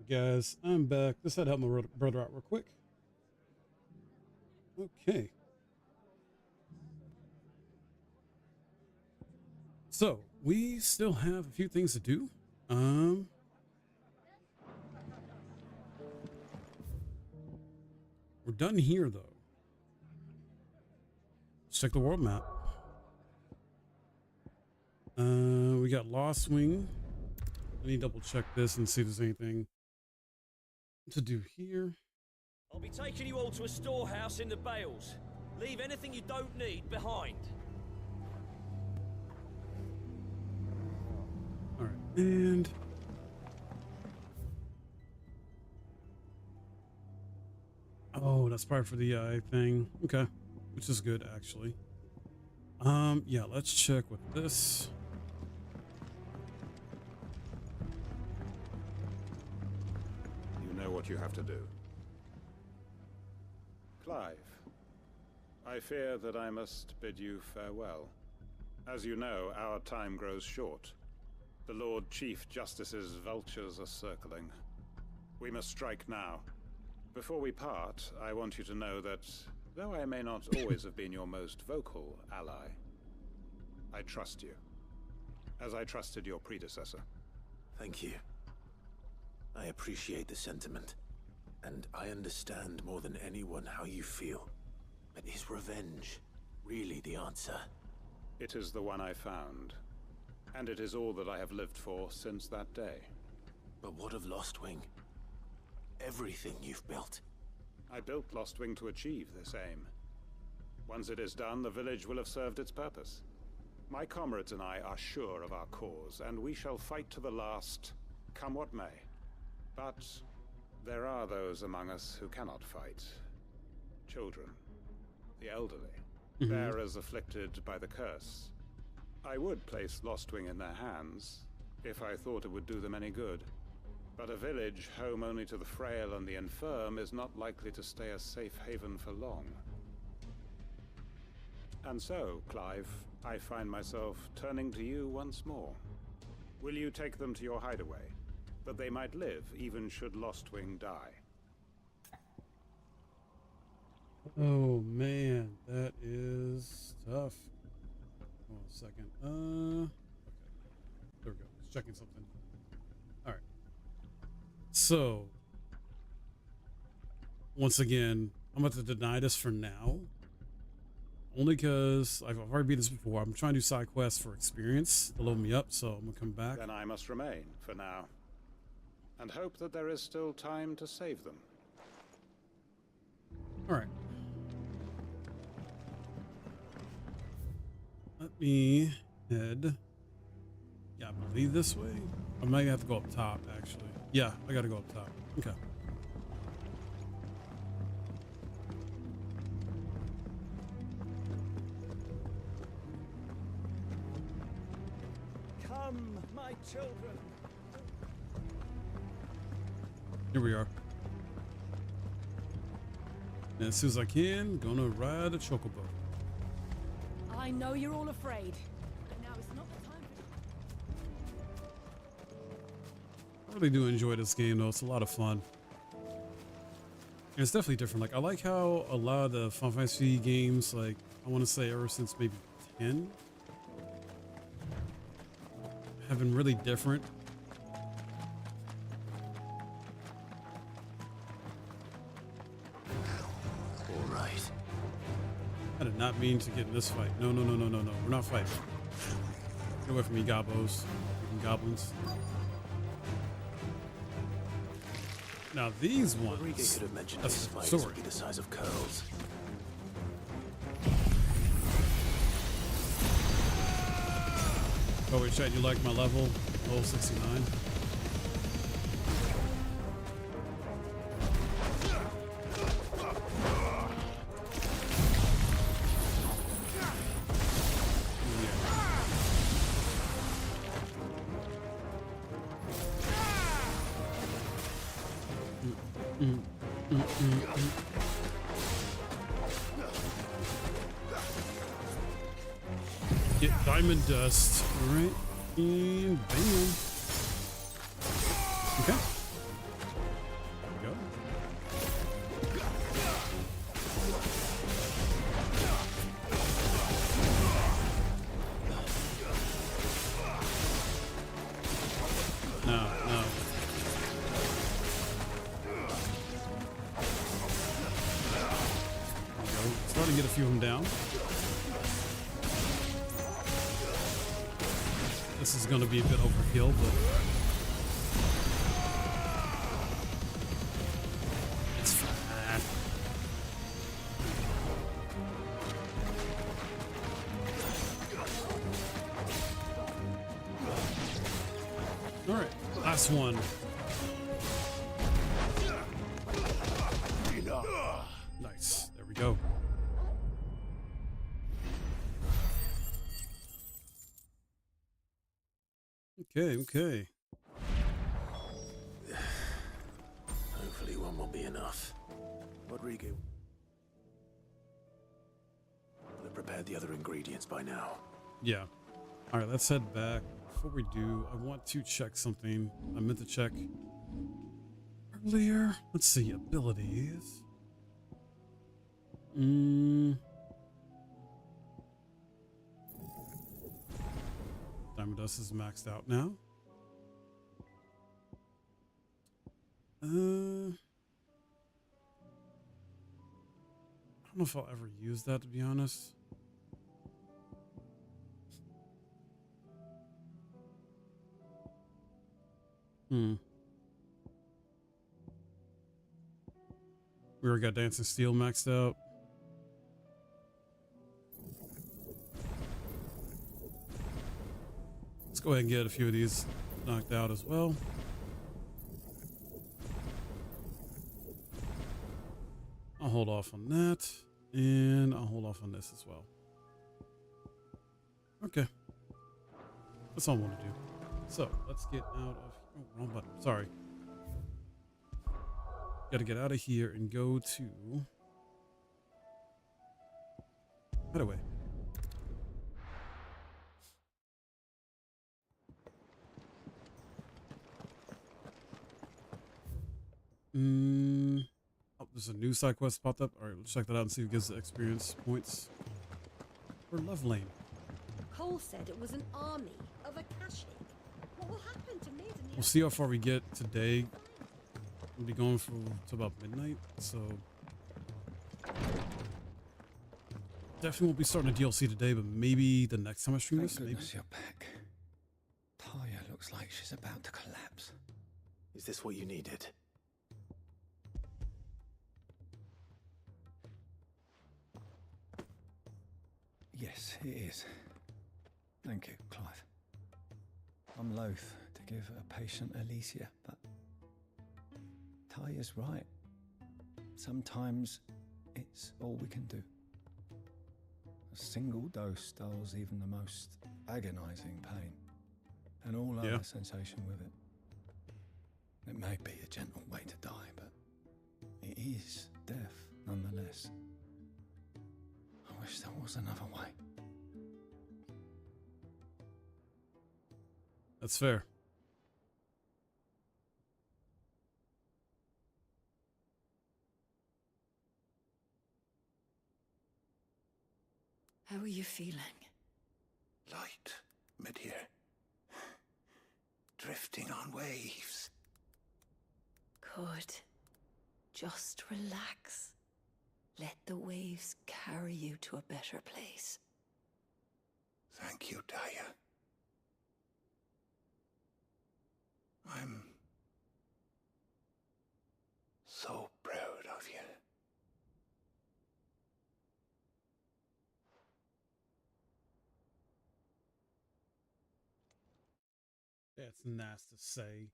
Guys, I'm back. This had to help my brother out real quick. Okay. So, we still have a few things to do. We're done here, though. Let's check the world map. We got Lost Wing. Let me double check this and see if there's anything to do here. I'll be taking you all to a storehouse in the Bales. Leave anything you don't need behind. All right, and oh, that's part for the eye thing. Okay, which is good actually. Yeah, let's check with this. You know what you have to do. Clive, I fear that I must bid you farewell. As you know, our time grows short. The Lord Chief Justice's vultures are circling. We must strike now. Before we part, I want you to know that, though I may not always have been your most vocal ally, I trust you, as I trusted your predecessor. Thank you. I appreciate the sentiment, and I understand more than anyone how you feel. But is revenge really the answer? It is the one I found, and it is all that I have lived for since that day. But what of Lostwing? Everything you've built. I built Lostwing to achieve this aim. Once it is done, the village will have served its purpose. My comrades and I are sure of our cause, and we shall fight to the last, come what may. But there are those among us who cannot fight. Children, the elderly, bearers afflicted by the curse. I would place Lostwing in their hands, if I thought it would do them any good. But a village home only to the frail and the infirm is not likely to stay a safe haven for long. And so, Clive, I find myself turning to you once more. Will you take them to your hideaway, that they might live even should Lostwing die? Oh man, that is tough. Hold on a second. Okay. There we go. Just checking something. Alright. So once again, I'm about to deny this for now. Only because I've already beat this before. I'm trying to do side quests for experience to load me up, so I'm gonna come back. Then I must remain for now, and hope that there is still time to save them. Alright. Let me head. Yeah, I believe this way. I might have to go up top, actually. Yeah, I gotta go up top. Okay. Come, my children. Here we are. And as soon as I can, gonna ride a chocobo. I know you're all afraid, but now is not the time for... I really do enjoy this game, though. It's a lot of fun. And it's definitely different. Like, I like how a lot of the Final Fantasy games, like, I want to say ever since maybe 10, have been really different. All right. I did not mean to get in this fight. No, no, no, no, no, no. We're not fighting. Get away from me, gobos. Freaking goblins. Now these ones. Rodrigo could have mentioned that's his fights story. would be the size of curls. Oh wait, Chad, you like my level? Level 69. Get diamond dust, all right, and bam. Okay. No. Starting to get a few of them down. This is going to be a bit overkill, but it's fine. All right, last one. Nice. There we go. Okay. Hopefully one will be enough. Rodrigo will have prepared the other ingredients by now. Yeah. All right, let's head back. Before we do, I want to check something. I meant to check earlier. Let's see, abilities. Diamond Dust is maxed out now. I don't know if I'll ever use that, to be honest. We already got Dancing Steel maxed out. Let's go ahead and get a few of these knocked out as well. I'll hold off on that, and I'll hold off on this as well. Okay. That's all I want to do. So, let's get out of... Oh, wrong button. Sorry. Got to get out of here and go to... Hideaway. Oh, there's a new side quest popped up. All right, let's check that out and see if it gives the experience points for Love Lane. Cole said it was an army of Akashic. What will happen to Mid and the We'll see how far we get today. We'll be going for to about midnight, so definitely won't be starting a DLC today, but maybe the next time I stream this. Maybe. You're back. Talia looks like she's about to collapse. Is this what you needed? Yes, it is. Thank you, Clive. I'm loath to give a patient Alicia, but Talia's right. Sometimes it's all we can do. A single dose dulls even the most agonizing pain, and all other sensation with it. It may be a gentle way to die, but it is death nonetheless. I wish there was another way. That's fair. How are you feeling? Light, mid-here. Drifting on waves. Good. Just relax. Let the waves carry you to a better place. Thank you, Talia. I'm so proud of you. That's nice to say.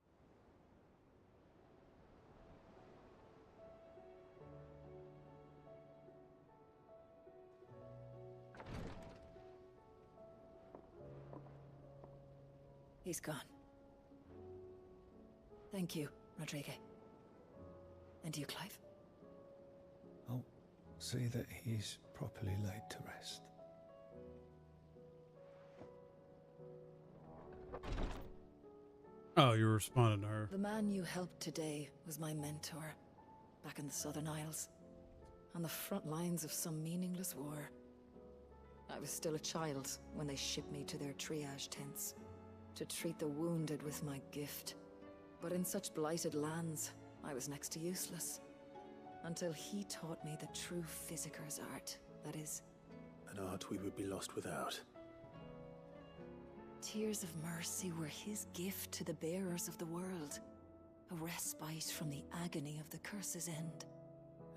He's gone. Thank you, Rodrigo. And you, Clive? I'll see that he's properly laid to rest. Oh, you're responding to her. The man you helped today was my mentor, back in the Southern Isles, on the front lines of some meaningless war. I was still a child when they shipped me to their triage tents. to treat the wounded with my gift. But in such blighted lands, I was next to useless. Until he taught me the true physicker's art, that is... An art we would be lost without. Tears of mercy were his gift to the bearers of the world. A respite from the agony of the curse's end.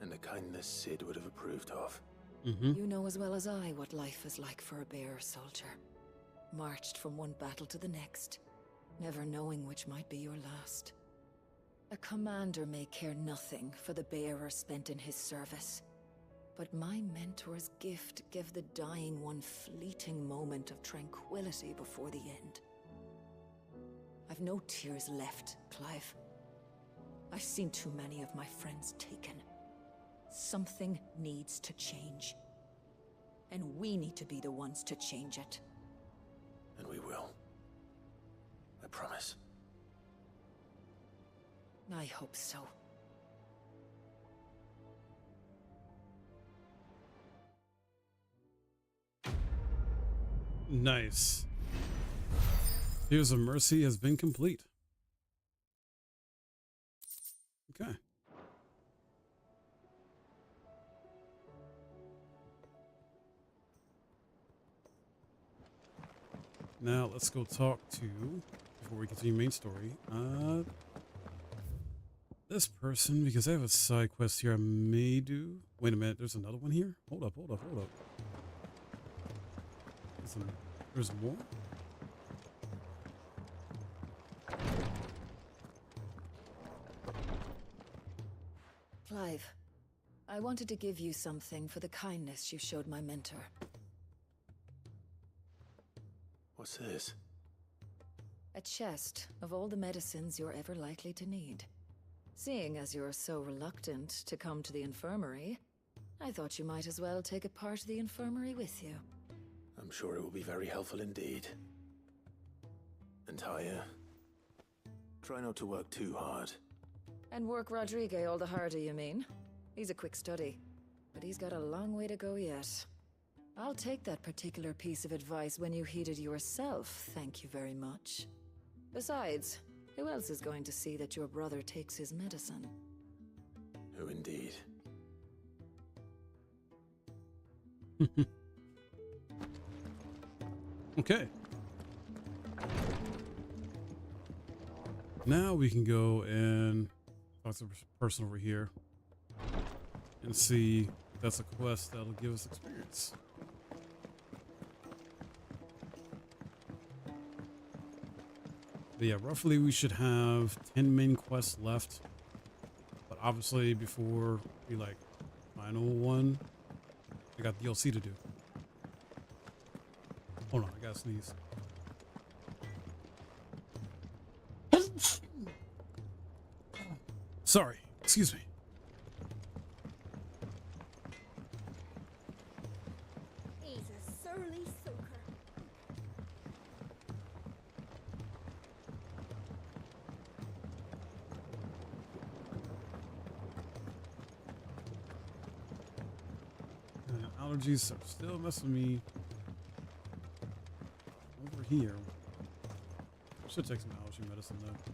And a kindness Sid would have approved of. You know as well as I what life is like for a bearer soldier. Marched from one battle to the next, never knowing which might be your last. A commander may care nothing for the bearer spent in his service. But my mentor's gift gave the dying one fleeting moment of tranquility before the end. I've no tears left, Clive. I've seen too many of my friends taken. Something needs to change. And we need to be the ones to change it. And we will. I promise. I hope so. Nice. Tears of Mercy has been complete. Okay. Now let's go talk to, before we continue main story, this person, because I have a side quest here I may do. Wait a minute, there's another one here? Hold up. There's more? Clive, I wanted to give you something for the kindness you showed my mentor. What's this? A chest of all the medicines you're ever likely to need. Seeing as you're so reluctant to come to the infirmary, I thought you might as well take a part of the infirmary with you. I'm sure it will be very helpful indeed. And Taya, try not to work too hard. And work Rodrigue all the harder, you mean? He's a quick study, but he's got a long way to go yet. I'll take that particular piece of advice when you heed it yourself, thank you very much. Besides, who else is going to see that your brother takes his medicine? Who indeed? Okay. Now we can go and talk to the person over here and see if that's a quest that'll give us experience. But yeah, roughly we should have 10 main quests left. But obviously before we like final one, I got DLC to do. Hold on, I gotta sneeze. Sorry, excuse me. He's a surly soaker. Allergies are still messing me over here. I should take some allergy medicine though.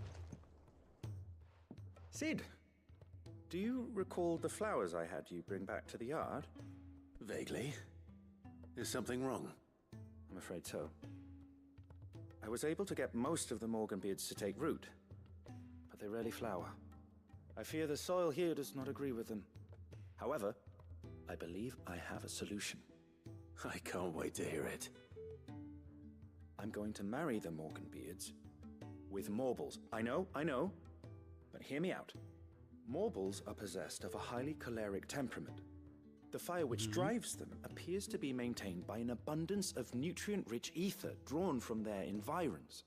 Sid, do you recall the flowers I had you bring back to the yard? Vaguely. Is something wrong? I'm afraid so. I was able to get most of the Morganbeards to take root, but they rarely flower. I fear the soil here does not agree with them. However, I believe I have a solution. I can't wait to hear it. I'm going to marry the Morganbeards with Morbles. I know, but hear me out. Morbles are possessed of a highly choleric temperament. The fire which drives them appears to be maintained by an abundance of nutrient-rich ether drawn from their environs.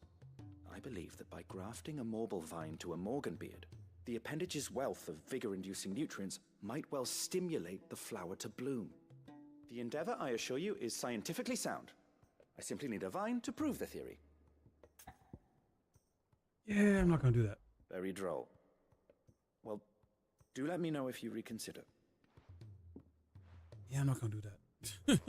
I believe that by grafting a Morble vine to a Morganbeard, the appendage's wealth of vigor-inducing nutrients might well stimulate the flower to bloom. The endeavor, I assure you, is scientifically sound. I simply need a vine to prove the theory. Yeah, I'm not gonna do that. Very droll. Well, do let me know if you reconsider. Yeah, I'm not gonna do that.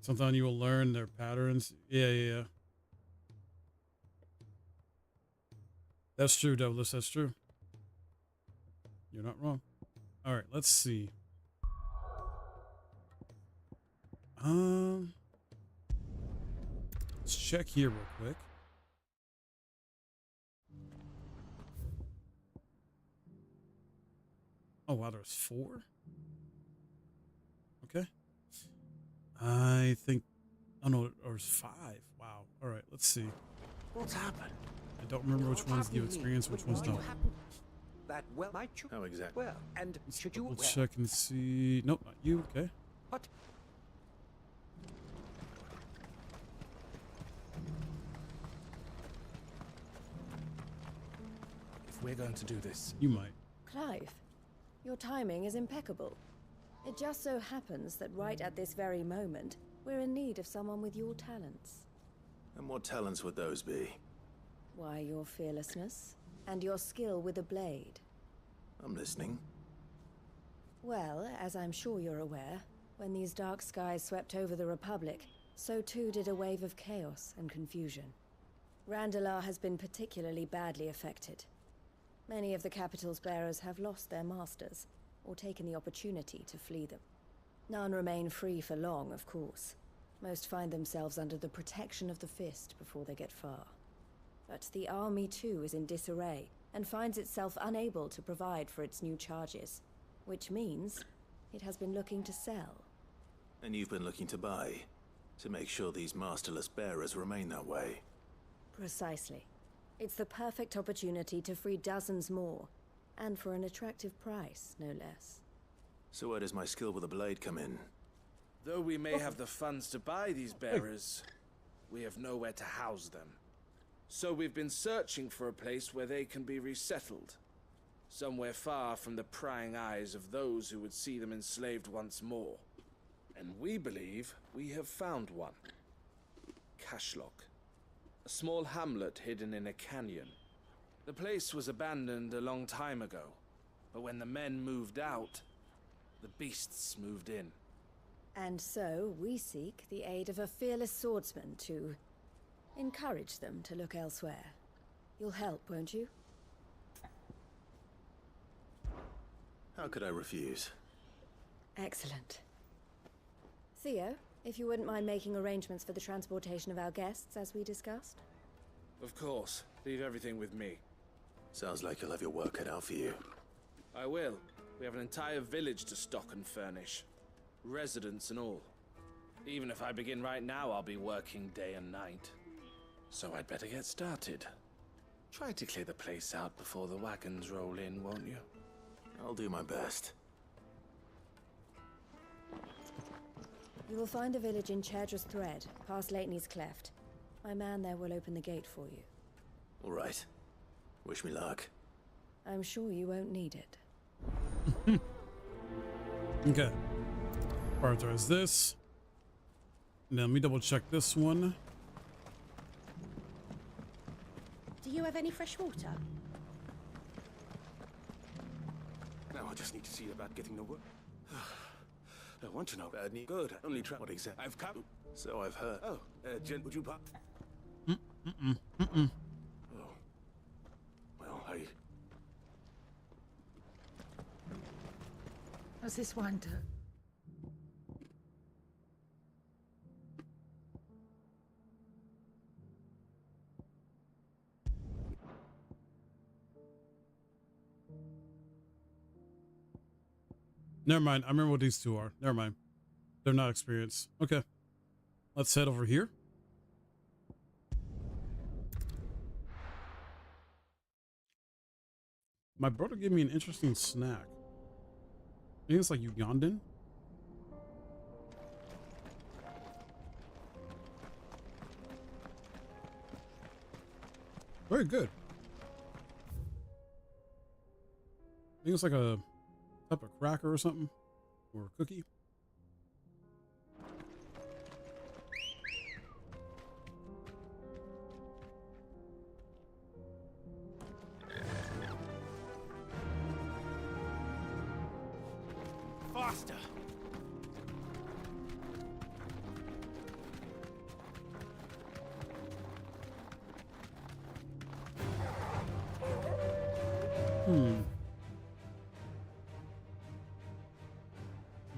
Sometimes you will learn their patterns. Yeah. That's true, Douglas. That's true. You're not wrong. All right, let's see. Let's check here real quick. Oh wow, there's 4. Okay. I think. Oh no, there's 5. Wow. All right, let's see. What's happened? I don't remember which ones give experience, which ones don't. That well, might you? How exactly? Well, and should you? We'll check and see. Nope, not you. Okay. What? If we're going to do this, you might. Clive, your timing is impeccable. It just so happens that right at this very moment, we're in need of someone with your talents. And what talents would those be? Why, your fearlessness and your skill with a blade. I'm listening. Well, as I'm sure you're aware, when these dark skies swept over the Republic, so too did a wave of chaos and confusion. Randalar has been particularly badly affected. Many of the capital's bearers have lost their masters, or taken the opportunity to flee them. None remain free for long, of course. Most find themselves under the protection of the Fist before they get far. But the army too is in disarray, and finds itself unable to provide for its new charges. Which means it has been looking to sell. And you've been looking to buy, to make sure these masterless bearers remain that way. Precisely. It's the perfect opportunity to free dozens more, and for an attractive price, no less. So where does my skill with a blade come in? though we may have the funds to buy these bearers, we have nowhere to house them. So we've been searching for a place where they can be resettled. Somewhere far from the prying eyes of those who would see them enslaved once more. And we believe we have found one. Cashlock. A small hamlet hidden in a canyon. The place was abandoned a long time ago, but when the men moved out, the beasts moved in. And so we seek the aid of a fearless swordsman to encourage them to look elsewhere. You'll help, won't you? How could I refuse? Excellent. Theo, if you wouldn't mind making arrangements for the transportation of our guests, as we discussed. Of course. Leave everything with me. Sounds like you'll have your work cut out for you. I will. We have an entire village to stock and furnish. Residents and all. Even if I begin right now, I'll be working day and night. So I'd better get started. Try to clear the place out before the wagons roll in, won't you? I'll do my best. You will find a village in Chedra's Thread, past Lateney's Cleft. My man there will open the gate for you. All right. Wish me luck. I'm sure you won't need it. Okay. Prioritize this. Now let me double check this one. Do you have any fresh water? Now I just need to see about getting the work. I want to know. Bad news. Good. Only try. What exactly? I've come. So I've heard. Oh, Jen, would you pop? Oh. Well, Does this one do? Never mind. I remember what these two are. Never mind. They're not experienced. Okay. Let's head over here. My brother gave me an interesting snack. I think it's like Ugandan. Very good. I think it's like a type of cracker or something, or a cookie. faster.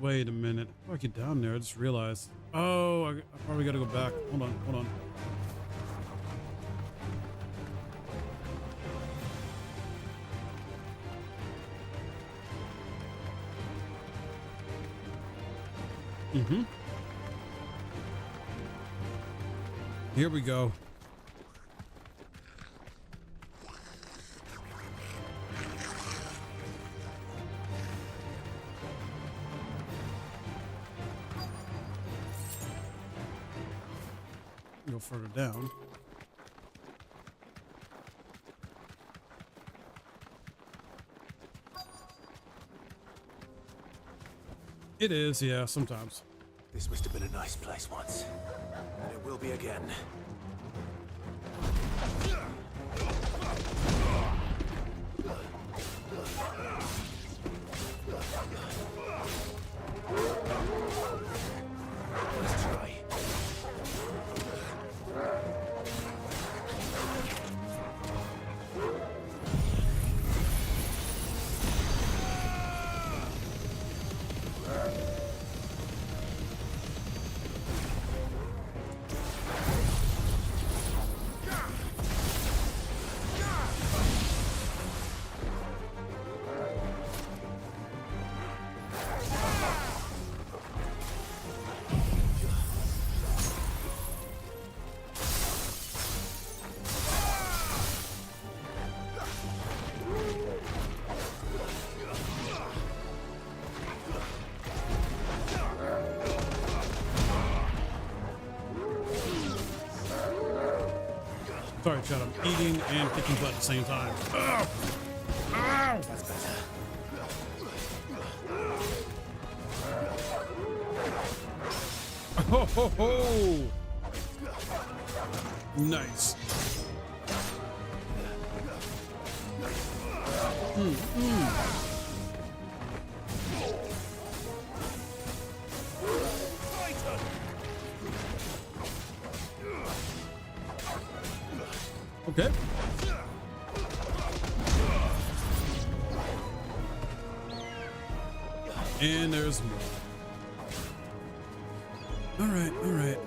Wait a minute. How do I get down there? I just realized. Oh, I probably gotta go back. Hold on, hold on. Here we go. Go further down. It is, yeah, sometimes. This must have been a nice place once, and it will be again. Let's try. Sorry, Chad, I'm eating and kicking butt at the same time. Ow! Ow! That's better. Ho ho ho! Nice. Okay. And there's more. All right, all right.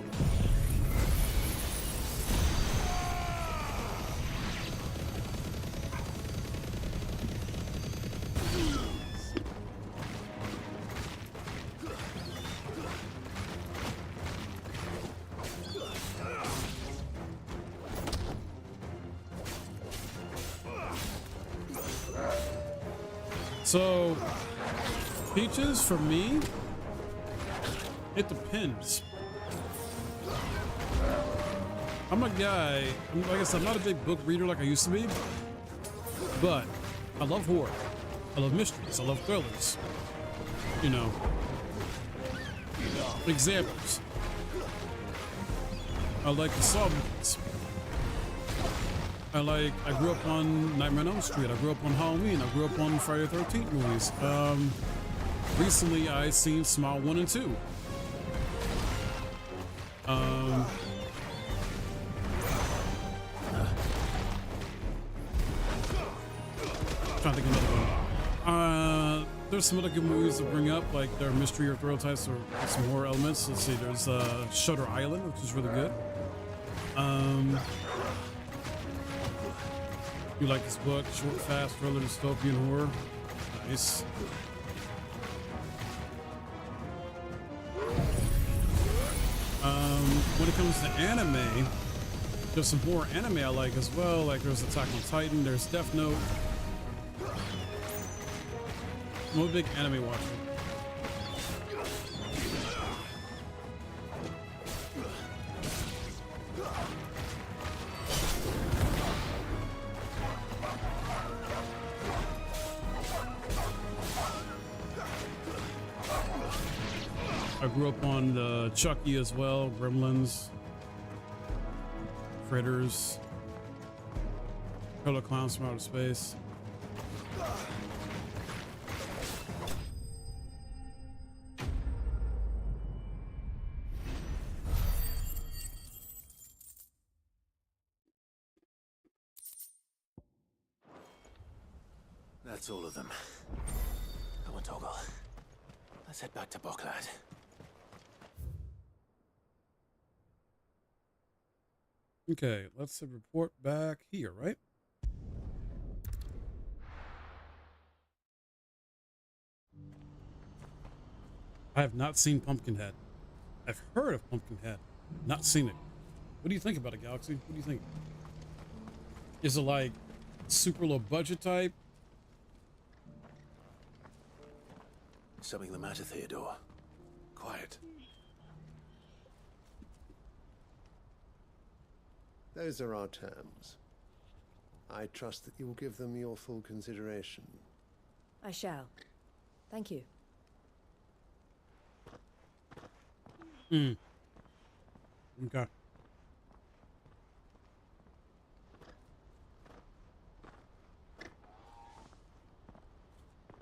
So, peaches for me, it depends. I'm a guy, like I said, I'm not a big book reader like I used to be, but I love horror. I love mysteries. I love thrillers. You know, examples. I like the Saw movies. I grew up on Nightmare on Elm Street. I grew up on Halloween. I grew up on Friday the 13th movies. Recently, I seen Smile 1 and 2. Trying to think of another one. There's some other good movies to bring up, like their mystery or thrill types or some horror elements. Let's see, there's Shutter Island, which is really good. You like this book? Short, fast, thriller, dystopian horror. Nice. When it comes to anime, there's some horror anime I like as well. Like there's Attack on Titan, there's Death Note. I'm a big anime watcher. I grew up on the Chucky as well, Gremlins, Critters, Killer Clowns from Outer Space. That's all of them. Come on, Toggle. Let's head back to Boklad. Okay, let's report back here, right? I have not seen Pumpkinhead. I've heard of Pumpkinhead, not seen it. What do you think about it, Galaxy? What do you think? Is it like super low budget type? Something the matter, Theodore? Quiet. Those are our terms. I trust that you will give them your full consideration. I shall. Thank you. Okay.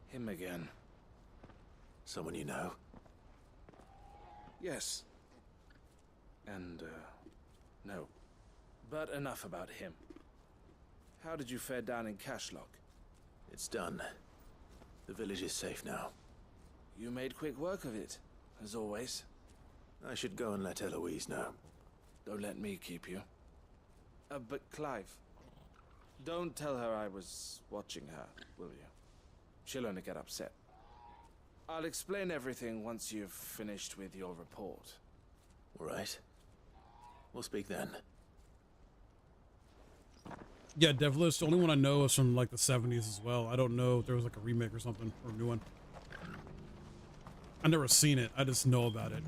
Him again. Someone you know? Yes. And, no. But enough about him. How did you fare down in Cashlock? It's done. The village is safe now. You made quick work of it, as always. I should go and let Eloise know. Don't let me keep you. But Clive, don't tell her I was watching her, will you? She'll only get upset. I'll explain everything once you've finished with your report. All right. We'll speak then. Yeah, Devilish, the only one I know is from like the 70s as well. I don't know if there was like a remake or something, or a new one. I've never seen it. I just know about it.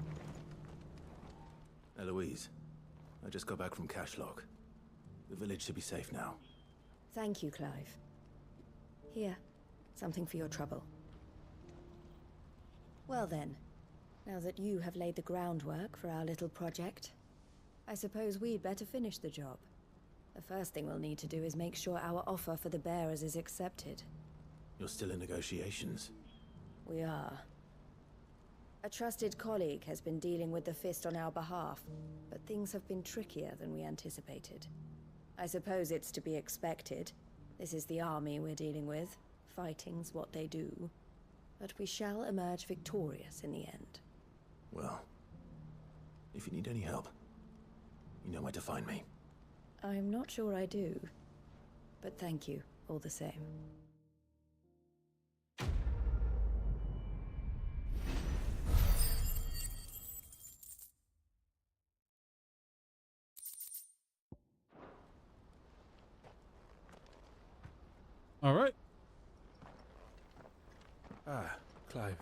Eloise, I just got back from Cashlock. The village should be safe now. Thank you, Clive. Here, something for your trouble. Well then, now that you have laid the groundwork for our little project, I suppose we'd better finish the job. The first thing we'll need to do is make sure our offer for the bearers is accepted. You're still in negotiations? We are. A trusted colleague has been dealing with the Fist on our behalf, but things have been trickier than we anticipated. I suppose it's to be expected. This is the army we're dealing with. Fighting's what they do. But we shall emerge victorious in the end. Well, if you need any help, you know where to find me. I'm not sure I do, but thank you all the same. All right. Ah, Clive.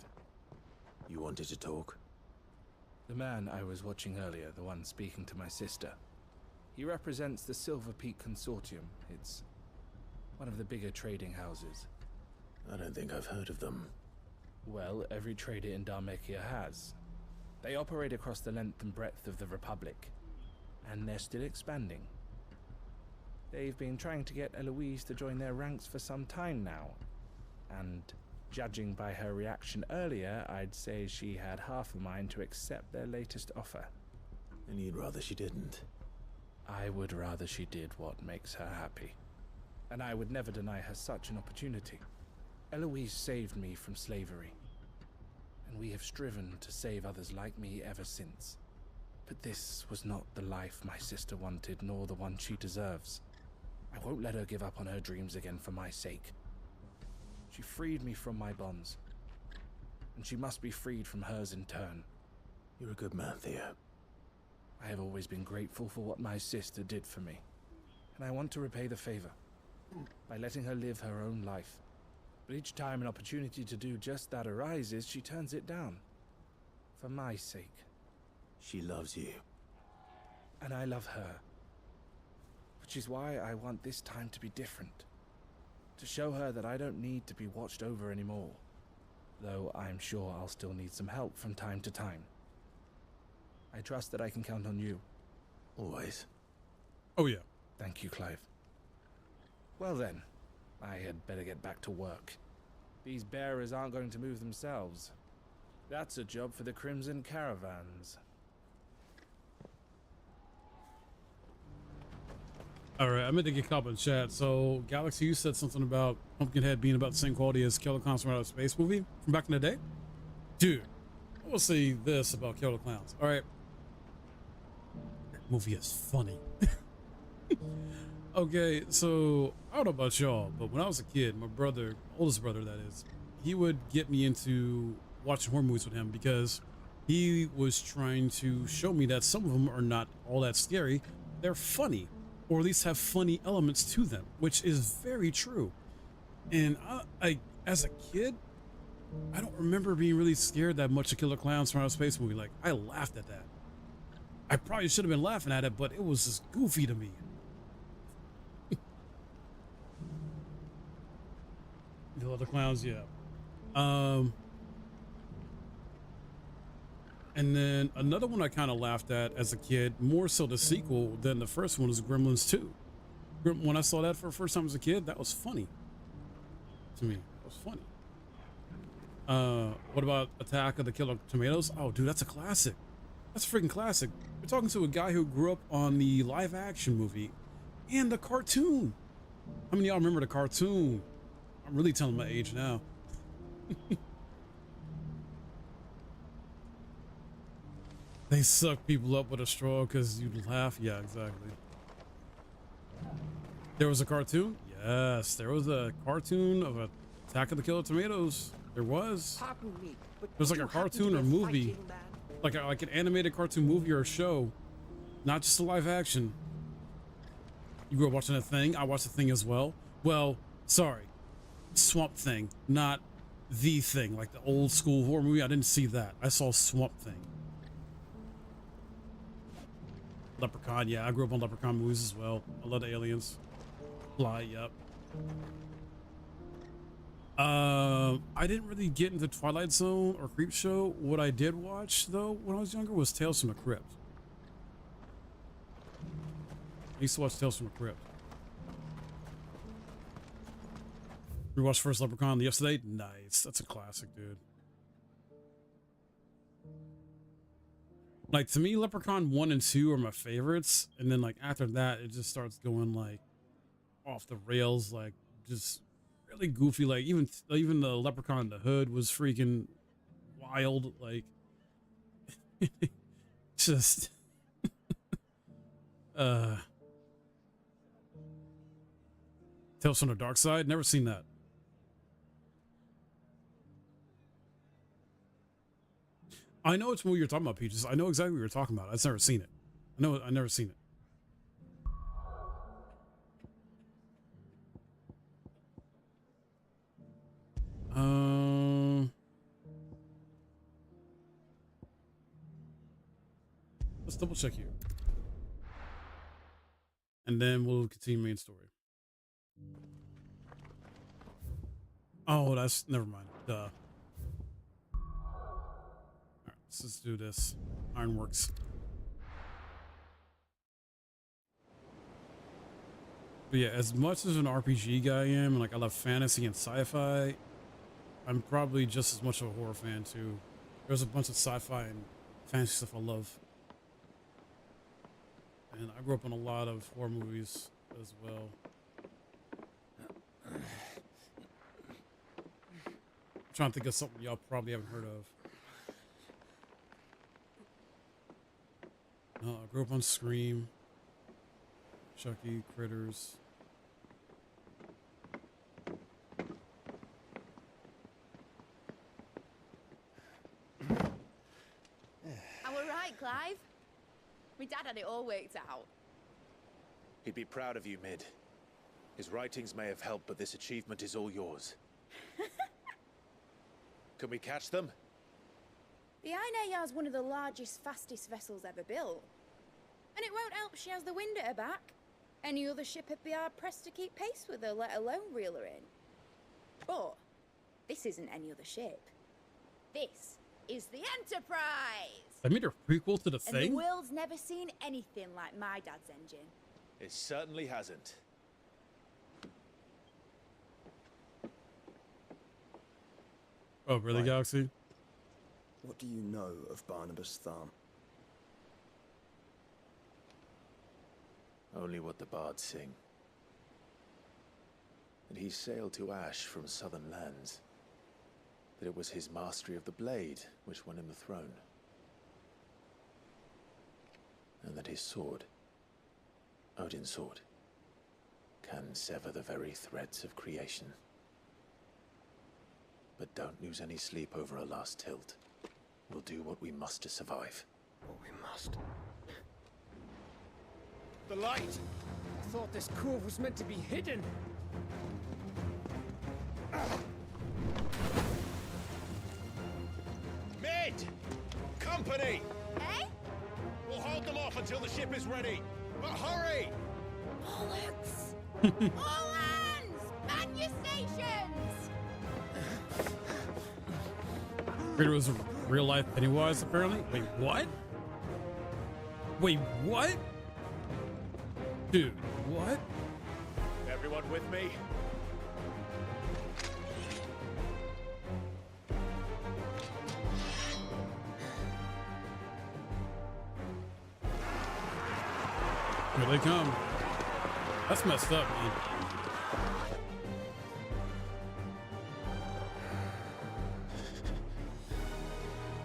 You wanted to talk? The man I was watching earlier, the one speaking to my sister. He represents the Silver Peak Consortium. It's one of the bigger trading houses. I don't think I've heard of them. Well, every trader in Dharmekia has. They operate across the length and breadth of the Republic, and they're still expanding. They've been trying to get Eloise to join their ranks for some time now, and judging by her reaction earlier, I'd say she had half a mind to accept their latest offer. And you'd rather she didn't? I would rather she did what makes her happy. And I would never deny her such an opportunity. Eloise saved me from slavery, and we have striven to save others like me ever since. But this was not the life my sister wanted, nor the one she deserves. I won't let her give up on her dreams again for my sake. She freed me from my bonds, and she must be freed from hers in turn. You're a good man, Theo. I have always been grateful for what my sister did for me, and I want to repay the favor by letting her live her own life. But each time an opportunity to do just that arises, she turns it down. For my sake. She loves you. And I love her. Which is why I want this time to be different. To show her that I don't need to be watched over anymore. Though I'm sure I'll still need some help from time to time. I trust that I can count on you. Always. Oh, yeah. Thank you, Clive. Well then, I had better get back to work. These bearers aren't going to move themselves. That's a job for the Crimson Caravans. All right, I meant to get caught up in chat. So, Galaxy, you said something about Pumpkinhead being about the same quality as Killer Clowns from Outer Space movie from back in the day. Dude, I will say this about Killer Clowns. All right, that movie is funny. Okay, so I don't know about y'all, but when I was a kid, my brother, oldest brother that is, he would get me into watching horror movies with him because he was trying to show me that some of them are not all that scary. They're funny, or at least have funny elements to them, which is very true. And I as a kid, I don't remember being really scared that much of Killer Clowns from Outer Space movie. Like, I laughed at that. I probably should have been laughing at it, but it was just goofy to me. The other clowns, yeah. And then another one I kind of laughed at as a kid, more so the sequel than the first one, is Gremlins 2. When I saw that for the first time as a kid, that was funny to me. That was funny. What about Attack of the Killer Tomatoes? Oh, dude, that's a classic. That's a freaking classic. We're talking to a guy who grew up on the live action movie and the cartoon. How many of y'all remember the cartoon? I'm really telling my age now. They suck people up with a straw because you laugh. Yeah, exactly. There was a cartoon? Yes, there was a cartoon of Attack of the Killer Tomatoes. There was. Pardon me, but It was like a cartoon or movie. Like an animated cartoon movie or a show. Not just a live action. You grew up watching a Thing? I watched a Thing as well. Well, sorry. Swamp Thing, not The Thing, like the old school horror movie. I didn't see that. I saw Swamp Thing. Leprechaun, yeah, I grew up on Leprechaun movies as well. I love the aliens. Fly, yep. I didn't really get into Twilight Zone or Creepshow. What I did watch though when I was younger was Tales from the Crypt. I used to watch Tales from the Crypt. We watched first Leprechaun yesterday. Nice. That's a classic, dude. Like, to me, Leprechaun 1 and 2 are my favorites. And then, like, after that, it just starts going, like, off the rails. Like, just really goofy. Like, even the Leprechaun in the Hood was freaking wild. Like, just... Tales from the Dark Side? Never seen that. I know which movie you're talking about, Peaches. I know exactly what you're talking about. I've never seen it. I've never seen it. Let's double check here. And then we'll continue main story. Oh, that's never mind. Duh. Let's do this. Ironworks. But yeah, as much as an RPG guy I am, and like I love fantasy and sci-fi, I'm probably just as much of a horror fan too. There's a bunch of sci-fi and fantasy stuff I love. And I grew up on a lot of horror movies as well. I'm trying to think of something y'all probably haven't heard of. I grew up on Scream, Chucky, Critters. I were right, Clive. My dad had it all worked out. He'd be proud of you, Mid. His writings may have helped, but this achievement is all yours. Can we catch them? The Aina is one of the largest, fastest vessels ever built. And it won't help she has the wind at her back. Any other ship would be hard-pressed to keep pace with her, let alone reel her in. But this isn't any other ship. This is the Enterprise! I made a prequel to the And Thing? the world's never seen anything like my dad's engine. It certainly hasn't. Oh, really, Right. Galaxy? What do you know of Barnabas Thumb? Only what the bards sing. And he sailed to Ash from southern lands. That it was his mastery of the blade which won him the throne. And that his sword, Odin's sword, can sever the very threads of creation. But don't lose any sleep over a last tilt. We'll do what we must to survive. What we must. The light! I thought this cove was meant to be hidden. Mid! Company! Eh? We'll hold them off until the ship is ready. But hurry! Bollocks! All hands! Man your stations! Critter was a real life Pennywise, apparently. Wait, what? Wait, what? Dude, what? Everyone with me? Here they come. That's messed up, man.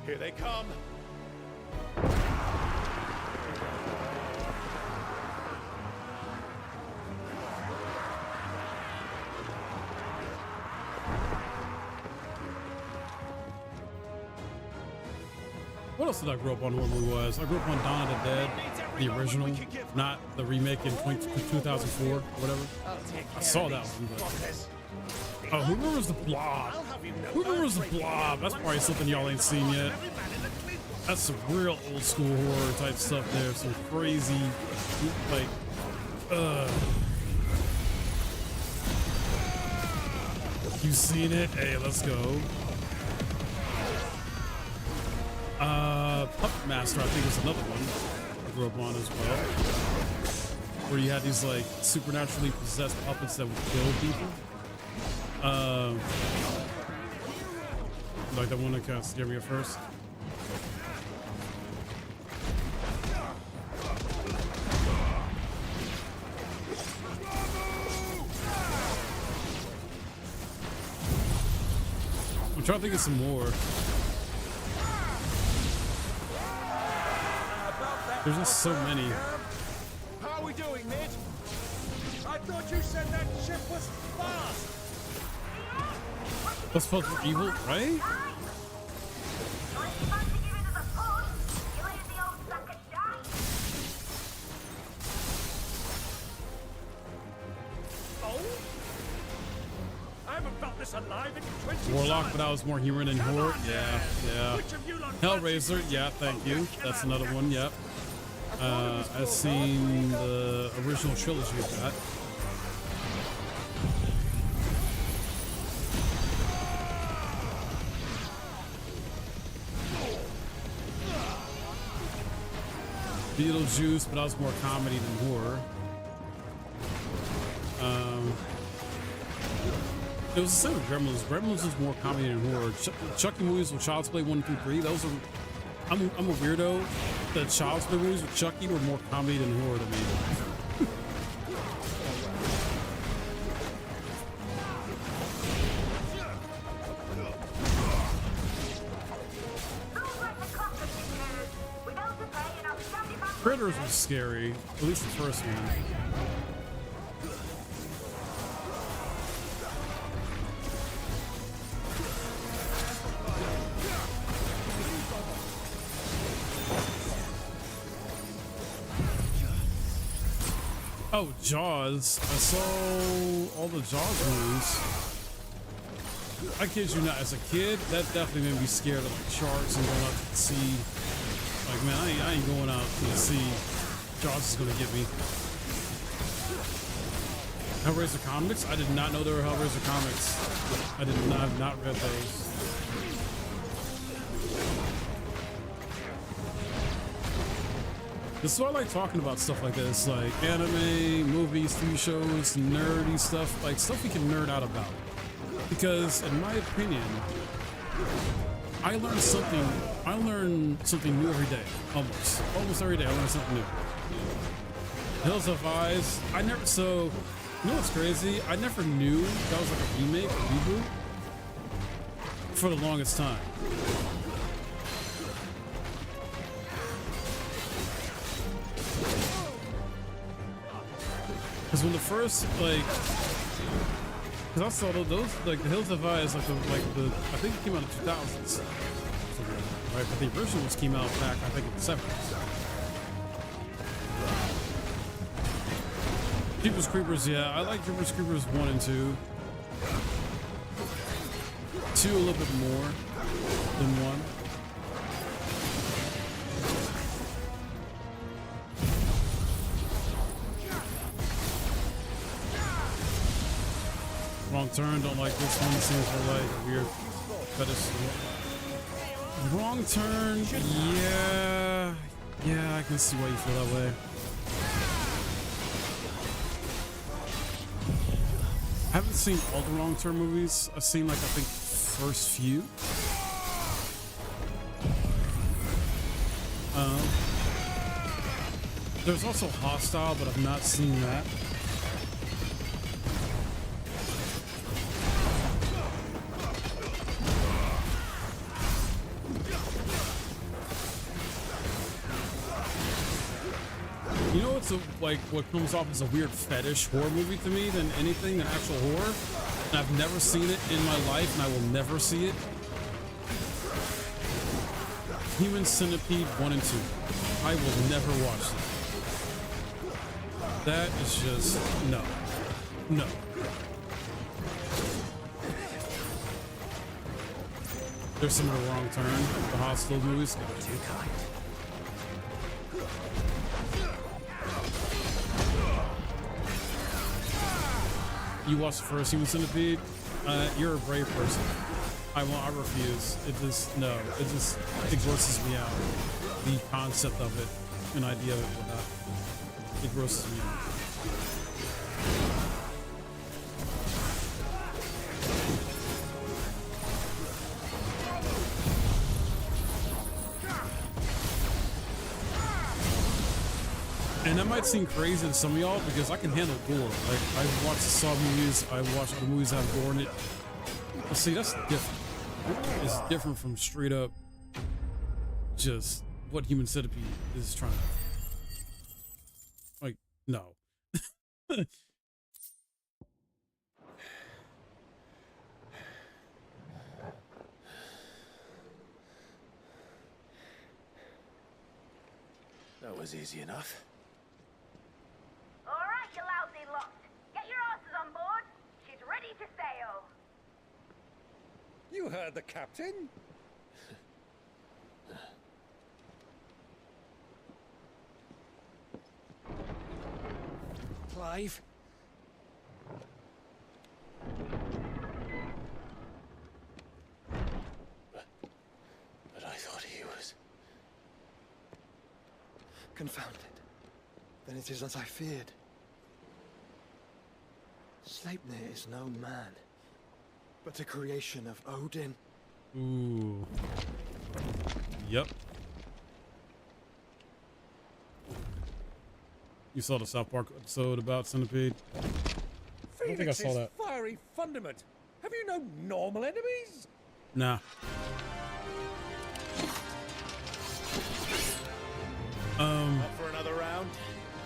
Here they come. What else did I grow up on? Normally was I grew up on Dawn of the Dead, the original, not the remake in 2004 or whatever. I saw that one. But... Oh, who remembers the Blob? Who remembers the Blob? That's probably something y'all ain't seen yet. That's some real old school horror type stuff there. Some crazy, like, you seen it? Hey, let's go. Puppet Master, I think, was another one I grew up on as well. Where you had these, like, supernaturally possessed puppets that would kill people. Like the one that kind of scared me at first. I'm trying to think of some more. There's just so many. How are we doing, Mid? I thought you said that ship was fast. That's supposed to be evil, right? Warlock, but I was more human and horror. Yeah. Hellraiser, yeah, thank you. That's another one, yep. I've seen the original trilogy of that. Beetlejuice, but I was more comedy than horror. It was the same with Gremlins. Gremlins was more comedy than horror. Chucky movies with Child's Play 1 through 3, those are... I'm a weirdo. The Child's Play movies with Chucky were more comedy than horror to me. Critters was scary, at least the first one. Oh, Jaws. I saw all the Jaws movies. I kid you not, as a kid, that definitely made me scared of like sharks and going out to the sea. Like, man, I ain't going out to the sea. Jaws is gonna get me. Hellraiser comics? I did not know there were Hellraiser comics. I have not read those. This is why I like talking about stuff like this, like anime, movies, TV shows, nerdy stuff, like stuff we can nerd out about. Because in my opinion, I learn something new every day. Almost every day I learn something new. Hills of Eyes. I never. So, you know what's crazy? I never knew that was like a remake or reboot for the longest time. Because when the first because I saw those like the Hills of Eyes, I think it came out in 2000s, right? But the original ones came out back, I think, in the 70s. Jeepers Creepers, yeah, I like Jeepers Creepers 1 and 2. 2 a little bit more than 1. Wrong Turn, don't like this one. Seems like a weird fetish. Wrong Turn, yeah, I can see why you feel that way. I haven't seen all the Wrong Turn movies. I've seen like I think first few. There's also Hostile, but I've not seen that. You know what's what comes off as a weird fetish horror movie to me than anything, than actual horror? And I've never seen it in my life, and I will never see it. Human Centipede 1 and 2. I will never watch that. That is just no. There's some of the Wrong Turn, the Hostile movies. Too kind. You watched the first Human Centipede? You're a brave person. I refuse. It grosses me out. The concept of it, an idea of it, whatnot. It grosses me out. And that might seem crazy to some of y'all because I can handle gore. Like, I've watched the Saw movies, I've watched other movies that have gore in it. But see, that's different. It's different from straight up just what Human Centipede is trying to. Like, no. That was easy enough. Alright, you lousy lot. Get your asses on board. She's ready to sail. You heard the captain? Clive? But I thought he was... Confounded. Then it is as I feared. Sleipnir is no man, but a creation of Odin. Ooh. Yep. You saw the South Park episode about Centipede? I don't think I saw that. Fiery fundament. Have you no normal enemies? Nah. Up for another round?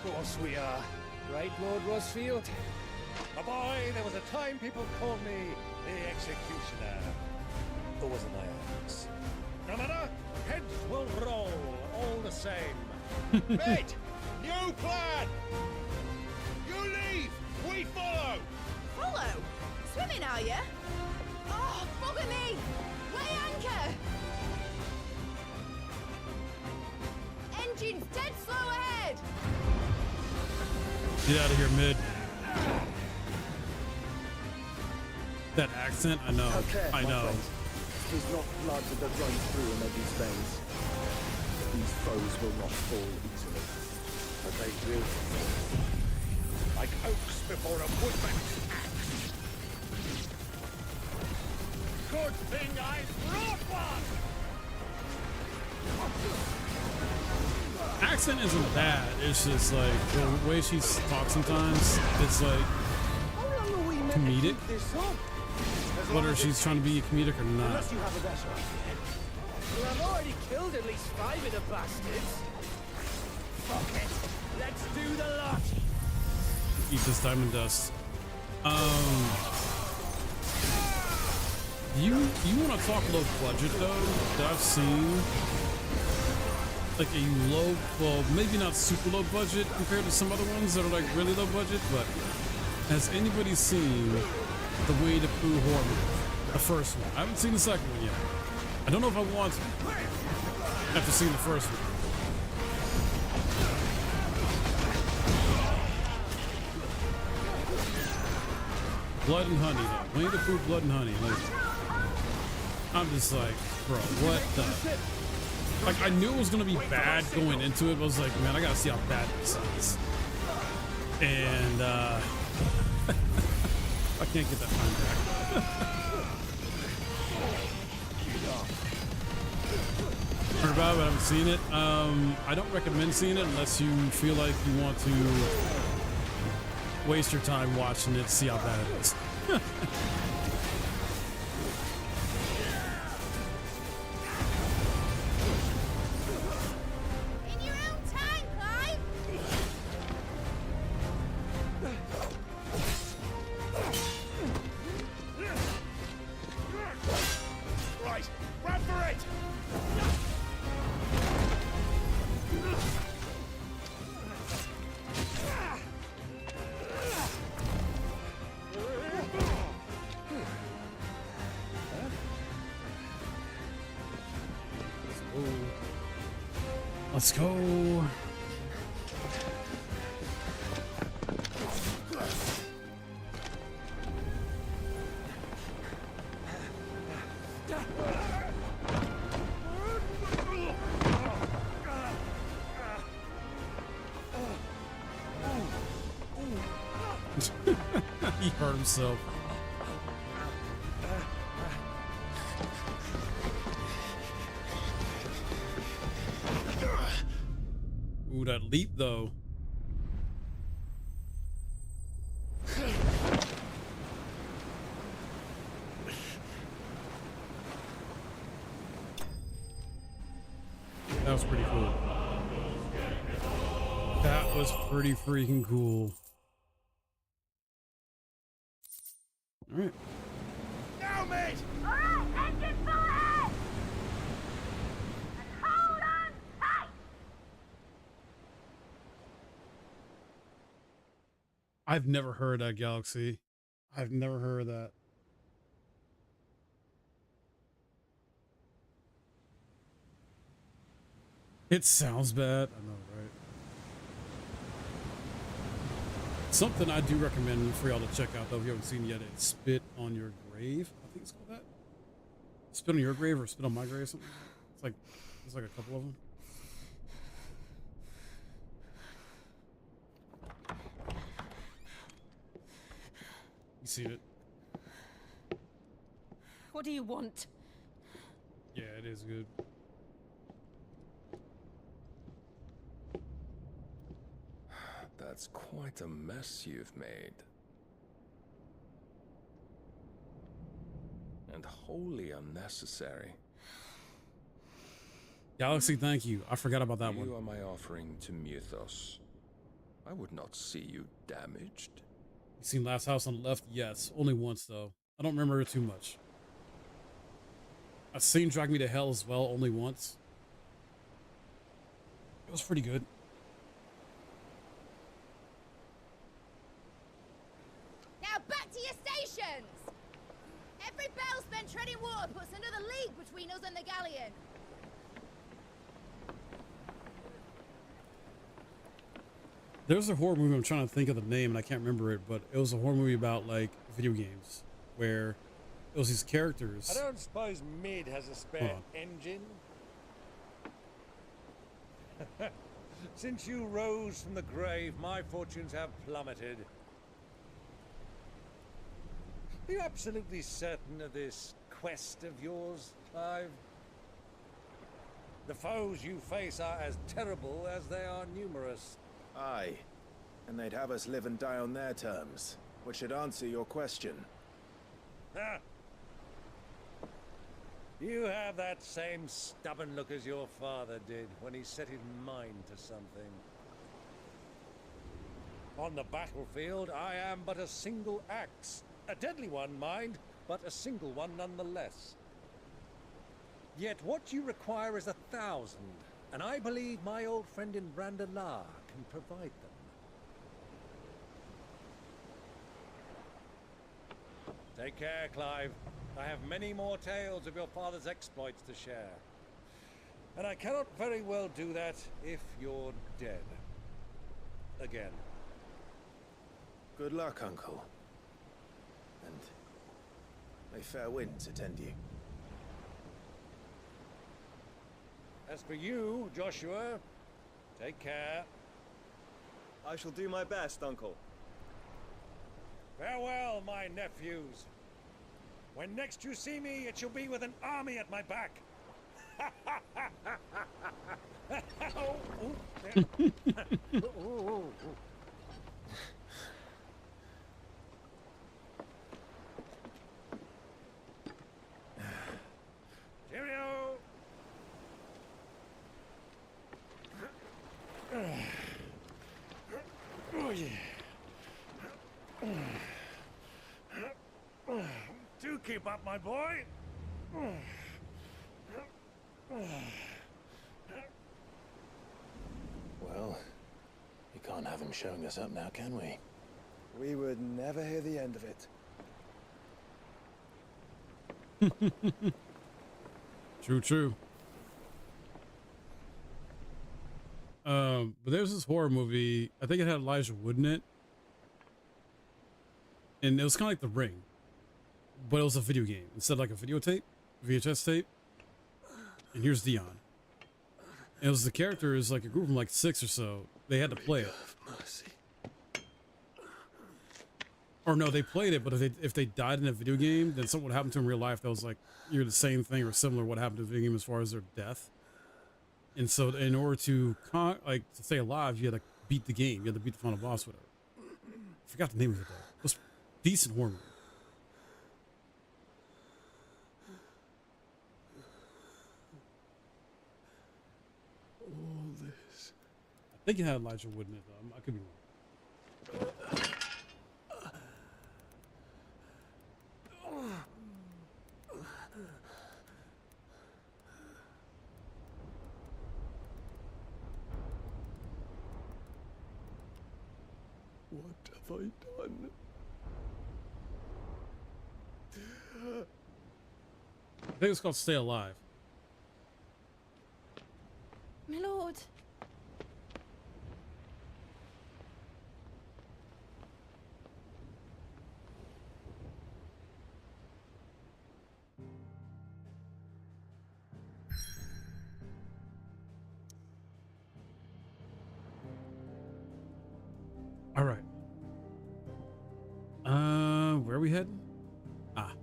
Of course we are. Right, Lord Rosfield? My boy, there was a time people called me the Executioner. Or was it my axe? No matter, heads will roll all the same. Mate, new plan! You leave, we follow! Follow? Swimming, are you? Oh, bugger me! Weigh anchor! Engine's dead slow ahead! Get out of here, mid. That accent, I know. I know. There's not blood that runs through in these veins. These foes will not fall easily, but they will fall. Like oaks before a woodman's axe. Good thing I brought one! accent isn't bad. It's just like the way she talks sometimes. It's like comedic. Whether she's trying to be comedic or not. Unless you have a better idea. Well, I've already killed at least 5 of the bastards. Fuck it. Let's do the lot. Eat this diamond dust. You want to talk low budget though? That I've seen like a low, well, maybe not super low budget compared to some other ones that are like really low budget, but has anybody seen the Winnie the Pooh horror movie? The first one. I haven't seen the second one yet. I don't know if I want to after seeing the first one. Blood and honey though. Winnie the Pooh, blood and honey. Like, I'm just like, bro, what the? Like, I knew it was gonna be bad going into it, but I was like, man, I gotta see how bad this is. And I can't get that time back. Heard about it, but I haven't seen it. I don't recommend seeing it unless you feel like you want to waste your time watching it to see how bad it is. In your own time, Clive! Right, run for it! Let's go. He hurt himself. Ooh, that leap though. That was pretty cool. That was pretty freaking cool. All right. Now, mate! All right, engine full ahead! And hold on tight! I've never heard that, Galaxy. I've never heard that. It sounds bad. I know, right? Something I do recommend for y'all to check out, though, if you haven't seen yet, it's Spit on Your Grave. I think it's called that. Spit on Your Grave or Spit on My Grave, something. It's like, there's like a couple of them. You seen it? What do you want? Yeah, it is good. That's quite a mess you've made. And wholly unnecessary. Galaxy, thank you. I forgot about that one. You are my offering to Mythos. I would not see you damaged. You seen Last House on the Left? Yes. Only once, though. I don't remember it too much. I've seen Drag Me to Hell as well, only once. It was pretty good. Now back to your stations! Every bell spent treading water puts another league between us and the galleon. There's a horror movie, I'm trying to think of the name and I can't remember it, but it was a horror movie about like video games where it was these characters. I don't suppose Mid has a spare engine? Since you rose from the grave, my fortunes have plummeted. Are you absolutely certain of this quest of yours, Clive? The foes you face are as terrible as they are numerous. Aye. And they'd have us live and die on their terms, which should answer your question. Ha! You have that same stubborn look as your father did when he set his mind to something. On the battlefield, I am but a single axe. A deadly one, mind, but a single one nonetheless. Yet what you require is 1,000, and I believe my old friend in Randalar can provide them. Take care, Clive. I have many more tales of your father's exploits to share. And I cannot very well do that if you're dead. Again. Good luck, Uncle. And may fair winds attend you. As for you, Joshua, take care. I shall do my best, Uncle. Farewell, my nephews. When next you see me, it shall be with an army at my back. Oh, oh, oh, oh, oh. Cheerio! Oh, yeah. Do keep up, my boy. Well, we can't have him showing us up now, can we? We would never hear the end of it. True. But there's this horror movie, I think it had Elijah Wood in it. And it was kind of like The Ring. But it was a video game instead of like a videotape, VHS tape. And here's Dion. And it was the character is like a group of like 6 or so. They had to play it. Or no, they played it, but if they died in a video game, then something would happen to them in real life that was like either the same thing or similar to what happened to the video game as far as their death. And so in order to to stay alive, you had to beat the game. You had to beat the final boss, whatever. I forgot the name of it though. It was a decent horror movie. All this. I think it had Elijah Wood in it though. I could be wrong. What have I done? I think it's called Stay Alive. My lord. All right. Where are we heading? Ah.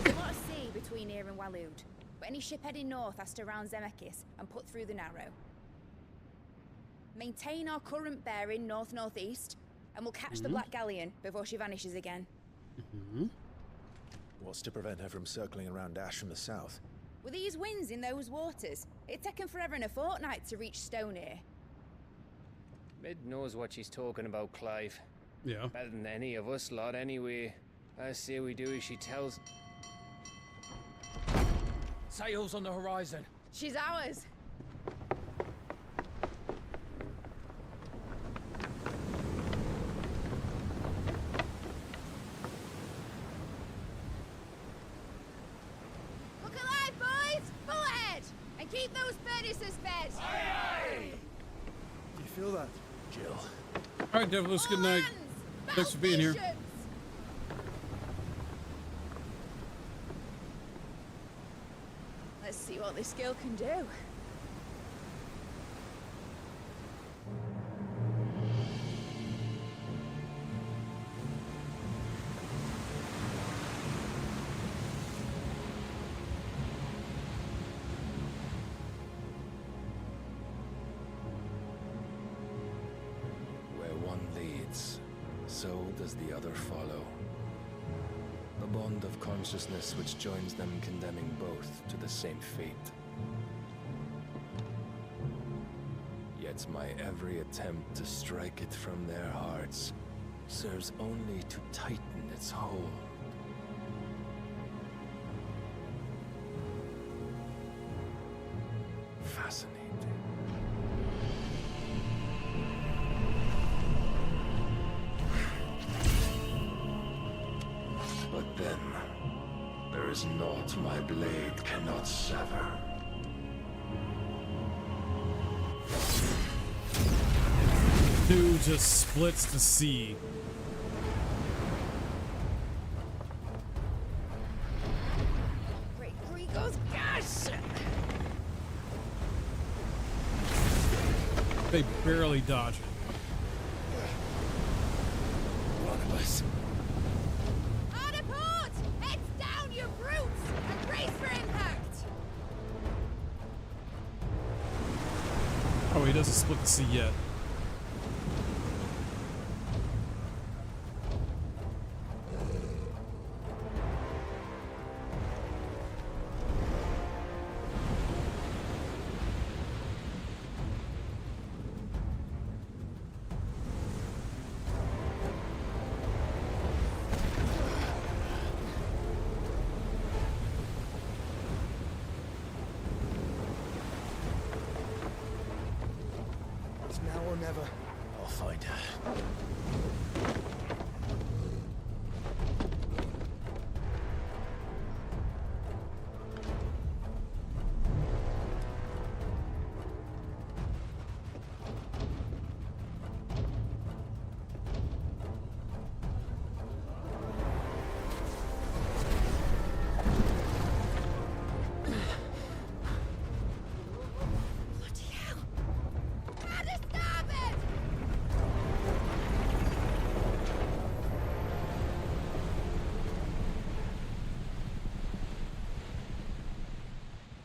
What a sea between here and Waloed. But any ship heading north has to round Zemeckis and put through the Narrow. Maintain our current bearing north-northeast, and we'll catch the Black Galleon before she vanishes again. What's to prevent her from circling around Ash from the south? With these winds in those waters, it's taken forever and a fortnight to reach Stonehere. Mid knows what she's talking about, Clive. Yeah. Better than any of us lot, anyway. I say we do as she tells. Sails on the horizon. She's ours. Look alive, boys! Full ahead! And keep those Perdices fed! Do you feel that? Jill. All right, Devilish, good night. Thanks for being here. see what this girl can do. Where one leads, so does the other follow. The bond of consciousness which joins them condemning both to the same fate. Yet my every attempt to strike it from their hearts serves only to tighten its hold. Fascinating. But then, there is naught my blade cannot sever. Dude just splits the sea. Great Grigor's gas! They barely dodge it. One of us. On a port! Heads down, you brutes! And brace for impact! Oh, he doesn't split the sea yet. It's now or never. I'll find her.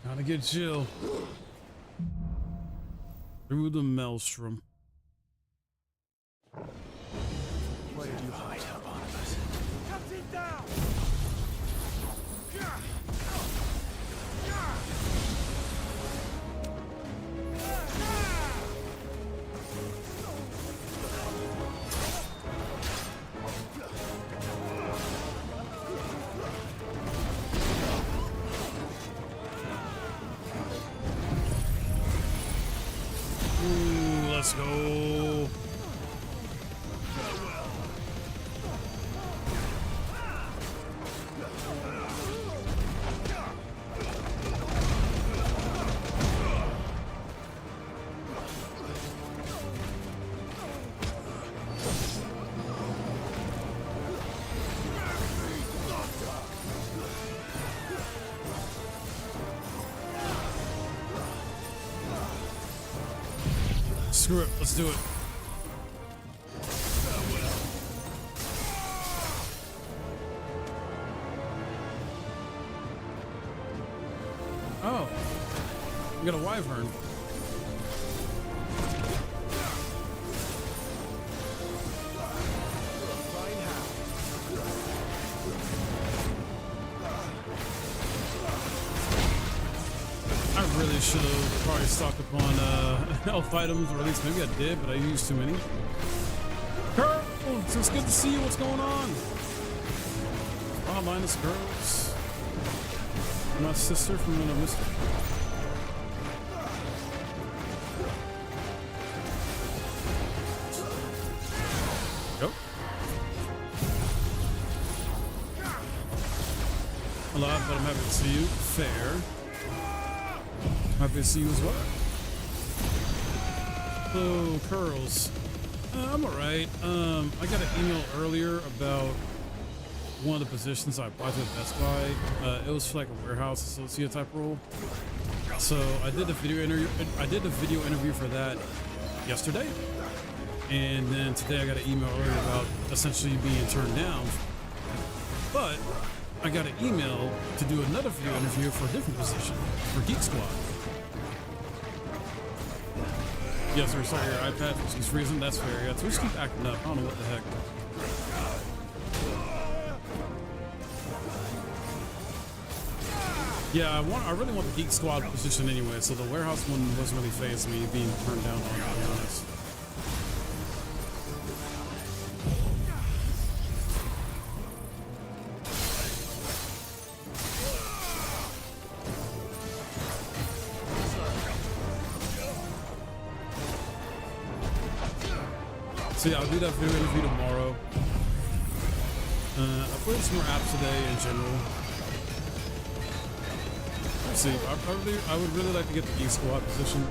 Gotta get Jill through the maelstrom. Where did you hide her, Barnabas? Captain down! Ooh, let's go. Screw it, let's do it. Oh, we got a wyvern. I really should have probably stocked up on elf items, or at least maybe I did, but I used too many. Curls, it's good to see you. What's going on? Oh, minus girls. My sister from when I missed her. Yep. Alive, but I'm happy to see you. Fair. Happy to see you as well. So, curls. I'm alright. I got an email earlier about one of the positions I applied to at Best Buy. It was for like a warehouse associate type role. So I did the video interview. I did the video interview for that yesterday, and then today I got an email earlier about essentially being turned down. But I got an email to do another video interview for a different position for Geek Squad. Yes, sir. Sorry, your iPad keeps freezing. That's fair. Yeah, Twitch keep acting up. I don't know what the heck. Yeah, I really want the Geek Squad position anyway, so the warehouse one wasn't really phased me being turned down on, to be honest. So yeah, I'll do that video interview tomorrow. I played some more apps today in general. Let's see, I would really like to get the Geek Squad position.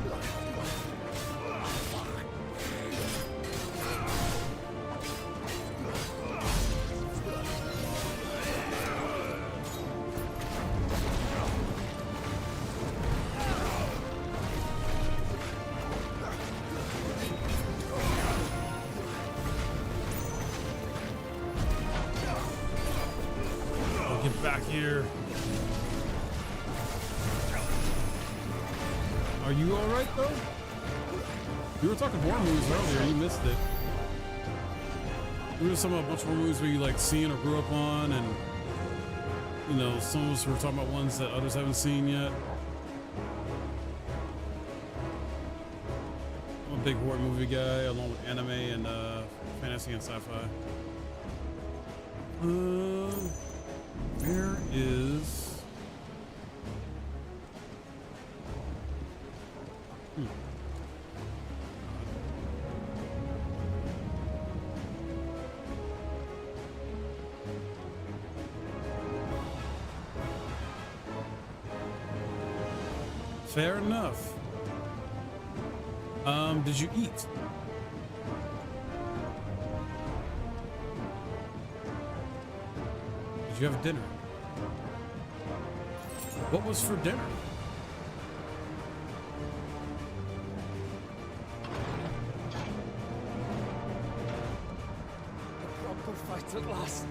I'll get back here. Are you alright though? You were talking horror movies earlier, you missed it. We were talking about a bunch of horror movies where you like seen or grew up on, and you know, some of us were talking about ones that others haven't seen yet. I'm a big horror movie guy, along with anime and fantasy and sci-fi. Where is... Fair enough. Did you eat? Did you have dinner? What was for dinner? The proper fight at last.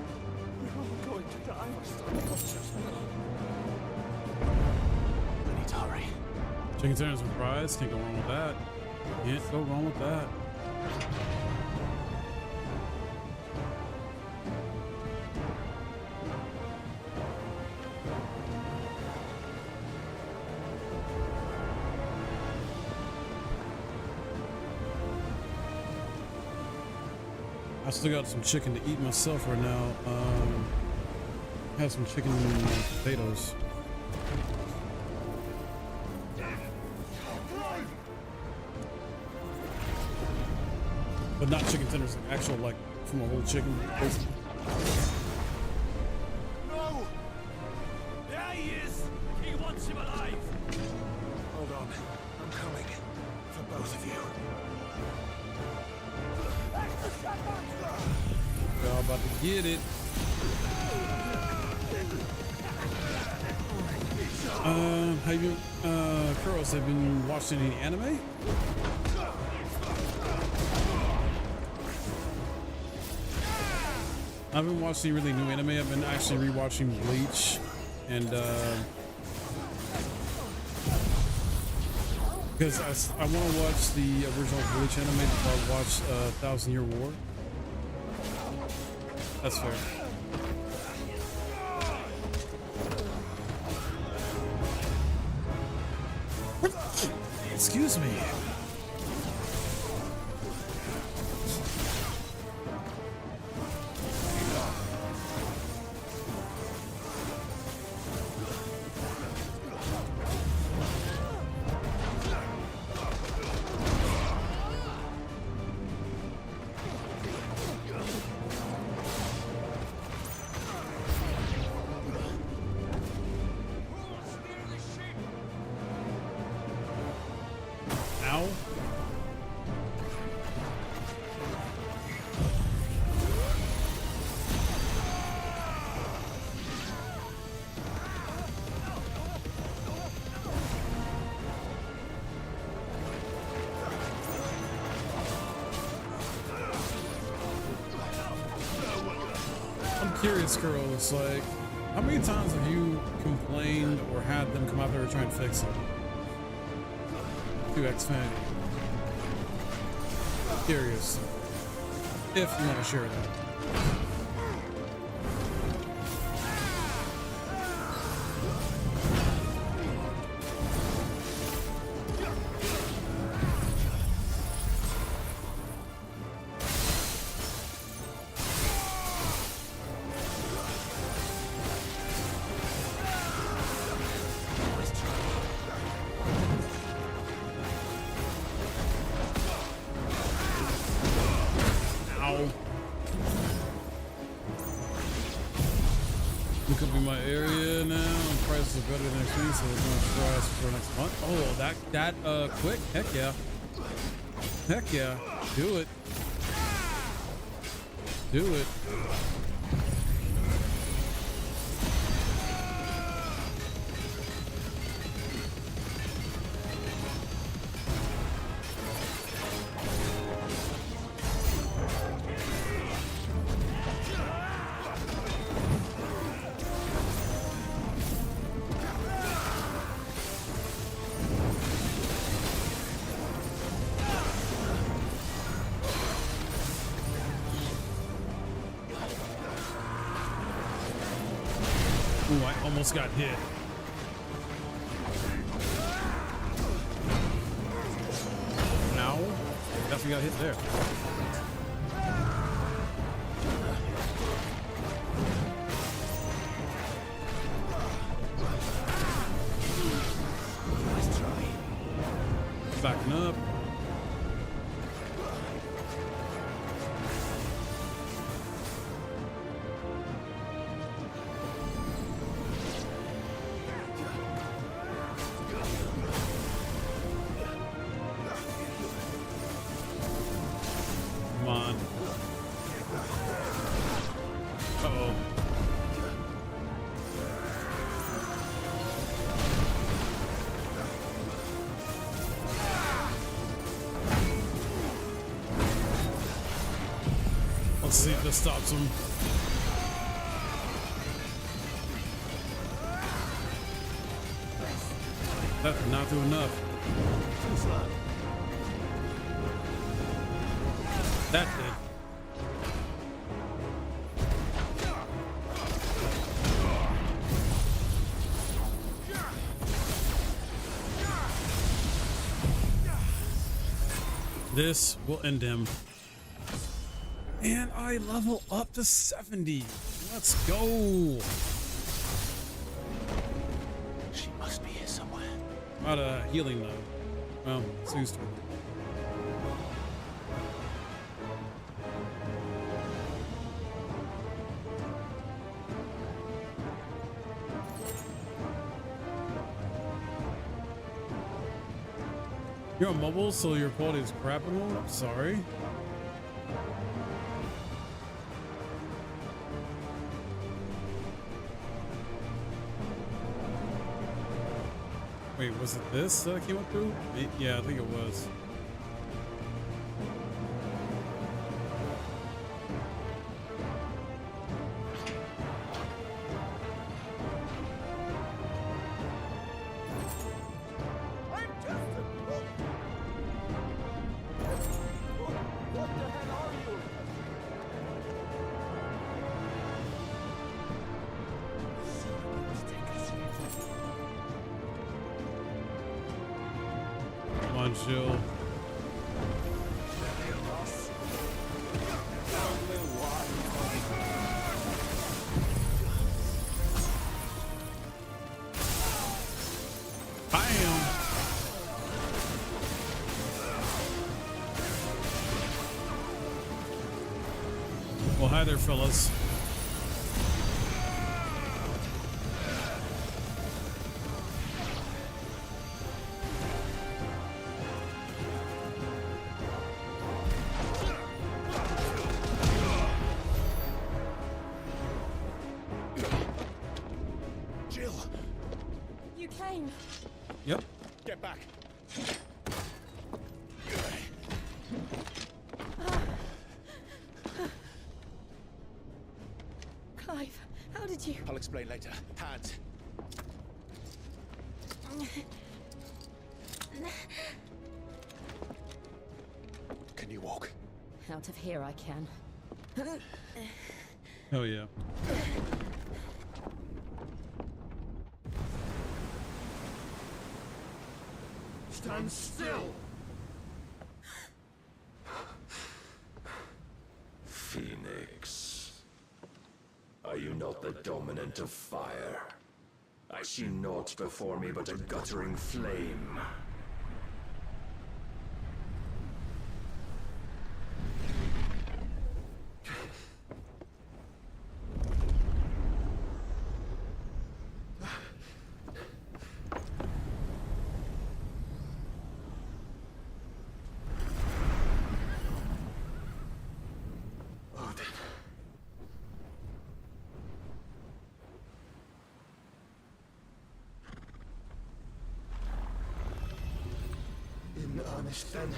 We're all going to die. I need to hurry. Chicken tenders and fries, can't go wrong with that. Can't go wrong with that. I still got some chicken to eat myself right now. Have some chicken and potatoes. But not chicken tenders, like actual, like from a whole chicken. No! There he is! He wants him alive! Hold on. I'm coming. For both of you. Y'all about to get it. Have you, Kuros, have you been watching any anime? I haven't watched any really new anime. I've been actually rewatching Bleach, and because I want to watch the original Bleach anime before I watch 1,000 Year War. That's fair. Excuse me. Ow. curious, girls, like, how many times have you complained or had them come out there and try and fix it? To Xfinity. Curious. If you want to share that. Look up in my area now. Prices are better than next week, so we're going to try for next month. Oh, that quick? Heck yeah. Heck yeah. Do it. Do it. Ooh, I almost got hit. Ow. Definitely got hit there. Nice try. Backing up. Let's see if this stops him. That did not do enough. That did. This will end him. And I level up to 70. Let's go. She must be here somewhere. Out of healing though. Well, Sue's turn. You're on mobile, so your quality is crap and all? I'm sorry. Wait, was it this that I came up through? Yeah, I think it was. Jill. Bam. Well, hi there, fellas. Yep. Get back. Clive. explain later. Hands. Can you walk? Out of here I can. Oh yeah. Stand still! Phoenix, are you not the dominant of fire? I see naught before me but a guttering flame. In earnest then.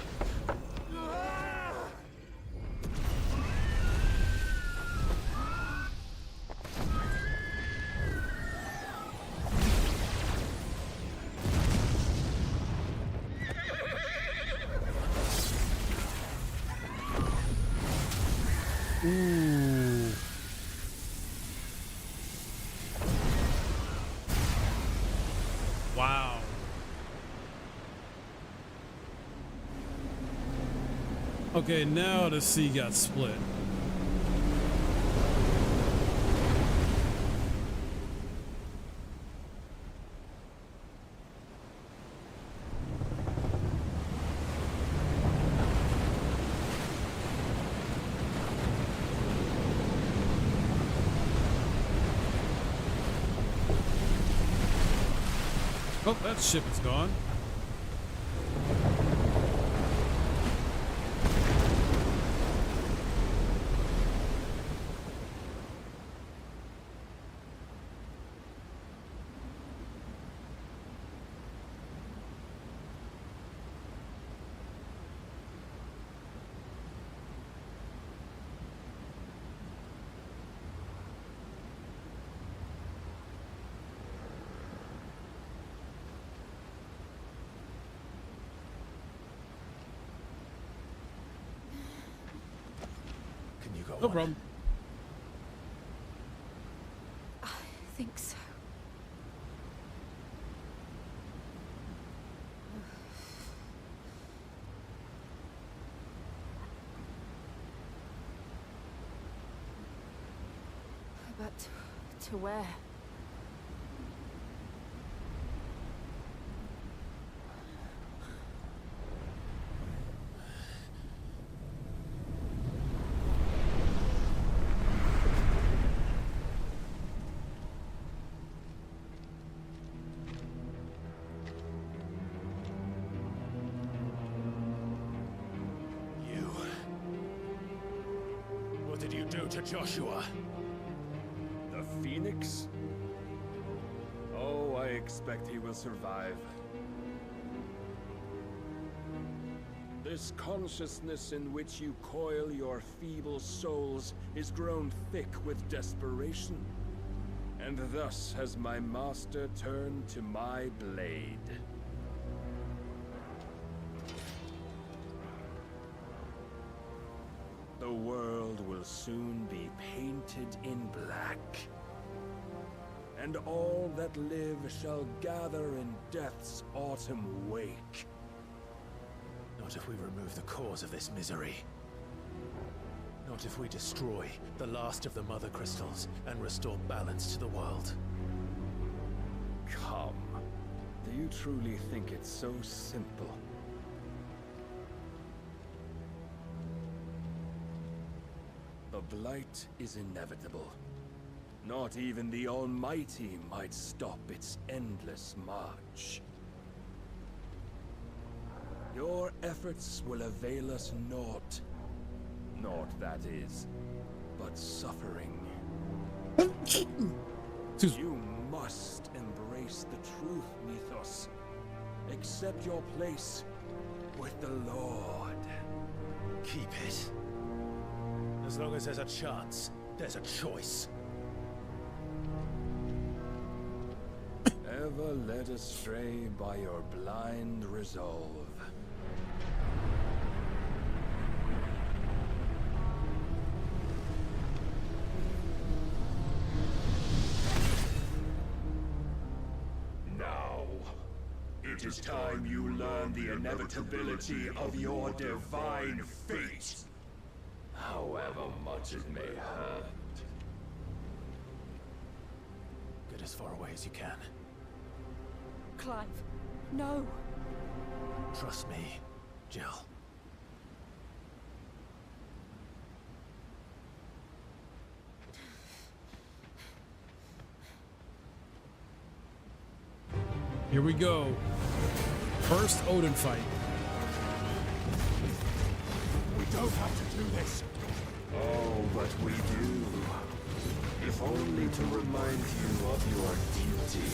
Ooh. Wow. Okay, now the sea got split. Oh, that ship is gone. No problem. I think so. But to where? What did you do to Joshua? The Phoenix? Oh, I expect he will survive. This consciousness in which you coil your feeble souls is grown thick with desperation. And thus has my master turned to my blade. The world will soon be painted in black. And all that live shall gather in death's autumn wake. Not if we remove the cause of this misery. Not if we destroy the last of the Mother Crystals and restore balance to the world. Come. Do you truly think it's so simple? The blight is inevitable. Not even the Almighty might stop its endless march. Your efforts will avail us naught. Naught, that is, but suffering. You must embrace the truth, Mythos. Accept your place with the Lord. Keep it. As long as there's a chance, there's a choice. led astray by your blind resolve. Now, it is time you learn the inevitability of your divine fate, however much it may hurt. Get as far away as you can. Clive, no. Trust me, Jill. Here we go. First Odin fight. We don't have to do this. Oh, but we do. If only to remind you of your duty.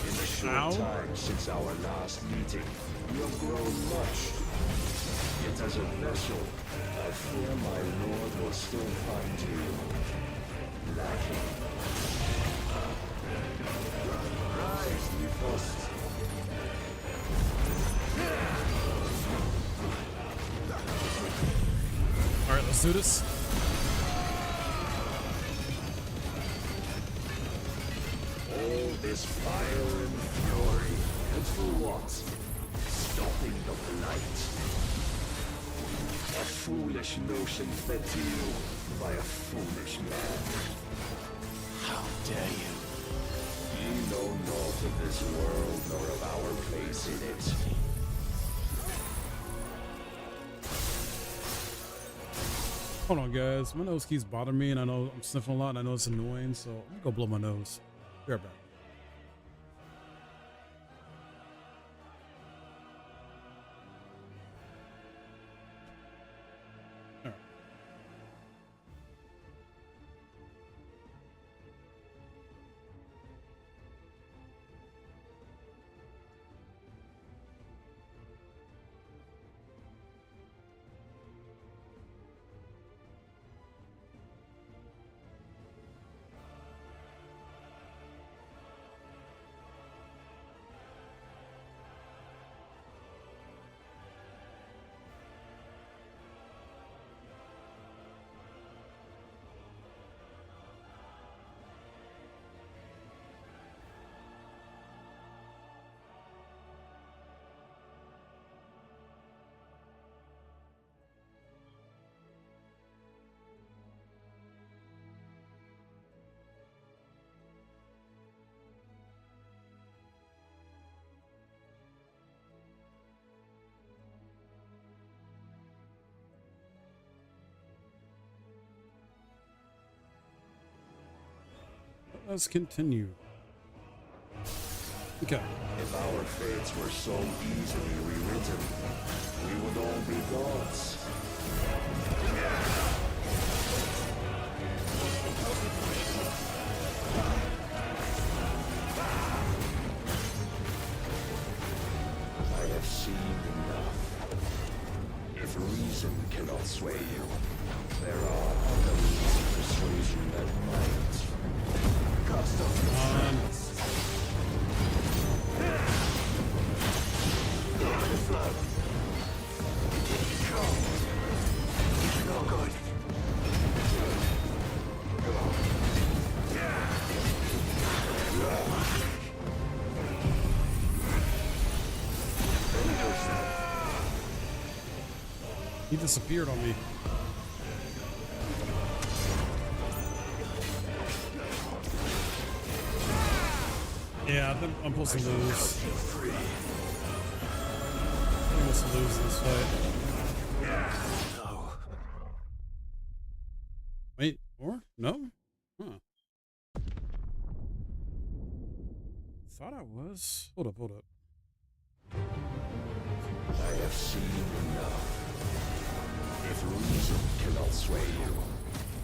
In the short time since our last meeting, you have grown much. Yet as a vessel, I fear my lord will still find you lacking. Rise, you first. All right, let's do this. All this fire and fury, and for what? Stopping the blight. A foolish notion fed to you by a foolish man. How dare you? Ye know naught of this world nor of our place in it. Hold on, guys. My nose keeps bothering me, and I know I'm sniffing a lot, and I know it's annoying, so I'm gonna go blow my nose. Be right back. Let's continue. Okay. If our fates were so easily rewritten, we would all be gods. I have seen enough. If reason cannot sway you, there are other means of persuasion that might. He disappeared on me. Yeah, I think I'm supposed to lose. I'm supposed to lose this fight. No. Wait, or? No? Huh. Thought I was. Hold up. I have seen enough. If reason cannot sway you,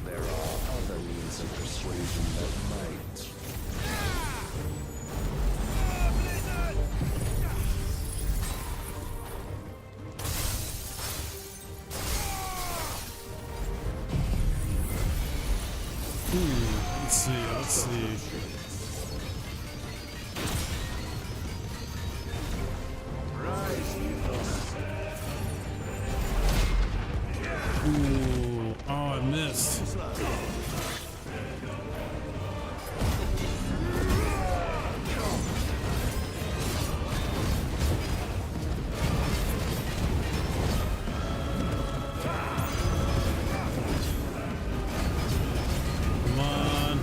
there are other means of persuasion that might. Let's see. Ooh, oh, I missed. Come on.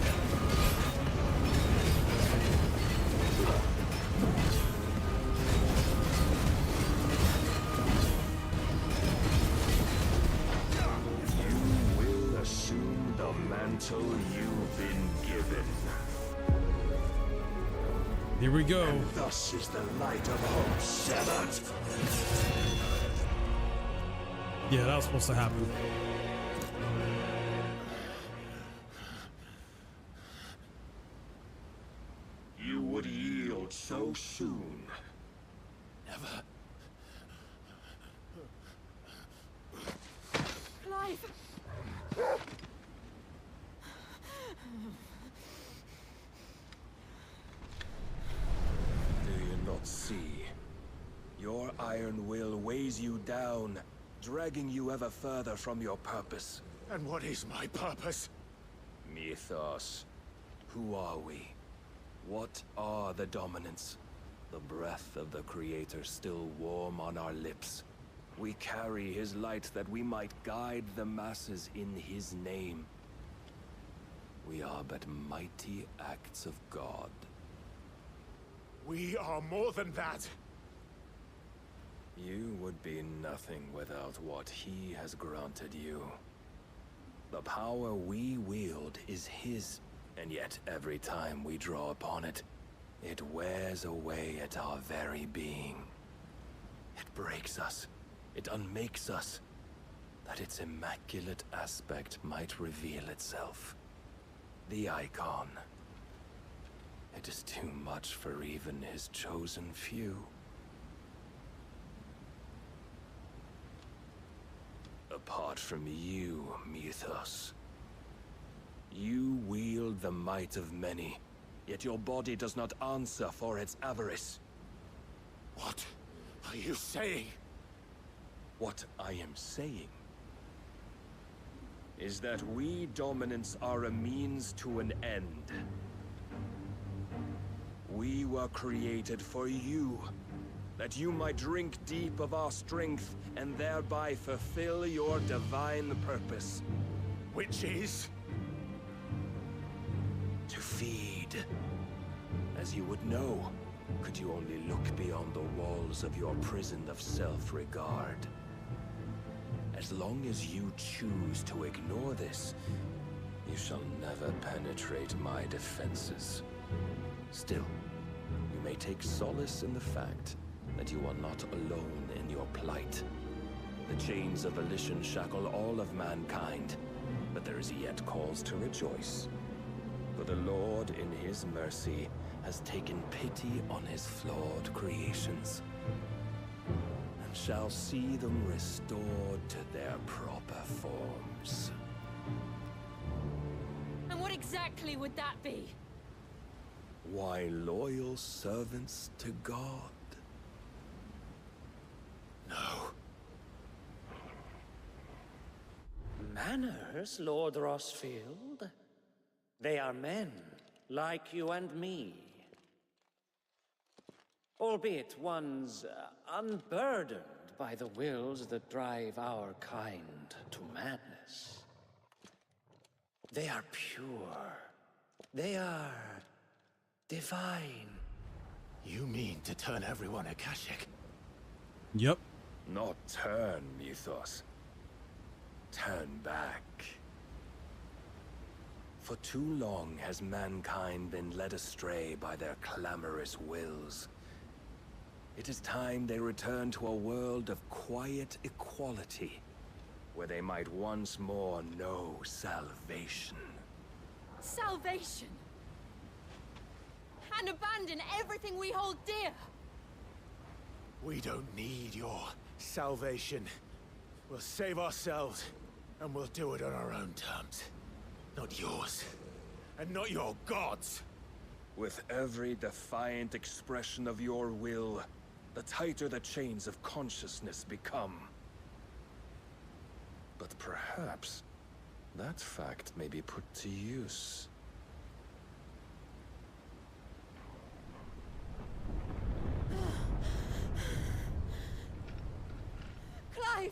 Assume the mantle you've been given. Here we go. And thus is the light of hope severed. Yeah, that was supposed to happen. You would yield so soon. Never. Clive! Do you not see? Your iron will weighs you down, dragging you ever further from your purpose. And what is my purpose? Mythos. Who are we? What are the dominants? The breath of the Creator still warm on our lips. We carry his light that we might guide the masses in his name. We are but mighty acts of God. We are more than that. You would be nothing without what he has granted you. The power we wield is his, and yet every time we draw upon it, it wears away at our very being. It breaks us. It unmakes us, that its immaculate aspect might reveal itself. The icon. It is too much for even his chosen few. Apart from you, Mythos, you wield the might of many, yet your body does not answer for its avarice. What are you saying? What I am saying is that we dominants are a means to an end. We were created for you, that you might drink deep of our strength and thereby fulfill your divine purpose. Which is? To feed. As you would know, could you only look beyond the walls of your prison of self-regard. As long as you choose to ignore this, you shall never penetrate my defenses. Still, you may take solace in the fact that you are not alone in your plight. The chains of volition shackle all of mankind, but there is yet cause to rejoice. For the Lord, in his mercy, has taken pity on his flawed creations, and shall see them restored to their proper forms. And what exactly would that be? Why, loyal servants to God. No. Manners, Lord Rosfield? They are men, like you and me. Albeit ones unburdened by the wills that drive our kind to madness. They are pure. They are divine. You mean to turn everyone Akashic? Yep. Not turn, Mythos. Turn back. For too long has mankind been led astray by their clamorous wills. It is time they return to a world of quiet equality, where they might once more know salvation. Salvation! And abandon everything we hold dear! We don't need your salvation. We'll save ourselves, and we'll do it on our own terms. Not yours. And not your gods. With every defiant expression of your will, the tighter the chains of consciousness become. But perhaps that fact may be put to use. Clive!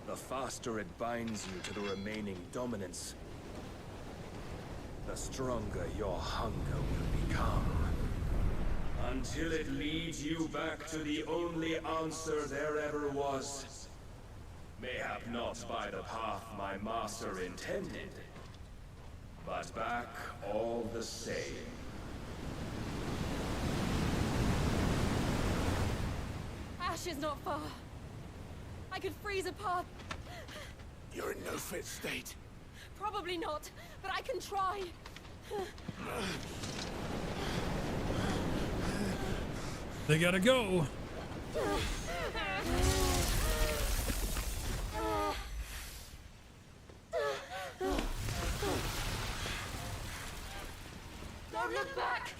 The faster it binds you to the remaining dominance, the stronger your hunger will become. Until it leads you back to the only answer there ever was. Mayhap not by the path my master intended, but back all the same. Ash is not far. I could freeze a path. You're in no fit state. Probably not, but I can try. They gotta go. Don't look back.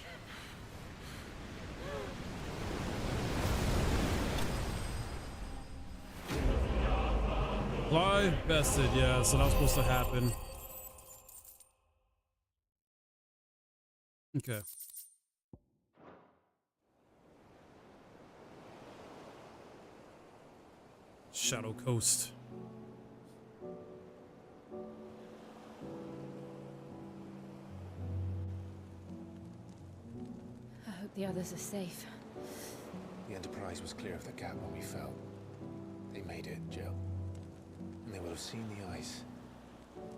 Clive bested, yeah, so that was supposed to happen. Okay. Shadow Coast. I hope the others are safe. The Enterprise was clear of the gap when we fell. They made it, Jill. And they will have seen the ice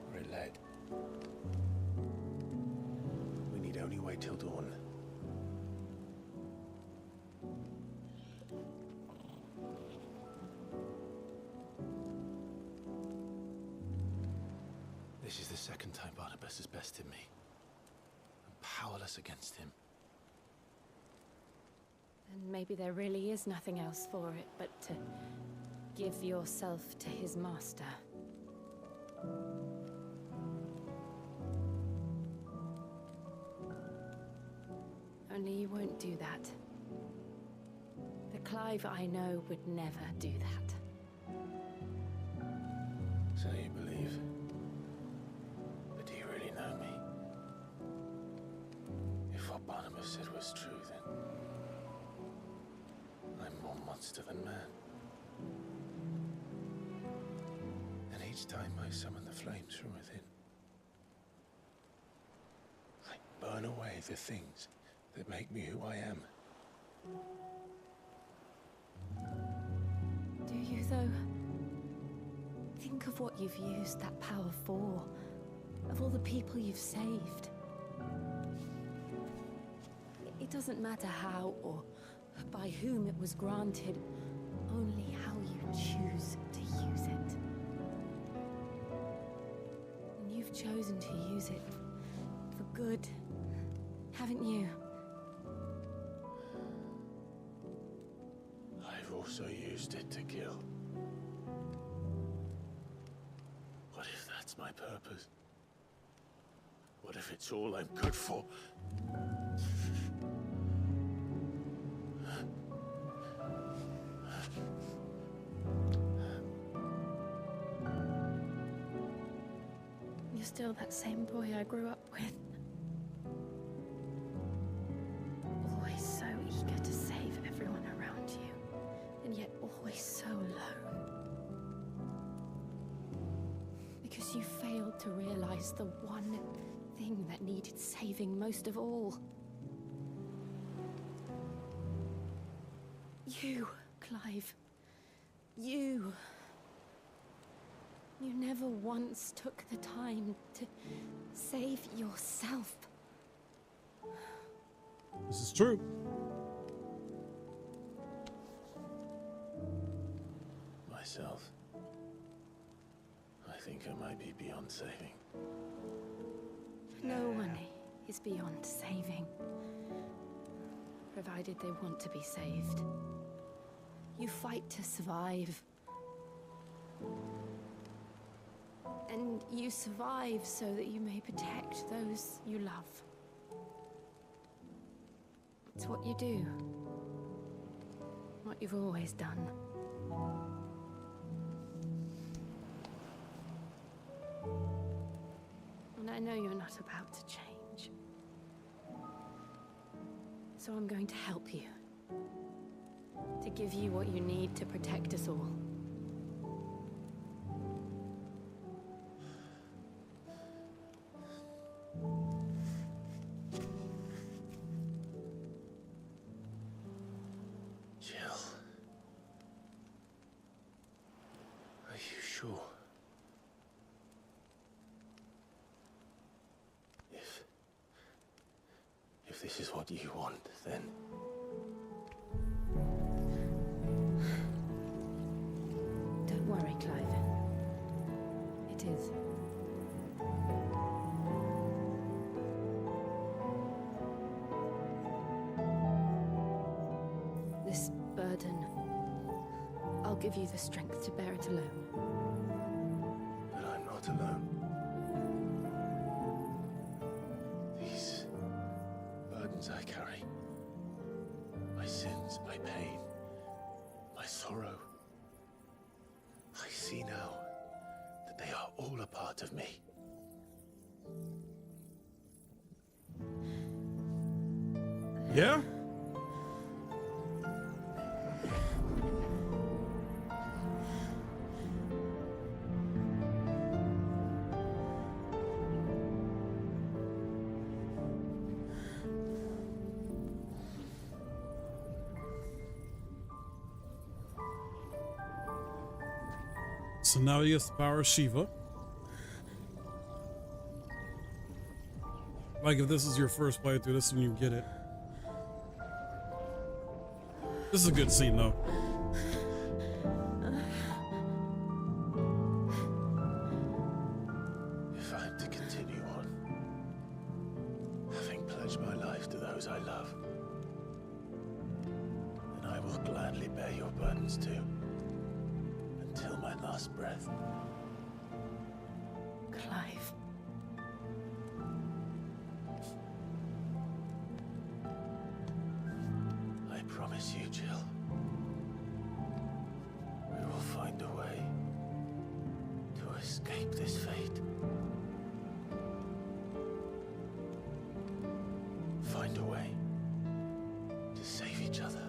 where it led. We need only wait till dawn. This is the second time Barnabas has bested me. I'm powerless against him. And maybe there really is nothing else for it but to give yourself to his master. Only you won't do that. The Clive I know would never do that. So you believe? But do you really know me? If what Barnabas said was true, then I'm more monster than man. And each time I summon the flames from within, I burn away the things that make me who I am. Do you, though? Think of what you've used that power for. Of all the people you've saved. It doesn't matter how or by whom it was granted, only how you choose to use it. And you've chosen to use it for good, haven't you? I've also used it to kill. What if that's my purpose? What if it's all I'm good for? You're still that same boy I grew up with. Always so eager to save everyone around you, and yet always so alone. Because you failed to realize the one thing that needed saving most of all. You, Clive. You. You never once took the time to save yourself. This is true. Myself. I think I might be beyond saving. No one is beyond saving, provided they want to be saved. You fight to survive. And you survive so that you may protect those you love. It's what you do. What you've always done. And I know you're not about to change. So I'm going to help you. To give you what you need to protect us all. Jill. Are you sure? If this is what you want, then... Don't worry, Clive. It is. This burden, I'll give you the strength to bear it alone. But I'm not alone. These burdens I carry, my sins, my pain, my sorrow, I see now that they are all a part of me. Yeah? So now he has the power of Shiva. Like if this is your first playthrough, this is when you get it. This is a good scene though. If I am to continue on, having pledged my life to those I love, then I will gladly bear your burdens too, until my last breath. Clive. I promise you, Jill, we will find a way to escape this fate. Find a way to save each other.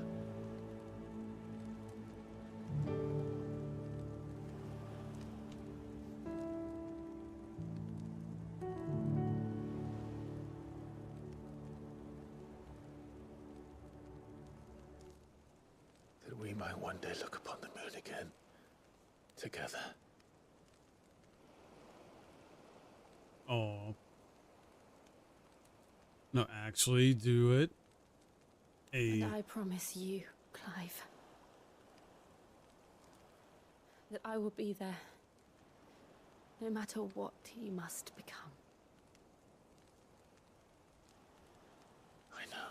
That we might one day look upon the moon again, together. Oh. No, actually do it. And I promise you, Clive, that I will be there, no matter what you must become. I know.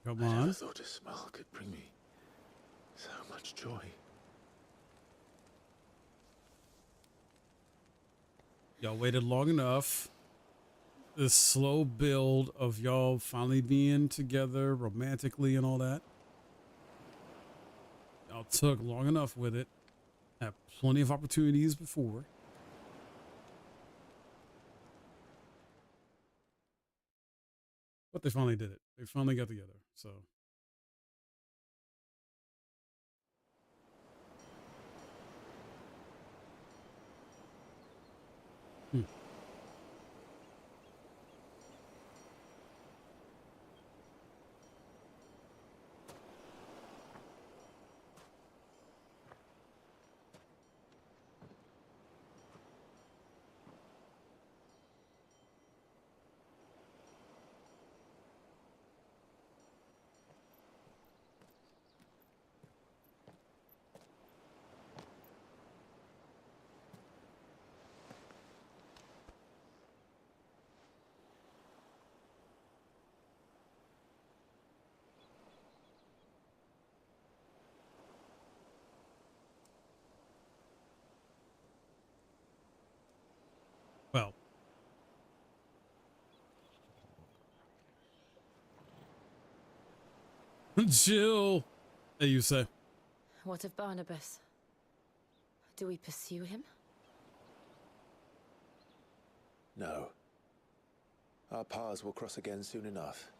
Come I on. never thought a smile could bring me so much joy. Y'all waited long enough. This slow build of y'all finally being together romantically and all that. Y'all took long enough with it. Had plenty of opportunities before. But they finally did it. They finally got together. So. Chill. Hey, you say. What of Barnabas? Do we pursue him? No. Our paths will cross again soon enough.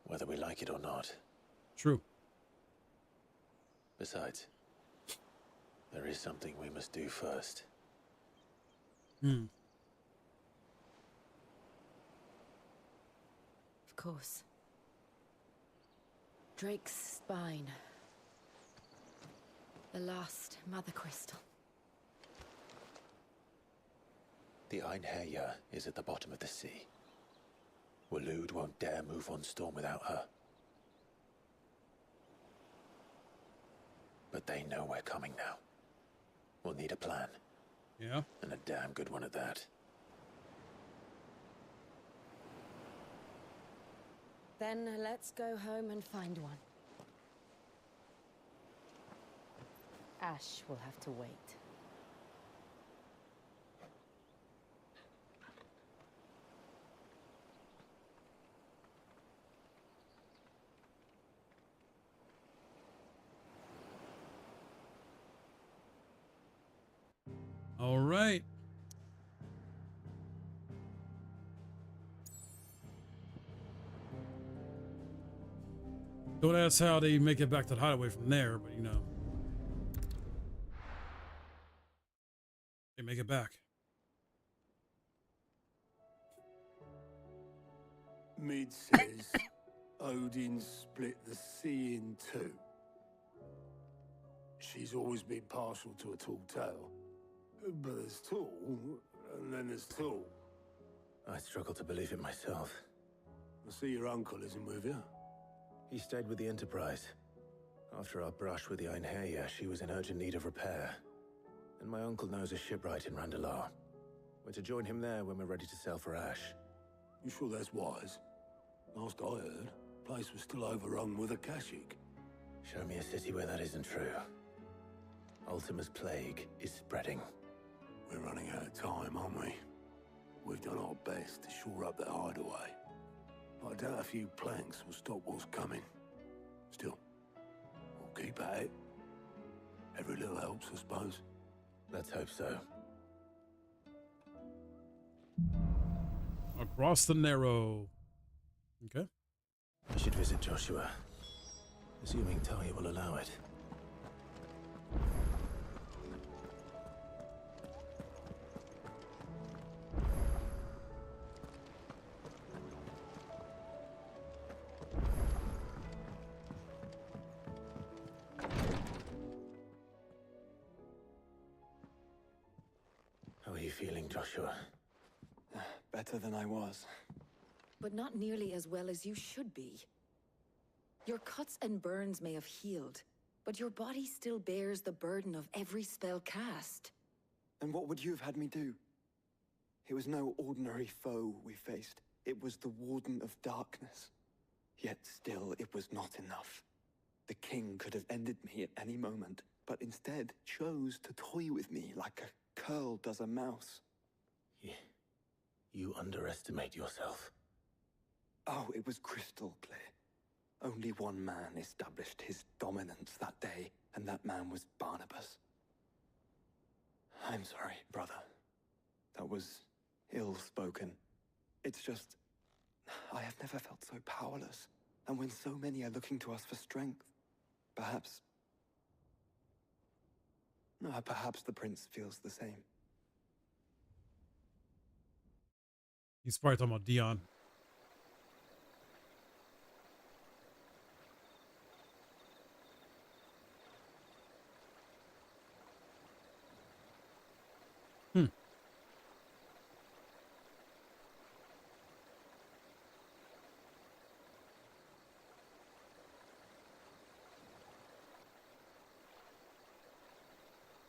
Whether we like it or not. True. Besides, there is something we must do first. Hmm. Of course. Drake's spine. The last mother crystal. The Einherja is at the bottom of the sea. Waloed won't dare move on Storm without her. But they know we're coming now. We'll need a plan. Yeah. And a damn good one at that. Then let's go home and find one. Ash will have to wait. All right. Don't ask how they make it back to the hideaway from there, but you know. They make it back. Mid says Odin split the sea in two. She's always been partial to a tall tale. But there's tall, and then there's tall. I struggle to believe it myself. I see your uncle isn't with you. He stayed with the Enterprise. After our brush with the Einherja, she was in urgent need of repair. And my uncle knows a shipwright in Randalar. We're to join him there when we're ready to sail for Ash. You sure that's wise? Last I heard, the place was still overrun with Akashic. Show me a city where that isn't true. Ultima's plague is spreading. We're running out of time, aren't we? We've done our best to shore up that hideaway. But I doubt a few planks will stop what's coming. Still, we'll keep at it. Every little helps, I suppose. Let's hope so. Across the Narrow. Okay. I should visit Joshua. Assuming Talia will allow it. How are you feeling, Joshua? Better than I was. But not nearly as well as you should be. Your cuts and burns may have healed, but your body still bears the burden of every spell cast. And what would you have had me do? It was no ordinary foe we faced. It was the Warden of Darkness. Yet still, it was not enough. The king could have ended me at any moment, but instead chose to toy with me like a curl does a mouse. You underestimate yourself. Oh, it was crystal clear. Only one man established his dominance that day, and that man was Barnabas. I'm sorry, brother. That was ill-spoken. It's just, I have never felt so powerless. And when so many are looking to us for strength, perhaps the prince feels the same. He's probably talking about Dion.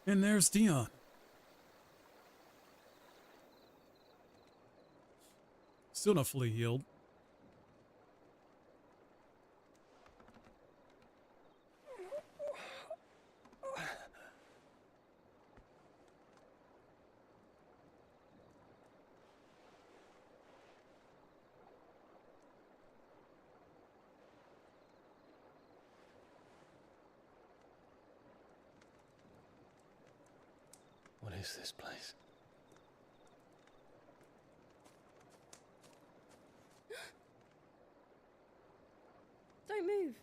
And there's Dion. Still not fully healed. is this place? Don't move.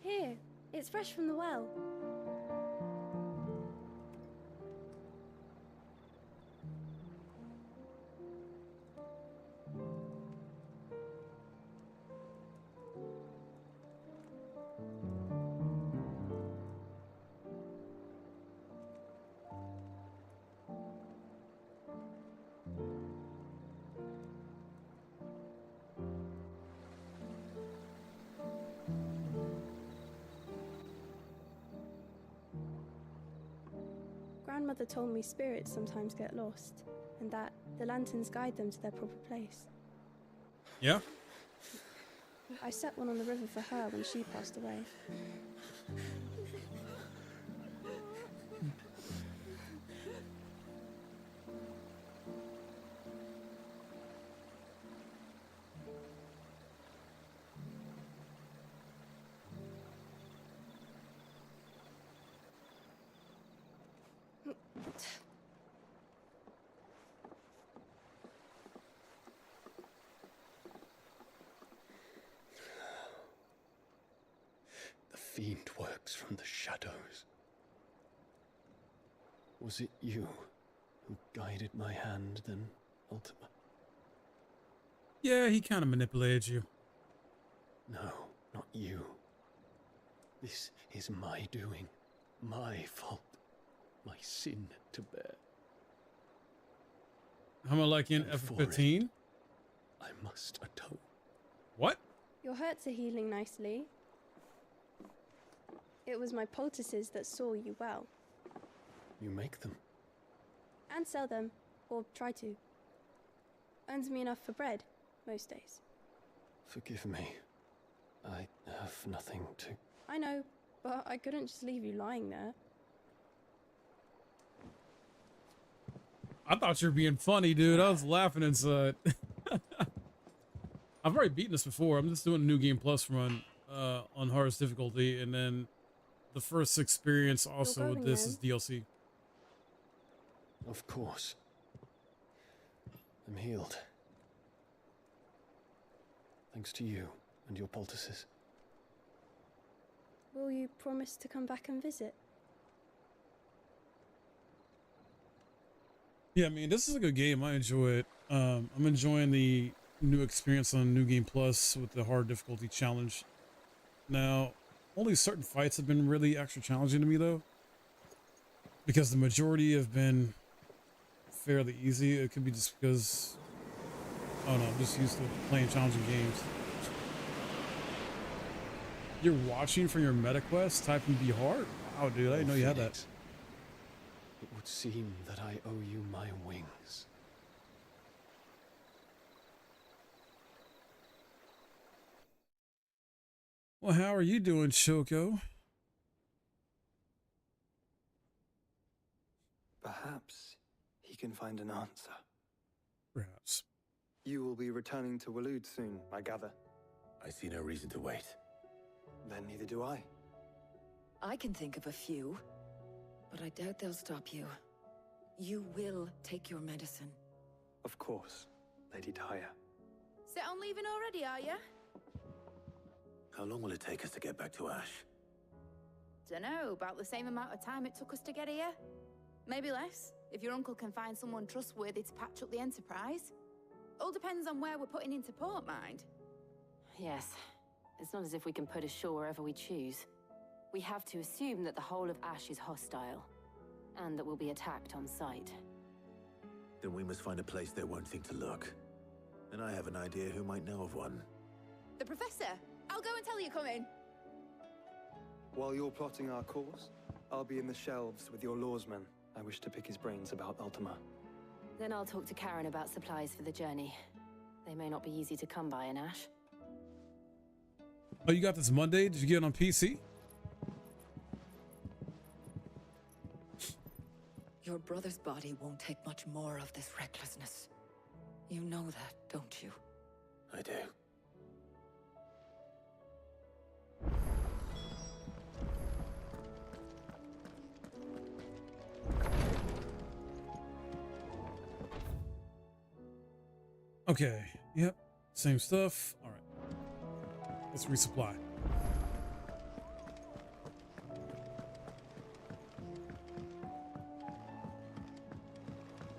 Here, it's fresh from the well. Grandmother told me spirits sometimes get lost, and that the lanterns guide them to their proper place. Yeah? I set one on the river for her when she passed away. The fiend works from the shadows. Was it you who guided my hand, then, Ultima? Yeah, he kind of manipulated you. No, not you. This is my doing, my fault, my sin to bear. How am I like in And for F15? it, I must atone. What? Your hurts are healing nicely. It was my poultices that saw you well. You make them. And sell them, or try to. Earns me enough for bread, most days. Forgive me. I have nothing to... I know, but I couldn't just leave you lying there. I thought you were being funny, dude. I was laughing inside. I've already beaten this before. I'm just doing a new game plus run on hardest difficulty, and then the first experience also with this is DLC. Of course. I'm healed. Thanks to you and your poultices. Will you promise to come back and visit? Yeah, I mean, this is a good game. I enjoy it. I'm enjoying the new experience on New Game Plus with the hard difficulty challenge. Now, only certain fights have been really extra challenging to me, though, because the majority have been fairly easy. It could be just because, I don't know, I'm just used to playing challenging games. You're watching for your meta quest? Typing be hard? Wow, dude, I didn't know you had that. It would seem that I owe you my wings. Well, how are you doing, Shoko? Perhaps he can find an answer. Perhaps. You will be returning to Waloed soon, I gather. I see no reason to wait. Then neither do I. I can think of a few, but I doubt they'll stop you. You will take your medicine. Of course, Lady Daya. Set on leaving already, are ya? How long will it take us to get back to Ash? Dunno, about the same amount of time it took us to get here. Maybe less, if your uncle can find someone trustworthy to patch up the Enterprise. All depends on where we're putting into port, mind. Yes. It's not as if we can put ashore wherever we choose. We have to assume that the whole of Ash is hostile, and that we'll be attacked on sight. Then we must find a place they won't think to look. And I have an idea who might know of one. The Professor! I'll go and tell you come in. While you're plotting our course, I'll be in the shelves with your lawsmen. I wish to pick his brains about Ultima. Then I'll talk to Karen about supplies for the journey. They may not be easy to come by in Ash. Oh, you got this Monday? Did you get it on PC? Your brother's body won't take much more of this recklessness. You know that, don't you? I do. Okay. Yep. Same stuff. All right. Let's resupply.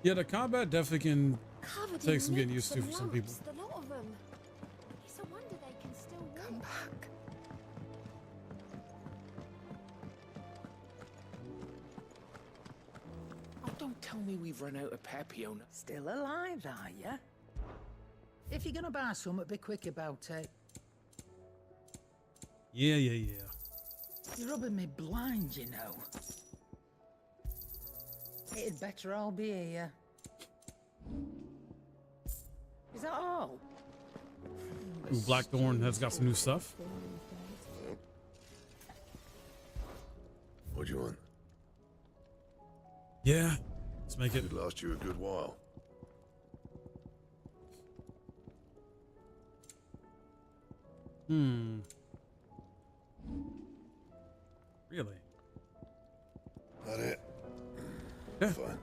Yeah, the combat definitely can take some getting used to for some people. The lot of them. It's a wonder they can still walk. Come back. Oh, don't tell me we've run out of Pepiona. Still alive, are ya? If you're gonna buy something, be quick about it. Yeah. You're rubbing me blind, you know. It'd better all be here. Is that all? Ooh, Blackthorn has got some new stuff. What do you want? Yeah, let's make it. Could last you a good while. Really? That it? Yeah. Fine.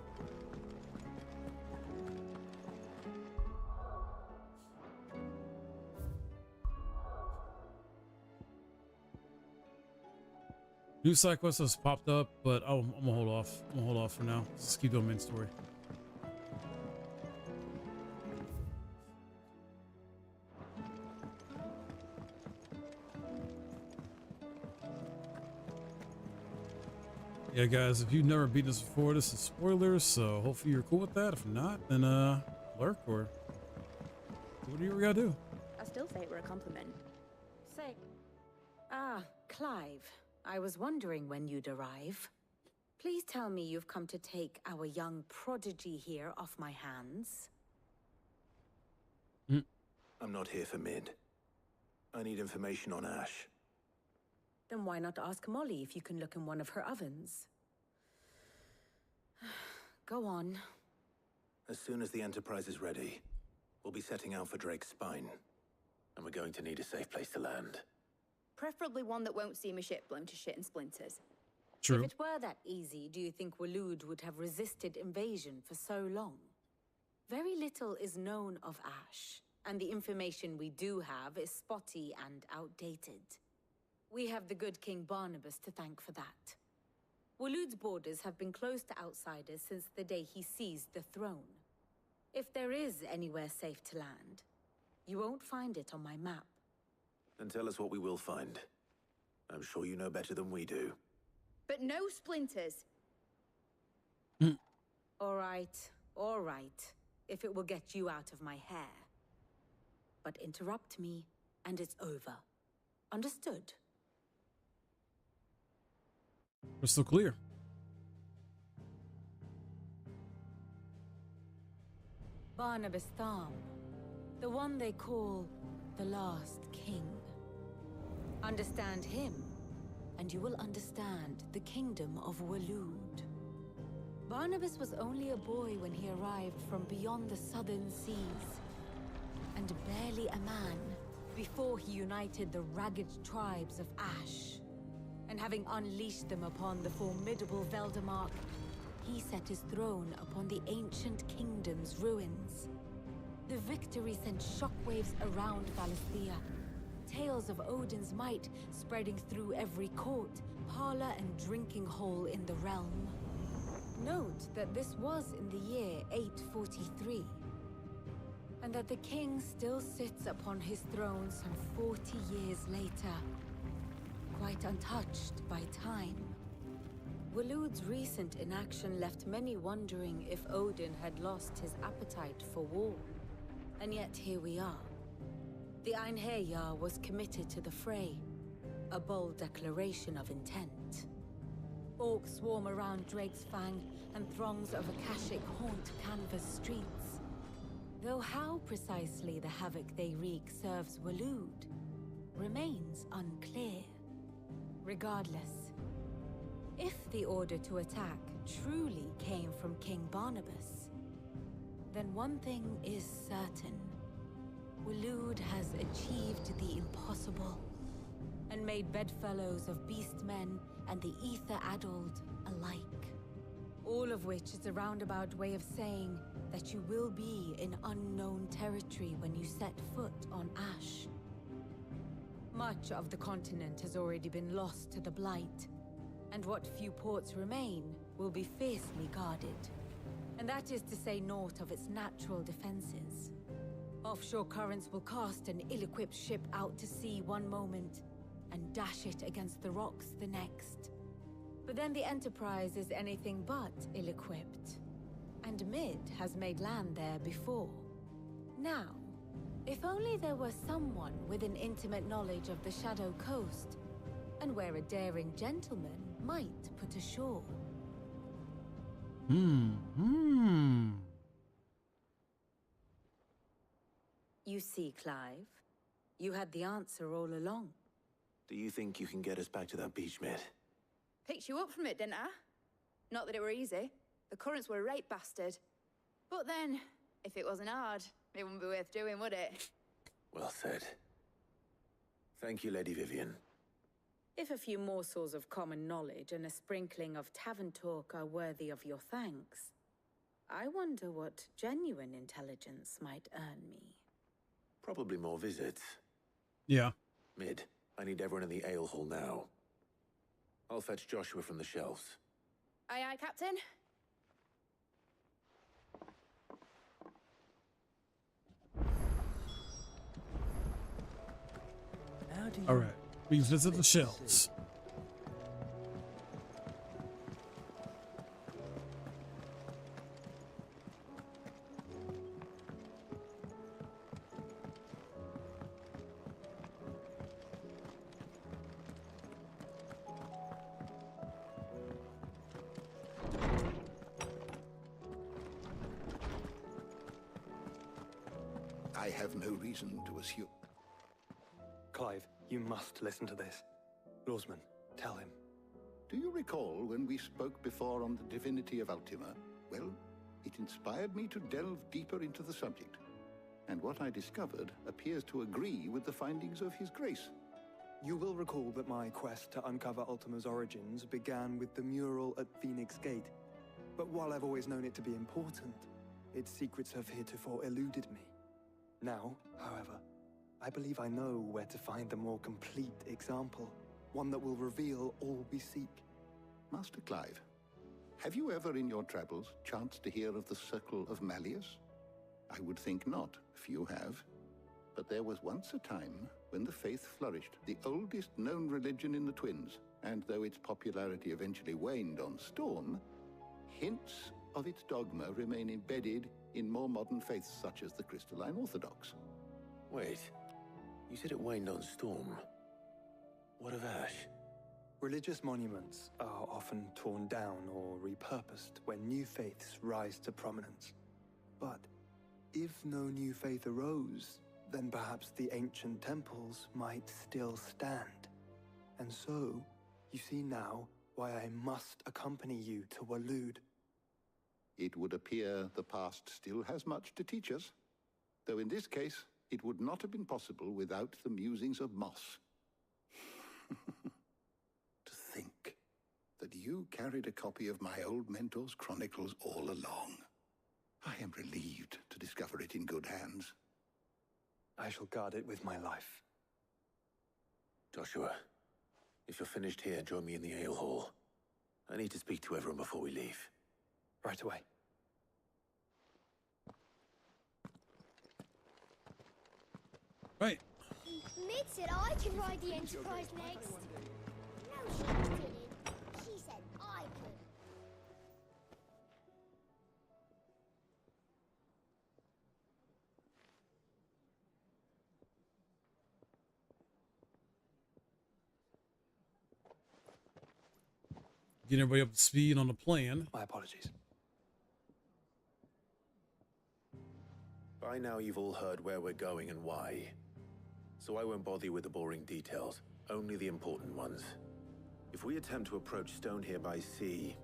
New side quest has popped up, but I'm gonna hold off. I'm gonna hold off for now. Let's keep doing main story. Yeah, guys, if you've never beaten this before, this is spoilers, so hopefully you're cool with that. If not, then lurk or do whatever you gotta do. I still say it were a compliment. Say. Ah, Clive. I was wondering when you'd arrive. Please tell me you've come to take our young prodigy here off my hands. I'm not here for Mid. I need information on Ash. Then why not ask Molly if you can look in one of her ovens? Go on. As soon as the Enterprise is ready, we'll be setting out for Drake's Spine. And we're going to need a safe place to land. Preferably one that won't see my ship blown to shit and splinters. True. If it were that easy, do you think Waloed would have resisted invasion for so long? Very little is known of Ash, and the information we do have is spotty and outdated. We have the good King Barnabas to thank for that. Waloed's borders have been closed to outsiders since the day he seized the throne. If there is anywhere safe to land, you won't find it on my map. Then tell us what we will find. I'm sure you know better than we do. But no splinters. All right, if it will get you out of my hair. But interrupt me, and it's over. Understood? Crystal clear. Barnabas Tharm, the one they call the last king. Understand him, and you will understand the kingdom of Waloed. Barnabas was only a boy when he arrived from beyond the southern seas, and barely a man before he united the ragged tribes of Ash. And having unleashed them upon the formidable Veldamark, he set his throne upon the ancient kingdom's ruins. The victory sent shockwaves around Valisthea, tales of Odin's might spreading through every court, parlor, and drinking hole in the realm. Note that this was in the year 843, and that the king still sits upon his throne some 40 years later, quite untouched by time. Waloed's recent inaction left many wondering if Odin had lost his appetite for war. And yet here we are. The Einherjar was committed to the fray, a bold declaration of intent. Orcs swarm around Drake's Fang, and throngs of Akashic haunt Canva's streets. Though how precisely the havoc they wreak serves Waloed remains unclear. Regardless, if the order to attack truly came from King Barnabas, then one thing is certain. Waloed has achieved the impossible, and made bedfellows of beastmen and the ether-addled alike. All of which is a roundabout way of saying that you will be in unknown territory when you set foot on Ash. Much of the continent has already been lost to the Blight, and what few ports remain will be fiercely guarded. And that is to say naught of its natural defenses. Offshore currents will cast an ill-equipped ship out to sea one moment, and dash it against the rocks the next. But then the Enterprise is anything but ill-equipped. And Mid has made land there before. Now, if only there were someone with an intimate knowledge of the Shadow Coast, and where a daring gentleman might put ashore. You see, Clive, you had the answer all along. Do you think you can get us back to that beach, Mid? Picked you up from it, didn't I? Not that it were easy. The currents were a right bastard. But then, if it wasn't hard, it wouldn't be worth doing, would it? Well said. Thank you, Lady Vivian. If a few morsels of common knowledge and a sprinkling of tavern talk are worthy of your thanks, I wonder what genuine intelligence might earn me. Probably more visits. Yeah. Mid, I need everyone in the ale hall now. I'll fetch Joshua from the shelves. Aye, aye, Captain. All right. We visit the shelves. I have no reason to assume. Clive, you must listen to this. Lawsman, tell him. Do you recall when we spoke before on the divinity of Ultima? Well, it inspired me to delve deeper into the subject. And what I discovered appears to agree with the findings of His Grace. You will recall that my quest to uncover Ultima's origins began with the mural at Phoenix Gate. But while I've always known it to be important, its secrets have heretofore eluded me. Now, however, I believe I know where to find the more complete example, one that will reveal all we seek. Master Clive, have you ever in your travels chanced to hear of the Circle of Malleus? I would think not, few have. But there was once a time when the faith flourished, the oldest known religion in the Twins, and though its popularity eventually waned on Storm, hints of its dogma remain embedded in more modern faiths such as the Crystalline Orthodox. Wait, you said it waned on Storm. What of Ash? Religious monuments are often torn down or repurposed when new faiths rise to prominence. But if no new faith arose, then perhaps the ancient temples might still stand. And so, you see now why I must accompany you to Waloed. It would appear the past still has much to teach us, though in this case, it would not have been possible without the musings of Moss. To think that you carried a copy of my old mentor's chronicles all along. I am relieved to discover it in good hands. I shall guard it with my life. Joshua, if you're finished here, join me in the ale hall. I need to speak to everyone before we leave. Right away. Right. Mid said I could ride the Enterprise next. No, she didn't. She said I could. getting everybody up to speed on the plan. My apologies. By now you've all heard where we're going and why. So I won't bother you with the boring details, only the important ones. If we attempt to approach Stone here by sea,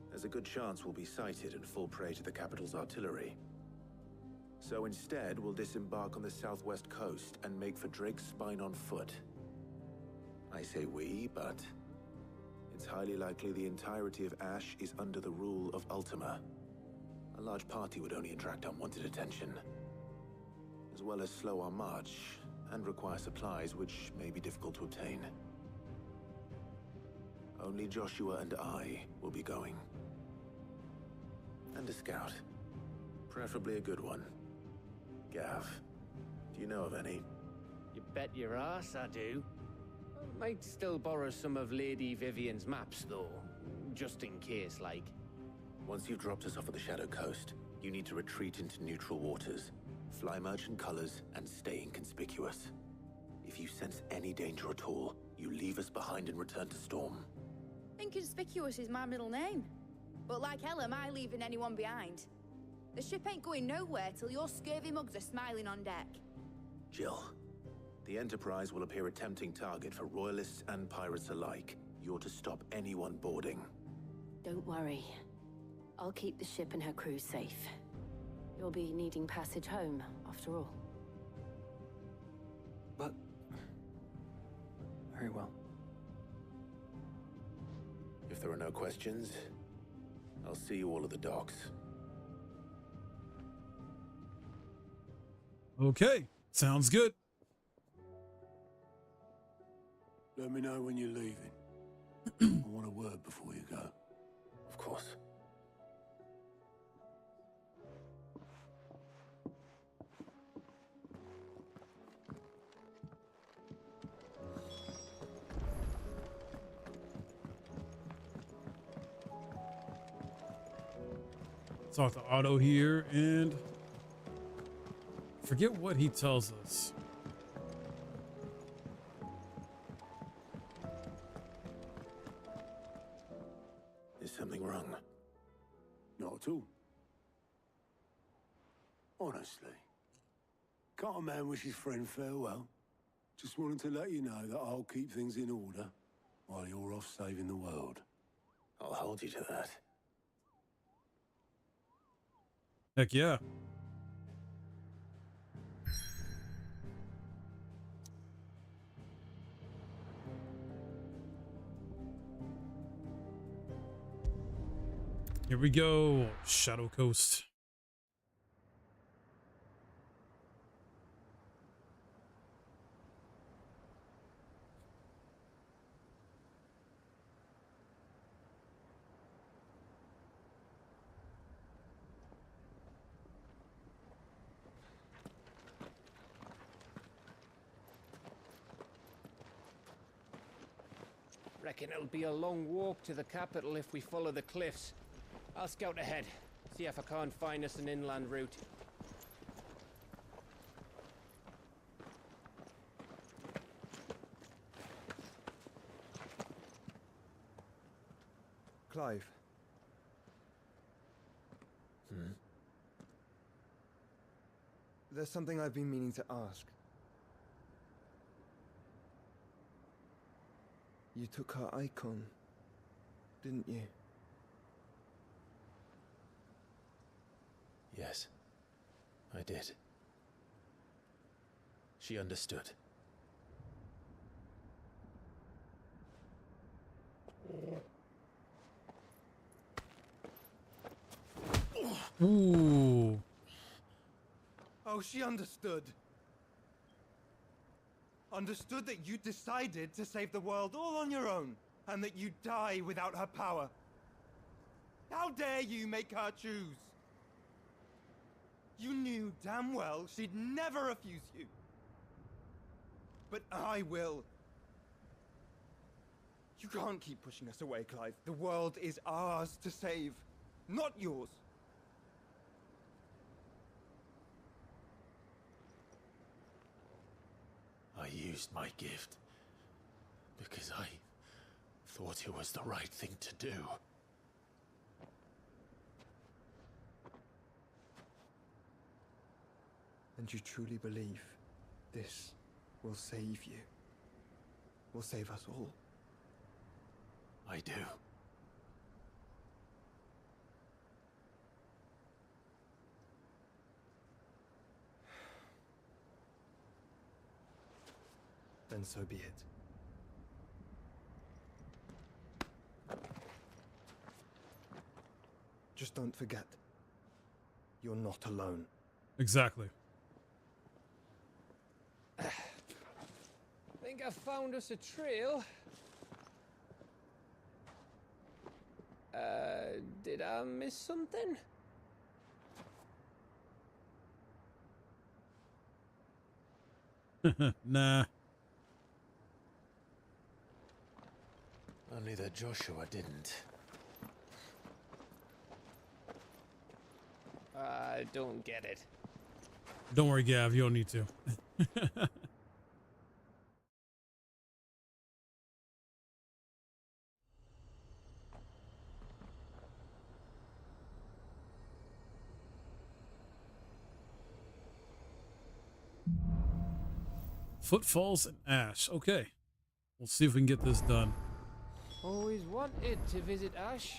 there's a good chance we'll be sighted and fall prey to the capital's artillery. So instead, we'll disembark on the southwest coast and make for Drake's Spine on foot. I say we, but it's highly likely the entirety of Ash is under the rule of Ultima. A large party would only attract unwanted attention, as well as slow our march and require supplies which may be difficult to obtain. Only Joshua and I will be going. And a scout. Preferably a good one. Gav, do you know of any? You bet your ass I do. Might still borrow some of Lady Vivian's maps, though. Just in case, like. Once you've dropped us off at the Shadow Coast, you need to retreat into neutral waters, fly merchant colors, and stay inconspicuous. If you sense any danger at all, you leave us behind and return to Storm. Inconspicuous is my middle name. But like hell am I leaving anyone behind. The ship ain't going nowhere till your scurvy mugs are smiling on deck. Jill, the Enterprise will appear a tempting target for royalists and pirates alike. You're to stop anyone boarding. Don't worry. I'll keep the ship and her crew safe. You'll be needing passage home, after all. But... very well. If there are no questions, I'll see you all at the docks. Okay, sounds good. Let me know when you're leaving. I want a word before you go. Of course. Talk to Otto here and forget what he tells us. Is something wrong? Not at all. Honestly. Can't a man wish his friend farewell? Just wanted to let you know that I'll keep things in order while you're off saving the world. I'll hold you to that. Heck yeah. Here we go, Shadow Coast. Reckon it'll be a long walk to the capital if we follow the cliffs. I'll scout ahead, see if I can't find us an inland route. Clive. There's something I've been meaning to ask. You took her icon, didn't you? Yes, I did. She understood. Ooh. Oh, she understood. Understood that you decided to save the world all on your own, and that you'd die without her power. How dare you make her choose? You knew damn well she'd never refuse you. But I will. You can't keep pushing us away, Clive. The world is ours to save, not yours. I used my gift because I thought it was the right thing to do. And you truly believe this will save you? Will save us all? I do. Then so be it. Just don't forget, you're not alone. Exactly. Think I found us a trail. Did I miss something? Nah. Only that Joshua didn't. I don't get it. Don't worry, Gav. You don't need to. Footfalls and ash. Okay. We'll see if we can get this done. Always wanted to visit Ash.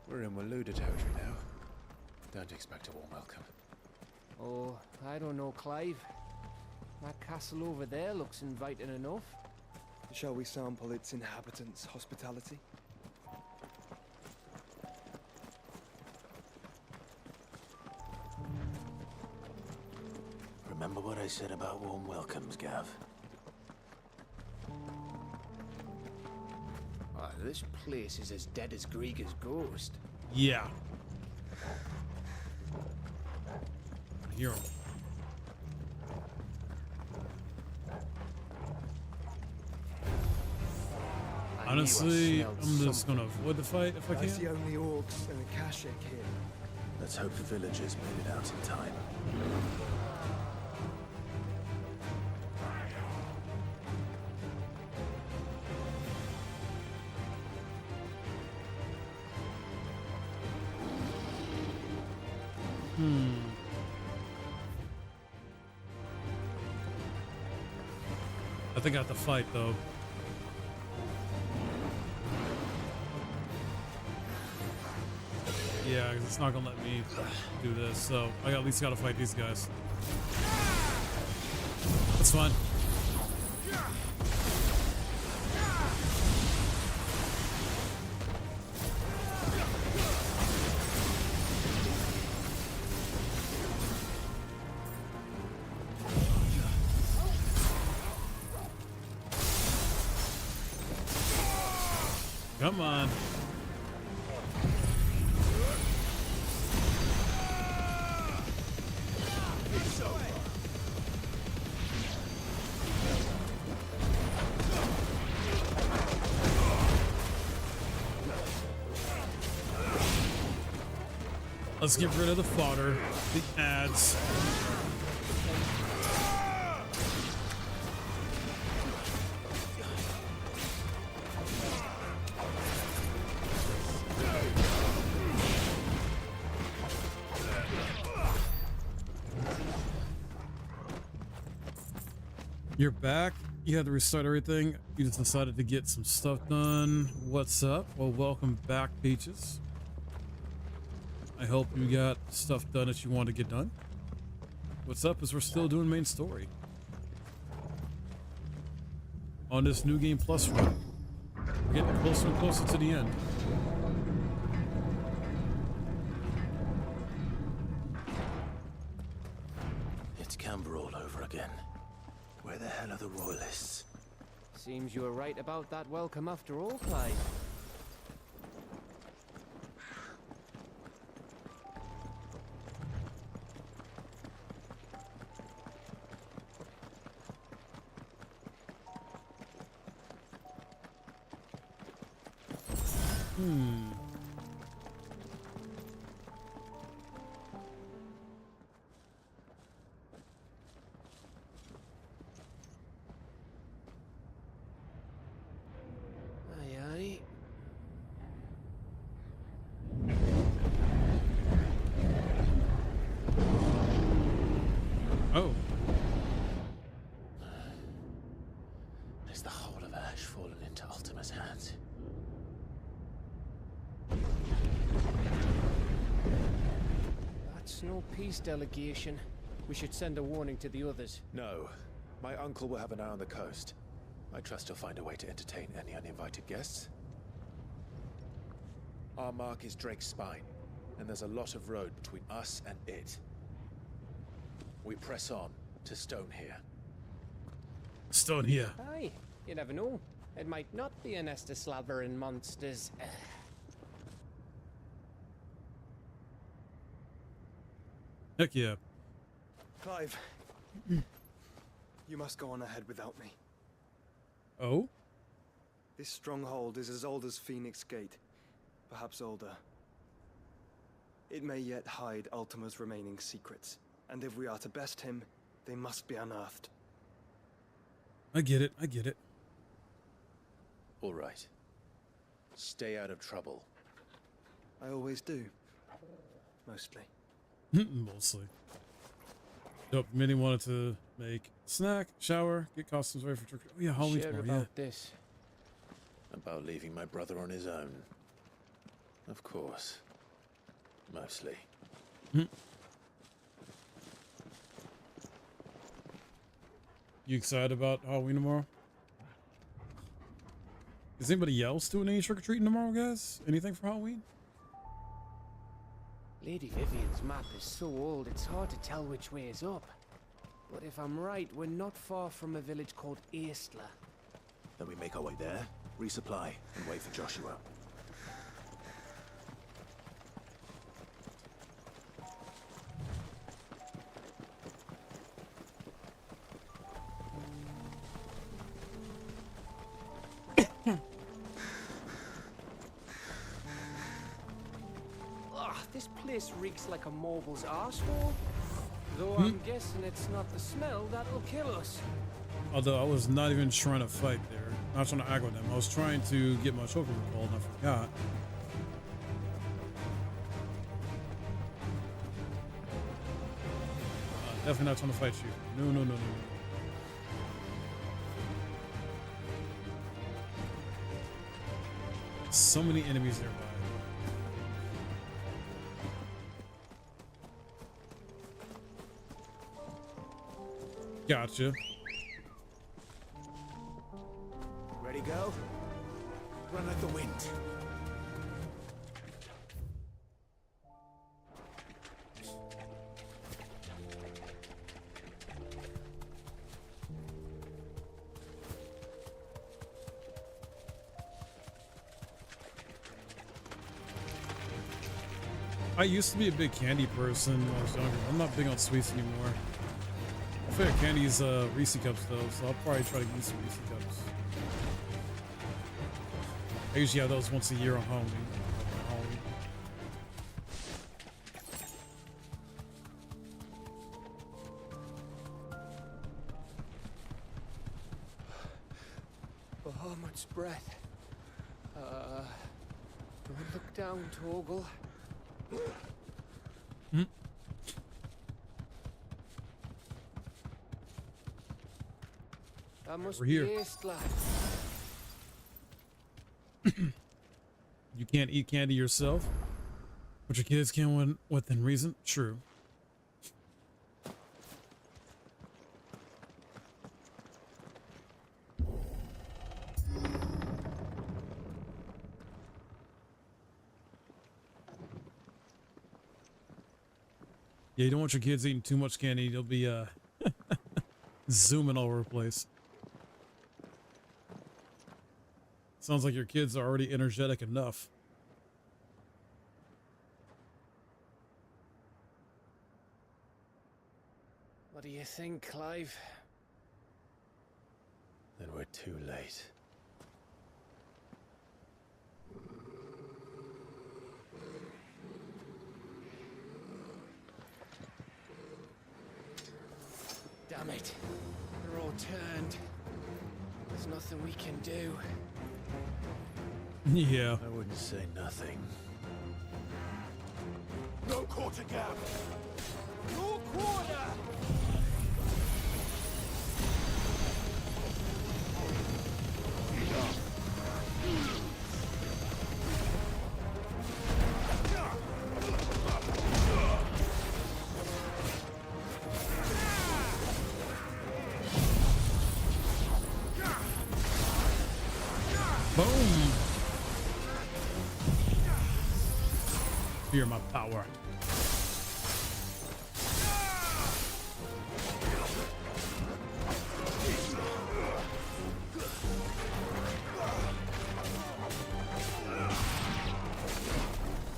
We're in Waluda territory now. Don't expect a warm welcome. Oh, I don't know, Clive. That castle over there looks inviting enough. Shall we sample its inhabitants' hospitality? Remember what I said about warm welcomes, Gav? Oh, this place is as dead as Grieger's ghost. Yeah. I hear him. Honestly, I'm just gonna avoid the fight if I I see can. only orcs and a Kashik here. Let's hope the villagers made it out in time. I think I have to fight though. Yeah, 'cause it's not gonna let me do this, so I at least gotta fight these guys. That's fine. Come on. Let's get rid of the fodder, the ads. You're back. You had to restart everything. You just decided to get some stuff done. What's up? Well, welcome back, Peaches. I hope you got stuff done that you want to get done. What's up is we're still doing main story on this new game plus run. We're getting closer and closer to the end. It's Camber all over again. Where the hell are the royalists? Seems you were right about that welcome after all, Clive. Aye, aye. ash fallen into Ultima's hands. That's no peace delegation. We should send a warning to the others. No. My uncle will have an eye on the coast. I trust he'll find a way to entertain any uninvited guests. Our mark is Drake's Spine, and there's a lot of road between us and it. We press on to Stone here. Stone here. Aye, you never know. It might not be a nest of slavering monsters. Heck yeah. Clive, you must go on ahead without me. Oh? This stronghold is as old as Phoenix Gate, perhaps older. It may yet hide Ultima's remaining secrets, and if we are to best him, they must be unearthed. I get it, I get it. All right. Stay out of trouble. I always do. Mostly. Mostly. Nope, Minnie wanted to make snack, shower, get costumes ready for trick. Oh yeah, Halloween tomorrow, yeah. This. About leaving my brother on his own. Of course. Mostly. You excited about Halloween tomorrow? Is anybody else doing any trick-or-treating tomorrow, guys? Anything for Halloween? Lady Vivian's map is so old, it's hard to tell which way is up. But if I'm right, we're not far from a village called Astral. Then we make our way there, resupply, and wait for Joshua. This place reeks like a mobile's arsehole. Though I'm guessing it's not the smell that'll kill us. Although I was not even trying to fight there. Not trying to aggro them. I was trying to get my choker recalled and I forgot. Definitely not trying to fight you. No, no, no, no, no. So many enemies nearby. Gotcha. Ready, go? Run like the wind. I used to be a big candy person when I was younger. I'm not big on sweets anymore. I feel like candy's Reese cups though, so I'll probably try to use some Reese cups. I usually have those once a year on Halloween. Oh, much breath. Don't look down, Torgal. That must We're be here. Astral. You can't eat candy yourself, but your kids can within reason. True. Yeah, you don't want your kids eating too much candy. They'll be zooming all over the place. Sounds like your kids are already energetic enough. What do you think, Clive? Then we're too late. Damn it. They're all turned. There's nothing we can do. Yeah. I wouldn't say nothing. No quarter gap! No quarter! Boom. Fear my power.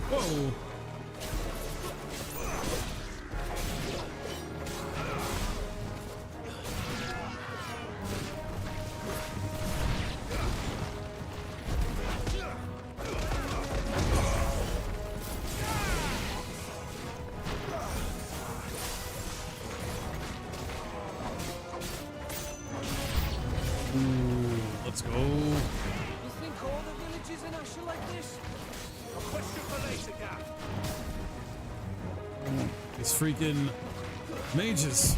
Whoa. Ooh, let's go. You think all the villages in Ash are like this? A question for later, Gav. These freaking mages.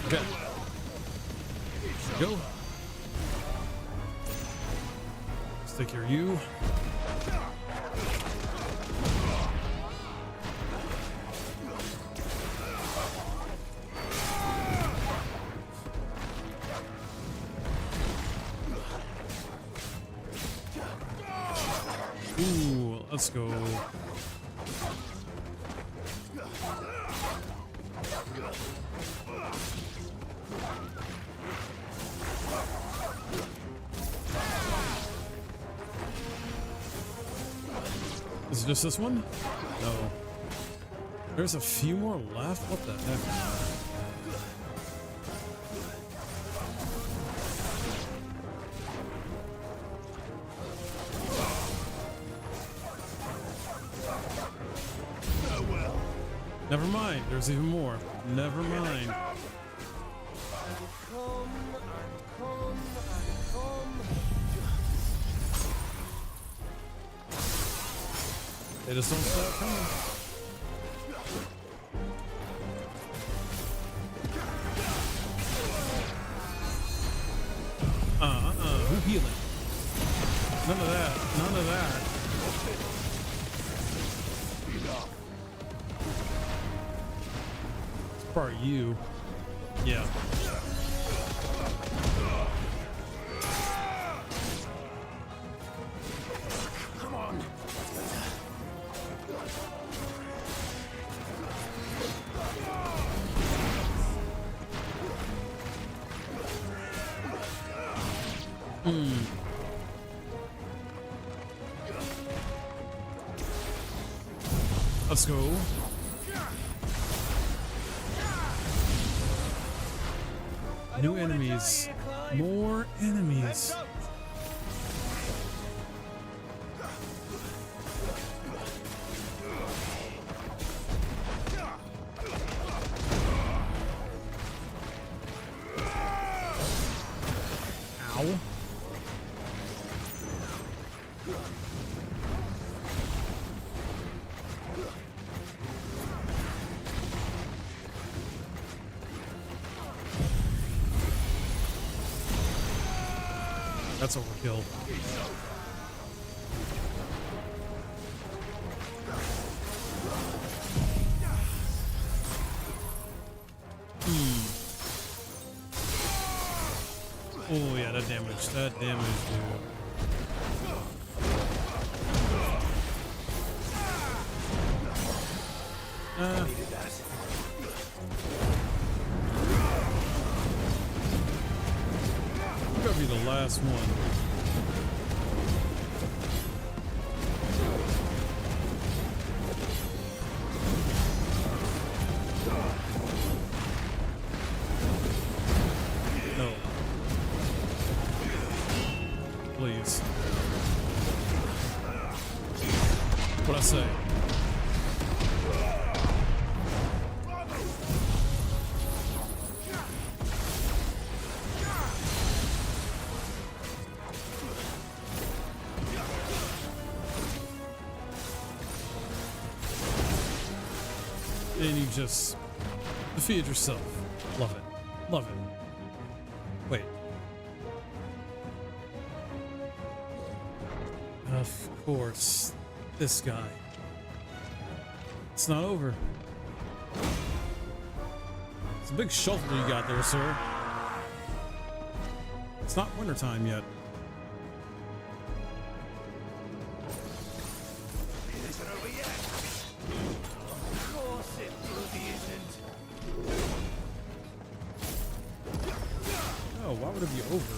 Okay. Go. Let's take care of you. Ooh, let's go. Is it just this one? No. There's a few more left? What the heck? Never mind, there's even more. Never mind. They just don't stop coming. Who healing? None of that. None of that. Part you. Yeah. Come on. Let's go. New enemies. More enemies. Ow. That's overkill. Oh yeah, that damage, dude. Gotta be the last one. No. Please. What'd I say? And you just defeated yourself. Love it. Love it. Wait. Of course. This guy. It's not over. It's a big shuffle you got there, sir. It's not wintertime yet. It isn't over yet. Of course it bloody isn't. Oh, why would it be over?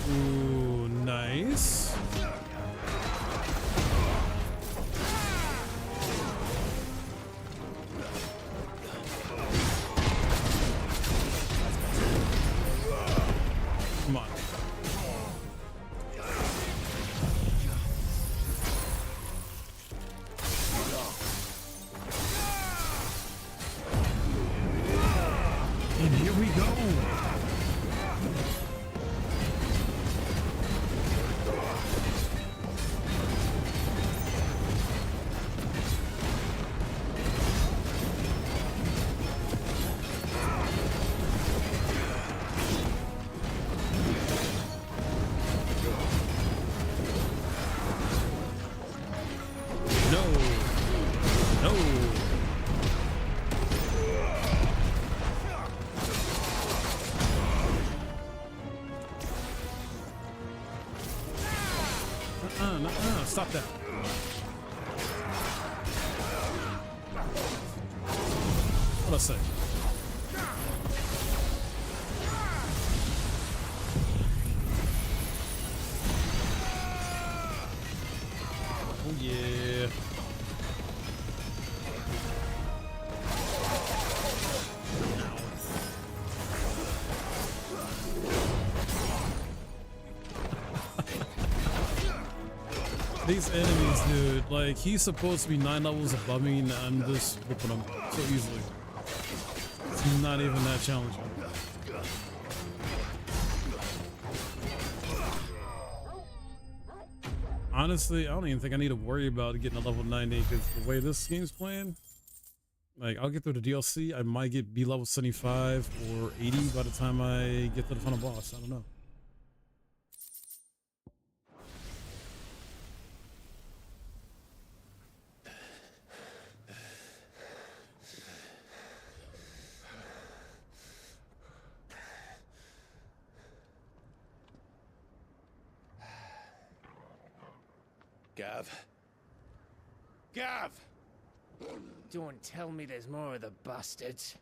Ooh, nice. Come on. And here we go. Stop that. What'd I say? Oh yeah. These enemies, dude, like, he's supposed to be 9 levels above me, and I'm just whooping him so easily. It's not even that challenging. Honestly, I don't even think I need to worry about getting a level 90, because the way this game's playing, like, I'll get through the DLC, I might get B level 75 or 80 by the time I get to the final boss. I don't know. Gav. Gav! Don't tell me there's more of the bastards.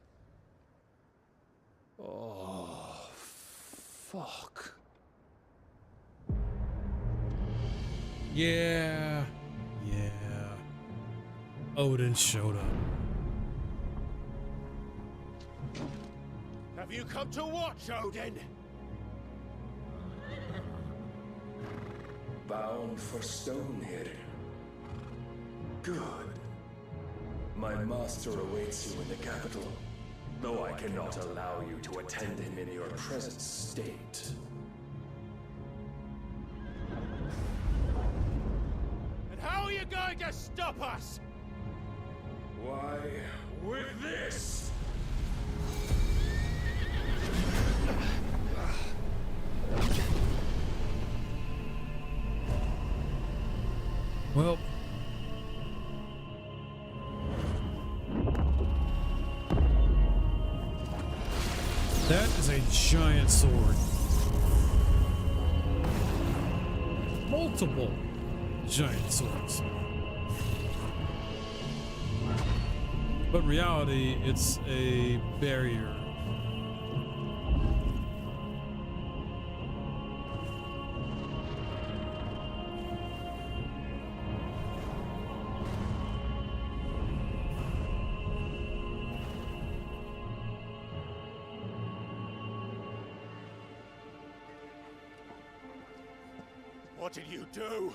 Oh, fuck. Yeah. Odin showed up. Have you come to watch, Odin? Bound for Stonehill. Good. My master awaits you in the capital, though I cannot allow you to attend him in your present state. And how are you going to stop us? Why, with this! Well, that is a giant sword. Multiple giant swords. But in reality, it's a barrier. What did you do?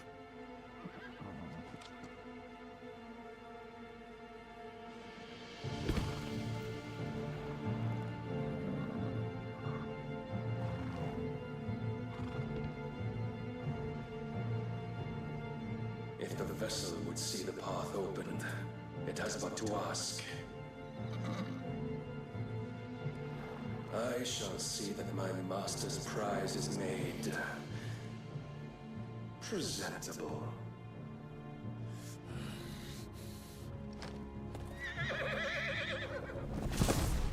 If the vessel would see the path opened, it has but to ask. I shall see that my master's prize is made presentable.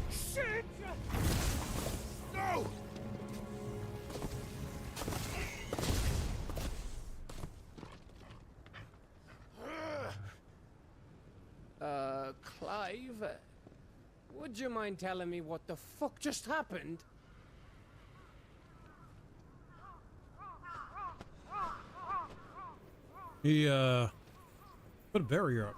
Shit! No! Clive, would you mind telling me what the fuck just happened? He, put a barrier up.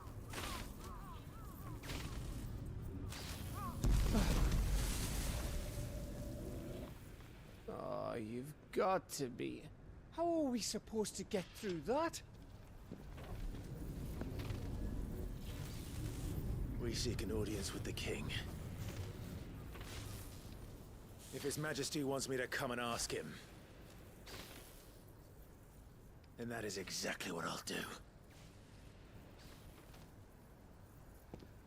Oh, you've got to be. How are we supposed to get through that? We seek an audience with the king. If His Majesty wants me to come and ask him, then that is exactly what I'll do.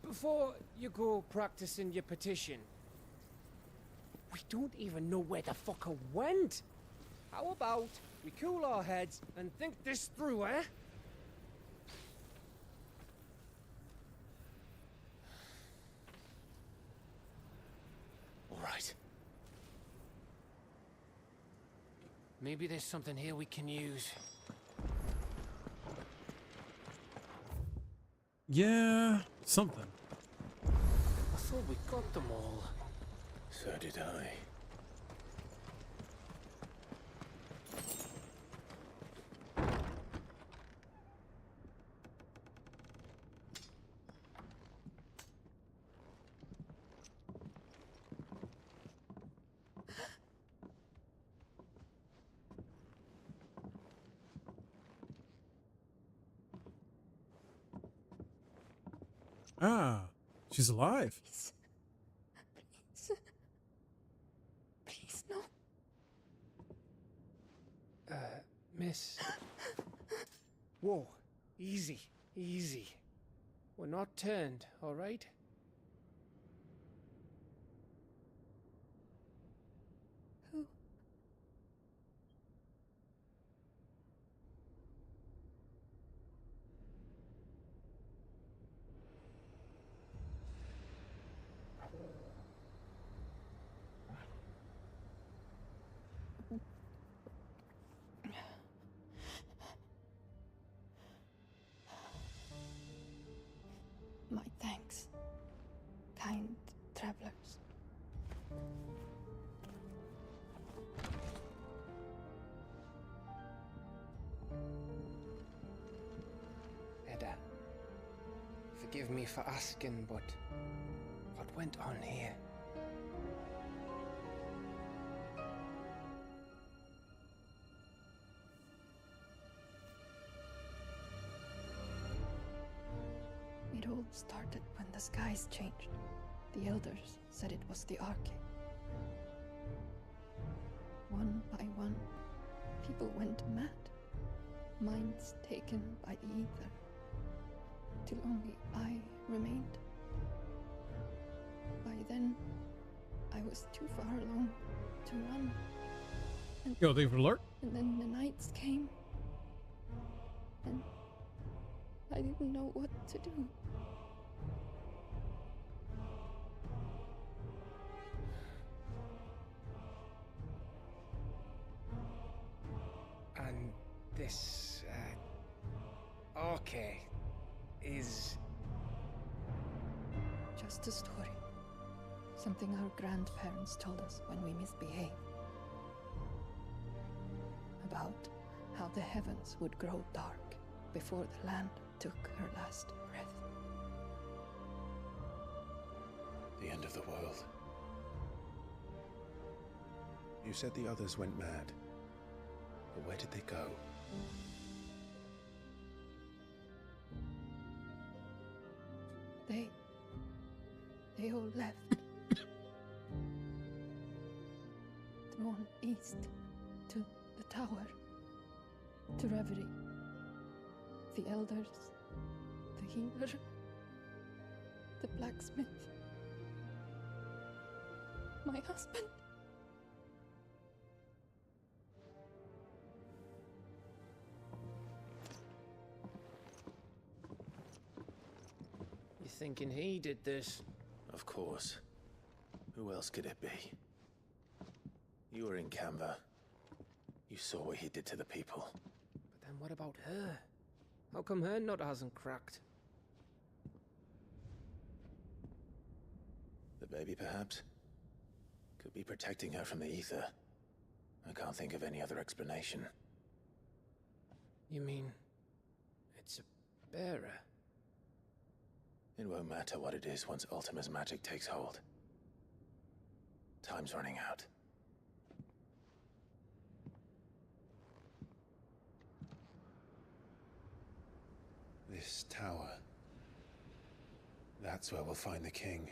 Before you go practicing your petition, we don't even know where the fucker went. How about we cool our heads and think this through, eh? All right. Maybe there's something here we can use. Yeah, something. I thought we got them all. So did I. Ah, she's alive. Please. Please, no. Miss. Whoa, easy, easy. We're not turned, all right? Who? My thanks, kind travelers. Edda, forgive me for asking, but what went on here? It all started when the skies changed. The elders said it was the Arche. One by one, people went mad. Minds taken by the ether. Till only I remained. By then, I was too far along to run. And, Yo, they alert? and then the nights came. And I didn't know what to do. And this, Arche is... Just a story. Something our grandparents told us when we misbehaved. About how the heavens would grow dark before the land took her last breath. The end of the world. You said the others went mad. But where did they go? They all left. Drawn east to the tower, to reverie. The elders, the healer, the blacksmith. My husband. You thinking he did this? Of course. Who else could it be? You were in Canva. You saw what he did to the people. But then what about her? How come her nut hasn't cracked? The baby, perhaps? Could be protecting her from the ether. I can't think of any other explanation. You mean... it's a bearer? It won't matter what it is once Ultima's magic takes hold. Time's running out. This tower. That's where we'll find the king.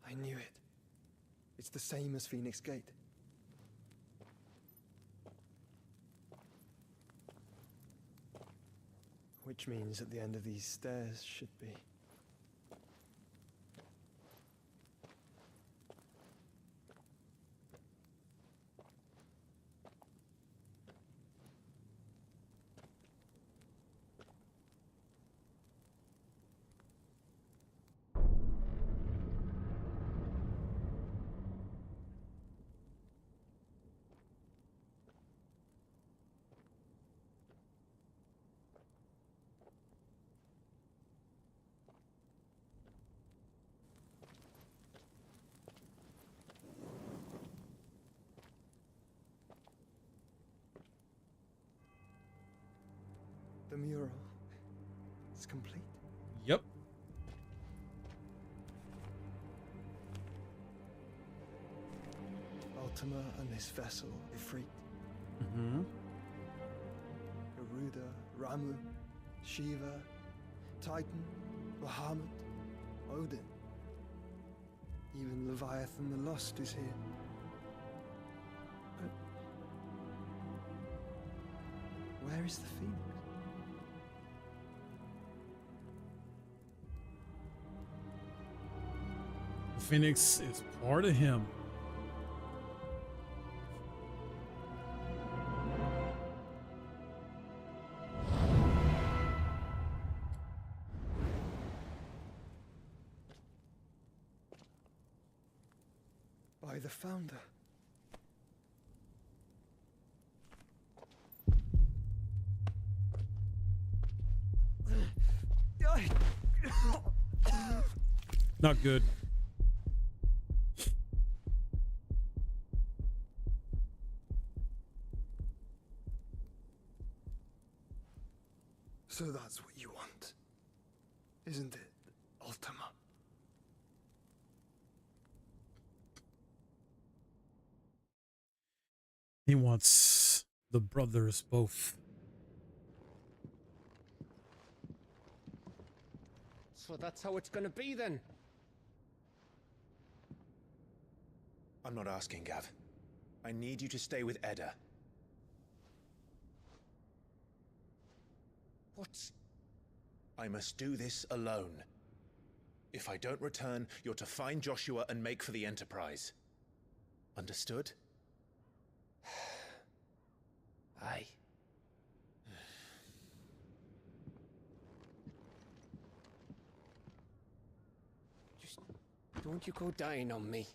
I knew it. It's the same as Phoenix Gate. Which means at the end of these stairs should be... The mural is complete. Yep. Ultima and this vessel, Ifrit. Mm-hmm. Garuda, Ramu, Shiva, Titan, Bahamut, Odin. Even Leviathan the Lost is here. But where is the Phoenix? Phoenix is part of him. By the founder. Not good. So that's what you want, isn't it, Ultima? He wants the brothers both. So that's how it's gonna be then? I'm not asking, Gav. I need you to stay with Edda. What? I must do this alone. If I don't return, you're to find Joshua and make for the Enterprise. Understood? Aye. Just don't you go dying on me.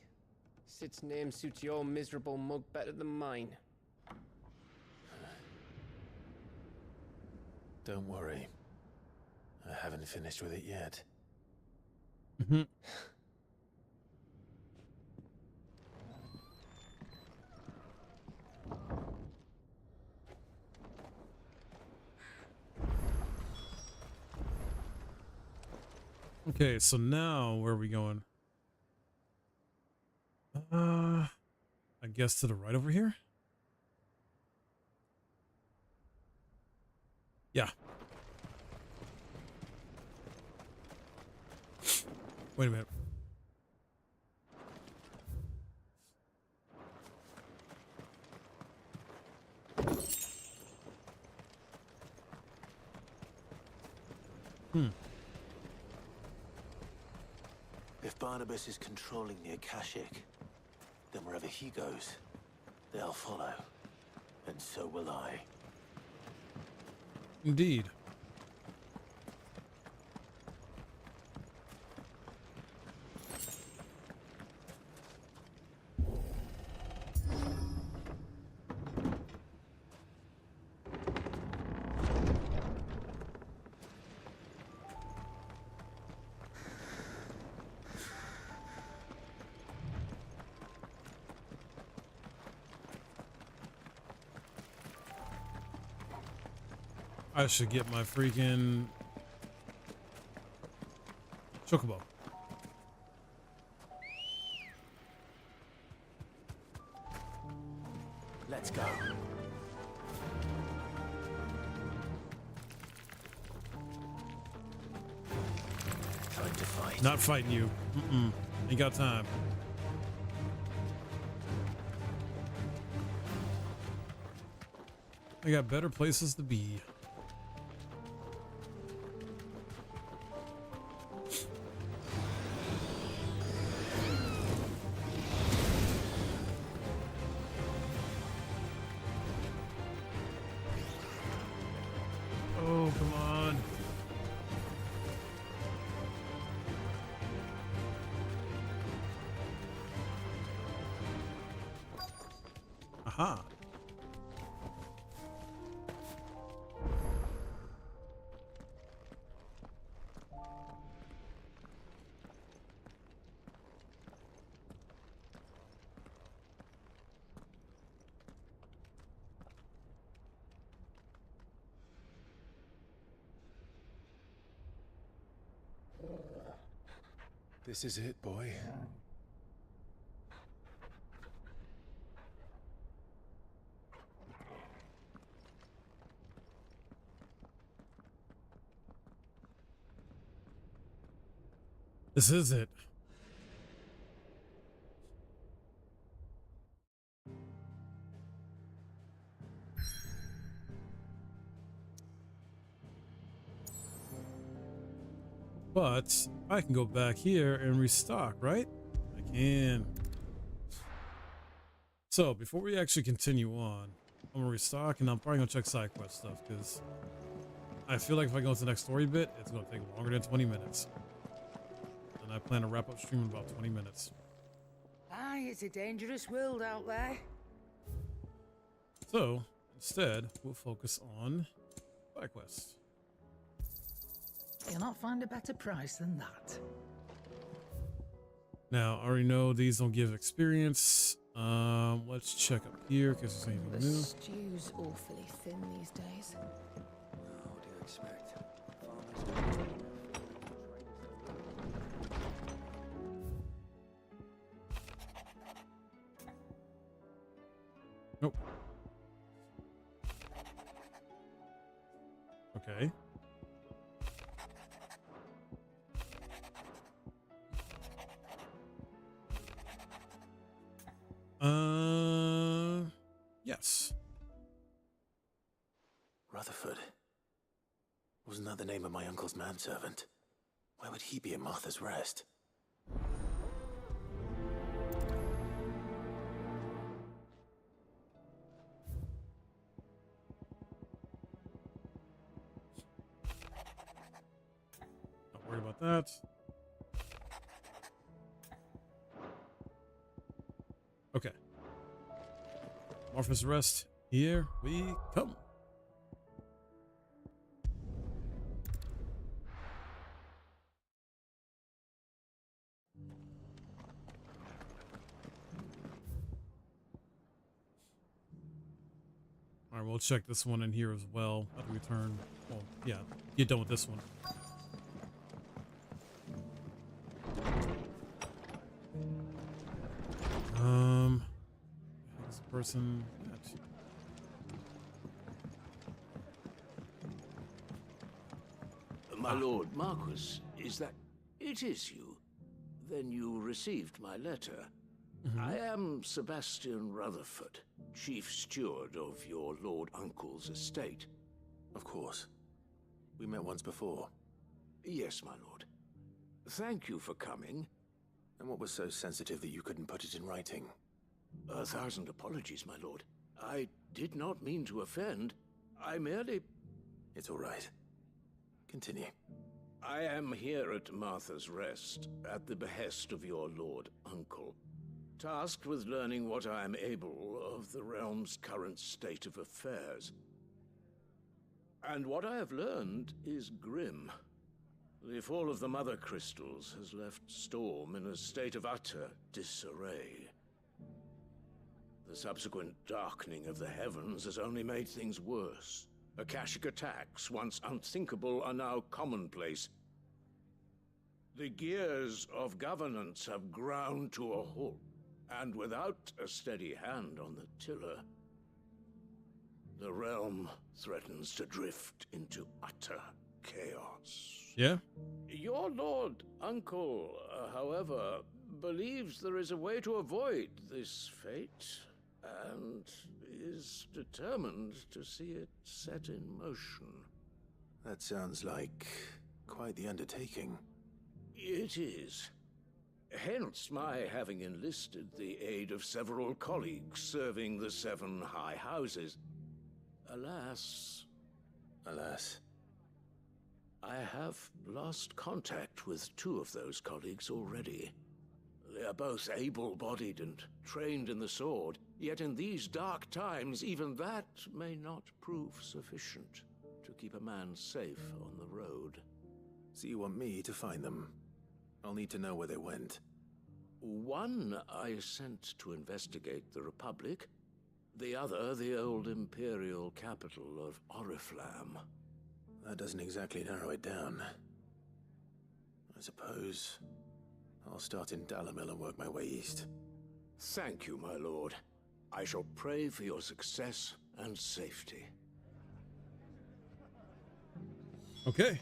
Sid's name suits your miserable mug better than mine. Don't worry. I haven't finished with it yet. Mm-hmm. Okay, so now where are we going? I guess to the right over here? Yeah. Wait a minute. If Barnabas is controlling the Akashic, then wherever he goes, they'll follow. And so will I. Indeed. I should get my freaking chocobo. Let's go. Time to fight. Not fighting you. Ain't got time. I got better places to be. Oh, come on. Aha. This is it, boy. This is it. But I can go back here and restock, right? I can. So before we actually continue on, I'm gonna restock and I'm probably gonna check side quest stuff because I feel like if I go to the next story bit, it's gonna take longer than 20 minutes. And I plan to wrap up stream in about 20 minutes. Aye, it's a dangerous world out there. So instead, we'll focus on side quests. You'll not find a better price than that. Now, I already know these don't give experience. Let's check up here because there's anything The new. stew's awfully thin these days. What do you expect? Nope. Okay. Yes. Rutherford. Wasn't that the name of my uncle's manservant? Why would he be at Martha's Rest? Not worried about that. Okay. Martha's Rest. Here we come. All right, we'll check this one in here as well. After we turn, well, yeah, get done with this one. This person. My lord Marquis, is that... It is you. Then you received my letter. I am Sebastian Rutherford, chief steward of your lord uncle's estate. Of course. We met once before. Yes, my lord. Thank you for coming. And what was so sensitive that you couldn't put it in writing? 1,000 apologies, my lord. I did not mean to offend. I merely... It's all right. Continue. I am here at Martha's Rest, at the behest of your lord uncle, tasked with learning what I am able of the realm's current state of affairs. And what I have learned is grim. The fall of the Mother Crystals has left Storm in a state of utter disarray. The subsequent darkening of the heavens has only made things worse. Akashic attacks, once unthinkable, are now commonplace. The gears of governance have ground to a halt, and without a steady hand on the tiller, the realm threatens to drift into utter chaos. Yeah? Your lord uncle, however, believes there is a way to avoid this fate, and is determined to see it set in motion. That sounds like quite the undertaking. It is. Hence my having enlisted the aid of several colleagues serving the 7 high houses. Alas... Alas? I have lost contact with 2 of those colleagues already. They are both able-bodied and trained in the sword, yet in these dark times, even that may not prove sufficient to keep a man safe on the road. So you want me to find them? I'll need to know where they went. One I sent to investigate the Republic, the other the old Imperial capital of Oriflamme. That doesn't exactly narrow it down. I suppose I'll start in Dalamil and work my way east. Thank you, my lord. I shall pray for your success and safety. Okay.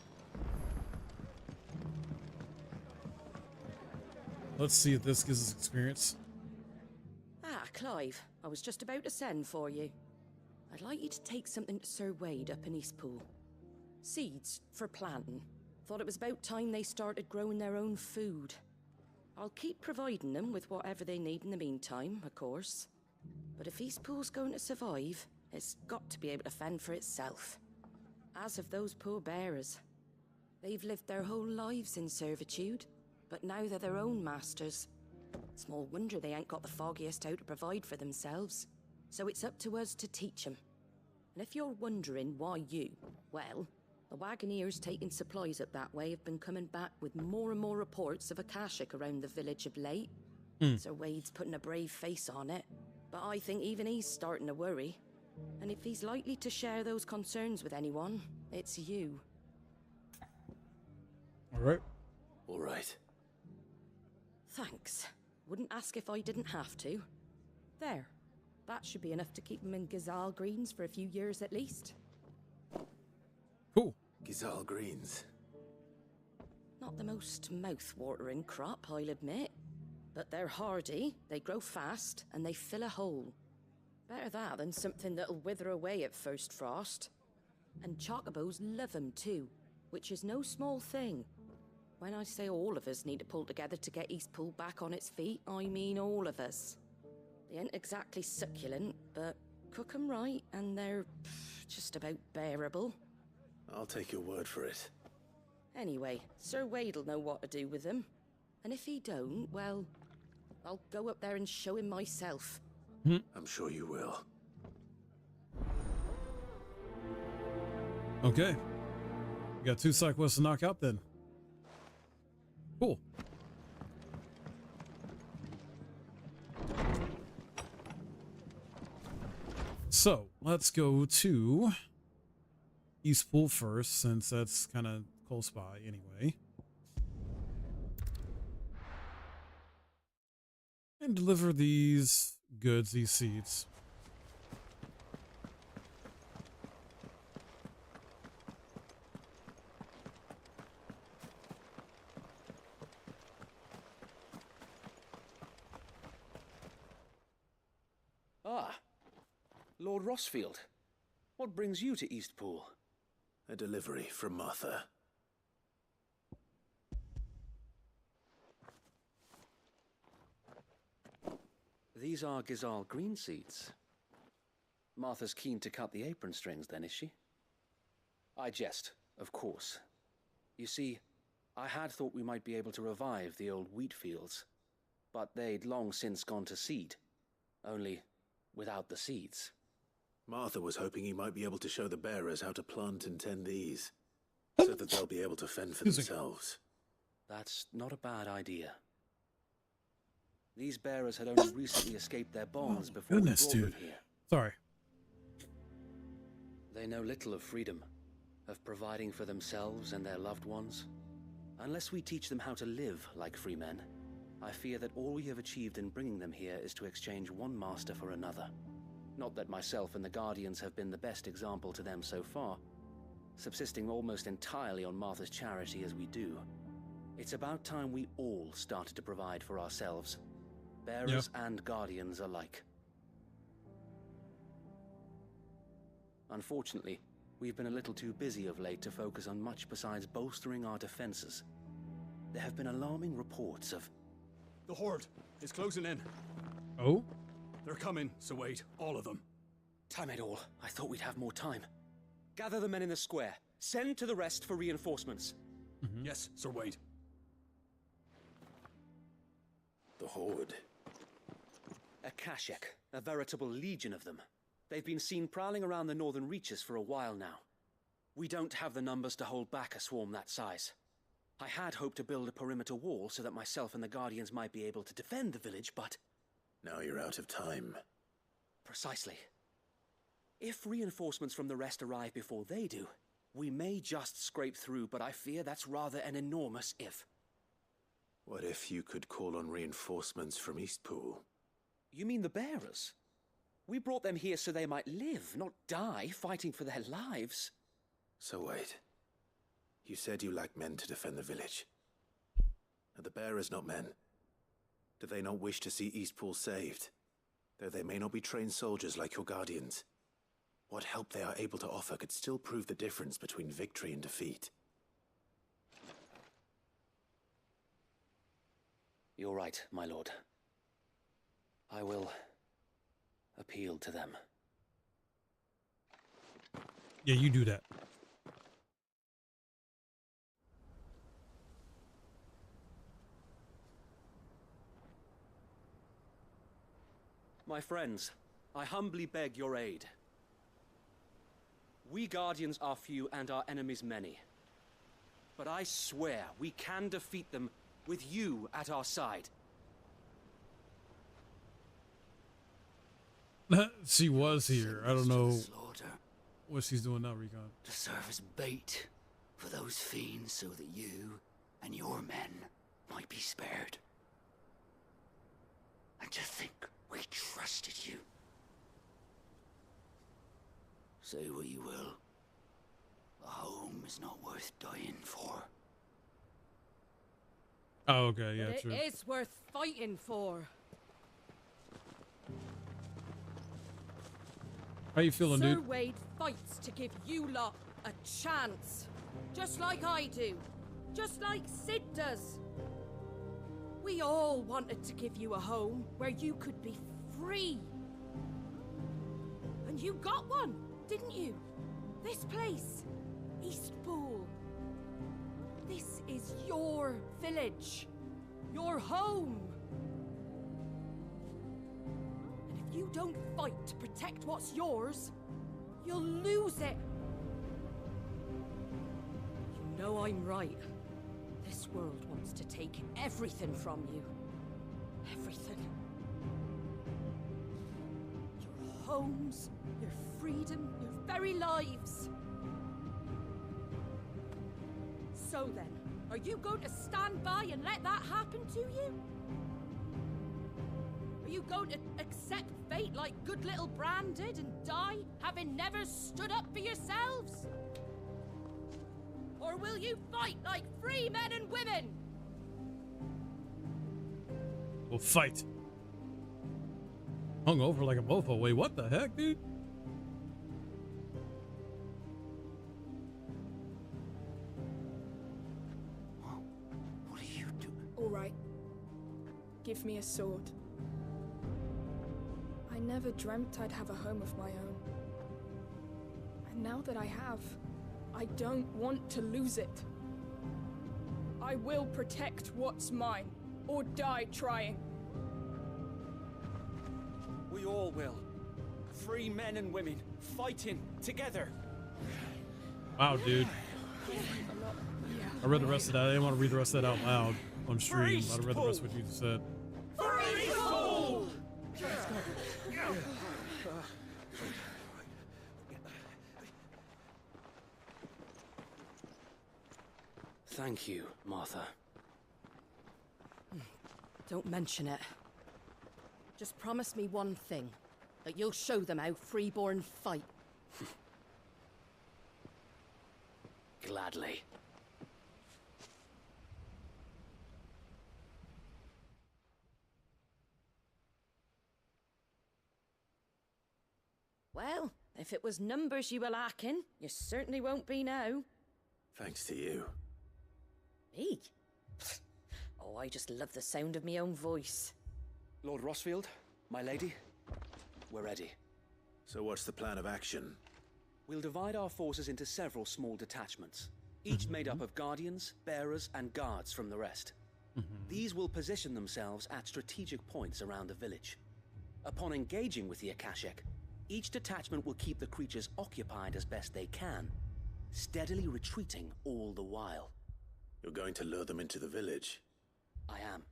Let's see if this gives us experience. Ah, Clive. I was just about to send for you. I'd like you to take something to Sir Wade up in Eastpool. Seeds for planting. Thought it was about time they started growing their own food. I'll keep providing them with whatever they need in the meantime, of course. But if Eastpool's going to survive, it's got to be able to fend for itself. As have those poor bearers. They've lived their whole lives in servitude, but now they're their own masters. Small wonder they ain't got the foggiest how to provide for themselves. So it's up to us to teach them. And if you're wondering why you, well, the Wagoneers taking supplies up that way have been coming back with more and more reports of Akashic around the village of late. Sir Wade's putting a brave face on it, but I think even he's starting to worry. And if he's likely to share those concerns with anyone, it's you. Alright. Alright. Thanks. Wouldn't ask if I didn't have to. There. That should be enough to keep him in Gazal Greens for a few years at least. Cool. Gazal Greens. Not the most mouth-watering crop, I'll admit. But they're hardy, they grow fast, and they fill a hole. Better that than something that'll wither away at first frost. And chocobos love 'em too, which is no small thing. When I say all of us need to pull together to get Eastpool back on its feet, I mean all of us. They ain't exactly succulent, but cook 'em right, and they're just about bearable. I'll take your word for it. Anyway, Sir Wade'll know what to do with them. And if he don't, well, I'll go up there and show him myself. I'm sure you will. Okay. We got 2 side quests to knock out then. Cool. So, let's go to Eastpool first, since that's kind of close by anyway. And deliver these goods, these seeds. Ah, Lord Rossfield. What brings you to Eastpool? A delivery from Martha. These are Gizal green seeds. Martha's keen to cut the apron strings then, is she? I jest, of course. You see, I had thought we might be able to revive the old wheat fields, but they'd long since gone to seed, only without the seeds. Martha was hoping he might be able to show the bearers how to plant and tend these, so that they'll be able to fend for themselves. That's not a bad idea. These bearers had only recently escaped their bonds before we brought them here. Sorry. They know little of freedom, of providing for themselves and their loved ones. Unless we teach them how to live like free men, I fear that all we have achieved in bringing them here is to exchange one master for another. Not that myself and the Guardians have been the best example to them so far, subsisting almost entirely on Martha's charity as we do. It's about time we all started to provide for ourselves, bearers and Guardians alike. Unfortunately, we've been a little too busy of late to focus on much besides bolstering our defenses. There have been alarming reports of... The Horde is closing in. Oh? They're coming, so wait, all of them. Time it all. I thought we'd have more time. Gather the men in the square. Send to the rest for reinforcements. Yes, Sir Wade. The Horde. A Kashek, a veritable legion of them. They've been seen prowling around the northern reaches for a while now. We don't have the numbers to hold back a swarm that size. I had hoped to build a perimeter wall so that myself and the Guardians might be able to defend the village, but... Now you're out of time. Precisely. If reinforcements from the rest arrive before they do, we may just scrape through, but I fear that's rather an enormous if. What if you could call on reinforcements from Eastpool? You mean the bearers? We brought them here so they might live, not die, fighting for their lives. So wait. You said you lack men to defend the village. Are the bearers not men? Do they not wish to see Eastpool saved? Though they may not be trained soldiers like your Guardians. What help they are able to offer could still prove the difference between victory and defeat. You're right, my lord. I will appeal to them. Yeah, you do that. My friends, I humbly beg your aid. We Guardians are few and our enemies many. But I swear we can defeat them with you at our side. She was here. I don't know what she's doing now, Recon. To serve as bait for those fiends so that you and your men might be spared. And to think we trusted you. Say what you will. A home is not worth dying for. Oh, okay, yeah, But true. it is worth fighting for. How you feeling, Sir dude? Wade fights to give you lot a chance. Just like I do. Just like Sid does. We all wanted to give you a home where you could be free. And you got one, didn't you? This place, Eastpool. This is your village. Your home. And if you don't fight to protect what's yours, you'll lose it. You know I'm right. This world wants to take everything from you. Everything. Your homes, your freedom, your very lives. So then, are you going to stand by and let that happen to you? Are you going to accept fate like good little Bran did and die, having never stood up for yourselves? Or will you fight like free men and women? We'll fight. Hung over like a mofo. Wait, what the heck, dude? What are you doing? All right. Give me a sword. I never dreamt I'd have a home of my own. And now that I have, I don't want to lose it. I will protect what's mine, or die trying. We all will. Free men and women, fighting together. Wow, dude. I read the rest of that. I didn't want to read the rest of that out loud on stream. I read the rest of what you just said. Thank you, Martha. Don't mention it. Just promise me one thing. That you'll show them how freeborn fight. Gladly. Well, if it was numbers you were lacking, you certainly won't be now. Thanks to you. Me? Oh, I just love the sound of my own voice. Lord Rosfield, my lady, we're ready. So what's the plan of action? We'll divide our forces into several small detachments, each made up of guardians, bearers, and guards from the rest. These will position themselves at strategic points around the village. Upon engaging with the Akashic, each detachment will keep the creatures occupied as best they can, steadily retreating all the while. You're going to lure them into the village? I am.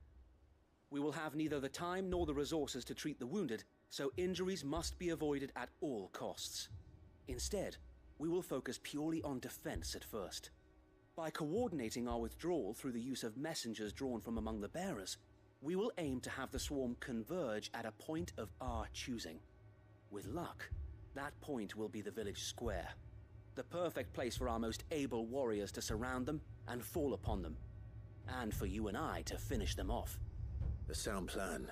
We will have neither the time nor the resources to treat the wounded, so injuries must be avoided at all costs. Instead, we will focus purely on defense at first. By coordinating our withdrawal through the use of messengers drawn from among the bearers, we will aim to have the swarm converge at a point of our choosing. With luck, that point will be the village square, the perfect place for our most able warriors to surround them and fall upon them, and for you and I to finish them off. A sound plan,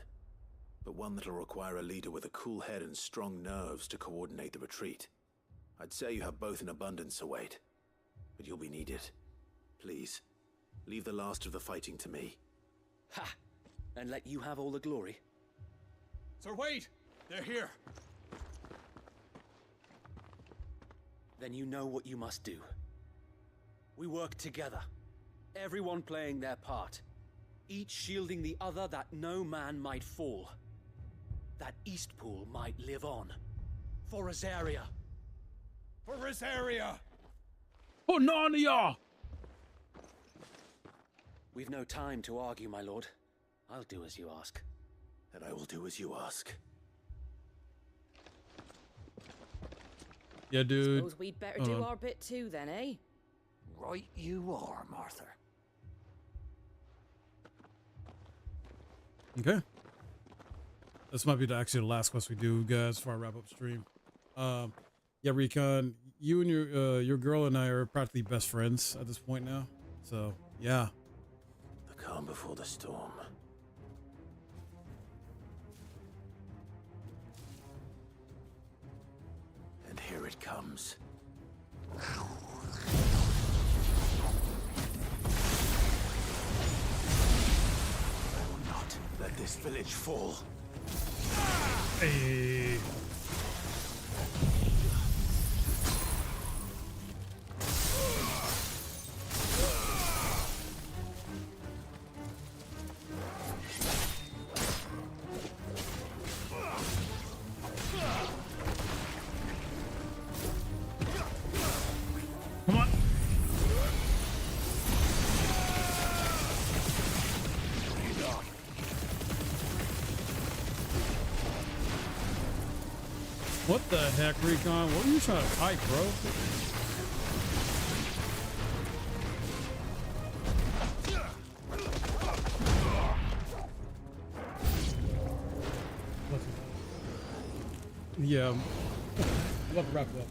but one that'll require a leader with a cool head and strong nerves to coordinate the retreat. I'd say you have both in abundance, Await, but you'll be needed. Please, leave the last of the fighting to me. Ha! And let you have all the glory. Sir Wade! They're here! Then you know what you must do. We work together, everyone playing their part, each shielding the other that no man might fall, that Eastpool might live on. For Rosaria! For Rosaria! For Narnia! We've no time to argue, my lord. I'll do as you ask. And I will do as you ask. Yeah, dude. Suppose we'd better do our bit too, then, eh? Right you are, Martha. Okay. This might be actually the last quest we do, guys, before I wrap up stream. Yeah, Recon, you and your girl and I are practically best friends at this point now. So, yeah. The calm before the storm. And here it comes. I will not let this village fall. Hey. Come on. What the heck, Recon? What are you trying to fight, bro? Yeah, we'll have to wrap it up.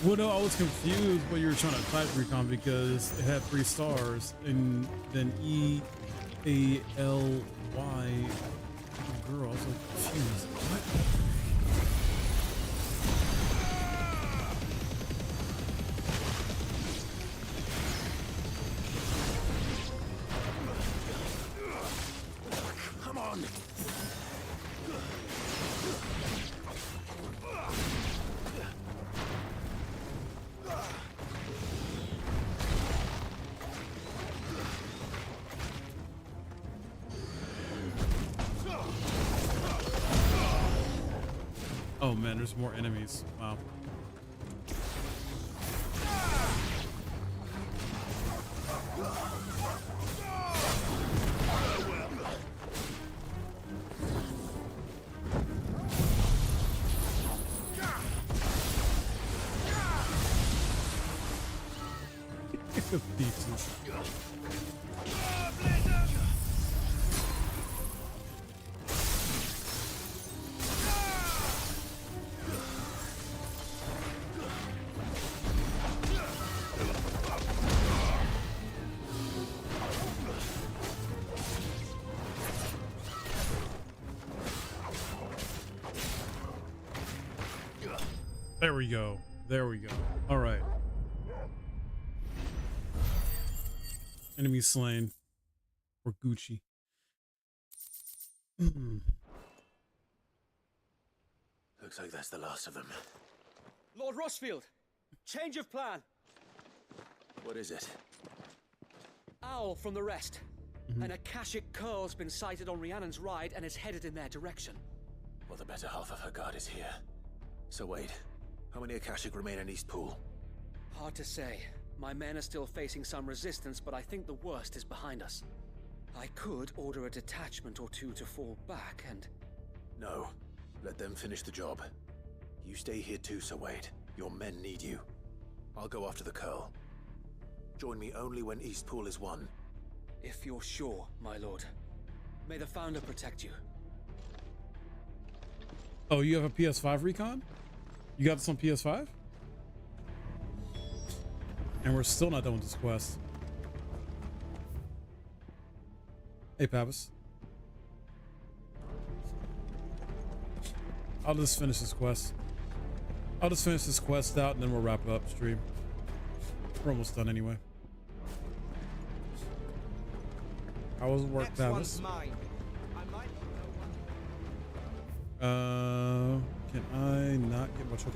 Well, no, I was confused when you were trying to type recon because it had 3 stars and then EALY girl. I was like confused. What? Come on. Oh man, there's more enemies. Wow. Pieces. There we go. There we go. All right. Enemy slain. Or Gucci. Looks like that's the last of them. Lord Rosfield, change of plan. What is it? Owl from the rest. An Akashic curl's been sighted on Rhiannon's ride and is headed in their direction. Well, the better half of her guard is here. So wait, how many Akashic remain in East Pool? Hard to say. My men are still facing some resistance, but I think the worst is behind us. I could order a detachment or two to fall back and... No. Let them finish the job. You stay here too, Sir Wade. Your men need you. I'll go after the Curl. Join me only when East Pool is won. If you're sure, my lord. May the Founder protect you. Oh, you have a PS5 recon? You got this on PS5? And we're still not done with this quest. Hey, Pappas. I'll just finish this quest. I'll just finish this quest out and then we'll wrap it up stream. We're almost done anyway. How was it work, Pappas? Can I not get my chocobo?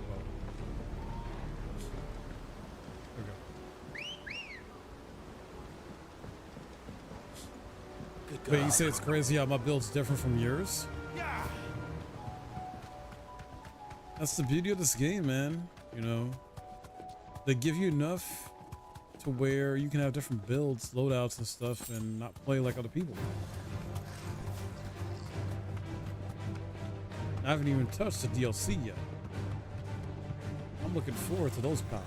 Wait, you say it's crazy how my build's different from yours? That's the beauty of this game, man. You know, they give you enough to where you can have different builds, loadouts and stuff and not play like other people. I haven't even touched the DLC yet. I'm looking forward to those powers.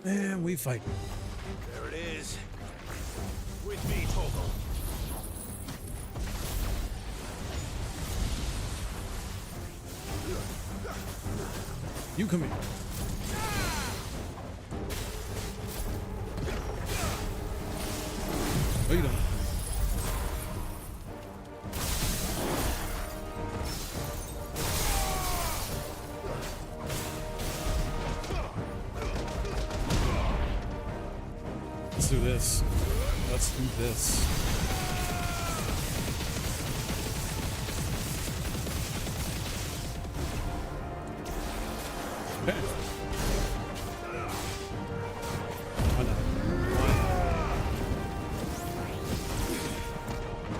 And we fight. There it is. With me, Torgal. You come here. Oh, you don't. Let's do this. Let's do this. Okay. Why not?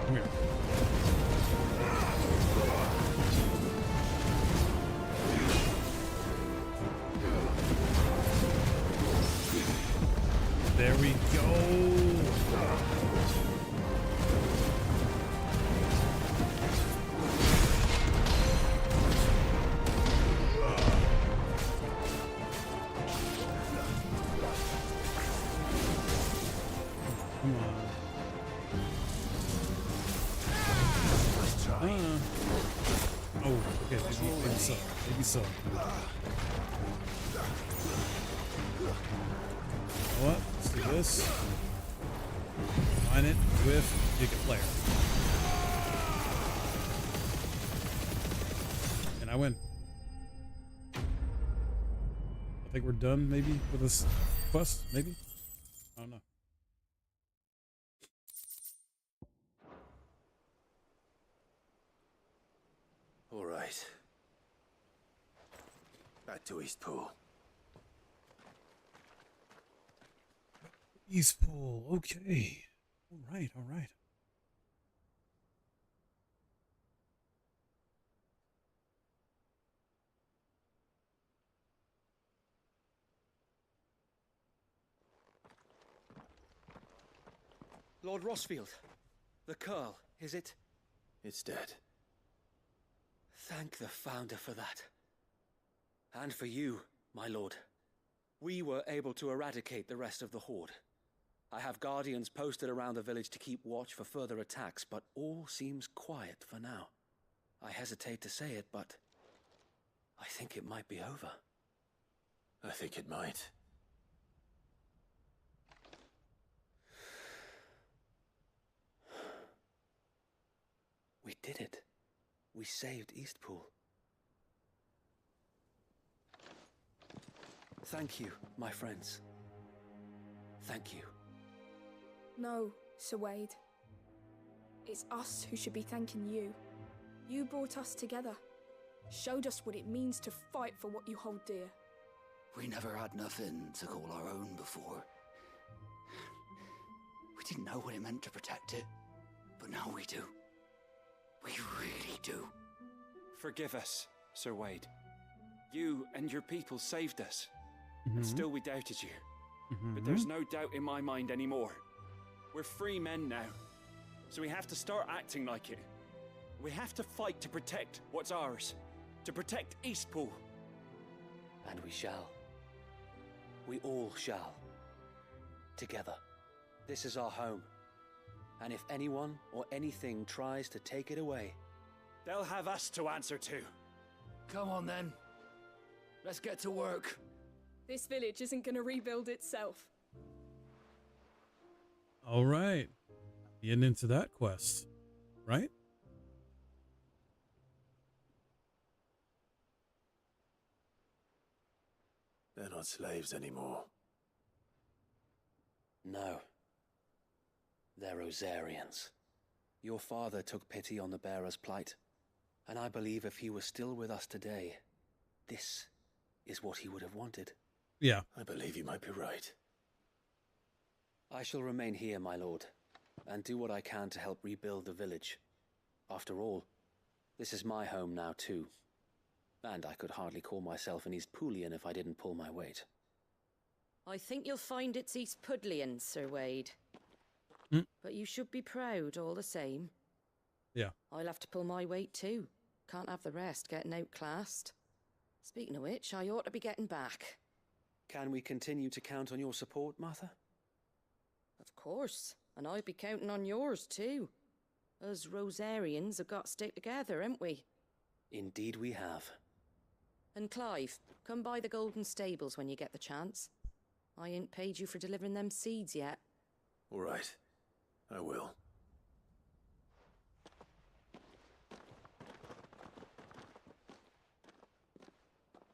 Come here. There we go. Okay, maybe so. Maybe so. You know what? Let's do this. Mine it with Giga Player. And I win. I think we're done, maybe, with this quest, maybe? I don't know. All right. Back to Eastpool. Eastpool, okay. All right, all right. Lord Rossfield, the Curl, is it? It's dead. Thank the Founder for that. And for you, my lord. We were able to eradicate the rest of the Horde. I have guardians posted around the village to keep watch for further attacks, but all seems quiet for now. I hesitate to say it, but I think it might be over. I think it might. We did it. We saved Eastpool. Thank you, my friends. Thank you. No, Sir Wade. It's us who should be thanking you. You brought us together. Showed us what it means to fight for what you hold dear. We never had nothing to call our own before. We didn't know what it meant to protect it, but now we do. We really do. Forgive us, Sir Wade. You and your people saved us. And still we doubted you. But there's no doubt in my mind anymore. We're free men now. So we have to start acting like it. We have to fight to protect what's ours. To protect Eastpool. And we shall. We all shall. Together. This is our home. And if anyone or anything tries to take it away, they'll have us to answer to. Come on then. Let's get to work. This village isn't gonna rebuild itself. All right. Getting into that quest, right? They're not slaves anymore. no. They're Rosarians. Your father took pity on the bearer's plight, and I believe if he was still with us today, this is what he would have wanted. Yeah. I believe you might be right. I shall remain here, my lord, and do what I can to help rebuild the village. After all, this is my home now too, and I could hardly call myself an Eastpoolian if I didn't pull my weight. I think you'll find it's Eastpudlian, Sir Wade. But you should be proud all the same. Yeah. I'll have to pull my weight too. Can't have the rest getting outclassed. Speaking of which, I ought to be getting back. Can we continue to count on your support, Martha? Of course, and I'll be counting on yours too. Us Rosarians have got to stick together, haven't we? Indeed we have. And Clive, come by the Golden Stables when you get the chance. I ain't paid you for delivering them seeds yet. All right. I will.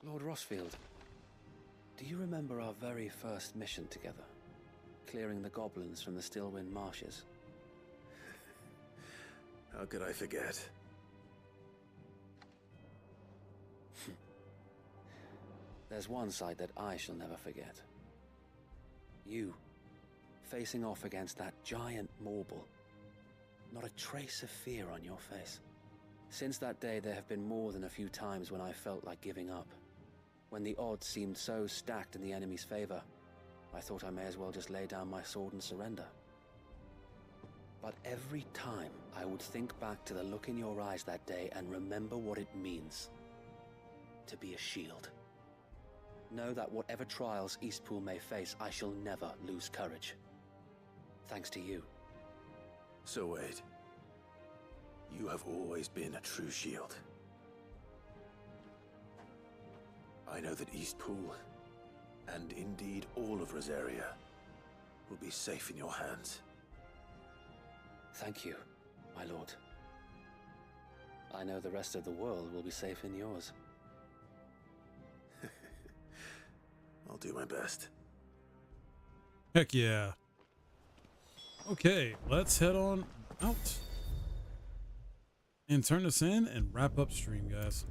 Lord Rossfield, do you remember our very first mission together? Clearing the goblins from the Stillwind marshes? How could I forget? There's one sight that I shall never forget. You, facing off against that giant Morble. Not a trace of fear on your face. Since that day, there have been more than a few times when I felt like giving up. When the odds seemed so stacked in the enemy's favor, I thought I may as well just lay down my sword and surrender. But every time, I would think back to the look in your eyes that day and remember what it means to be a shield. Know that whatever trials Eastpool may face, I shall never lose courage. Thanks to you. So Wade, you have always been a true shield. I know that Eastpool, and indeed all of Rosaria, will be safe in your hands. Thank you, my lord. I know the rest of the world will be safe in yours. I'll do my best. Heck yeah. Okay, let's head on out and turn this in and wrap up stream, guys.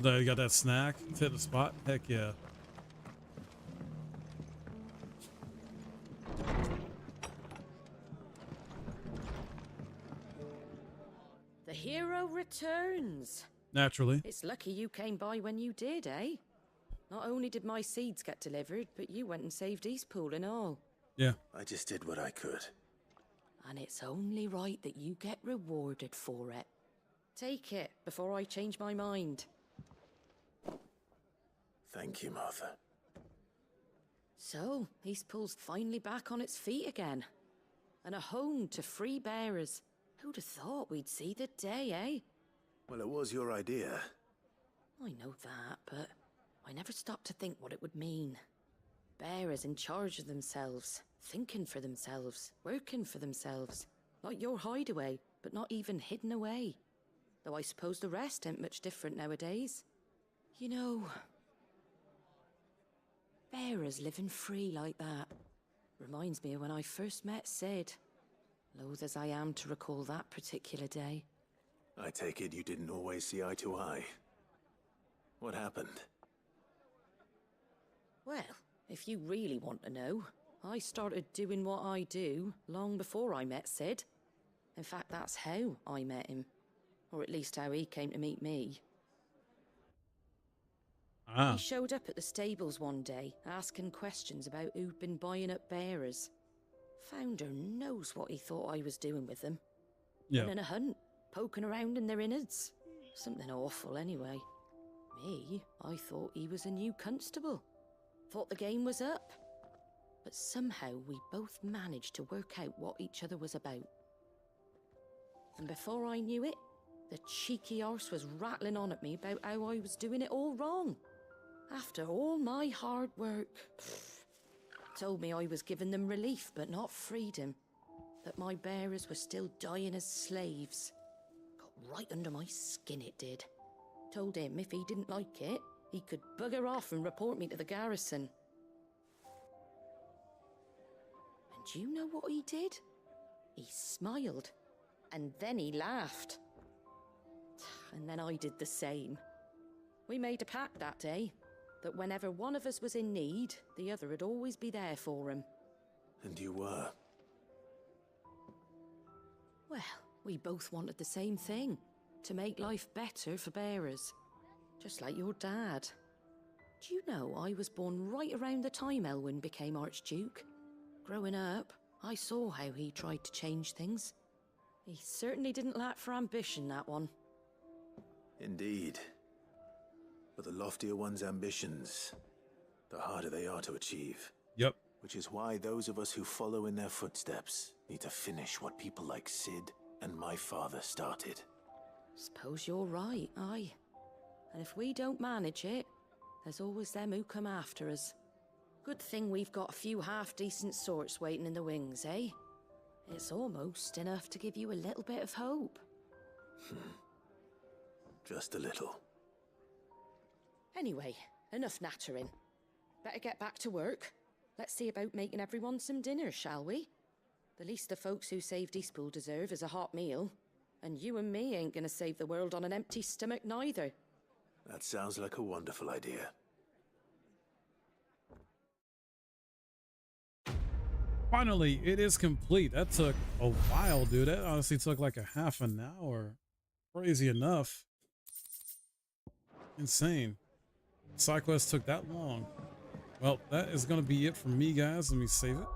You got that snack to hit the spot? Heck yeah. The hero returns. Naturally. It's lucky you came by when you did, eh? Not only did my seeds get delivered, but you went and saved Eastpool and all. Yeah. I just did what I could. And it's only right that you get rewarded for it. Take it before I change my mind. Thank you, Martha. So, Eastpool's finally back on its feet again. And a home to free bearers. Who'd have thought we'd see the day, eh? Well, it was your idea. I know that, but I never stopped to think what it would mean. Bearers in charge of themselves, thinking for themselves, working for themselves. Like your hideaway, but not even hidden away. Though I suppose the rest ain't much different nowadays. You know, bearers living free like that reminds me of when I first met Sid. Loath as I am to recall that particular day. I take it you didn't always see eye to eye. What happened? Well, if you really want to know, I started doing what I do long before I met Sid. In fact, that's how I met him. Or at least how he came to meet me. He showed up at the stables one day, asking questions about who'd been buying up bearers. Founder knows what he thought I was doing with them. Running a hunt, poking around in their innards. Something awful anyway. Me, I thought he was a new constable. Thought the game was up. But somehow we both managed to work out what each other was about. And before I knew it, the cheeky arse was rattling on at me about how I was doing it all wrong. After all my hard work. Told me I was giving them relief, but not freedom. That my bearers were still dying as slaves. Got right under my skin, it did. Told him if he didn't like it, he could bugger off and report me to the garrison. And do you know what he did? He smiled. And then he laughed. And then I did the same. We made a pact that day. That whenever one of us was in need, the other would always be there for him. And you were? Well, we both wanted the same thing. To make life better for bearers. Just like your dad. Do you know I was born right around the time Elwyn became Archduke? Growing up, I saw how he tried to change things. He certainly didn't lack for ambition, that one. Indeed. But the loftier one's ambitions, the harder they are to achieve. Yep. Which is why those of us who follow in their footsteps need to finish what people like Sid and my father started. Suppose you're right, aye. And if we don't manage it, there's always them who come after us. Good thing we've got a few half-decent sorts waiting in the wings, eh? It's almost enough to give you a little bit of hope. Just a little. Anyway, enough nattering. Better get back to work. Let's see about making everyone some dinner, shall we? The least the folks who saved Eastpool deserve is a hot meal. And you and me ain't gonna save the world on an empty stomach neither. That sounds like a wonderful idea. Finally, it is complete. That took a while, dude. That honestly took like a half an hour. Crazy enough. Insane. Side quest took that long. Well, that is going to be it for me, guys. Let me save it.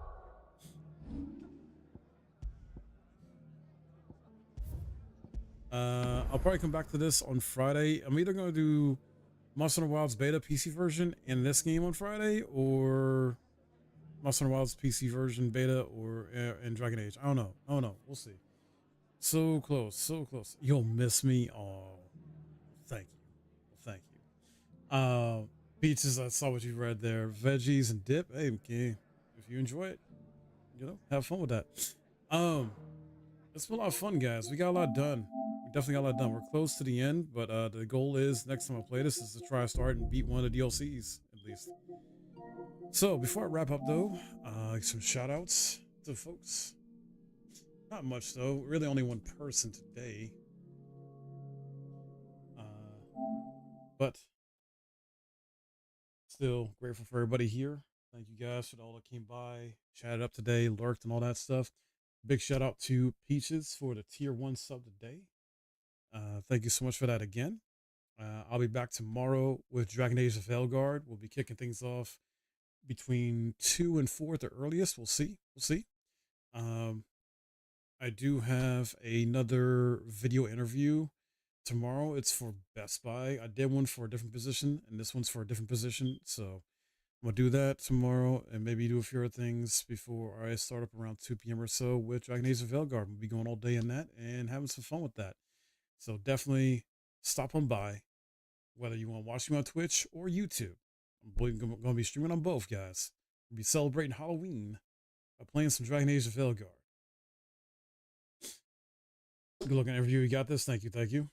I'll probably come back to this on Friday. I'm either going to do Monster Hunter Wilds beta PC version in this game on Friday, or Monster Hunter Wilds PC version beta or in Dragon Age. I don't know. We'll see. So close, so close. You'll miss me. Oh, thank you. Peaches, I saw what you read there. Veggies and dip. Hey, okay. If you enjoy it, have fun with that. It's been a lot of fun, guys. We got a lot done. We definitely got a lot done. We're close to the end, but the goal is next time I play this is to try to start and beat one of the DLCs at least. So before I wrap up though, some shout outs to folks. Not much though, really only one person today. But still grateful for everybody here. Thank you guys for all that came by, chatted up today, lurked and all that stuff. Big shout out to Peaches for the tier 1 sub today. Thank you so much for that again. I'll be back tomorrow with Dragon Age of Veilguard. We'll be kicking things off between 2 and 4 at the earliest. We'll see. I do have another video interview tomorrow. It's for Best Buy. I did one for a different position, and this one's for a different position. So I'm going to do that tomorrow and maybe do a few other things before I start up around 2 p.m. or so with Dragon Age of Veilguard. We'll be going all day in that and having some fun with that. So definitely stop on by, whether you want to watch me on Twitch or YouTube. I'm going to be streaming on both, guys. We'll be celebrating Halloween by playing some Dragon Age of Veilguard. Good looking interview. You got this. Thank you.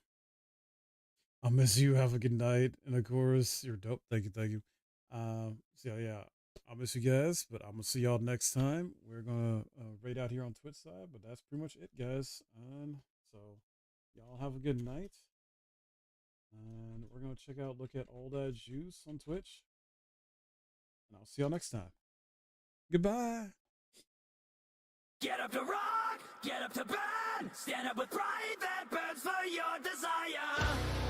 I'll miss you. Have a good night. And of course, you're dope. Thank you. So yeah, I'll miss you guys, but I'm going to see y'all next time. We're going to raid out here on Twitch side, but that's pretty much it, guys. So y'all have a good night. And we're going to look at All That Juice on Twitch. And I'll see y'all next time. Goodbye. Get up to rock, get up to burn, stand up with pride that burns for your desire.